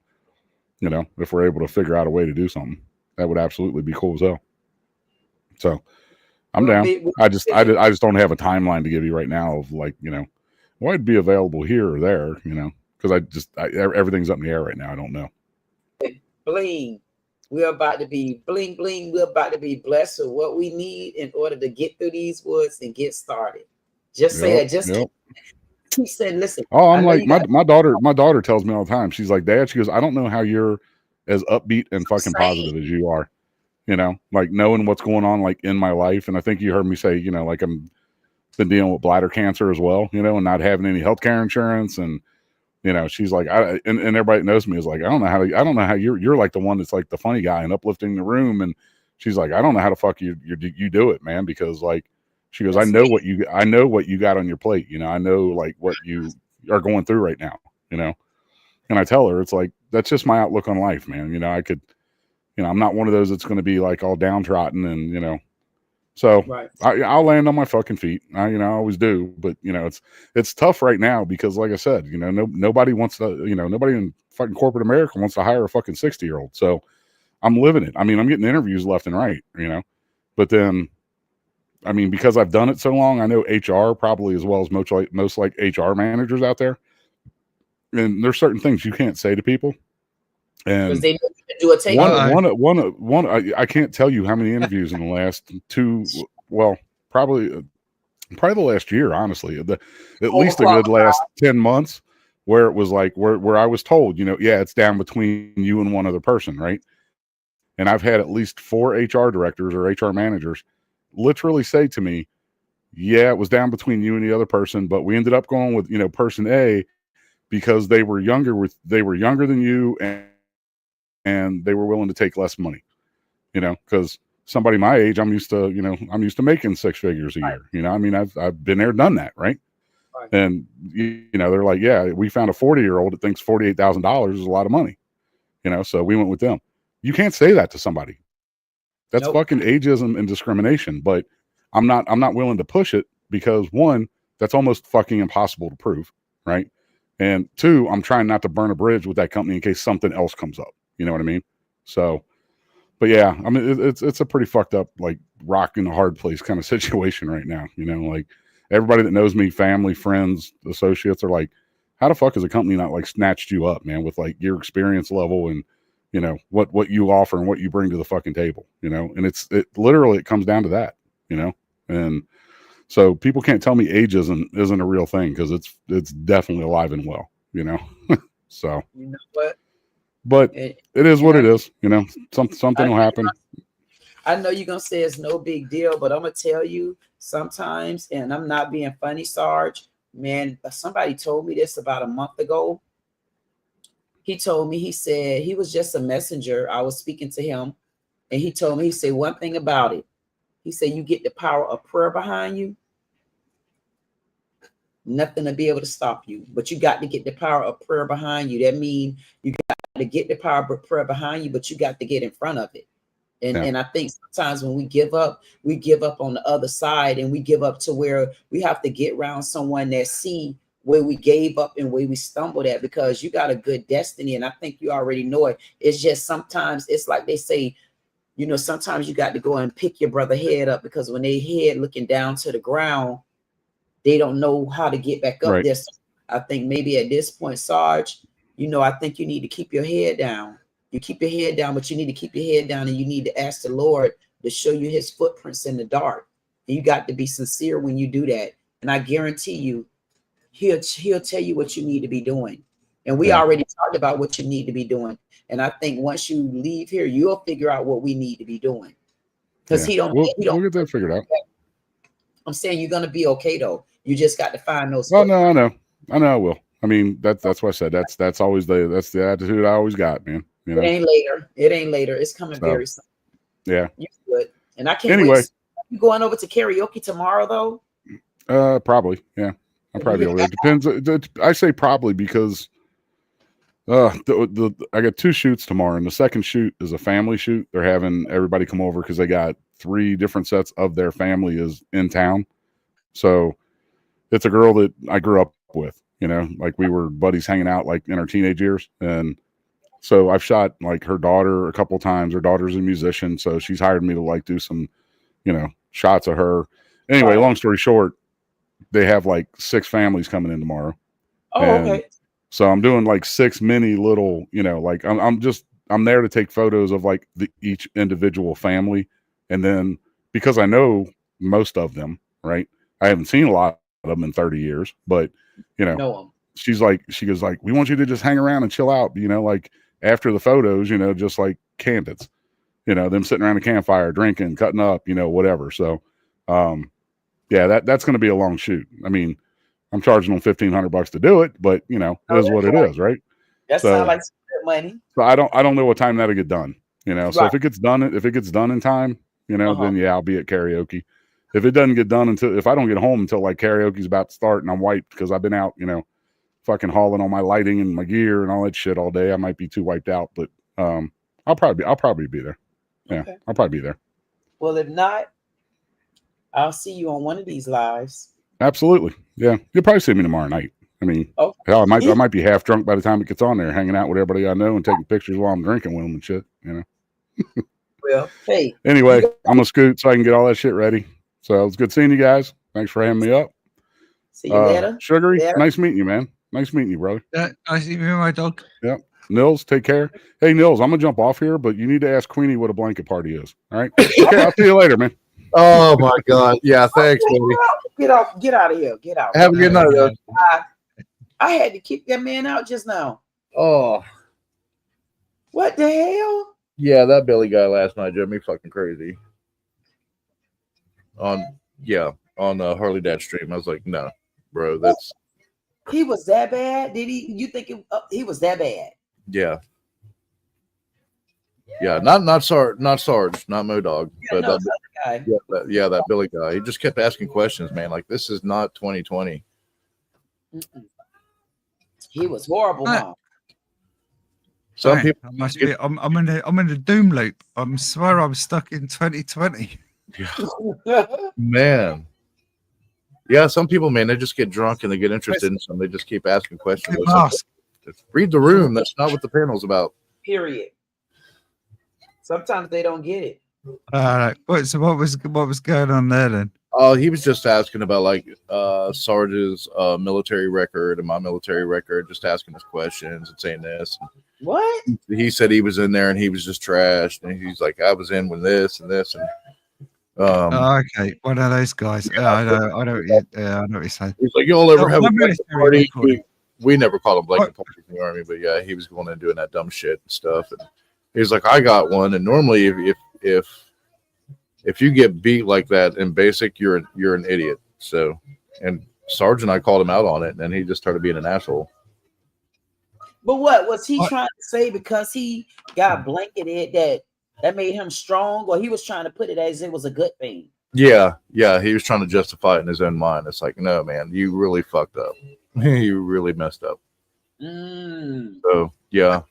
Speaker 19: If we're able to figure out a way to do something, that would absolutely be cool as hell. So I'm down. I just don't have a timeline to give you right now of well, I'd be available here or there, because everything's up in the air right now. I don't know.
Speaker 1: Bling. We're about to be bling bling. We're about to be blessed with what we need in order to get through these woods and get started. Just say that. Just he said, listen.
Speaker 19: Oh, I'm like my daughter tells me all the time. She's like, Dad, she goes, I don't know how you're as upbeat and fucking positive as you are. Like knowing what's going on like in my life. And I think you heard me say, like I'm been dealing with bladder cancer as well, and not having any healthcare insurance. And she's like, and everybody that knows me is like, I don't know how you're like the one that's like the funny guy and uplifting the room. And she's like, I don't know how the fuck you do it, man, because like. She goes, I know what you got on your plate. I know like what you are going through right now, and I tell her, it's like, that's just my outlook on life, man. I could, I'm not one of those that's going to be like all downtrodden and, so right. I'll land on my fucking feet. I always do, but it's tough right now because like I said, nobody wants to, nobody in fucking corporate America wants to hire a fucking 60-year-old. So I'm living it. I mean, I'm getting interviews left and right, but then, I mean, because I've done it so long, I know HR probably as well as most like HR managers out there. And there's certain things you can't say to people. And
Speaker 1: they do a take
Speaker 19: I can't tell you how many interviews in the last probably the last year, honestly, at least a good last 10 months where it was like where I was told, it's down between you and one other person, right? And I've had at least 4 HR directors or HR managers literally say to me, yeah, it was down between you and the other person, but we ended up going with person A because they were younger than you and they were willing to take less money, because somebody my age, I'm used to making 6 figures a year. I mean, I've been there, done that, right? And they're like, yeah, we found a 40-year-old that thinks $48,000 is a lot of money, so we went with them. You can't say that to somebody. That's fucking ageism and discrimination, but I'm not willing to push it because 1, that's almost fucking impossible to prove, right? And 2, I'm trying not to burn a bridge with that company in case something else comes up. You know what I mean? So, but yeah, I mean, it's a pretty fucked up, like rock in a hard place kind of situation right now. Like everybody that knows me, family, friends, associates are like, how the fuck has a company not like snatched you up, man, with like your experience level and what you offer and what you bring to the fucking table, and it literally comes down to that, and so people can't tell me ageism isn't a real thing because it's definitely alive and well, so
Speaker 1: what?
Speaker 19: But it is what it is, something will happen.
Speaker 1: I know you're gonna say it's no big deal, but I'm gonna tell you sometimes, and I'm not being funny, Sarge, man, somebody told me this about a month ago. He told me, he said he was just a messenger. I was speaking to him and he told me, he said one thing about it. He said, you get the power of prayer behind you. Nothing to be able to stop you, but you got to get the power of prayer behind you. That means you got to get the power of prayer behind you, but you got to get in front of it. And I think sometimes when we give up on the other side, and we give up to where we have to get around someone that see where we gave up and where we stumbled at, because you got a good destiny. And I think you already know it. It's just sometimes it's like they say, sometimes you got to go and pick your brother head up, because when they head looking down to the ground, they don't know how to get back up there. So I think maybe at this point, Sarge, I think you need to keep your head down. You keep your head down, but you need to keep your head down, and you need to ask the Lord to show you his footprints in the dark. And you got to be sincere when you do that. And I guarantee you, he'll tell you what you need to be doing. And we already talked about what you need to be doing. And I think once you leave here, you'll figure out what we need to be doing. Because
Speaker 19: we'll get that figured out.
Speaker 1: I'm saying you're gonna be okay though. You just got to find those.
Speaker 19: Oh no, I know I will. I mean, that's what I said. That's always the attitude I always got, man. You know,
Speaker 1: It ain't later. It ain't later. It's coming
Speaker 19: So,
Speaker 1: very soon.
Speaker 19: yeah.
Speaker 1: You good. And I can't
Speaker 19: Anyway.
Speaker 1: wait. You going over to karaoke tomorrow though?
Speaker 19: Probably, yeah. I'll probably be over there. Depends. I say probably because I got 2 shoots tomorrow, and the second shoot is a family shoot. They're having everybody come over because they got 3 different sets of their family is in town. So it's a girl that I grew up with, you know, like we were buddies hanging out like in our teenage years. And so I've shot like her daughter a couple times. Her daughter's a musician, so she's hired me to like do some, you know, shots of her. Anyway, long story short, they have like 6 families coming in tomorrow.
Speaker 1: Oh,
Speaker 19: And
Speaker 1: okay.
Speaker 19: so I'm doing like 6 mini little, you know, like I'm there to take photos of like each individual family. And then because I know most of them, right? I haven't seen a lot of them in 30 years, but you know, she goes like, we want you to just hang around and chill out, you know, like after the photos, you know, just like candids, you know, them sitting around a campfire, drinking, cutting up, you know, whatever. So, yeah, that's going to be a long shoot. I mean, I'm charging them $1,500 to do it, but you know, it is what it is, right?
Speaker 1: That
Speaker 19: So-
Speaker 1: sounds like some good money.
Speaker 19: So I don't know what time that'll get done, you know. So
Speaker 1: Right.
Speaker 19: if it gets done in time, you know, then yeah, I'll be at karaoke. If it doesn't get done if I don't get home until like karaoke's about to start and I'm wiped because I've been out, you know, fucking hauling on my lighting and my gear and all that shit all day, I might be too wiped out, but I'll probably be there. Yeah,
Speaker 1: Okay.
Speaker 19: I'll probably be there.
Speaker 1: Well, if not, I'll see you on one of these lives.
Speaker 19: Absolutely. Yeah. You'll probably see me tomorrow night. I mean,
Speaker 1: Oh.
Speaker 19: hell, I might be half drunk by the time it gets on there, hanging out with everybody I know and taking pictures while I'm drinking with them and shit, you know.
Speaker 1: Well, hey.
Speaker 19: Anyway, I'm gonna scoot so I can get all that shit ready. So it's good seeing you guys. Thanks for having me up.
Speaker 1: See you later.
Speaker 19: Sugary,
Speaker 1: Later.
Speaker 19: nice meeting you, man. Nice meeting you, brother.
Speaker 7: I see you, my dog.
Speaker 19: Yep. Nils, take care. Hey, Nils, I'm gonna jump off here, but you need to ask Queenie what a blanket party is. All right. Okay, I'll see you later, man.
Speaker 2: Oh my God. Yeah, thanks, baby.
Speaker 1: Get out of here. Get out.
Speaker 2: Have a good night, though.
Speaker 1: I had to kick that man out just now.
Speaker 2: Oh,
Speaker 1: What the hell?
Speaker 2: yeah, that Billy guy last night drove me fucking crazy. On Harley Dad stream. I was like, no, bro, that's
Speaker 1: He was that bad? Did he? You think he was that bad?
Speaker 2: yeah. Yeah, not Sarge, not Modog, but
Speaker 1: no, the other guy.
Speaker 2: that Billy guy. He just kept asking questions, man. Like, this is not 2020.
Speaker 1: He was horrible, huh?
Speaker 2: Some
Speaker 7: Right,
Speaker 2: people
Speaker 7: I must be. I'm in the doom loop. I swear I'm stuck in 2020.
Speaker 2: Man. Yeah, some people, man, they just get drunk and they get interested in something. They just keep asking questions.
Speaker 7: Good
Speaker 2: It's like,
Speaker 7: mask.
Speaker 2: read the room. That's not what the panel's about.
Speaker 1: Period. Sometimes they don't get it.
Speaker 7: So what was going on there then?
Speaker 2: Oh, he was just asking about like Sarge's military record and my military record, just asking us questions and saying this.
Speaker 1: What?
Speaker 2: He said he was in there and he was just trashed, and he's like, I was in with this and this, and
Speaker 7: Okay, one of those guys. Yeah, I know what you're saying.
Speaker 2: he's like, you'll ever
Speaker 7: No,
Speaker 2: have a
Speaker 7: my
Speaker 2: blanket
Speaker 7: military
Speaker 2: party?
Speaker 7: record.
Speaker 2: We never called him blanket parties in the army, but yeah, he was going and doing that dumb shit and stuff. And he's like, I got one, and normally if you get beat like that in basic, you're an idiot. So, and Sarge and I called him out on it, and he just started being an asshole.
Speaker 1: But what was he trying to say? Because he got blanketed that made him strong, or he was trying to put it as it was a good thing?
Speaker 2: Yeah, he was trying to justify it in his own mind. It's like, no, man, you really fucked up. You really messed up. So yeah,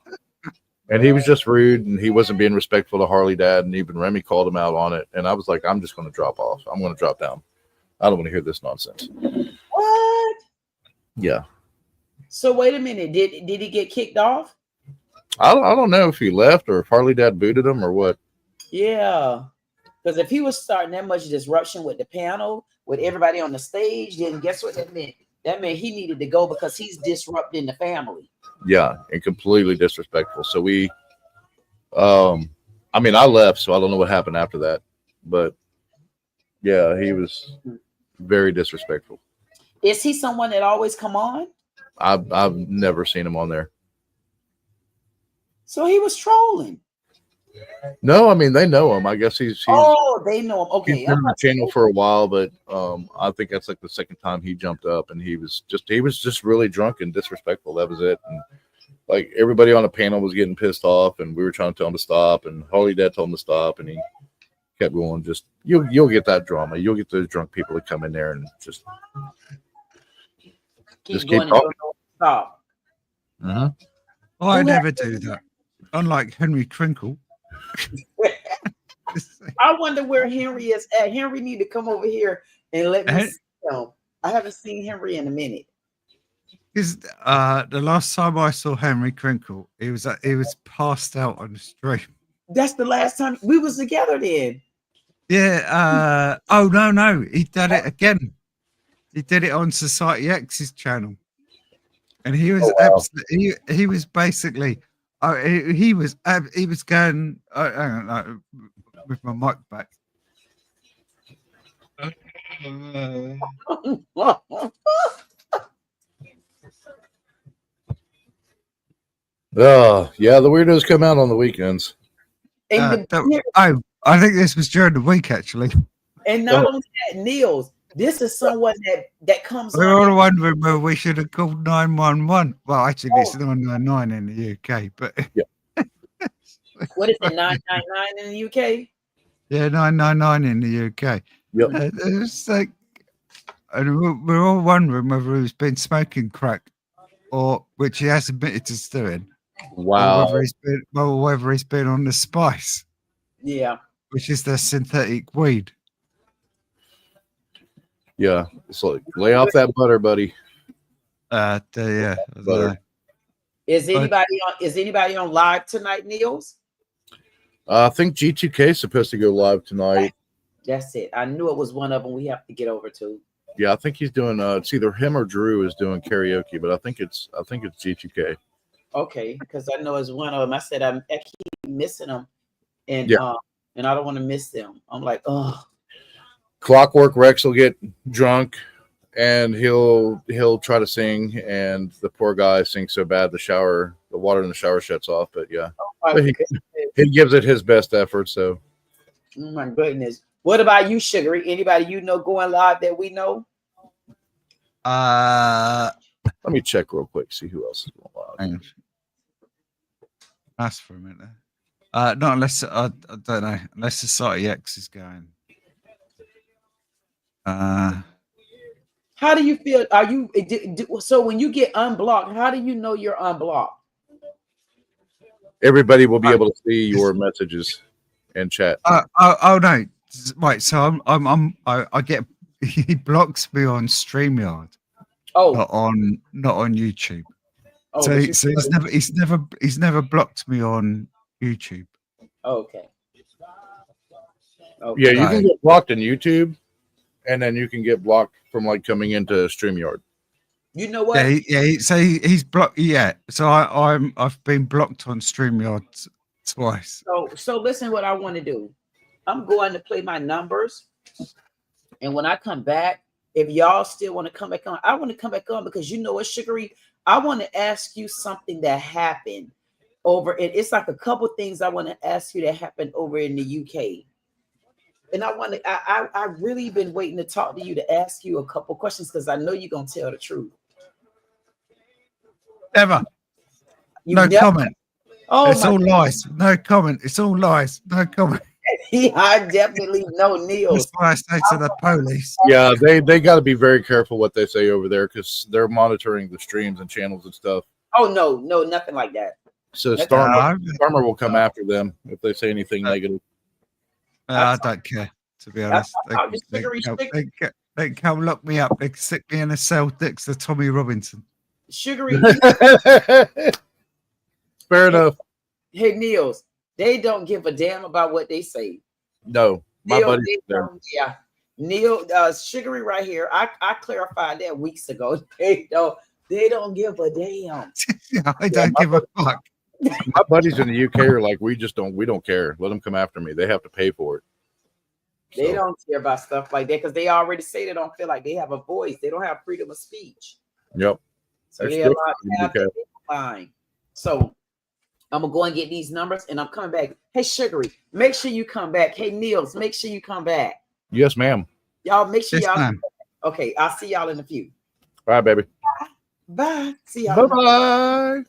Speaker 2: and he was just rude, and he wasn't being respectful to Harley Dad, and even Remy called him out on it. And I was like, I'm just going to drop off. I'm going to drop down. I don't want to hear this nonsense.
Speaker 1: What?
Speaker 2: Yeah,
Speaker 1: So wait a minute. Did he get kicked off?
Speaker 2: I don't know if he left or if Harley Dad booted him or what.
Speaker 1: Yeah. Because if he was starting that much disruption with the panel, with everybody on the stage, then guess what that meant? That meant he needed to go because he's disrupting the family.
Speaker 2: Yeah, and completely disrespectful. So we, I mean, I left, so I don't know what happened after that, but yeah, he was very disrespectful.
Speaker 1: Is he someone that always come on?
Speaker 2: I've never seen him on there.
Speaker 1: So he was trolling.
Speaker 2: No, I mean they know him. I guess he's
Speaker 1: Oh, they know him. Okay.
Speaker 2: he's been on the channel for a while, but I think that's like the second time he jumped up, and he was just really drunk and disrespectful. That was it. And like everybody on the panel was getting pissed off, and we were trying to tell him to stop, and Holy Dad told him to stop, and he kept going. Just you'll get that drama. You'll get those drunk people to come in there and just keep talking.
Speaker 1: Stop.
Speaker 2: Uh-huh.
Speaker 7: Oh, I never do that. Unlike Henry Crinkle.
Speaker 1: I wonder where Henry is at. Henry need to come over here and let me see him. I haven't seen Henry in a minute.
Speaker 7: Because the last time I saw Henry Crinkle, he was passed out on the stream.
Speaker 1: That's the last time we was together then.
Speaker 7: Yeah. Oh no, he did it again. He did it on Society X's channel, and he was he was basically he was going. Hang on, with my mic back.
Speaker 2: Oh, yeah, the weirdos come out on the weekends.
Speaker 7: I think this was during the week actually.
Speaker 1: And not only that, Niels, this is someone that comes.
Speaker 7: We're all wondering whether we should have called 911. Well, actually, it's 999 in the UK, but
Speaker 2: yeah.
Speaker 1: What is it, 999 in the UK?
Speaker 7: Yeah, 999 in the UK.
Speaker 2: Yep.
Speaker 7: It's like, and we're all wondering whether he's been smoking crack, or which he has admitted to doing.
Speaker 2: Wow.
Speaker 7: Or whether he's been on the spice.
Speaker 1: Yeah.
Speaker 7: Which is the synthetic weed.
Speaker 2: Yeah, it's like lay off that butter, buddy.
Speaker 7: Yeah,
Speaker 2: butter.
Speaker 1: Is anybody on live tonight, Niels?
Speaker 2: I think G2K is supposed to go live tonight.
Speaker 1: That's it. I knew it was one of them we have to get over to.
Speaker 2: Yeah, I think he's doing. It's either him or Drew is doing karaoke, but I think it's G2K.
Speaker 1: Okay, because I know it's one of them. I said I keep missing them, and I don't want to miss them. I'm like, oh.
Speaker 2: Clockwork Rex will get drunk, and he'll try to sing, and the poor guy sings so bad the water in the shower shuts off. But yeah, but he gives it his best effort. So,
Speaker 1: oh my goodness. What about you, Sugary? Anybody you know going live that we know?
Speaker 2: Let me check real quick, see who else is going live.
Speaker 7: Ask for a minute. Not unless I don't know. Unless Society X is going.
Speaker 1: How do you feel? Are you so when you get unblocked? How do you know you're unblocked?
Speaker 2: Everybody will be able to see your messages and chat.
Speaker 7: Oh no! Wait, so I get he blocks me on StreamYard.
Speaker 1: Oh,
Speaker 7: not on YouTube.
Speaker 1: Oh,
Speaker 7: so he's never blocked me on YouTube.
Speaker 1: Okay.
Speaker 2: Yeah, you can get blocked on YouTube, and then you can get blocked from like coming into StreamYard.
Speaker 1: You know what?
Speaker 7: So he's blocked. Yeah. So I've been blocked on StreamYard twice.
Speaker 1: So listen, what I want to do. I'm going to play my numbers, and when I come back, if y'all still want to come back on, I want to come back on because you know what, Sugary, I want to ask you something that happened over it. It's like a couple things I want to ask you that happened over in the UK. And I really been waiting to talk to you to ask you a couple questions because I know you're gonna tell the truth.
Speaker 7: Never. No comment. Oh, it's all lies. No comment. It's all lies. No comment.
Speaker 1: Yeah, I definitely know Neil.
Speaker 7: That's why I say to the police.
Speaker 2: Yeah, they got to be very careful what they say over there because they're monitoring the streams and channels and stuff.
Speaker 1: Oh no, nothing like that.
Speaker 2: So Starmer will come after them if they say anything negative.
Speaker 7: I don't care, to be honest. They come lock me up. They stick me in a cell next to Tommy Robinson.
Speaker 1: Sugary.
Speaker 2: Fair enough.
Speaker 1: Hey, Niels, they don't give a damn about what they say.
Speaker 2: No, my buddy.
Speaker 1: Yeah, Neil, Sugary right here. I clarified that weeks ago. They don't give a damn.
Speaker 7: I don't give a fuck.
Speaker 2: My buddies in the UK are like, we don't care. Let them come after me. They have to pay for it.
Speaker 1: They don't care about stuff like that because they already say they don't feel like they have a voice. They don't have freedom of speech.
Speaker 2: Yep.
Speaker 1: So they're allowed to have their line. So I'm gonna go and get these numbers, and I'm coming back. Hey, Sugary, make sure you come back. Hey, Niels, make sure you come back.
Speaker 2: Yes, ma'am.
Speaker 1: Y'all make sure
Speaker 18: Yes,
Speaker 1: y'all.
Speaker 18: ma'am.
Speaker 1: Okay, I'll see y'all in a few.
Speaker 2: Bye, baby.
Speaker 1: Bye. See y'all.
Speaker 2: Bye bye.